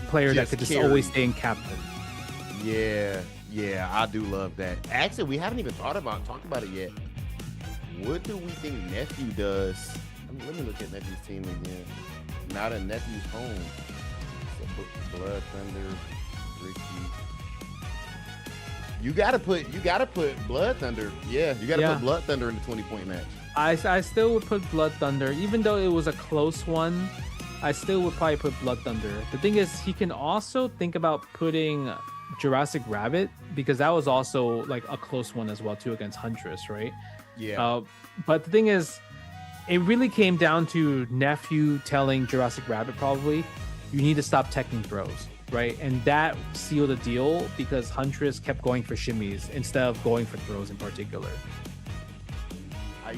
player that could just always stay in captain. Yeah, I do love that. Actually, we haven't even talked about it yet. What do we think Nephew does? Let me look at Nephew's team again. Now that Nephew's home. So Blood Thunder, Ricky. You gotta put Blood Thunder. Yeah, you gotta put Blood Thunder in the 20-point match. I still would put Blood Thunder, even though it was a close one. I still would probably put Blood Thunder. The thing is, he can also think about putting Jurassic Rabbit, because that was also like a close one as well too against Huntress, right? Yeah. But the thing is, it really came down to Nephew telling Jurassic Rabbit, probably, you need to stop teching throws, right? And that sealed the deal, because Huntress kept going for shimmies instead of going for throws in particular. I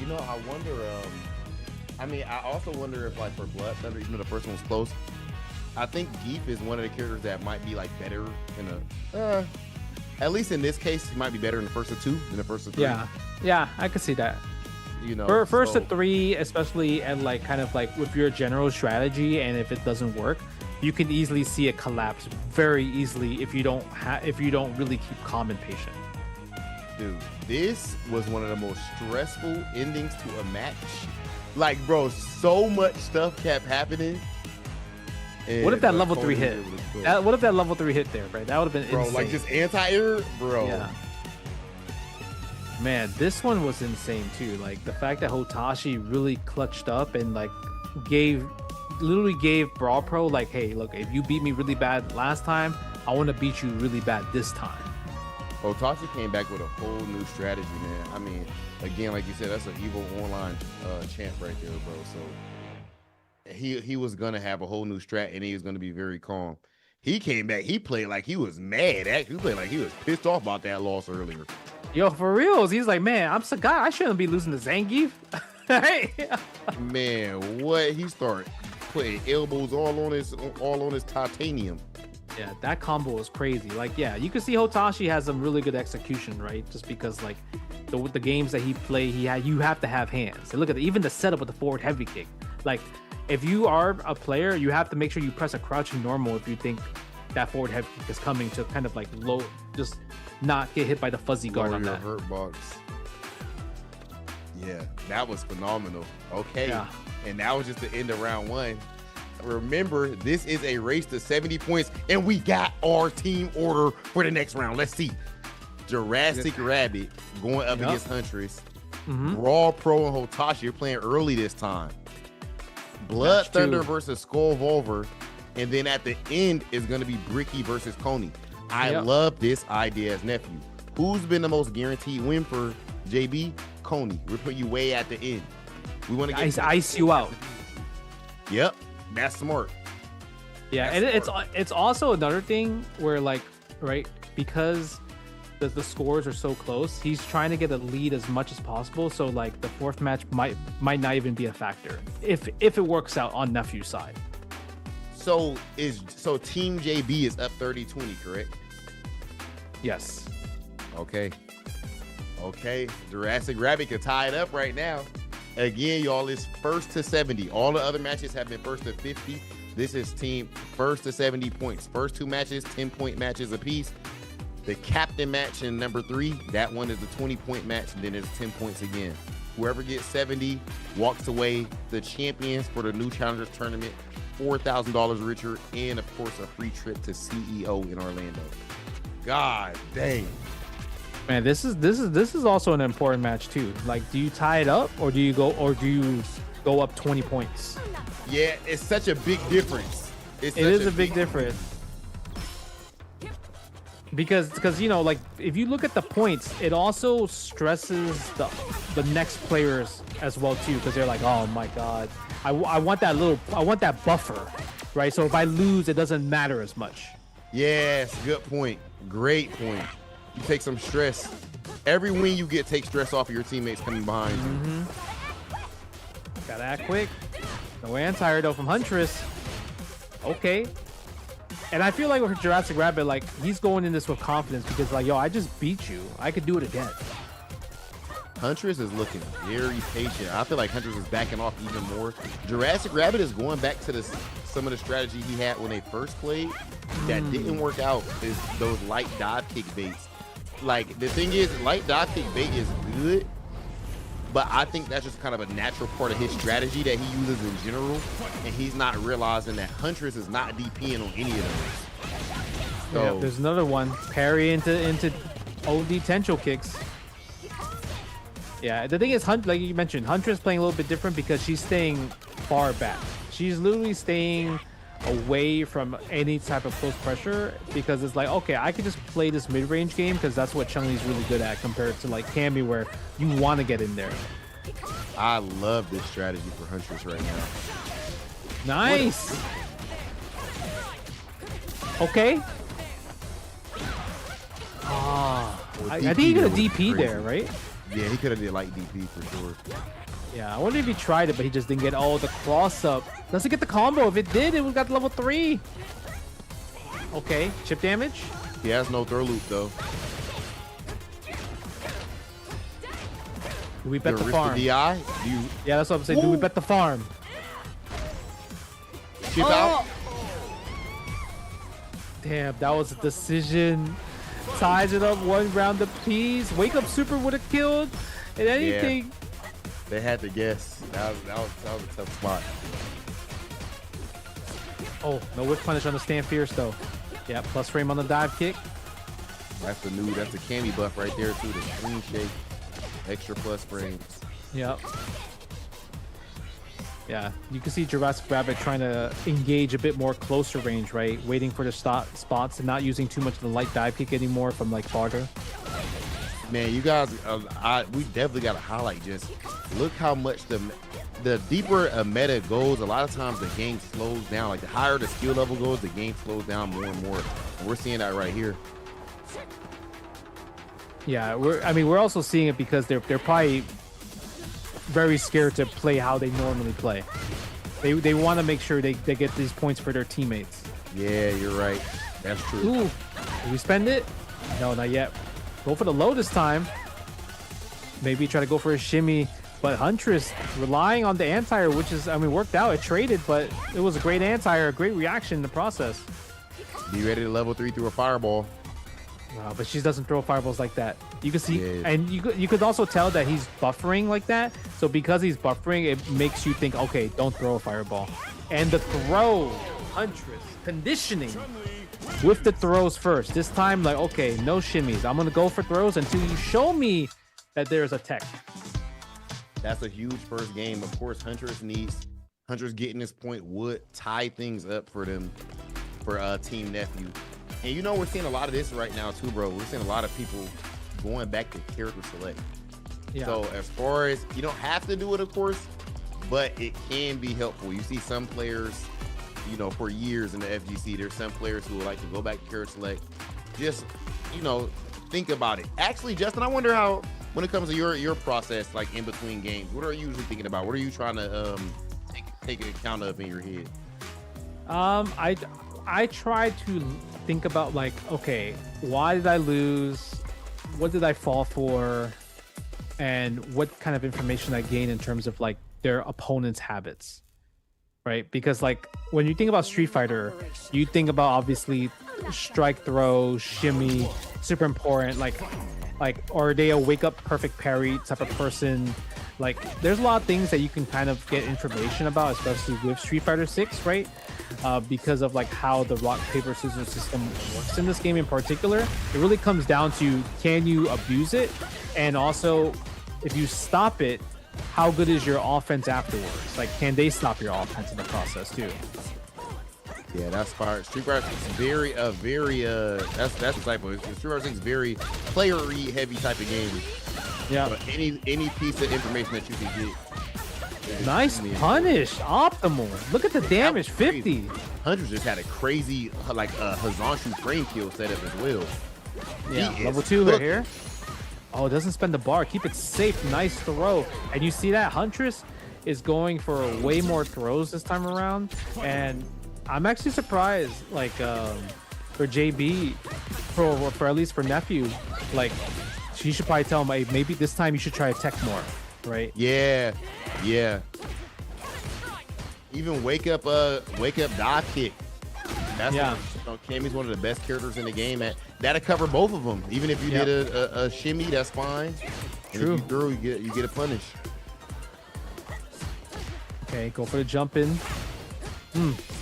wonder. I also wonder if, like, for Blood Thunder, even though the first one was close, I think Geef is one of the characters that might be like better in at least in this case, he might be better in the first of two than the first of three. Yeah, I could see that. You know, for first to three, especially, and like kind of like with your general strategy, and if it doesn't work, you can easily see it collapse very easily if you don't really keep calm and patient. Dude, this was one of the most stressful endings to a match. Like, bro, so much stuff kept happening. What if that level 3 hit? What if that level 3 hit there, right? That would have been insane. Like just anti-air, bro. Yeah. Man, this one was insane too. Like, the fact that Hotashi really clutched up and like literally gave Brawl Pro, like, hey, look, if you beat me really bad last time, I want to beat you really bad this time. Hotashi came back with a whole new strategy, man. I mean, again, like you said, that's an evil online champ right there, bro. So he was gonna have a whole new strat, and he was gonna be very calm. He came back. He played like he was mad. Actually, he played like he was pissed off about that loss earlier. Yo, for reals, he's like, man, I'm Sagat. I shouldn't be losing to Zangief. Hey, man, what? He started putting elbows all on his titanium. Yeah, that combo was crazy. Like, yeah, you can see Hotashi has some really good execution, right? Just because, like, the games that he played, you have to have hands. And look at even the setup with the forward heavy kick. Like, if you are a player, you have to make sure you press a crouching normal if you think that forward heavy kick is coming to kind of like low, just not get hit by the fuzzy guard on that hurt box. Yeah, that was phenomenal. Okay, yeah. And that was just the end of round one. Remember, this is a race to 70 points, and we got our team order for the next round. Let's see. Jurassic Rabbit going up against Huntress. Raw Pro and Hotashi. You're playing early this time. Blood Match Thunder 2. versus Skull Volver. And then at the end is going to be Bricky versus Coney. I love this idea as nephew. Who's been the most guaranteed win for JB? Coney. We're putting you way at the end. We want to ice you out. Yep, that's smart. Yeah, and it's also another thing where like, right, because the scores are so close, he's trying to get a lead as much as possible. So like the fourth match might not even be a factor if it works out on nephew's side. So Team JB is up 30-20, correct? Yes. Okay. Jurassic Rabbit can tie it up right now. Again, y'all, it's first to 70. All the other matches have been first to 50. This is team first to 70 points. First two matches, 10-point matches apiece. The captain match in number 3, that one is the 20-point match, and then it's 10 points again. Whoever gets 70 walks away the champions for the new challengers tournament, $4,000 richer, and of course a free trip to CEO in Orlando. God dang. Man, this is also an important match too. Like, do you tie it up or do you go up 20 points? Yeah, it's such a big difference. It is a big difference. Because you know, like if you look at the points, it also stresses the next players as well too, because they're like, oh my god, I want that buffer, right? So if I lose, it doesn't matter as much. Yes, good point. Great point. You take some stress. Every win you get takes stress off of your teammates coming behind you. Gotta act quick. No anti-air though from Huntress. Okay. And I feel like with Jurassic Rabbit, like he's going in this with confidence because like, yo, I just beat you. I could do it again. Huntress is looking very patient. I feel like Huntress is backing off even more. Jurassic Rabbit is going back to some of the strategy he had when they first played that didn't work out, is those light dive kick baits. Like the thing is, light dive kick bait is good, but I think that's just kind of a natural part of his strategy that he uses in general, and he's not realizing that Huntress is not DPing on any of those. So yeah, there's another one. Parry into OD Tencho kicks. Yeah, the thing is, like you mentioned, Huntress playing a little bit different because she's staying far back. She's literally staying away from any type of close pressure because it's like, okay, I could just play this mid-range game because that's what Chun-Li's really good at compared to like Cammy where you want to get in there. I love this strategy for Huntress right now. Nice. Okay. I think he could have DP there, right? Yeah, he could have did light DP for sure. Yeah, I wonder if he tried it, but he just didn't get the cross up. Doesn't get the combo. If it did, it would have got level 3. Okay, chip damage. He has no throw loop though. Do we bet the farm? Yeah, that's what I'm saying. Do we bet the farm? Chip out. Damn, that was a decision. Ties it up 1 round apiece. Wake up super would have killed. And anything. Yeah. They had to guess. That was a tough spot. Oh, no whip punish on the stand fierce though. Yeah, plus frame on the dive kick. That's the Cammy buff right there too. The clean shake, extra plus frames. Yep. Yeah, you can see Jurassic Rabbit trying to engage a bit more closer range, right? Waiting for the spots and not using too much of the light dive kick anymore from like farther. Man, you guys, we definitely got to highlight just look how much the deeper a meta goes, a lot of times the game slows down. Like the higher the skill level goes, the game slows down more and more. And we're seeing that right here. Yeah, we're also seeing it because they're probably very scared to play how they normally play. They want to make sure they get these points for their teammates. Yeah, you're right. That's true. Ooh, did we spend it? No, not yet. Go for the low this time. Maybe try to go for a shimmy, but Huntress relying on the anti-air, which is, worked out. It traded, but it was a great anti-air, a great reaction in the process. Be ready to level 3 through a fireball. Wow, but she doesn't throw fireballs like that. You can see, and you could also tell that he's buffering like that. So because he's buffering, it makes you think, okay, don't throw a fireball. And the throw, Huntress, conditioning with the throws first. This time, like, okay, no shimmies. I'm going to go for throws until you show me that there's a tech. That's a huge first game. Of course, Huntress getting this point would tie things up for them, for Team Nephew. And you know, we're seeing a lot of this right now too, bro. We're seeing a lot of people going back to character select. Yeah. So as far as, you don't have to do it, of course, but it can be helpful. You see some players, you know, for years in the FGC, there's some players who would like to go back to character select. Just, you know, think about it. Actually, Justin, I wonder how, when it comes to your process, like in between games, what are you usually thinking about? What are you trying to take account of in your head? I try to think about, like, okay, why did I lose? What did I fall for? And what kind of information I gain in terms of like their opponent's habits, right? Because like when you think about Street Fighter, you think about obviously strike, throw, shimmy, super important. Like, are they a wake up perfect parry type of person? Like, there's a lot of things that you can kind of get information about, especially with Street Fighter 6, right? Because of like how the rock paper scissors system works in this game in particular. It really comes down to, can you abuse it, and also if you stop it, how good is your offense afterwards? Like, can they stop your offense in the process too? Yeah, that's fire. Street Fighter 6 is that's the type of Street Fighter 6 is very player-y heavy type of game. Yeah. But any piece of information that you can get. Nice punish, optimal. Look at the damage, 50. Huntress just had a crazy like horizontal frame kill setup as well. Yeah, level 2 right here. Oh, it doesn't spend the bar. Keep it safe. Nice throw. And you see that Huntress is going for way more throws this time around. And I'm actually surprised, like, for JB, for at least for Nephew, like, she should probably tell him, hey, maybe this time you should try to tech more, right? Yeah. Even wake up dive kick. That's Cammy's one of the best characters in the game. That'll cover both of them. Even if you did a shimmy, that's fine. And if you throw, you get a punish. Okay, go for the jump in.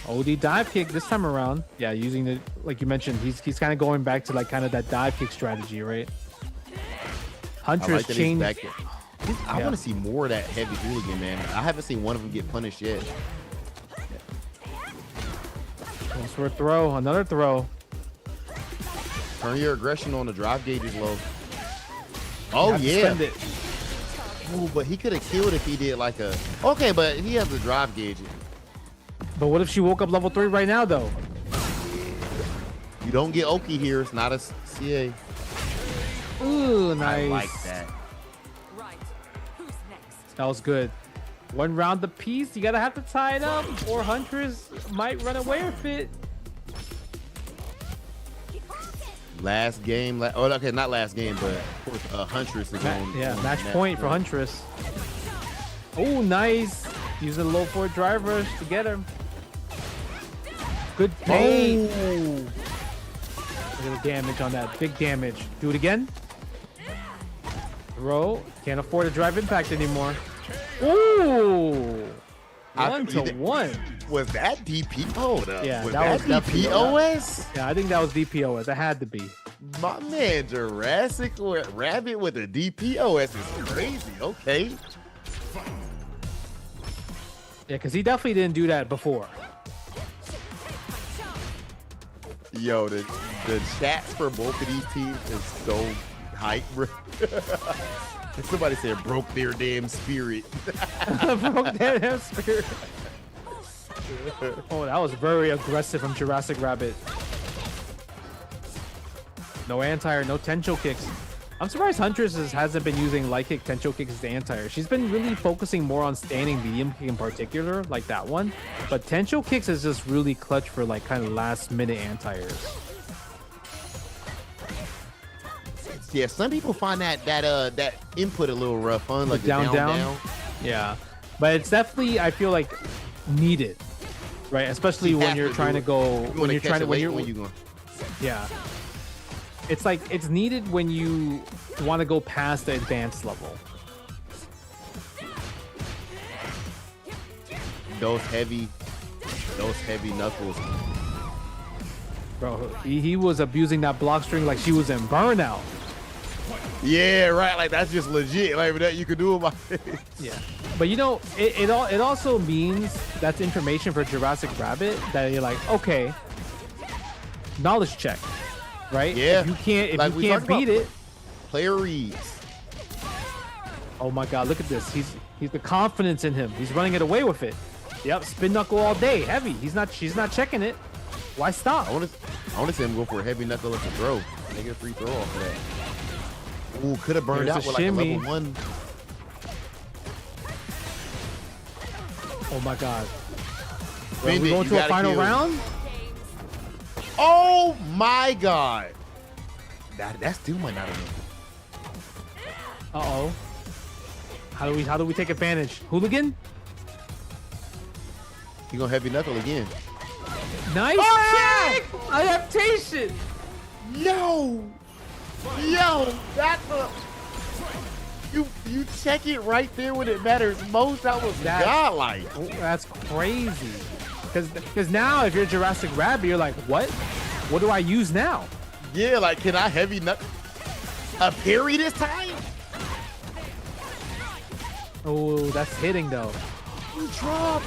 OD dive kick this time around. Yeah, using the, like you mentioned, he's kind of going back to like kind of that dive kick strategy, right? Huntress changed. I want to see more of that heavy hooligan, man. I haven't seen one of them get punished yet. Goes for a throw, another throw. Turn your aggression on, the drive gauge is low. Oh yeah. Ooh, but he could have killed if he did like a. Okay, but he has the drive gauge. But what if she woke up level 3 right now, though? You don't get Oki here. It's not a CA. Ooh, nice. I like that. That was good. One round apiece. You gotta have to tie it up, or Huntress might run away with it. Last game. Okay, not last game, but Huntress is on. Yeah, match point for Huntress. Oh, nice. Using the low forward drive rush to get him. Good pain. Look at the damage on that. Big damage. Do it again. Throw. Can't afford a drive impact anymore. Ooh. 1-1. Was that DP? Hold up. Yeah, was that DPOS? Yeah, I think that was DPOS. It had to be. My man, Jurassic Rabbit with a DPOS is crazy. Okay. Yeah, because he definitely didn't do that before. Yo, the chats for both of these teams is so hype, bro. Somebody said broke their damn spirit. Broke their damn spirit. Oh, that was very aggressive from Jurassic Rabbit. No anti-air, no tencho kicks. I'm surprised Huntress hasn't been using light kick, tencho kicks as the anti-air. She's been really focusing more on standing medium kick in particular, like that one. But tencho kicks is just really clutch for like kind of last minute anti-airs. Yeah, some people find that input a little rough, huh? Like the down. Yeah, but it's definitely, I feel like, needed, right? Especially when you're trying to go, yeah. It's like, it's needed when you want to go past the advanced level. Those heavy knuckles. Bro, he was abusing that block string like she was in Burnout. Yeah, right. Like that's just legit. Like that you could do about it. Yeah, but you know, it also means that's information for Jurassic Rabbit that you're like, okay, knowledge check, right? Yeah. If you can't Like we talked beat about it, player reads. oh my God, look at this. He's the confidence in him. He's running it away with it. Yep, spin knuckle all day, heavy. She's not checking it. Why stop? I want to see him go for a heavy knuckle at the throw. They get a free throw off of that. Ooh, could have burned Here's out the with like a shimmy. level 1. Oh my God. Bend we it, going you to a gotta final kill. round? Oh my God. That still might not have been. Uh-oh. How do we take advantage? Hooligan? He gonna heavy knuckle again. Nice check! Adaptation! Yo, that's a you check it right there when it matters most. That was godlike. That's crazy. Because now if you're Jurassic Rabbit, you're like, what? What do I use now? Yeah, like can I heavy knuckle a parry this time? Oh, that's hitting though. You dropped.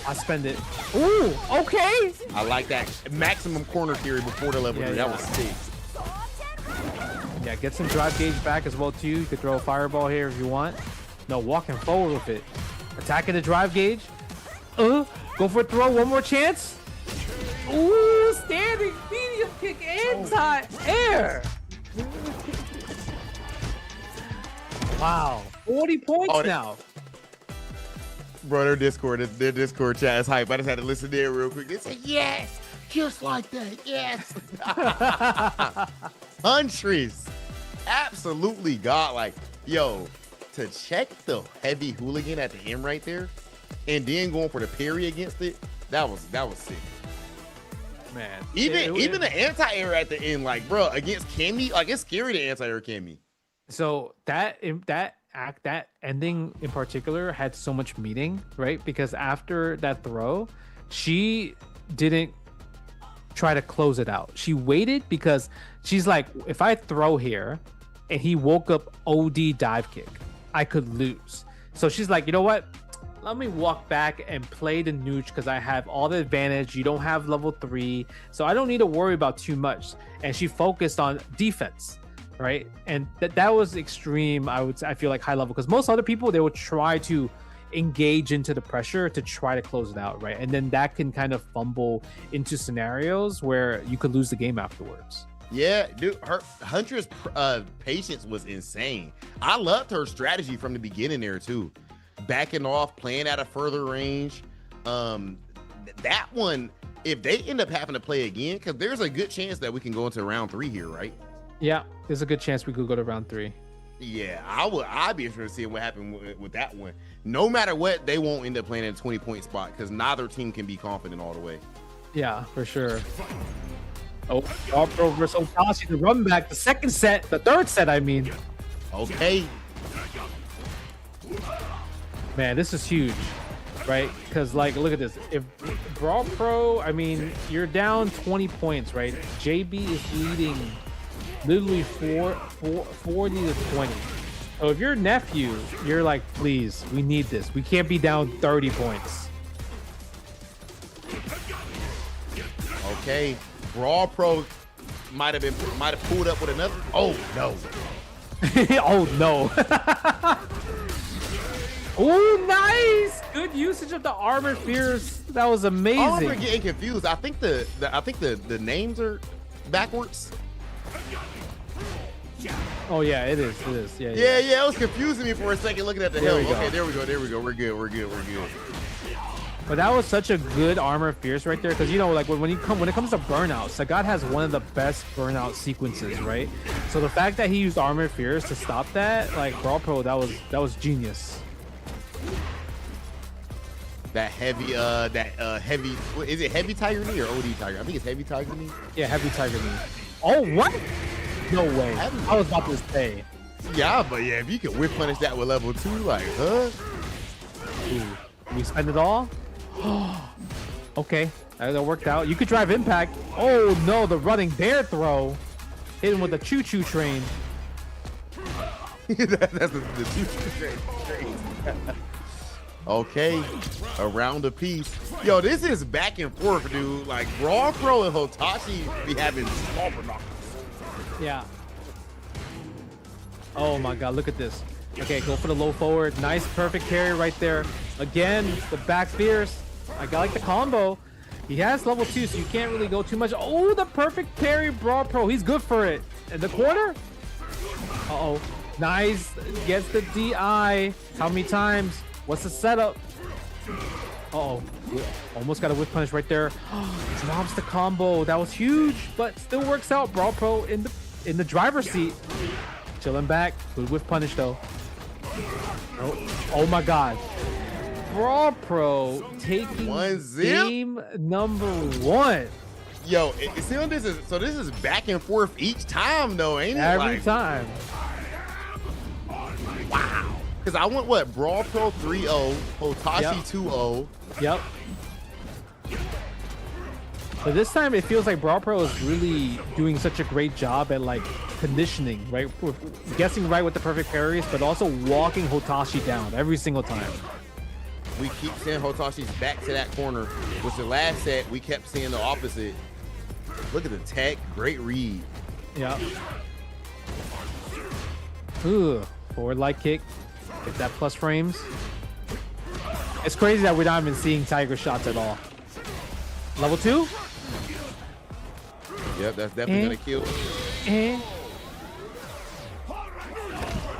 I spend it. Ooh, okay. I like that maximum corner carry before the level 3. That was sick. Yeah, get some drive gauge back as well too. You could throw a fireball here if you want. No, walking forward with it. Attacking the drive gauge. Go for a throw. One more chance. Ooh, standing medium kick anti-air. Wow, 40 points now. Bro, their Discord chat is hype. I just had to listen there real quick. They say, yes, just like that, yes. Huntress, absolutely godlike. Yo, to check the heavy hooligan at the end right there, and then going for the parry against it, that was sick. Man, even the anti-air at the end, like, bro, against Cammy, like it's scary to anti-air Cammy. So that ending in particular had so much meaning, right? Because after that throw, she didn't try to close it out. She waited because she's like, if I throw here and he woke up OD dive kick, I could lose. So she's like, you know what? Let me walk back and play the nooch because I have all the advantage. You don't have level 3, so I don't need to worry about too much. And she focused on defense. Right, and that was extreme. I feel like high level because most other people, they would try to engage into the pressure to try to close it out, right? And then that can kind of fumble into scenarios where you could lose the game afterwards. Yeah, dude, her Huntress patience was insane. I loved her strategy from the beginning there too, backing off, playing at a further range. That one, if they end up having to play again, because there's a good chance that we can go into round 3 here, right? Yeah, there's a good chance we could go to round 3. Yeah, I'd be interested to see what happened with that one. No matter what, they won't end up playing in a 20-point spot because neither team can be confident all the way. Yeah, for sure. Oh, Pro versus Otashi, the run back, the second set, the third set, I mean. Okay. Man, this is huge, right? Because, like, look at this. If Brawl Pro, I mean, you're down 20 points, right? JB is leading literally 40 to 20. So if you're nephew, you're like, please, we need this. We can't be down 30 points. Okay, Brawl Pro might have pulled up with another. Oh no! Oh no! Oh, nice! Good usage of the armor fears. That was amazing. I'm getting confused. I think the names are backwards. Oh yeah, it is. Yeah. It was confusing me for a second looking at the There hill. we go. Okay, there we go. We're good. But that was such a good armor fierce right there, because you know, like when it comes to burnouts, Sagat has one of the best burnout sequences, right? So the fact that he used armor fierce to stop that, like Brawl Pro, that was genius. That heavy, is it heavy Tiger Knee or OD Tiger? I think it's heavy Tiger Knee. Yeah, heavy Tiger Knee. Oh, what? No way. I was about to say. Yeah, but yeah, if you can whip punish that with level 2, like, huh? Ooh, we spend it all? Okay, that worked out. You could drive impact. Oh no, the running bear throw. Hit him with a choo-choo train. That's the future straight. Okay, a round apiece. Yo, this is back and forth, dude. Like Brawl Pro and Hotashi be having small knockers. Yeah. Oh my god, look at this. Okay, go for the low forward. Nice, perfect carry right there. Again, the back fierce. I like the combo. He has level 2, so you can't really go too much. Oh, the perfect parry, Brawl Pro. He's good for it. In the corner? Uh-oh. Nice. Gets the DI. How many times? What's the setup? Uh-oh. Almost got a whip punish right there. Drops the combo. That was huge, but still works out. Brawl Pro in the driver's seat. Chilling back. Good whip punish, though. Oh my god. Brawl Pro taking game number 1. Yo, see what this is? So this is back and forth each time, though, ain't it? Every time. Wow. Because I went what? Brawl Pro 3-0, Hotashi 2-0. Yep. But this time it feels like Brawl Pro is really doing such a great job at like conditioning, right? Guessing right with the perfect parries, but also walking Hotashi down every single time. We keep seeing Hotashi's back to that corner, which the last set we kept seeing the opposite. Look at the tech, great read. Yeah. Ooh, forward light kick. Get that plus frames. It's crazy that we're not even seeing Tiger shots at all. Level 2? Yep, that's definitely gonna kill.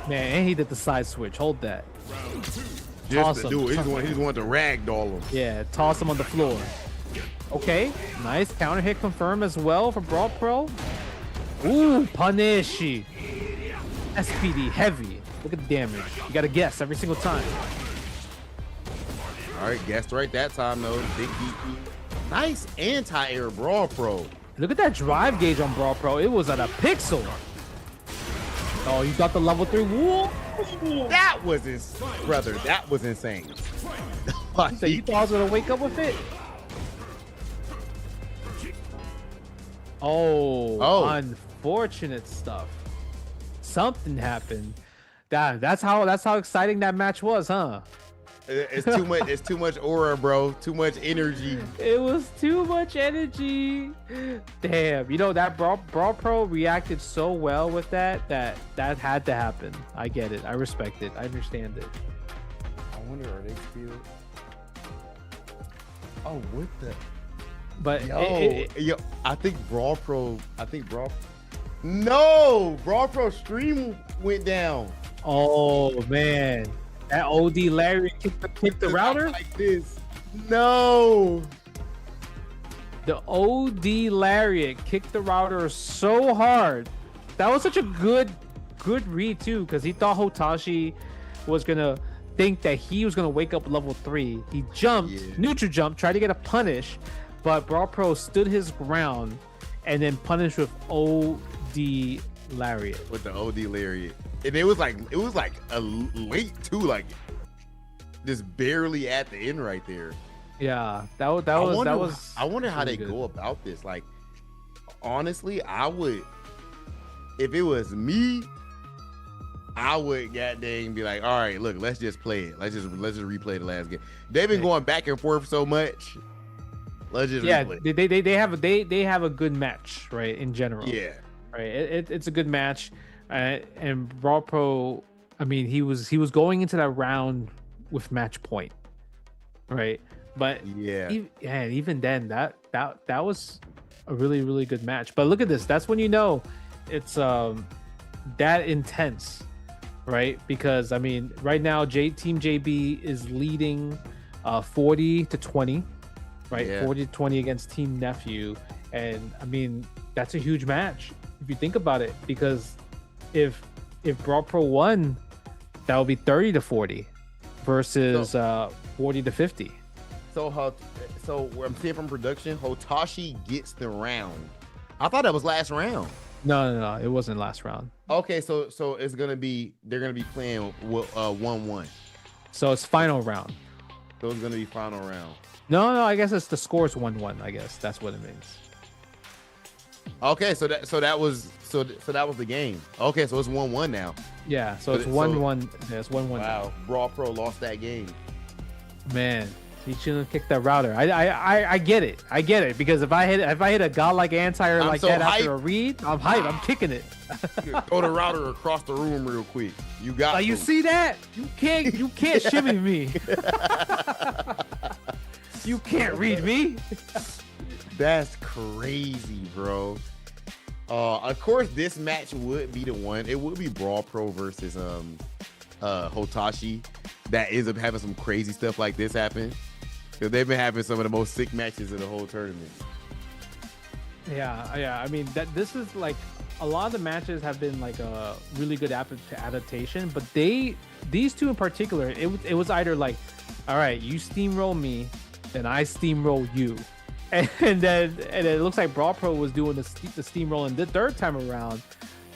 Man, and he did the side switch. Hold that. Just to do it. He just wanted to ragdoll him. Yeah, toss him on the floor. Okay, nice counter hit confirm as well for Brawl Pro. Ooh, punish. SPD heavy. Look at the damage. You gotta guess every single time. All right, guessed right that time though. Big DP. Nice anti-air Brawl Pro. Look at that drive gauge on Brawl Pro. It was at a pixel. Oh, you got the level 3. Whoa! That was brother. That was insane. So you thought I was gonna wake up with it? Oh, unfortunate stuff. Something happened. That's how exciting that match was, huh? It's too much. It's too much aura, bro. Too much energy. It was too much energy. Damn. You know that Brawl Pro reacted so well with that had to happen. I get it. I respect it. I understand it. I wonder are they still? Oh, what the? But yo, I think Brawl Pro. No, Brawl Pro stream went down. Oh man. That OD Larry kicked the router? Like this. No. The OD Lariat kicked the router so hard. That was such a good read too, because he thought Hotashi was gonna think that he was gonna wake up level 3. He jumped, neutral jump, tried to get a punish, but Brawl Pro stood his ground and then punished with OD Lariat. With the OD Lariat. And it was like a late too, like just barely at the end right there. Yeah, that was. I wonder how they go about this. Like, honestly, I would, if it was me, I would goddamn be like, all right, look, let's just play it. Let's just replay the last game. They've been going back and forth so much. Let's just replay. They have a good match, right? In general, yeah, right. It's a good match. And Brawl Pro, I mean, he was going into that round with match point, right? But even then, that was a really good match. But look at this. That's when you know it's that intense, right? Because I mean, right now, Team JB is leading 40-20, right? Yeah. 40-20 against Team Nephew, and I mean, that's a huge match if you think about it, because if Brawl Pro won, that would be 30-40 versus 40-50. So I'm seeing from production, Hotashi gets the round. I thought that was last round. No, it wasn't last round. Okay, so it's gonna be they're gonna be playing 1-1. So it's final round. So it's gonna be final round. No, I guess it's the score's 1-1. I guess that's what it means. Okay, so that was the game. Okay, so it's 1-1 now. Yeah, so it's 1-1. Yeah, it's 1-1. Wow, Brawl Pro lost that game. Man, he shouldn't have kicked that router. I get it. I get it because if I hit a godlike anti-air like that after a read, I'm hype. I'm kicking it. Throw the router across the room real quick. You got. Like, you see that? You can't shimmy me. You can't read me. That's crazy, bro. Of course, this match would be the one. It would be Brawl Pro versus Hotashi. That ends up having some crazy stuff like this happen. Because they've been having some of the most sick matches in the whole tournament. Yeah. I mean, this is like a lot of the matches have been like a really good adaptation, but these two in particular, it was either like, all right, you steamroll me, then I steamroll you. And then it looks like Brawl Pro was doing the steamrolling the third time around,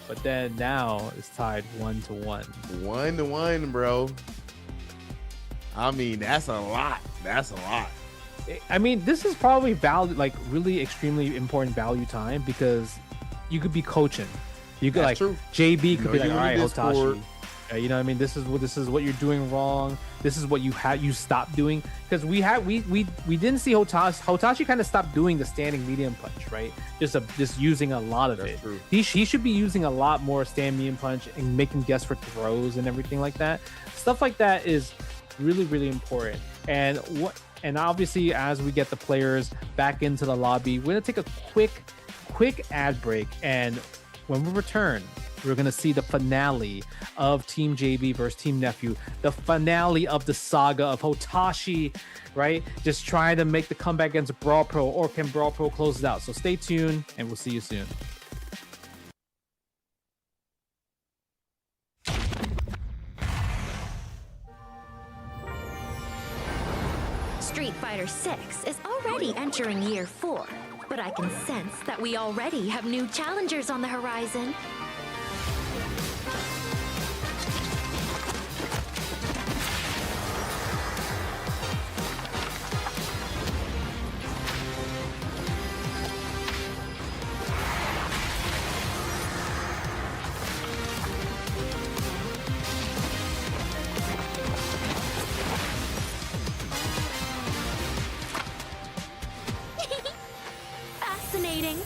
but then now it's tied 1-1. 1-1, bro. I mean, that's a lot. I mean, this is probably really extremely important value time because you could be coaching. You could true. JB could be like, all right, Hotashi. You know what I mean? This is what you're doing wrong. This is what you stopped doing, because we didn't see Hotashi kind of stopped doing the standing medium punch, right? Just using a lot of it. True. He should be using a lot more stand medium punch and making guess for throws and everything like that. Stuff like that is really, really important. And obviously, as we get the players back into the lobby, we're gonna take a quick ad break, and when we return, we're going to see the finale of Team JB versus Team Nephew, the finale of the saga of Hotashi, right? Just trying to make the comeback against Brawl Pro, or can Brawl Pro close it out? So stay tuned, and we'll see you soon. Street Fighter 6 is already entering year 4, but I can sense that we already have new challengers on the horizon. Fascinating.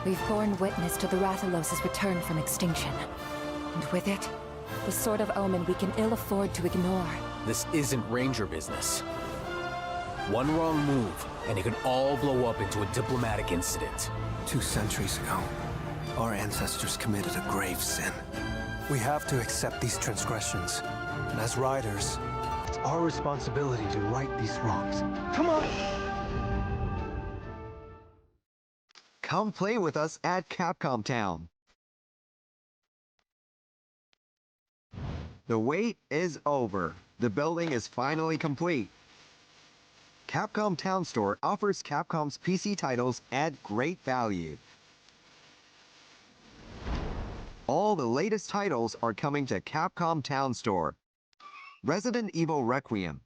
We've borne witness to the Rathalos' return from extinction. And with it, the sort of omen we can ill afford to ignore. This isn't Ranger business. One wrong move, and it could all blow up into a diplomatic incident. 2 centuries ago, our ancestors committed a grave sin. We have to accept these transgressions. And as riders, it's our responsibility to right these wrongs. Come on! Come play with us at Capcom Town. The wait is over. The building is finally complete. Capcom Town Store offers Capcom's PC titles at great value. All the latest titles are coming to Capcom Town Store. Resident Evil Requiem,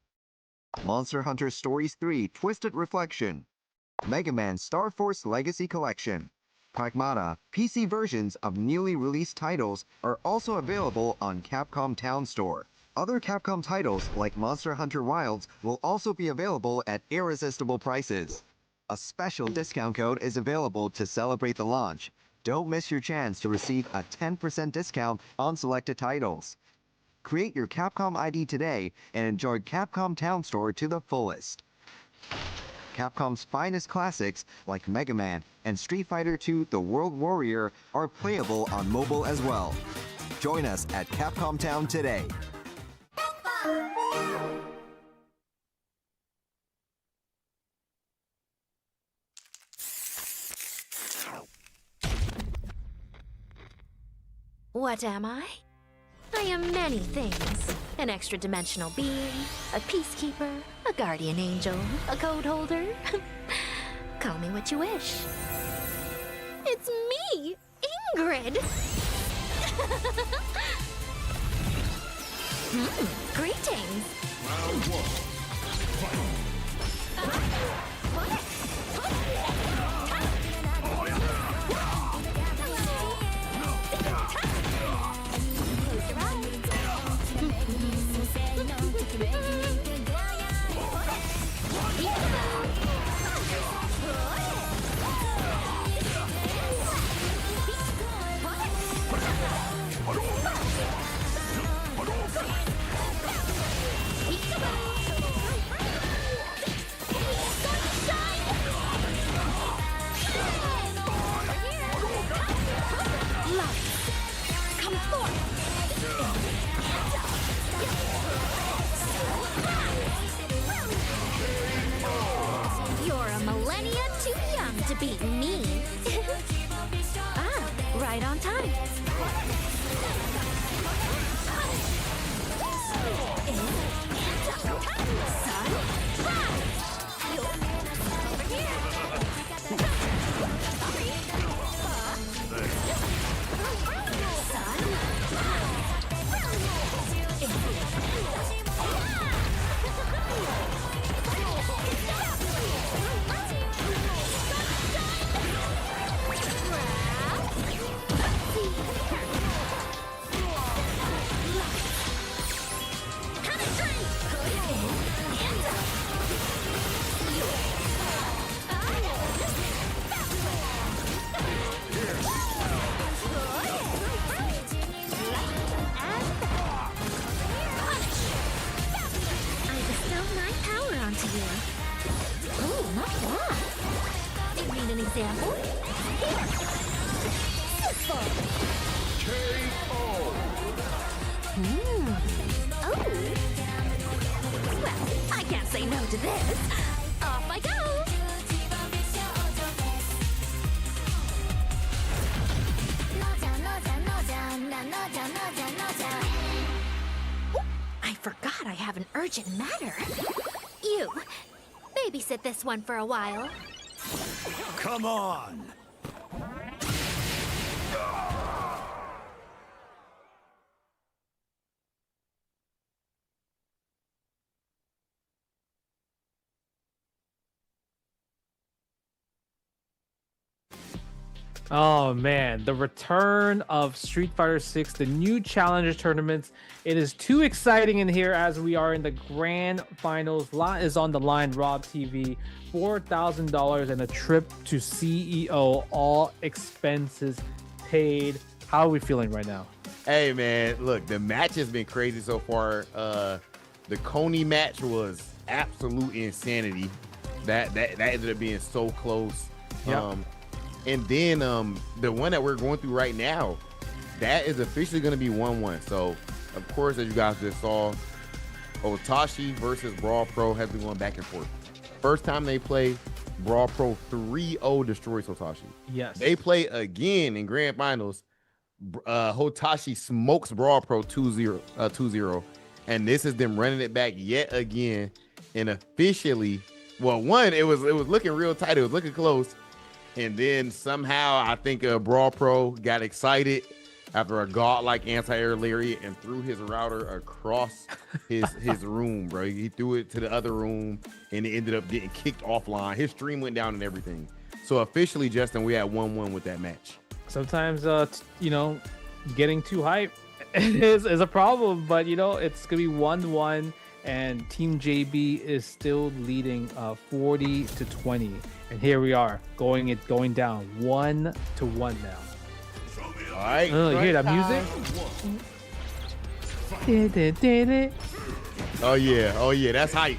Monster Hunter Stories 3 Twisted Reflection, Mega Man Star Force Legacy Collection, Pragmata. PC versions of newly released titles are also available on Capcom Town Store. Other Capcom titles like Monster Hunter Wilds will also be available at irresistible prices. A special discount code is available to celebrate the launch. Don't miss your chance to receive a 10% discount on selected titles. Create your Capcom ID today and enjoy Capcom Town Store to the fullest. Capcom's finest classics like Mega Man and Street Fighter II The World Warrior are playable on mobile as well. Join us at Capcom Town today. What am I? I am many things. An extra-dimensional being, a peacekeeper, a guardian angel, a code holder. Call me what you wish. It's me, Ingrid! Greetings! Round one. You're a millennia too young to beat me. Right on time. Example? Here. KO. Oh. Well, I can't say no to this. Off I go. Oh, I forgot I have an urgent matter. You, babysit this one for a while. Come on! Oh man, the return of Street Fighter 6, the new Challenger tournaments. It is too exciting in here as we are in the grand finals. Lot is on the line, Rob TV. $4,000 and a trip to CEO, all expenses paid. How are we feeling right now? Hey man, look, the match has been crazy so far. The Coney match was absolute insanity. That ended up being so close. Yep. And then the one that we're going through right now, that is officially going to be 1-1. So, of course, as you guys just saw, Otashi versus Brawl Pro has been going back and forth. First time they play, Brawl Pro 3-0 destroys Hotashi. Yes. They play again in grand finals. Hotashi smokes Brawl Pro 2-0. And this is them running it back yet again. And officially, well, one, it was looking real tight. It was looking close. And then somehow I think Brawl Pro got excited after a godlike anti-air lariat and threw his router across his room, bro. He threw it to the other room and it ended up getting kicked offline. His stream went down and everything. So officially, Justin, we had 1-1 with that match. Sometimes, getting too hype is a problem, but, it's going to be 1-1 and Team JB is still leading 40-20. And here we are going down 1-1 now. All right. You hear that music? Oh yeah, that's hype.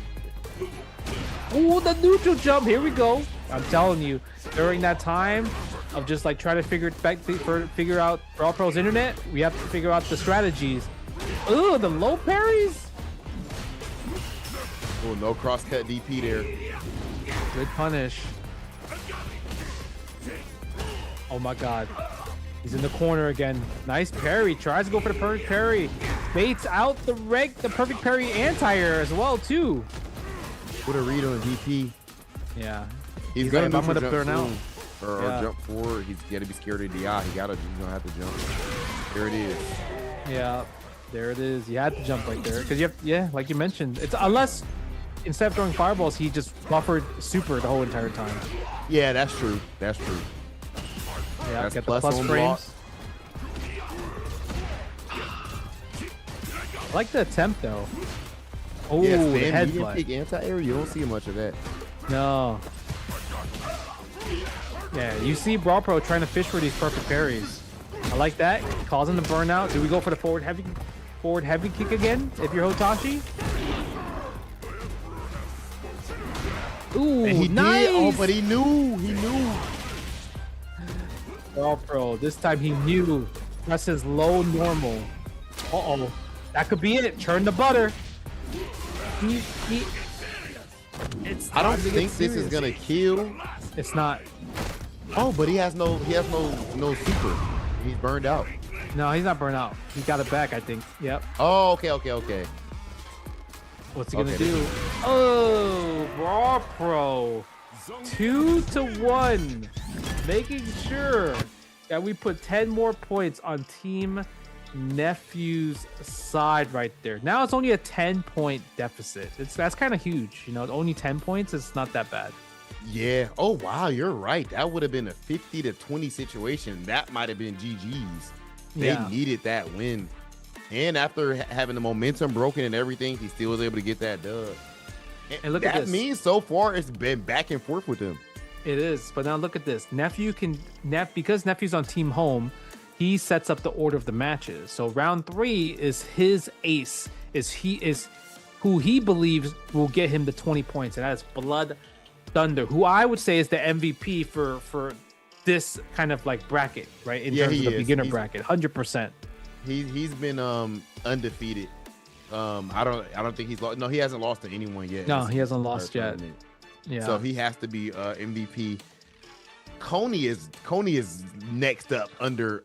Oh, the neutral jump. Here we go. I'm telling you, during that time of just like trying to figure out Brawl Pro's internet, we have to figure out the strategies. Ooh, the low parries. Oh, no cross-cut DP there. Good punish. Oh my god. He's in the corner again. Nice parry. Tries to go for the perfect parry. Baits out the perfect parry anti-air as well too. What a read on VP. Yeah. He's gonna neutral jump burn out. soon. Or jump forward. He's got to be scared of DI. He's gonna have to jump. There it is. Yeah, there it is. You had to jump right there because like you mentioned, it's unless instead of throwing fireballs, he just buffered super the whole entire time. Yeah, that's true. That's true. Yeah, that's get the plus frames. I like the attempt though. Oh, yeah, the medium kick anti-air. You don't see much of that. No. Yeah, you see Brawl Pro trying to fish for these perfect parries. I like that. Causing the burnout. Do we go for the forward heavy kick again if you're Hotashi? Ooh, and he nice. did. Oh, but he knew. Brawl Pro. This time he knew. That's his low normal. Uh-oh. That could be it. Churn the butter. I don't think this is gonna kill. It's not. Oh, but he has no super. He's burned out. No, he's not burned out. He got it back, I think. Yep. Oh, okay. What's he gonna do? Oh, Brawl Pro. 2-1. Making sure that we put 10 more points on Team Nephew's side right there. Now it's only a 10-point deficit. That's kind of huge. You know, only 10 points. It's not that bad. Yeah. Oh, wow. You're right. That would have been a 50-20 situation. That might have been GG's. They needed that win. And after having the momentum broken and everything, he still was able to get that dub. And look at this. That means so far it's been back and forth with him. It is. But now look at this. Because Nephew's on Team Home, he sets up the order of the matches. So round 3 is his ace. Is who he believes will get him the 20 points, and that is Blood Thunder, who I would say is the MVP for this kind of like bracket, right? In terms of the beginner bracket, 100%. He's been undefeated. I don't think he's lost. No, he hasn't lost to anyone yet. No, he hasn't lost yet. Yeah. So he has to be MVP. Coney is next up under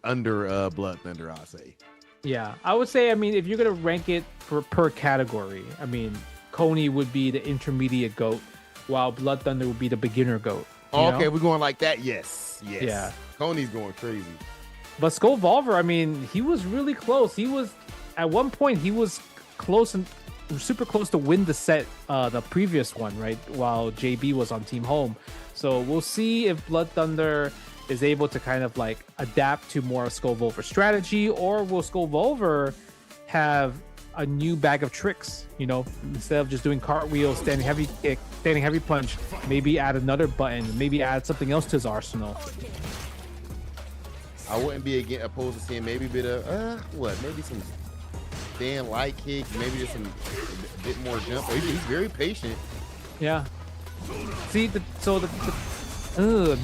Blood Thunder, I'll say. Yeah, I would say. I mean, if you're gonna rank it per category, I mean, Coney would be the intermediate GOAT, while Blood Thunder would be the beginner GOAT. Okay, we're going like that. Yes. Yeah. Coney's going crazy. But Skull Volver, I mean, he was really close. He was at one point he was close and super close to win the set, the previous one, right? While JB was on Team Home. So we'll see if Blood Thunder is able to kind of like adapt to more Skull Volver strategy, or will Skull Volver have a new bag of tricks? You know, instead of just doing cartwheels, standing heavy kick, standing heavy punch, maybe add another button, maybe add something else to his arsenal. I wouldn't be opposed to seeing maybe a bit of maybe some stand light kick, maybe just a bit more jump. He's very patient. Yeah. See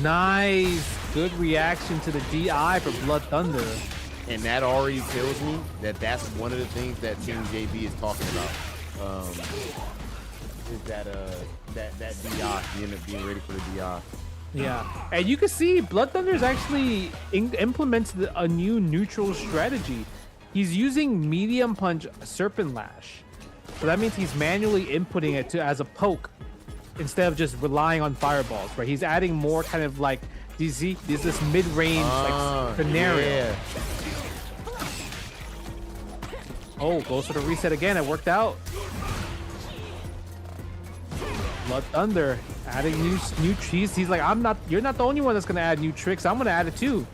nice, good reaction to the DI for Blood Thunder, and that already tells me that that's one of the things that Team JB is talking about. Is that DI, being ready for the DI. Yeah, and you can see Blood Thunder's actually implemented a new neutral strategy. He's using medium punch Serpent Lash, so that means he's manually inputting it as a poke instead of just relying on fireballs. Right? He's adding more kind of like this mid-range like scenario. Yeah. Oh, goes for the reset again. It worked out. Blood Thunder adding new trees. He's like, you're not the only one that's gonna add new tricks. I'm gonna add it too.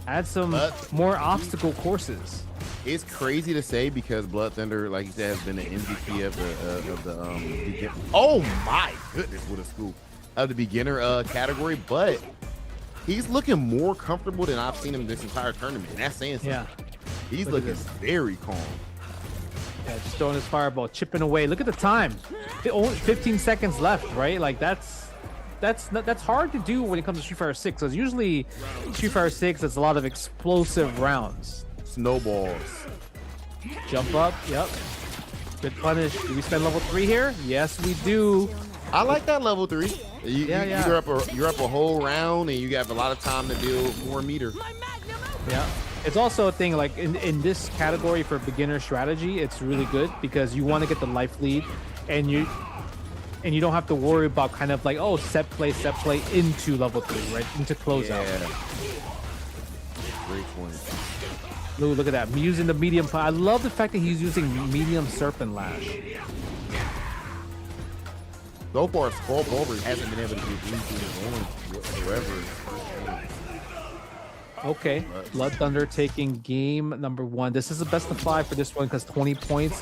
Add some more obstacle courses. It's crazy to say because Blood Thunder, like you said, has been the MVP of the oh my goodness, what a scoop of the beginner category. But he's looking more comfortable than I've seen him this entire tournament. And that's saying something. Yeah, he's looking very calm. Yeah, just throwing his fireball, chipping away. Look at the time. Only 15 seconds left, right? Like that's hard to do when it comes to Street Fighter 6. Because usually Street Fighter 6 is a lot of explosive rounds. Snowballs. Jump up. Yep. Good punish. Do we spend level 3 here? Yes, we do. I like that level 3. You're up a whole round and you have a lot of time to build more meter. Yeah. It's also a thing like in this category for beginner strategy, it's really good because you want to get the life lead and you don't have to worry about kind of like, oh, set play into level 3, right? Into closeout. Yeah. Great point. Ooh, look at that. Using the medium. I love the fact that he's using medium Serpent Lash. So far, Skull Over hasn't been able to get blue whatsoever. Okay, Blood Thunder taking game number 1. This is the best of 5 for this one because 20 points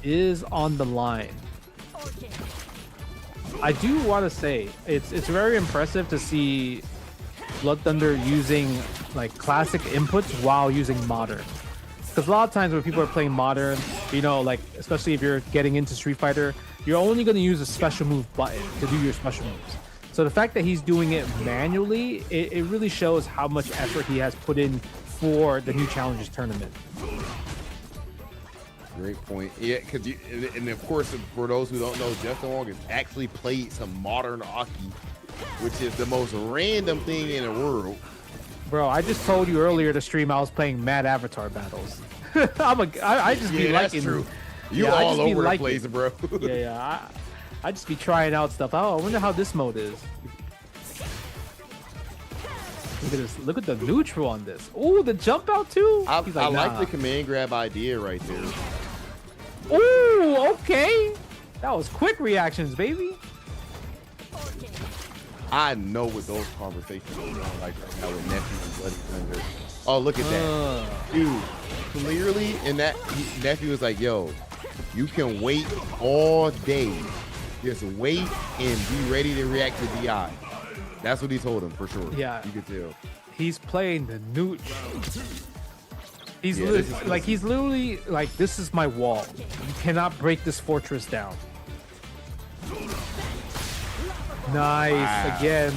is on the line. I do want to say it's very impressive to see Blood Thunder using like classic inputs while using modern. Because a lot of times when people are playing modern, you know, like especially if you're getting into Street Fighter, you're only going to use a special move button to do your special moves. So the fact that he's doing it manually, it really shows how much effort he has put in for the new Challengers tournament. Great point. Yeah, because and of course, for those who don't know, JWong has actually played some modern Aki, which is the most random thing in the world. Bro, I just told you earlier to stream I was playing Mad Avatar battles. I just be liking. That's true. You all over the place, bro. Yeah. I just be trying out stuff. Oh, I wonder how this mode is. Look at this. Look at the neutral on this. Oh, the jump out too. I like the command grab idea right there. Oh, okay. That was quick reactions, baby. I know what those conversations are like right now with Nephew and Bloody Thunder. Oh, look at that. Dude, clearly, and that Nephew was like, yo, you can wait all day. Just wait and be ready to react to DI. That's what he told him for sure. Yeah. You could tell. He's playing the neutral. He's literally like, this is my wall. You cannot break this fortress down. Nice again.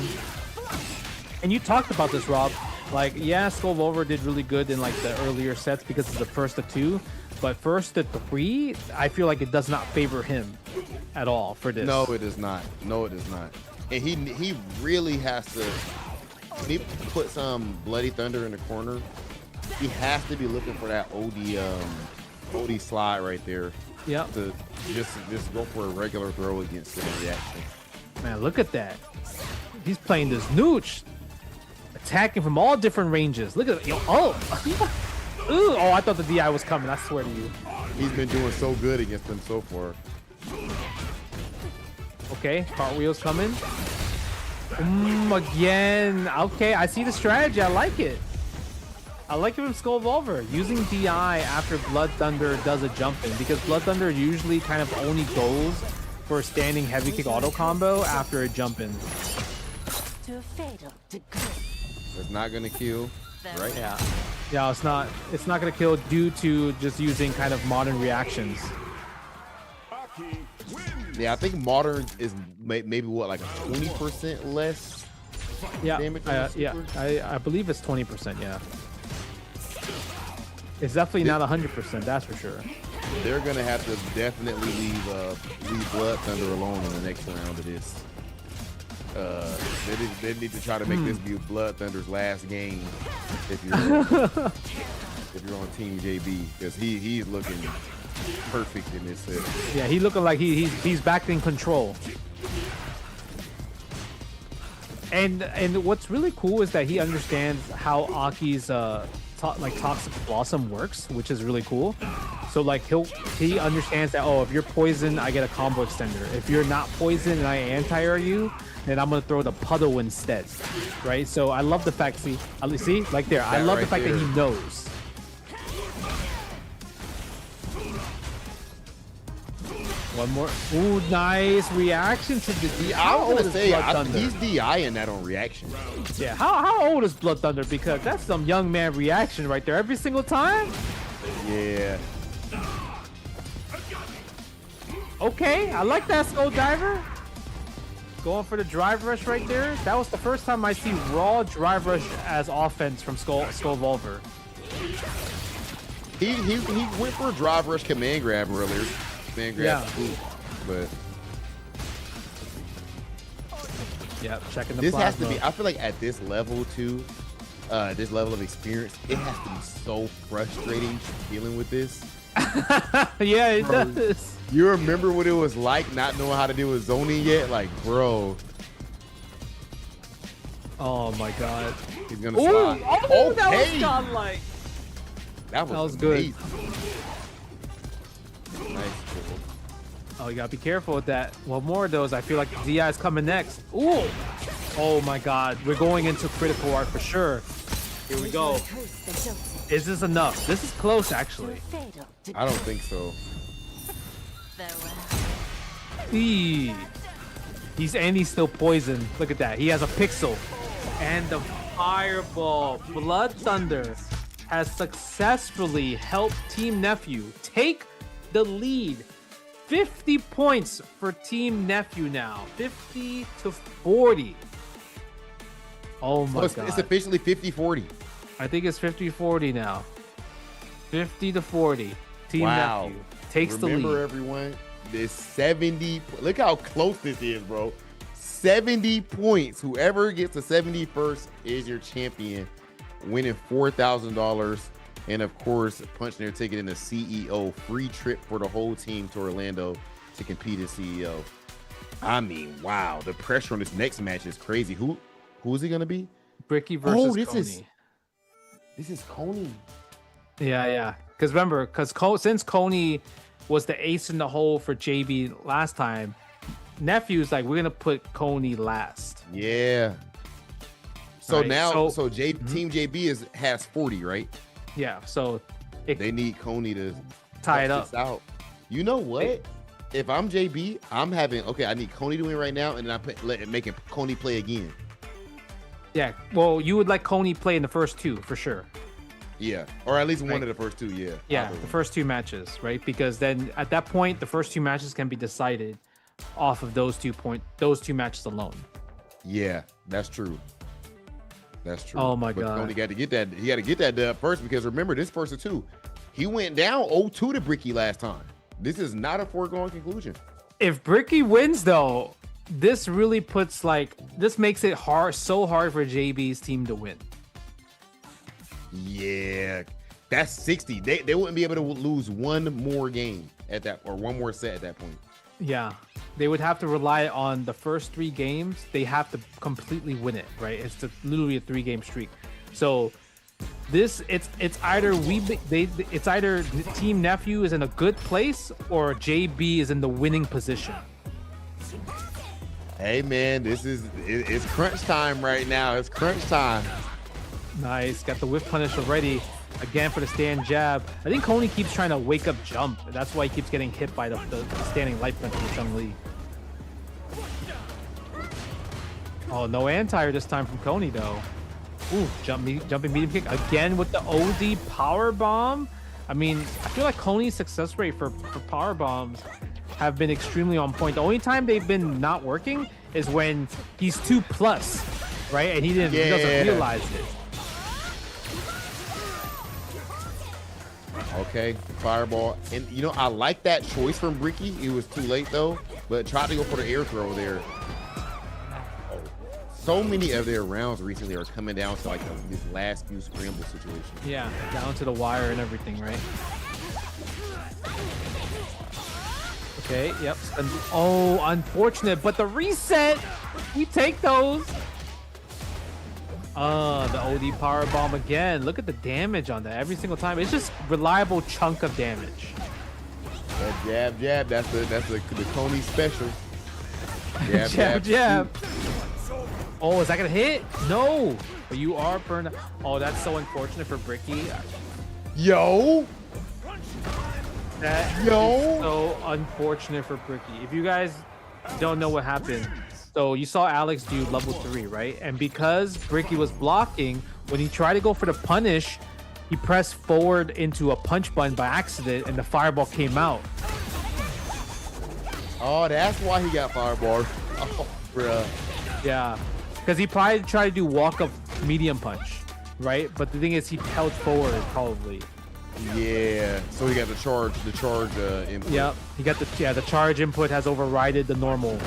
And you talked about this, Rob. Like, yeah, Skull Over did really good in like the earlier sets because it's the first of 2, but first to 3, I feel like it does not favor him at all for this. No, it is not. No, it is not. And he really has to. When he put some Bloody Thunder in the corner, he has to be looking for that OD slide right there. Yeah. To just go for a regular throw against the reaction. Man, look at that. He's playing this nooch. Attacking from all different ranges. Look at it. Oh, ooh, oh, I thought the DI was coming. I swear to you. He's been doing so good against them so far. Okay, cartwheels coming. Again. Okay, I see the strategy. I like it. I like it from Skull Volver. Using DI after Blood Thunder does a jump in, because Blood Thunder usually kind of only goes for a standing heavy kick auto combo after a jump in. It's not gonna kill, right? Yeah, it's not gonna kill due to just using kind of modern reactions. Yeah, I think modern is maybe what, like 20% less damage. I believe it's 20%. Yeah, it's definitely not 100%. That's for sure. They're gonna have to definitely leave Blood Thunder alone in the next round of this. They need to try to make this be Blood Thunder's last game if you're on Team JB, because he's looking perfect in this set. Yeah, he's looking like he's back in control. And what's really cool is that he understands how Aki's Toxic Blossom works, which is really cool. So like he understands that, oh, if you're poison, I get a combo extender. If you're not poison and I anti-air you, then I'm gonna throw the puddle instead, right? So I love the fact, see, like there, I love the fact that he knows. One more. Ooh, nice reaction to the DI. I was gonna say, he's DIing that on reaction. Yeah, how old is Blood Thunder? Because that's some young man reaction right there every single time. Yeah. Okay, I like that Skull Diver. Going for the drive rush right there. That was the first time I see raw drive rush as offense from Skull Volver. He went for a drive rush command grab earlier. Command grab, but yeah, checking the this plasma. has to be. I feel like at this level too, this level of experience, it has to be so frustrating dealing with this. Yeah, it does. You remember what it was like not knowing how to deal with zoning yet? Like, bro. Oh my god. He's gonna slide. Oh, that was godlike. That was good. Nice. Oh, you gotta be careful with that. One more of those. I feel like Di is coming next. Ooh. Oh my god. We're going into critical art for sure. Here we go. Is this enough? This is close, actually. I don't think so. Eee. He's still poisoned. Look at that. He has a pixel. And the fireball. Blood Thunder has successfully helped Team Nephew take the lead. 50 points for Team Nephew now. 50 to 40. Oh my god. It's officially 50-40. I think it's 50-40 now. 50 to 40. Team Nephew takes the lead. Remember, everyone, this 70. Look how close this is, bro. 70 points. Whoever gets the 71st is your champion, winning $4,000. And of course, punching their ticket in the CEO. Free trip for the whole team to Orlando to compete as CEO. I mean, wow. The pressure on this next match is crazy. Who is he going to be? Bricky versus Coney. This is Coney. Yeah. Because remember, since Coney was the ace in the hole for JB last time, Nephew's like, we're going to put Coney last. Yeah. So right, now, Team JB has 40, right? Yeah, so they need Coney to tie it up. Out. You know what? If I'm JB, I need Coney to win right now, and then making Coney play again. Yeah, well, you would like Coney play in the first two for sure. Yeah, or at least one of the first two. Yeah. Yeah, the first two matches, right? Because then at that point, the first two matches can be decided off of those two matches alone. Yeah, that's true. That's true. Oh my god! Coney got to get that. He got to get that dub first, because remember, this person too, he went down 0-2 to Bricky last time. This is not a foregone conclusion. If Bricky wins, though, this really makes it so hard for JB's team to win. Yeah, that's 60. They wouldn't be able to lose one more game or one more set at that point. Yeah, they would have to rely on the first 3 games. They have to completely win it, right? It's literally a 3-game streak. So it's either Team Nephew is in a good place or JB is in the winning position. Hey man, it's crunch time right now. It's crunch time. Nice, got the whiff punish already. Again for the stand jab. I think Coney keeps trying to wake up jump. That's why he keeps getting hit by the standing light punch from Chun-Li. Oh, no anti-air this time from Coney though. Ooh, jumping medium kick again with the OD power bomb. I mean, I feel like Coney's success rate for power bombs have been extremely on point. The only time they've been not working is when he's 2+, right? And he doesn't realize it. Okay, fireball. And I like that choice from Bricky. It was too late though, but tried to go for the air throw there. Oh, so many of their rounds recently are coming down to like this last few scramble situations. Yeah, down to the wire and everything, right? Okay, yep. Oh, unfortunate, but the reset, we take those. The OD power bomb again. Look at the damage on that every single time. It's just reliable chunk of damage. That jab. That's the Coney special. Jab. Oh, is that gonna hit? No, but you are burned. Oh, that's so unfortunate for Bricky. Yo. That is so unfortunate for Bricky. If you guys don't know what happened, so you saw Alex do level 3, right? And because Bricky was blocking, when he tried to go for the punish, he pressed forward into a punch button by accident, and the fireball came out. Oh, that's why he got fireballed. Oh, bruh. Yeah, because he probably tried to do walk-up medium punch, right? But the thing is, he held forward probably. Yeah, so he got the charge input. Yep, he got the charge input has overridden the normal.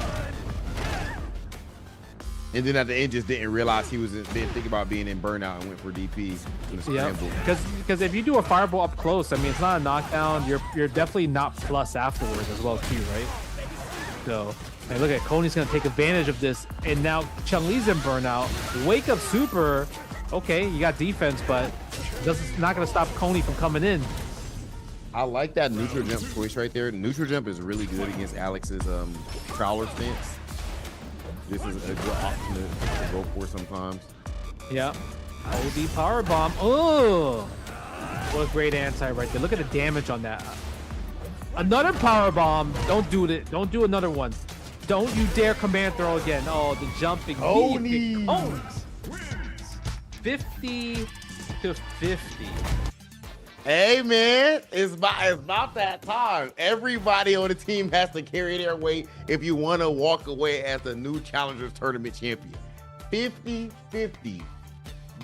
And then at the end, just didn't realize didn't think about being in burnout and went for DP in the scramble. Because if you do a fireball up close, I mean, it's not a knockdown. You're definitely not plus afterwards as well too, right? So, hey, look at Coney's gonna take advantage of this, and now Chun-Li's in burnout. Wake up super. Okay, you got defense, but that's not gonna stop Coney from coming in. I like that neutral jump choice right there. Neutral jump is really good against Alex's prowler stance. This is a good option to go for sometimes. Yeah. OD power bomb. Oh, what a great anti right there. Look at the damage on that. Another power bomb. Don't do it. Don't do another one. Don't you dare command throw again. Oh, the jumping. Oni. 50 to 50. Hey man, it's about that time. Everybody on the team has to carry their weight if you want to walk away as the new Challengers Tournament champion. 50-50.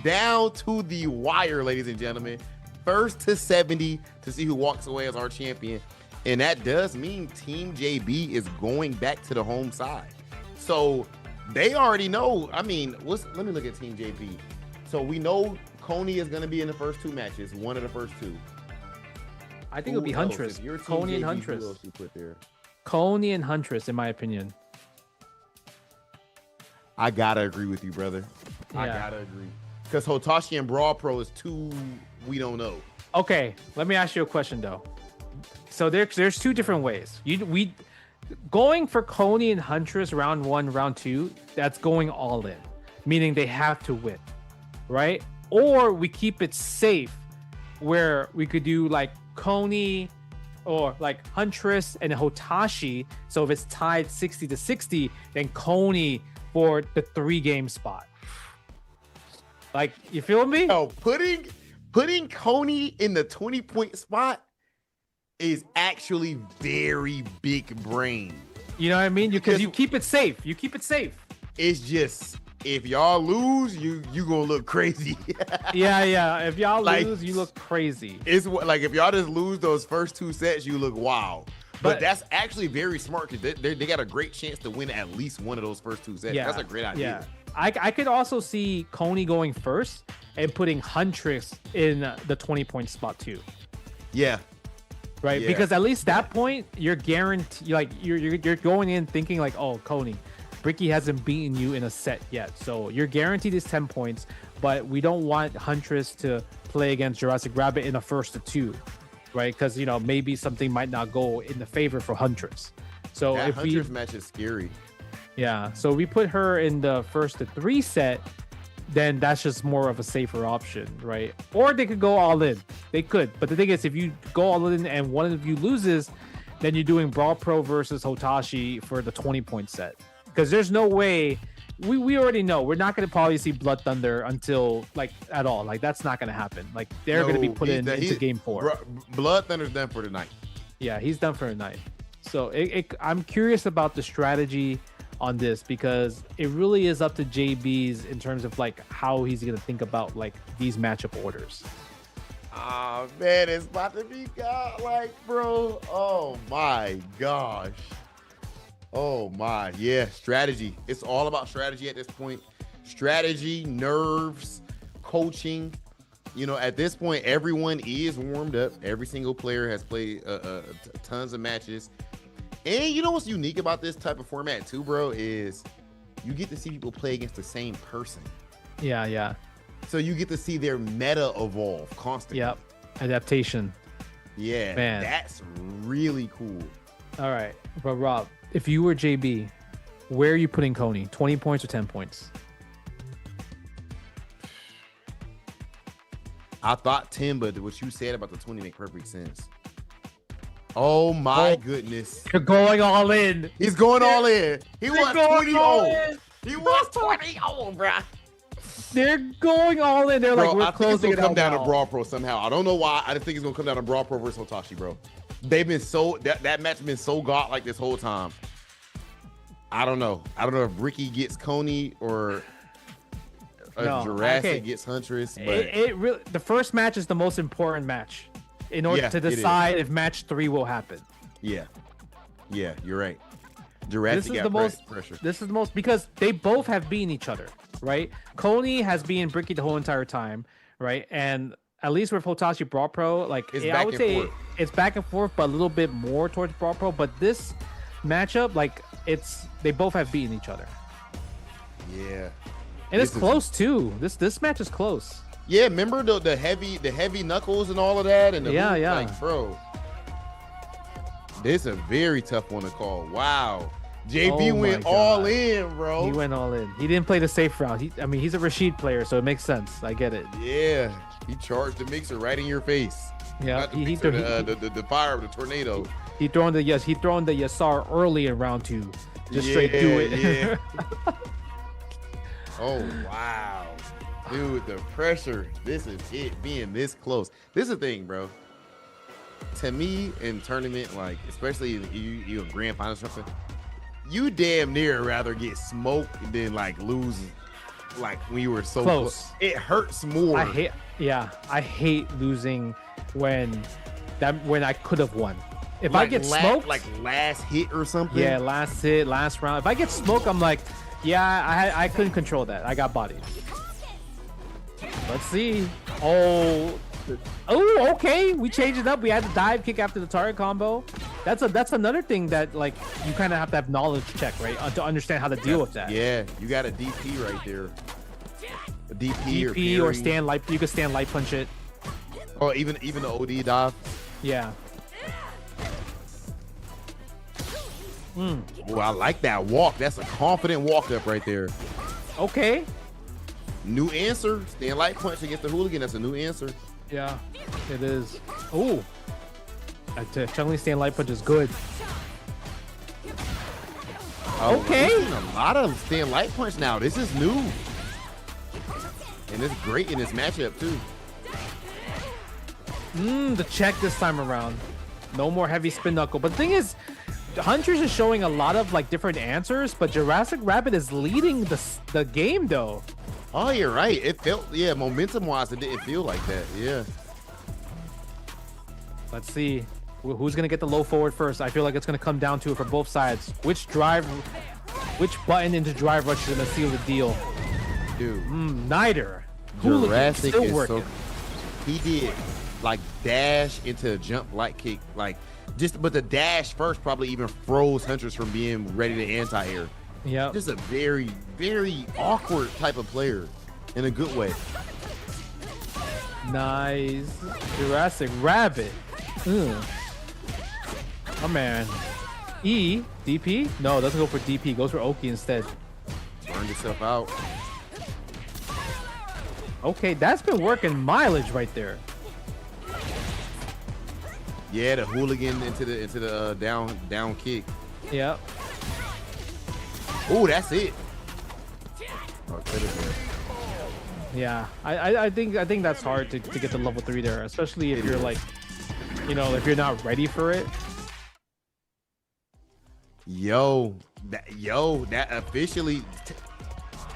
Down to the wire, ladies and gentlemen. First to 70 to see who walks away as our champion. And that does mean Team JB is going back to the home side. So they already know. I mean, let me look at Team JB. So we know Coney is going to be in the first two matches, one of the first two. I think it'll be Huntress. Coney and Huntress. Who else you put there? Coney and Huntress, in my opinion. I gotta agree with you, brother. Yeah. I gotta agree. Because Hotashi and Brawl Pro is two we don't know. Okay, let me ask you a question though. So there's two different ways. We going for Coney and Huntress round 1, round 2. That's going all in, meaning they have to win, right? Or we keep it safe, where we could do like Coney or like Huntress and Hotashi. So if it's tied 60 to 60, then Coney for the 3-game spot. Like, you feel me? No, putting Coney in the 20-point spot is actually very big brain. You know what I mean? Because you keep it safe. You keep it safe. It's just, if y'all lose, you gonna look crazy. yeah. If y'all lose, you look crazy. It's like if y'all just lose those first 2 sets, you look wow. But that's actually very smart because they got a great chance to win at least one of those first 2 sets. Yeah, that's a great idea. Yeah. I could also see Coney going first and putting Huntress in the 20-point spot too. Yeah. Right, yeah. Because at least that point you're guaranteed, like you're going in thinking like, oh, Coney, Bricky hasn't beaten you in a set yet, so you're guaranteed his 10 points. But we don't want Huntress to play against Jurassic Rabbit in the first to 2, right? Because maybe something might not go in the favor for Huntress. So that if Huntress match is scary. Yeah, so we put her in the first to 3 set, then that's just more of a safer option, right? Or they could go all in. They could. But the thing is, if you go all in and one of you loses, then you're doing Brawl Pro versus Hotashi for the 20-point set. Because there's no way, we already know, we're not going to probably see Blood Thunder until, like, at all. Like, that's not going to happen. Like, they're going to be put into Game 4. Blood Thunder's done for the night. Yeah, he's done for the night. So I'm curious about the strategy on this, because it really is up to JB's in terms of like how he's gonna think about like these matchup orders. Oh man, it's about to be godlike, bro. Oh my gosh. Oh my, yeah, strategy. It's all about strategy at this point. Strategy, nerves, coaching. At this point, everyone is warmed up. Every single player has played tons of matches. And you know what's unique about this type of format too, bro, is you get to see people play against the same person. Yeah. So you get to see their meta evolve constantly. Yep. Adaptation. Yeah, man, that's really cool. All right, but Rob, if you were JB, where are you putting Coney? 20 points or 10 points? I thought 10, but what you said about the 20 make perfect sense. Oh my goodness. You're going all in. He's going all in. He wants 20-0. He wants 20-0, bro. They're going all in. They're bro, like, we're I think it's closing gonna come down now. to Brawl Pro somehow. I don't know why. I just think it's gonna come down to Brawl Pro versus Hotashi, bro. They've been that match has been so godlike this whole time. I don't know. I don't know if Ricky gets Coney or Jurassic gets Huntress. But it really, the first match is the most important match in order to decide if match 3 will happen. Yeah, you're right. Jurassic got pressure. This is the most because they both have beaten each other, right? Coney has been Bricky the whole entire time, right? And at least with Hotashi Brawl Pro, like I would say it's back and forth, but a little bit more towards Brawl Pro. But this matchup, like they both have beaten each other. Yeah, and it's close too. This match is close. Yeah, remember the heavy knuckles and all of that, and yeah. Like, bro, this is a very tough one to call. Wow, JB went all in, bro. He went all in. He didn't play the safe route. I mean, he's a Rashid player, so it makes sense. I get it. Yeah, he charged the mixer right in your face. Yeah, not the fire of the tornado. He throwing the Yasar early in round 2. Just straight do it. Yeah. Oh wow. Dude, the pressure. This is it being this close. This is the thing, bro. To me, in tournament, like especially you a grand final or something, you damn near rather get smoked than like lose. Like when you were so close, it hurts more. I hate losing when I could have won. If I get smoked, like last hit or something. Yeah, last hit, last round. If I get smoked, I'm like, yeah, I couldn't control that. I got bodied. Let's see. Oh, okay. We changed it up. We had the dive kick after the target combo. That's another thing that like you kind of have to have knowledge check, right, to understand how to deal with that. Yeah, you got a DP right there. A DP or stand light. You can stand light punch it. Oh, even the OD dive. Yeah. Oh, I like that walk. That's a confident walk up right there. Okay. New answer. Stand light punch against the hooligan. That's a new answer. Yeah, it is. Oh, Chun-Li stand light punch is good. Okay. A lot of stand light punch now. This is new. And it's great in this matchup too. The check this time around. No more heavy spin knuckle. But the thing is, Huntress is showing a lot of like different answers, but Jurassic Rabbit is leading the game though. Oh, you're right. It felt, yeah, momentum wise, it didn't feel like that. Yeah. Let's see who's gonna get the low forward first. I feel like it's gonna come down to it for both sides. Which button into drive rush is gonna seal the deal? Dude, neither. Jurassic still is working. He did like dash into a jump light kick, like but the dash first probably even froze Huntress from being ready to anti-air. Yeah, just a very, very awkward type of player in a good way. Nice. Jurassic Rabbit. Oh man. E, DP? No, doesn't go for DP, goes for Oki instead. Burned yourself out. Okay, that's been working mileage right there. Yeah, the hooligan into the down kick. Yeah. Oh, that's it. Yeah, I think that's hard to get to level 3 there, especially if you're like, if you're not ready for it. That officially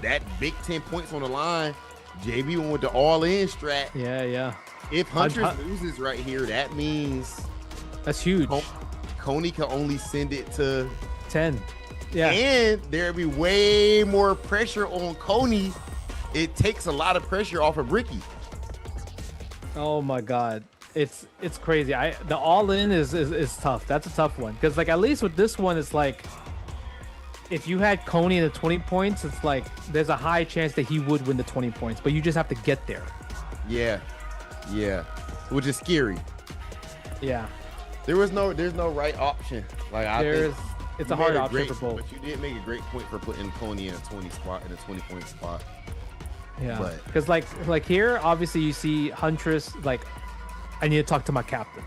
that big 10 points on the line. JB went with the all-in strat. Yeah. If Huntress loses right here, that means that's huge. Coney can only send it to 10. Yeah. And there'll be way more pressure on Coney. It takes a lot of pressure off of Ricky. Oh my god. It's crazy. The all-in is tough. That's a tough one. Because like at least with this one, it's like if you had Coney in the 20 points, it's like there's a high chance that he would win the 20 points, but you just have to get there. Yeah. Which is scary. Yeah. There's no right option. Like it's a hard option for both. But you did make a great point for putting Coney in a 20-point spot. Yeah. Because like here, obviously you see Huntress like, I need to talk to my captain.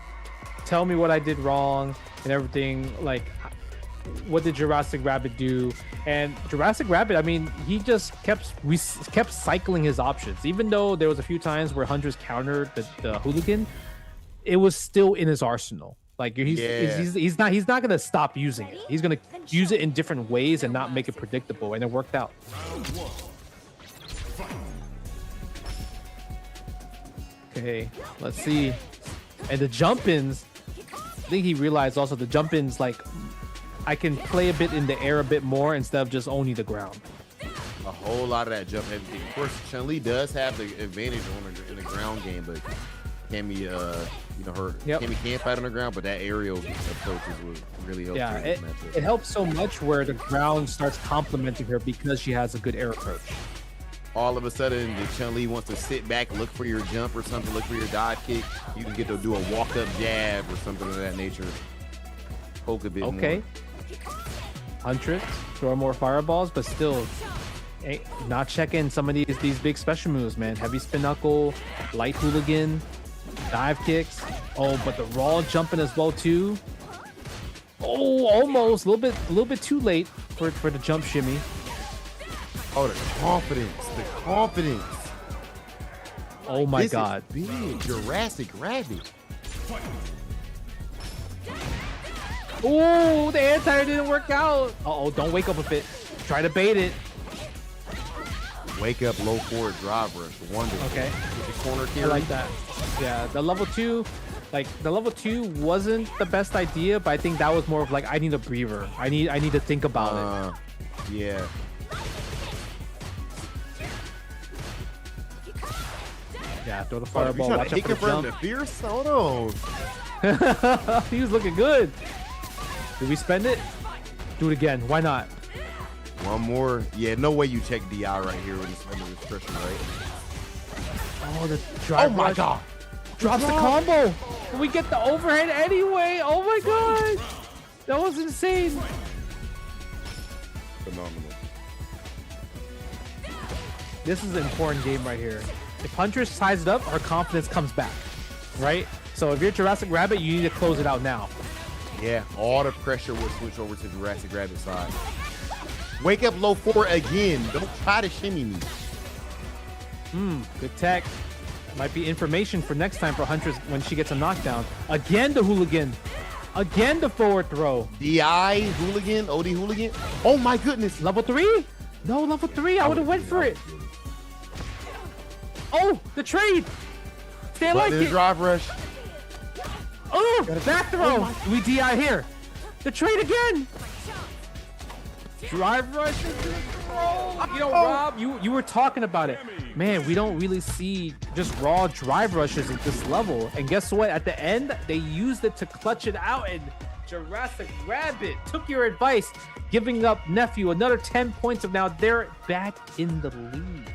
Tell me what I did wrong and everything. Like, what did Jurassic Rabbit do? And Jurassic Rabbit, I mean, he just kept cycling his options. Even though there was a few times where Huntress countered the hooligan, it was still in his arsenal. Like he's not gonna stop using it. He's gonna use it in different ways and not make it predictable, and it worked out. Okay, let's see. And the jump-ins, I think he realized also the jump-ins, like I can play a bit in the air a bit more instead of just only the ground. A whole lot of that jump heavy kick. Of course, Chun-Li does have the advantage in the ground game, but Cammy, you know, Cammy can fight on the ground, but that aerial approaches would really help. Yeah, it helps so much where the ground starts complementing her because she has a good air approach. All of a sudden, the Chun-Li wants to sit back, look for your jump or something, look for your dive kick. You can get to do a walk-up jab or something of that nature. Poke a bit more. Huntress, throw more fireballs, but still not checking some of these big special moves, man. Heavy spin knuckle, light hooligan, dive kicks. Oh, but the raw jumping as well too. Oh, almost a little bit too late for the jump shimmy. Oh, the confidence. Oh my God. Is big. Jurassic Rabbit. Oh, the anti didn't work out. Uh-oh, don't wake up a bit. Try to bait it. Wake up low forward drive rush. Wonderful. Okay. With the corner carry. I like that. Yeah, the level 2 wasn't the best idea, but I think that was more of like, I need a breather. I need to think about it. Yeah. Yeah, throw the fireball. Watch out for the jump. Fierce? Hold on. He was looking good. Did we spend it? Do it again. Why not? One more. Yeah, no way you check DI right here when he's under this pressure, right? Oh, the drive. Oh my God. Drops the combo. We get the overhead anyway. Oh my God. That was insane. Phenomenal. This is an important game right here. If Huntress ties it up, her confidence comes back, right? So if you're Jurassic Rabbit, you need to close it out now. Yeah, all the pressure will switch over to Jurassic Rabbit side. Wake up low 4 again. Don't try to shimmy me. Good tech. Might be information for next time for Huntress when she gets a knockdown. Again, the hooligan. Again, the forward throw. DI hooligan, OD hooligan. Oh my goodness. Level 3? No, level 3. I would have went for it. Oh, the trade. Stay like it. Drive rush. Oh, back throw. We DI here. The trade again. Drive rush. You know, Rob, you were talking about it. Man, we don't really see just raw drive rushes at this level. And guess what? At the end, they used it to clutch it out. And Jurassic Rabbit took your advice, giving up Nephew another 10 points of now they're back in the lead.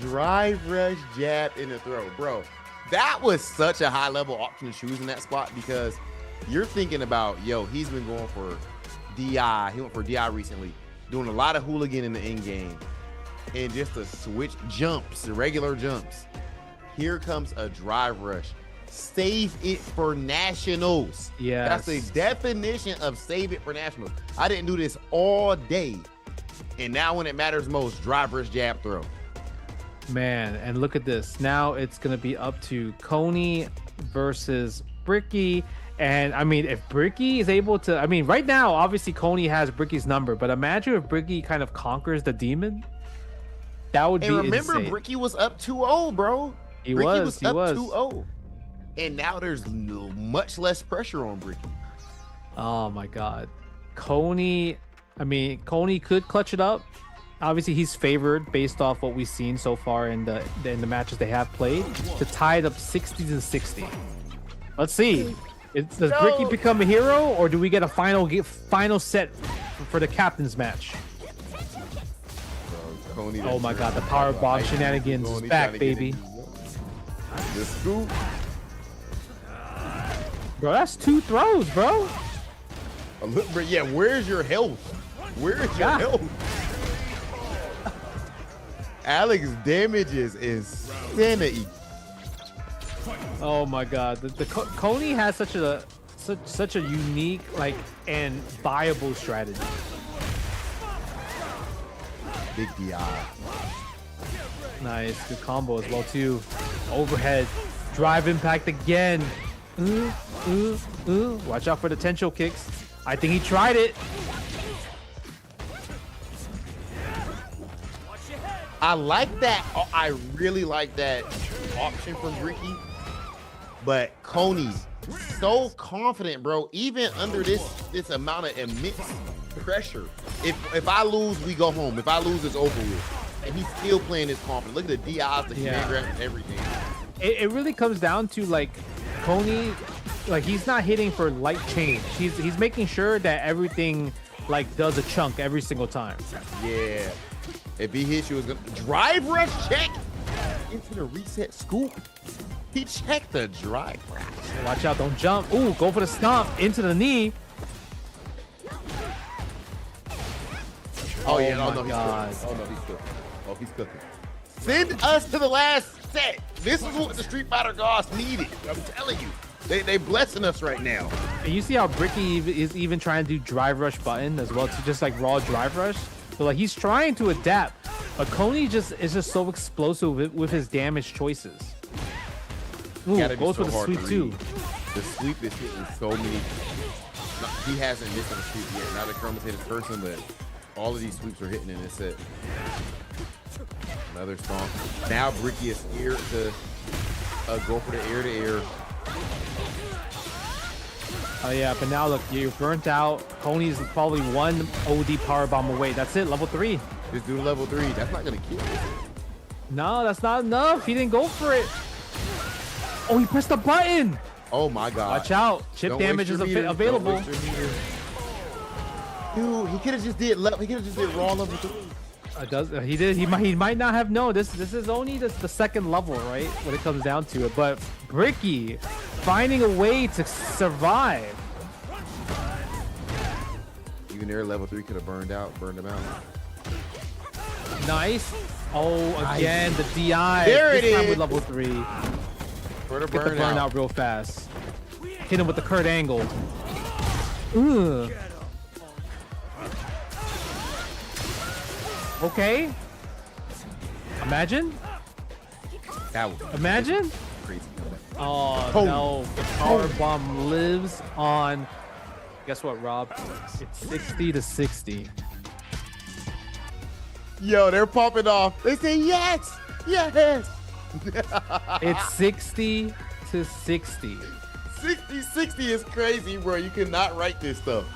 Drive rush, jab, in the throw. Bro, that was such a high level option to choose in that spot because you're thinking about, yo, he's been going for DI. He went for DI recently, doing a lot of hooligan in the end game. And just to switch jumps, the regular jumps. Here comes a drive rush. Save it for nationals. Yeah, that's the definition of save it for nationals. I didn't do this all day. And now when it matters most, drive rush, jab, throw. Man, and look at this. Now it's going to be up to Coney versus Bricky. And I mean, if Bricky is able to, I mean, right now, obviously Coney has Bricky's number, but imagine if Bricky kind of conquers the demon. That would be remember, insane. Bricky was up 2-0, bro. He Bricky was up 2-0. And now there's much less pressure on Bricky. Oh my God. Coney could clutch it up. Obviously, he's favored based off what we've seen so far in the matches they have played to tie it up 60-60. Let's see. Does Bricky become a hero, or do we get a final set for the captain's match? Oh my God, the power bomb shenanigans is back, baby. The scoop. Bro, that's 2 throws, bro. But yeah, where's your health? Where's your health? Alex damages insanity. Oh my God, the Coney has such a unique and viable strategy. Big DI. Nice, good combo as well too. Overhead, drive impact again. Watch out for the potential kicks. I think he tried it. I like that. I really like that option from Bricky. But Coney, so confident, bro. Even under this amount of immense pressure. If I lose, we go home. If I lose, it's over with. And he's still playing this confident. Look at the DIs, the command grab, and everything. It really comes down to like Coney, like he's not hitting for light change. He's making sure that everything like does a chunk every single time. Yeah. If he hits you, it's gonna drive rush check into the reset scoop. He checked the drive rush. Watch out, don't jump. Ooh, go for the stomp into the knee. Oh yeah, my God. Oh no, he's cooking. Oh, he's cooking. Send us to the last set. This is what the Street Fighter gods needed. I'm telling you. They blessing us right now. And you see how Bricky is even trying to do drive rush button as well, to just like raw drive rush. So like he's trying to adapt, but Coney is just so explosive with his damage choices. Ooh, goes for the sweep too. The sweep is hitting so many. No, he hasn't missed a sweep yet. Now the Chroma's hit his person, but all of these sweeps are hitting in this set. Another stomp. Now Bricky is scared to go for the air to air. Oh yeah, but now look, you're burnt out. Coney's probably one OD power bomb away. That's it, level 3. Just do level 3. That's not gonna kill you. No, that's not enough. He didn't go for it. Oh, he pressed the button. Oh my God. Watch out. Chip damage is available. Dude, he could have just did raw level 3. He did. He might not have known. This is only the second level, right? When it comes down to it. But Bricky finding a way to survive. Even there, level 3 could have burned him out. Nice. Oh, again, the DI. There it this time is. with level 3. For the Get the burnout real fast. Hit him with the Kurt Angle. Ugh. Okay. Imagine. Imagine. Crazy. Oh no! The power bomb lives on. Guess what, Rob? It's 60-60. Yo, they're popping off. They say yes, yes. It's 60-60. 60-60 is crazy, bro. You cannot write this stuff.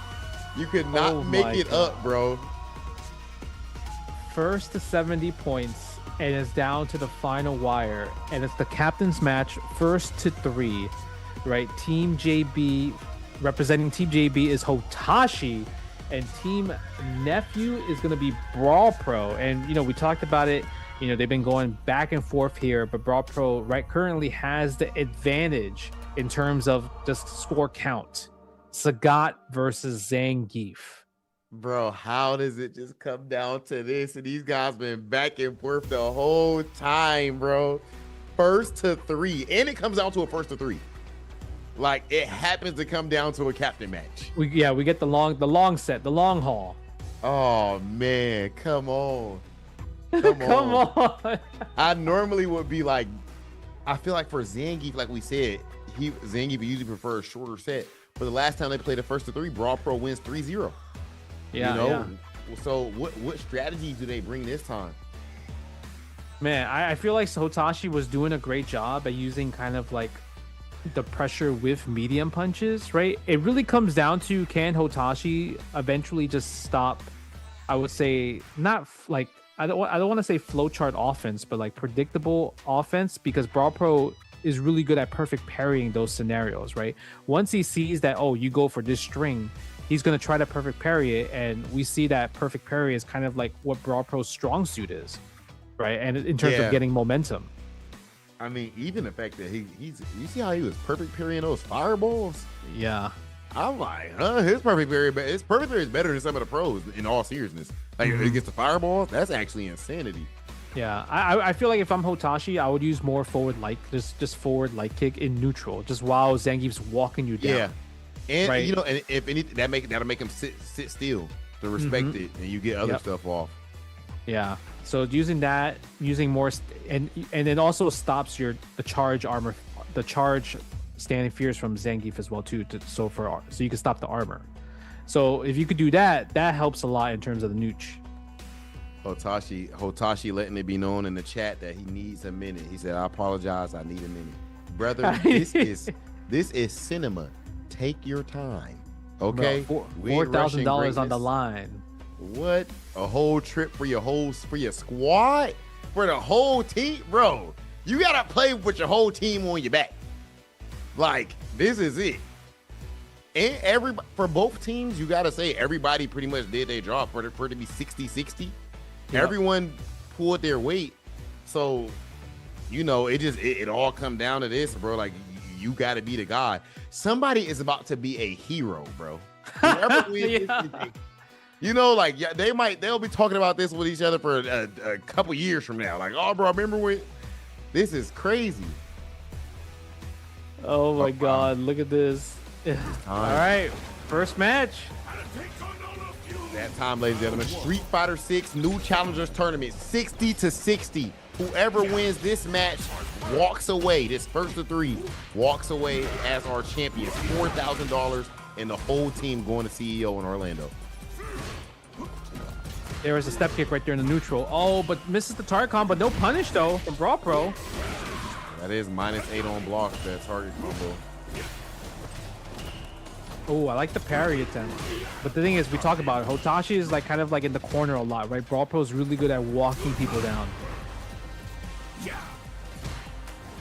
You could not make it up, bro. First to 70 points, and it's down to the final wire, and it's the captain's match, first to 3, right? Team JB, representing Team JB is Hotashi, and Team Nephew is going to be Brawl Pro. And we talked about it. They've been going back and forth here, but Brawl Pro right currently has the advantage in terms of just score count. Sagat versus Zangief. Bro, how does it just come down to this? And these guys been back and forth the whole time, bro. First to 3. And it comes down to a first to 3. Like, it happens to come down to a captain match. We get the long set, the long haul. Oh, man. Come on. Come on. I normally would be like, I feel like for Zangief, like we said, Zangief usually prefers a shorter set. But the last time they played a first to 3, Brawl Pro wins 3-0. Yeah, So what strategies do they bring this time? Man, I feel like Hotashi was doing a great job at using kind of like the pressure with medium punches, right? It really comes down to, can Hotashi eventually just stop, I would say, not like, I don't want to say flowchart offense, but like predictable offense, because Brawl Pro is really good at perfect parrying those scenarios, right? Once he sees that, oh, you go for this string, he's going to try to perfect parry it, and we see that perfect parry is kind of like what Brawl Pro's strong suit is, right? And in terms of getting momentum. I mean, even the fact that he's you see how he was perfect parrying those fireballs? Yeah. I'm like, his perfect parry is better than some of the pros, in all seriousness. Like, if he gets the fireballs, that's actually insanity. Yeah, I feel like if I'm Hotashi, I would use more forward just forward light kick in neutral, just while Zangief's walking you down. Yeah. And right? and if anything, that'll make him sit still to respect it, and you get other stuff off. Yeah. So using more, and it also stops the charge armor, the charge standing fears from Zangief as well too. So you can stop the armor. So if you could do that, that helps a lot in terms of the nooch. Hotashi letting it be known in the chat that he needs a minute. He said, "I apologize, I need a minute, brother." This is This is cinema. Take your time. Okay. $4,000 on the line. What? A whole trip for your squad? For the whole team? Bro, you gotta play with your whole team on your back. Like, this is it. And for both teams, you gotta say everybody pretty much did their job for it to be 60-60. Yep. Everyone pulled their weight. So, it all come down to this, bro. Like, you gotta be the guy. Somebody is about to be a hero, bro. Whoever wins they'll be talking about this with each other for a couple years from now. Like, oh, bro, remember when? This is crazy. Oh my God, look at this. All right, first match. That time, ladies and gentlemen, Street Fighter 6 New Challengers Tournament, 60-60. Whoever wins this match walks away. This first of 3 walks away as our champions. $4,000 and the whole team going to CEO in Orlando. There was a step kick right there in the neutral. Oh, but misses the target combo, but no punish though from Brawl Pro. That is -8 on block, that target combo. Oh, I like the parry attempt. But the thing is, we talk about it. Hotashi is kind of in the corner a lot, right? Brawl Pro is really good at walking people down.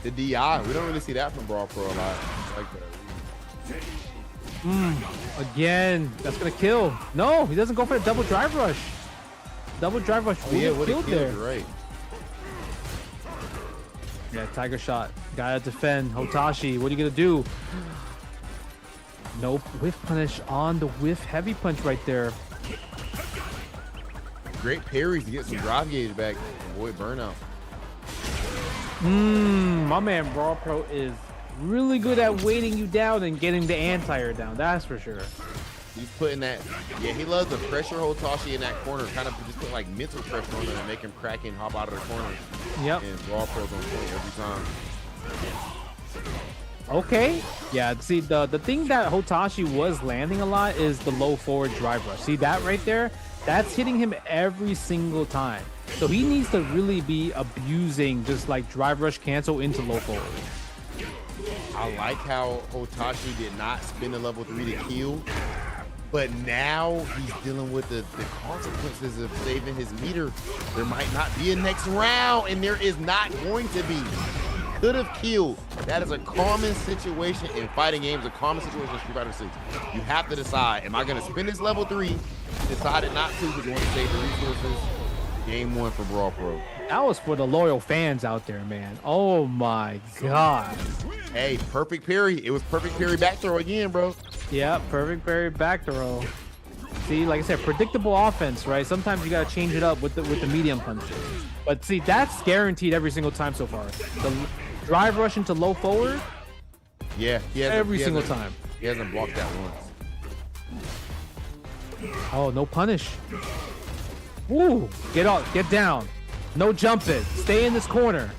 The DI, we don't really see that from Brawl Pro a lot. Like that. Again, that's gonna kill. No, he doesn't go for the double drive rush. Double drive rush would have killed there. Right. Yeah, tiger shot. Gotta defend. Hotashi, what are you gonna do? Nope. Whiff punish on the whiff heavy punch right there. Great parries to get some drive gauge back. Avoid burnout. My man Brawl Pro is really good at weighting you down and getting the anti-air down. That's for sure. He's putting that. Yeah, he loves to pressure Hotashi in that corner. Kind of just put mental pressure on him and make him crack and hop out of the corner. Yep. And Brawl Pro's on point every time. Okay. Yeah, see, the thing that Hotashi was landing a lot is the low forward drive rush. See that right there? That's hitting him every single time. So he needs to really be abusing just drive rush cancel into low forward. I like how Hotashi did not spin the level 3 to kill, but now he's dealing with the consequences of saving his meter. There might not be a next round, and there is not going to be. Could have killed. That is a common situation in fighting games, a common situation in Street Fighter 6. You have to decide, am I going to spin this level 3? Decided not to because you want to save the resources. Game 1 for Brawl Pro. That was for the loyal fans out there, man. Oh my God. Hey, perfect parry. It was perfect parry back throw again, bro. Yeah, perfect parry back throw. See, like I said, predictable offense, right? Sometimes you got to change it up with the medium punches. But see, that's guaranteed every single time so far. The drive rush into low forward. Yeah, every single time. He hasn't blocked that once. Oh, no punish. Ooh, get up, get down. No jumping. Stay in this corner.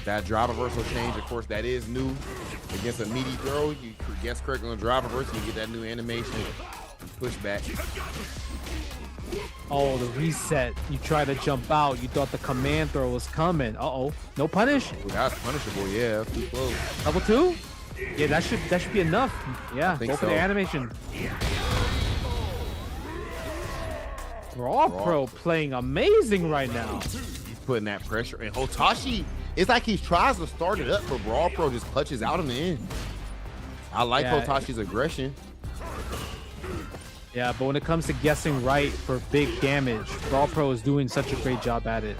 That drive reversal change, of course, that is new. Against a meaty throw, you guess correctly on drive reversal, you get that new animation and push back. Oh, the reset. You try to jump out. You thought the command throw was coming. Uh-oh. No punish. Ooh, that's punishable, yeah. That's too close. Level 2? Yeah, that should be enough. Yeah, go for the animation. Brawl Pro playing amazing right now. He's putting that pressure. And Hotashi, it's like he tries to start it up, but Brawl Pro just clutches out in the end. I like Hotashi's aggression. Yeah, but when it comes to guessing right for big damage, Brawl Pro is doing such a great job at it.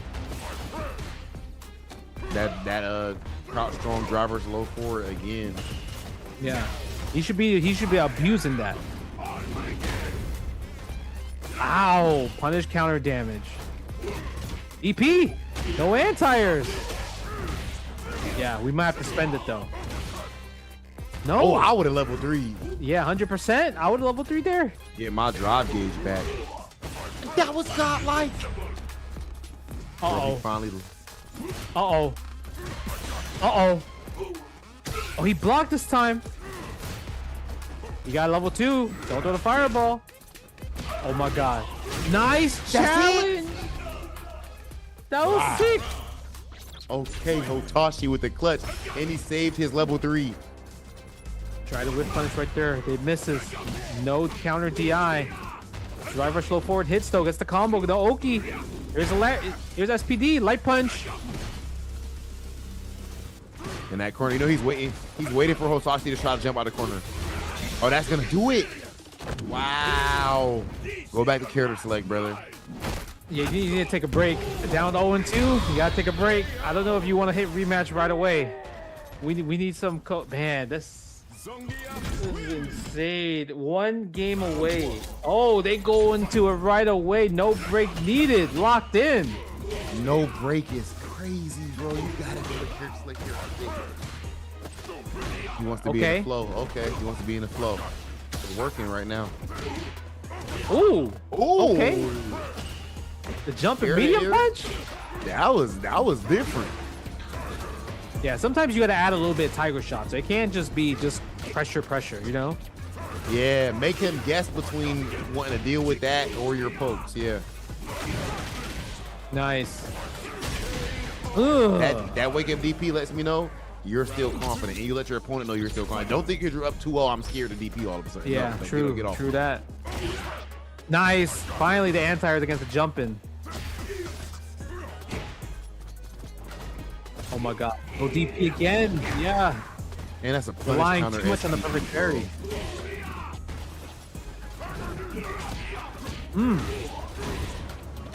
That crouch strong driver's low forward again. Yeah, he should be abusing that. Ow! Punish counter damage. EP! No anti-airs! Yeah, we might have to spend it though. No! Oh, I would have level 3. Yeah, 100%. I would have level 3 there. Get my drive gauge back. That was godlike! Uh-oh. Finally. Uh-oh. Uh-oh. Oh, he blocked this time. You got level 2. Don't throw the fireball. Oh my God. Nice challenge. That was sick. Okay, Hotashi with the clutch, and he saved his level 3. Try the whip punish right there. It misses. No counter DI. Drive rush low forward hits though. Gets the combo. The Oki. Here's SPD. Light punch. In that corner, you know he's waiting. He's waiting for Hotashi to try to jump out of the corner. Oh, that's gonna do it. Wow. Go back to character select, brother. Yeah, you need to take a break. Down 0-2. You gotta take a break. I don't know if you want to hit rematch right away. We need some man. This is insane. 1 game away. Oh, they go into it right away. No break needed. Locked in. No break is crazy, bro. You gotta go to character select here. He wants to be in the flow. Okay, he wants to be in the flow. It's working right now. Ooh. Okay. The jumping medium punch? That was different. Yeah, sometimes you gotta add a little bit of tiger shot, so it can't just be pressure, you know? Yeah, make him guess between wanting to deal with that or your pokes. Yeah. Nice. That wake up DP lets me know you're still confident, and you let your opponent know you're still confident. Don't think you're up 2-0. I'm scared to DP all of a sudden. Yeah, no, true. Get off. True that. Nice. Finally, the anti-airs against the jumping. Oh my god. Oh, DP again. Yeah. And that's a punish relying counter. Too much on the perfect parry.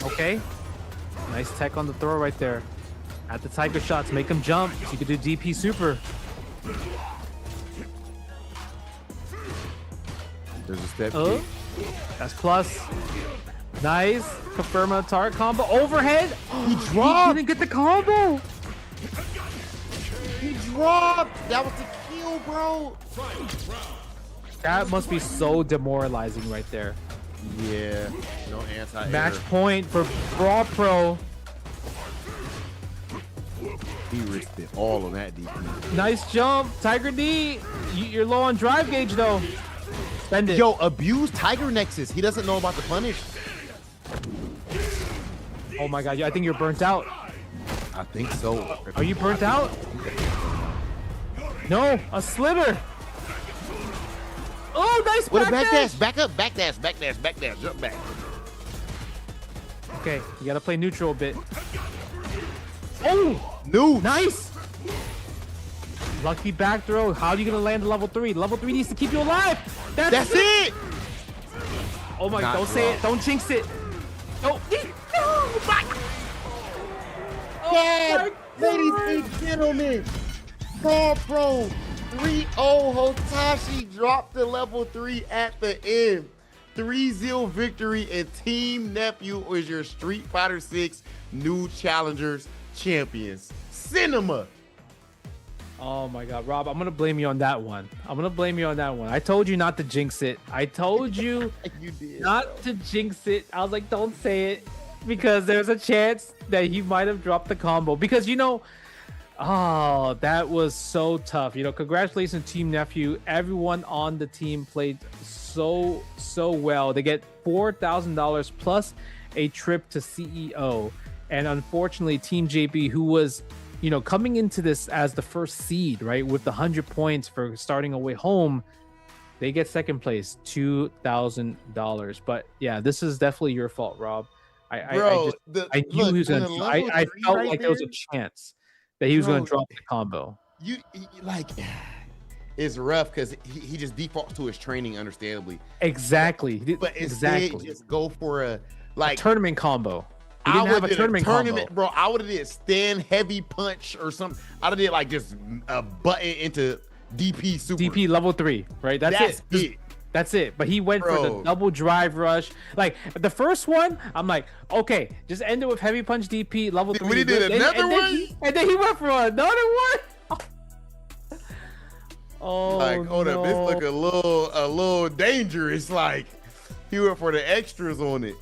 Okay. Nice tech on the throw right there. At the tiger shots, make him jump. So you could do DP super. There's a step kick. That's plus. Nice. Confirm a target combo. Overhead. He dropped. He didn't get the combo. He dropped. That was the kill, bro. That must be so demoralizing right there. Yeah. No anti-air. Match point for Brawl Pro. He risked it all on that DP. Nice jump. Tiger D. You're low on drive gauge though. Spend it. Yo, abuse Tiger Nexus. He doesn't know about the punish. Oh my god, I think you're burnt out. I think so. Are you burnt out? No, a slither. Oh, nice What a back dash. Back up, back dash, jump back. Okay, you gotta play neutral a bit. Oh, no, nice. Lucky back throw. How are you gonna land level 3? Level 3 needs to keep you alive. That's it. Oh my god, don't say it. Don't jinx it. Oh, my. God, ladies and gentlemen, Brawl Pro 3-0 Hotashi dropped to level 3 at the end. 3-0 victory, and Team Nephew is your Street Fighter 6 new challengers champions. Cinema. Oh my god, Rob, I'm gonna blame you on that one. I told you not to jinx it. I told you, you did, not to jinx it. I was like, don't say it, because there's a chance that he might have dropped the combo. Because oh, that was so tough. Congratulations, Team Nephew. Everyone on the team played so well. They get $4,000 plus a trip to CEO. And unfortunately, Team JB, who was coming into this as the first seed, right, with the 100 points for starting away home, they get second place, $2,000. But yeah, this is definitely your fault, Rob. I knew he was gonna. I felt like there was a chance that he was gonna drop the combo. It's rough because he just defaults to his training, understandably. Exactly. But instead, just go for a tournament combo. He didn't have a tournament combo. Bro. I would have did stand heavy punch or something. I would have did just a button into DP super. DP level 3, right? That's it. That's it. But he went for the double drive rush. Like the first one, I'm like, okay, just end it with heavy punch DP level 3. When he did another one, and then he went for another one. Oh, hold up, this look a little dangerous. Like he went for the extras on it.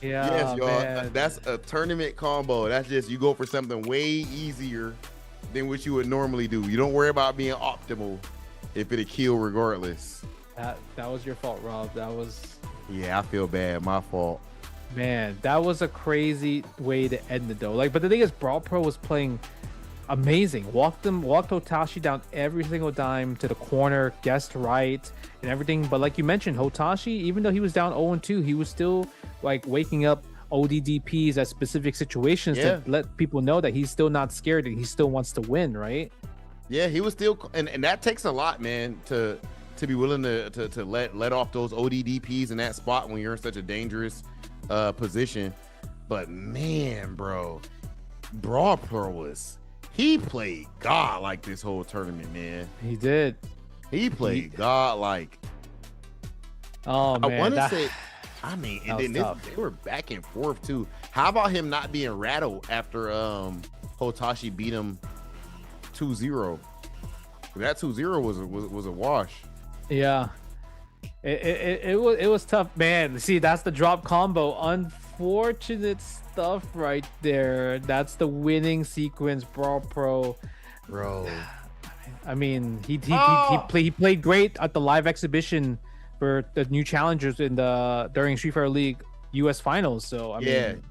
Yeah, yes, y'all. Man. That's a tournament combo. That's just you go for something way easier than what you would normally do. You don't worry about being optimal if it'll kill regardless. That was your fault, Rob. That was. Yeah, I feel bad. My fault. Man, that was a crazy way to end it though. But the thing is, Brawl Pro was playing amazing. Walked Hotashi down every single dime to the corner, guessed right and everything. But like you mentioned, Hotashi, even though he was down 0-2, he was still like waking up ODDPs at specific situations to let people know that he's still not scared and he still wants to win, right? Yeah, he was still, and that takes a lot, man, to be willing to let off those ODDPs in that spot when you're in such a dangerous position. But man, bro, Brawl Pro he played God like this whole tournament, man. He did. He played God like. Oh man, I want to say. I mean, and then they were back and forth too. How about him not being rattled after Hotashi beat him 2-0? That 2-0 was a wash. Yeah, it was tough, man. See, that's the drop combo. Unfortunate stuff right there. That's the winning sequence, Brawl Pro. Bro, I mean, he played great at the live exhibition for the new challengers during Street Fighter League US Finals. So I mean,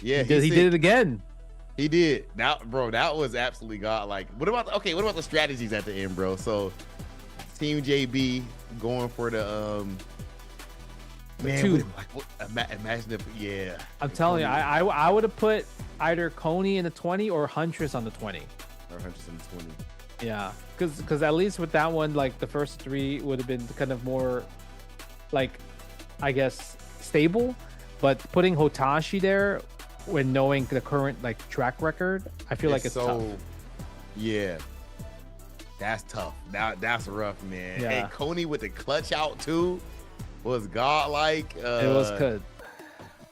he did it again. He did. That was absolutely godlike. What about the strategies at the end, bro? So Team JB going for the man. Imagine if I'm telling you, I would have put either Coney in the 20 or Huntress on the 20. Or Huntress in the 20. Yeah, because at least with that one, like the first three would have been kind of more, like, I guess stable, but putting Hotashi there when knowing the current like track record, I feel like it's tough. Yeah, that's tough. That's rough, man. Yeah. Hey, Coney with the clutch out too was godlike. It was good.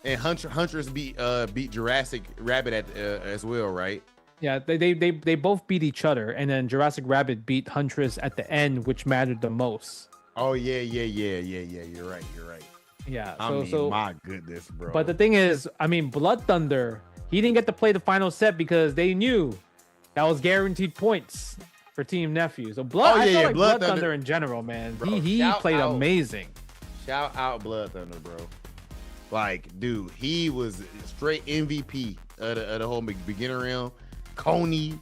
And Huntress beat Jurassic Rabbit as well, right? Yeah, they both beat each other, and then Jurassic Rabbit beat Huntress at the end, which mattered the most. Oh yeah. You're right. Yeah. So my goodness, bro. But the thing is, I mean, Blood Thunder, he didn't get to play the final set because they knew that was guaranteed points for Team Nephew. So Blood Thunder in general, man, bro, he played amazing. Shout out Blood Thunder, bro. Like, dude, he was straight MVP of the whole beginner round. Coney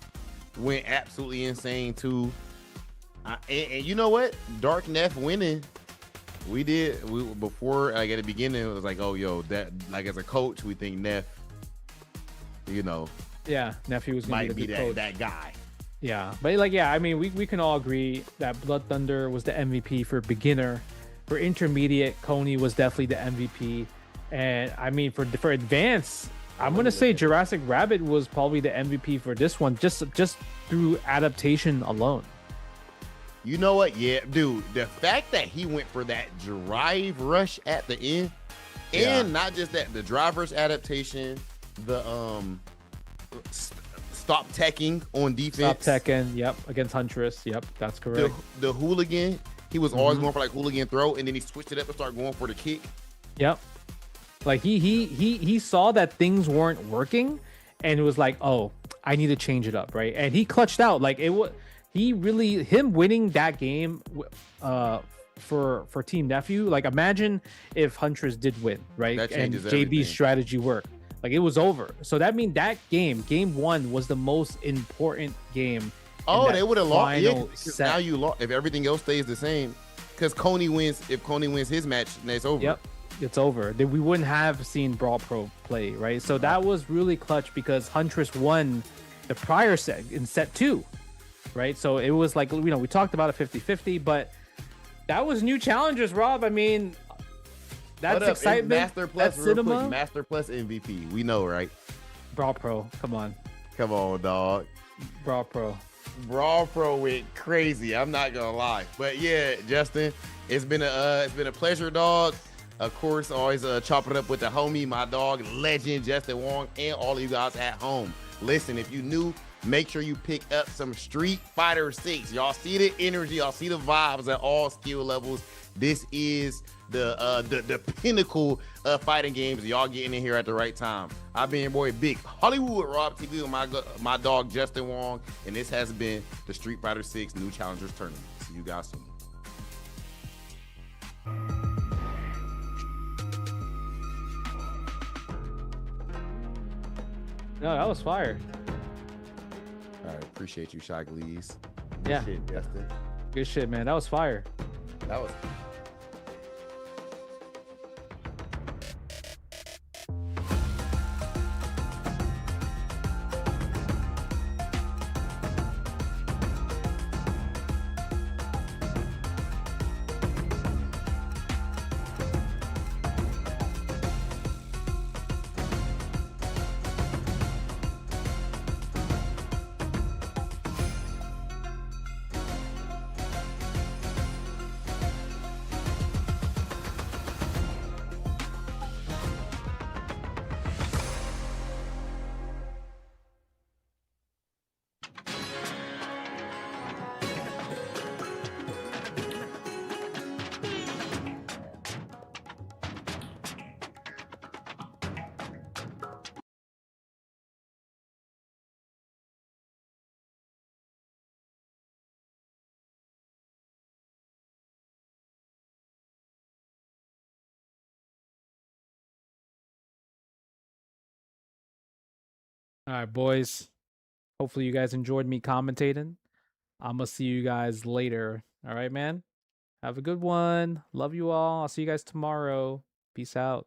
went absolutely insane too. And you know what? Dark Neff winning. Before, like at the beginning, it was like, oh, yo, that, like as a coach, we think Neff, you know, Nephew was gonna might be that guy. Yeah, but like, I mean, we can all agree that Blood Thunder was the MVP for beginner. For intermediate, Coney was definitely the MVP. And I mean, for advanced, I'm gonna say Jurassic Rabbit was probably the MVP for this one, just through adaptation alone. You know what? Yeah, dude, the fact that he went for that drive rush at the end, and not just that, the drive rush adaptation, the stop teching on defense. Stop teching, yep, against Huntress. Yep, that's correct. The hooligan, he was always going for like hooligan throw, and then he switched it up and started going for the kick. Yep. Like he saw that things weren't working, and it was like, oh, I need to change it up, right? And he clutched out. Like it was, him winning that game for Team Nephew. Like imagine if Huntress did win, right? And JB's strategy worked. Like it was over. So that means that game 1 was the most important game. Oh, they would have lost. Yeah, now you lost if everything else stays the same. Because Coney wins. If Coney wins his match, then it's over. Yep. It's over. We wouldn't have seen Brawl Pro play, right? So that was really clutch because Huntress won the prior set in set 2, right? So it was like, we talked about a 50-50, but that was new challengers, Rob. I mean, that's excitement. Master Plus, that's cinema. Quick, Master Plus MVP. We know, right? Brawl Pro. Come on, dog. Brawl Pro. Brawl Pro went crazy. I'm not gonna lie, but yeah, Justin, it's been a pleasure, dog. Of course, always chop it up with the homie, my dog, legend JWong, and all of you guys at home. Listen, if you new, make sure you pick up some Street Fighter 6. Y'all see the energy, y'all see the vibes at all skill levels. This is the pinnacle of fighting games. Y'all getting in here at the right time. I've been your boy Big Hollywood Rob TV with my dog JWong, and this has been the Street Fighter 6 New Challengers Tournament. See you guys soon. No, that was fire. appreciate you, Shy Glees. Yeah. Shit, Justin. Good shit, man. That was fire. That was. All right, boys. Hopefully you guys enjoyed me commentating. I'm gonna see you guys later. All right, man. Have a good one. Love you all. I'll see you guys tomorrow. Peace out.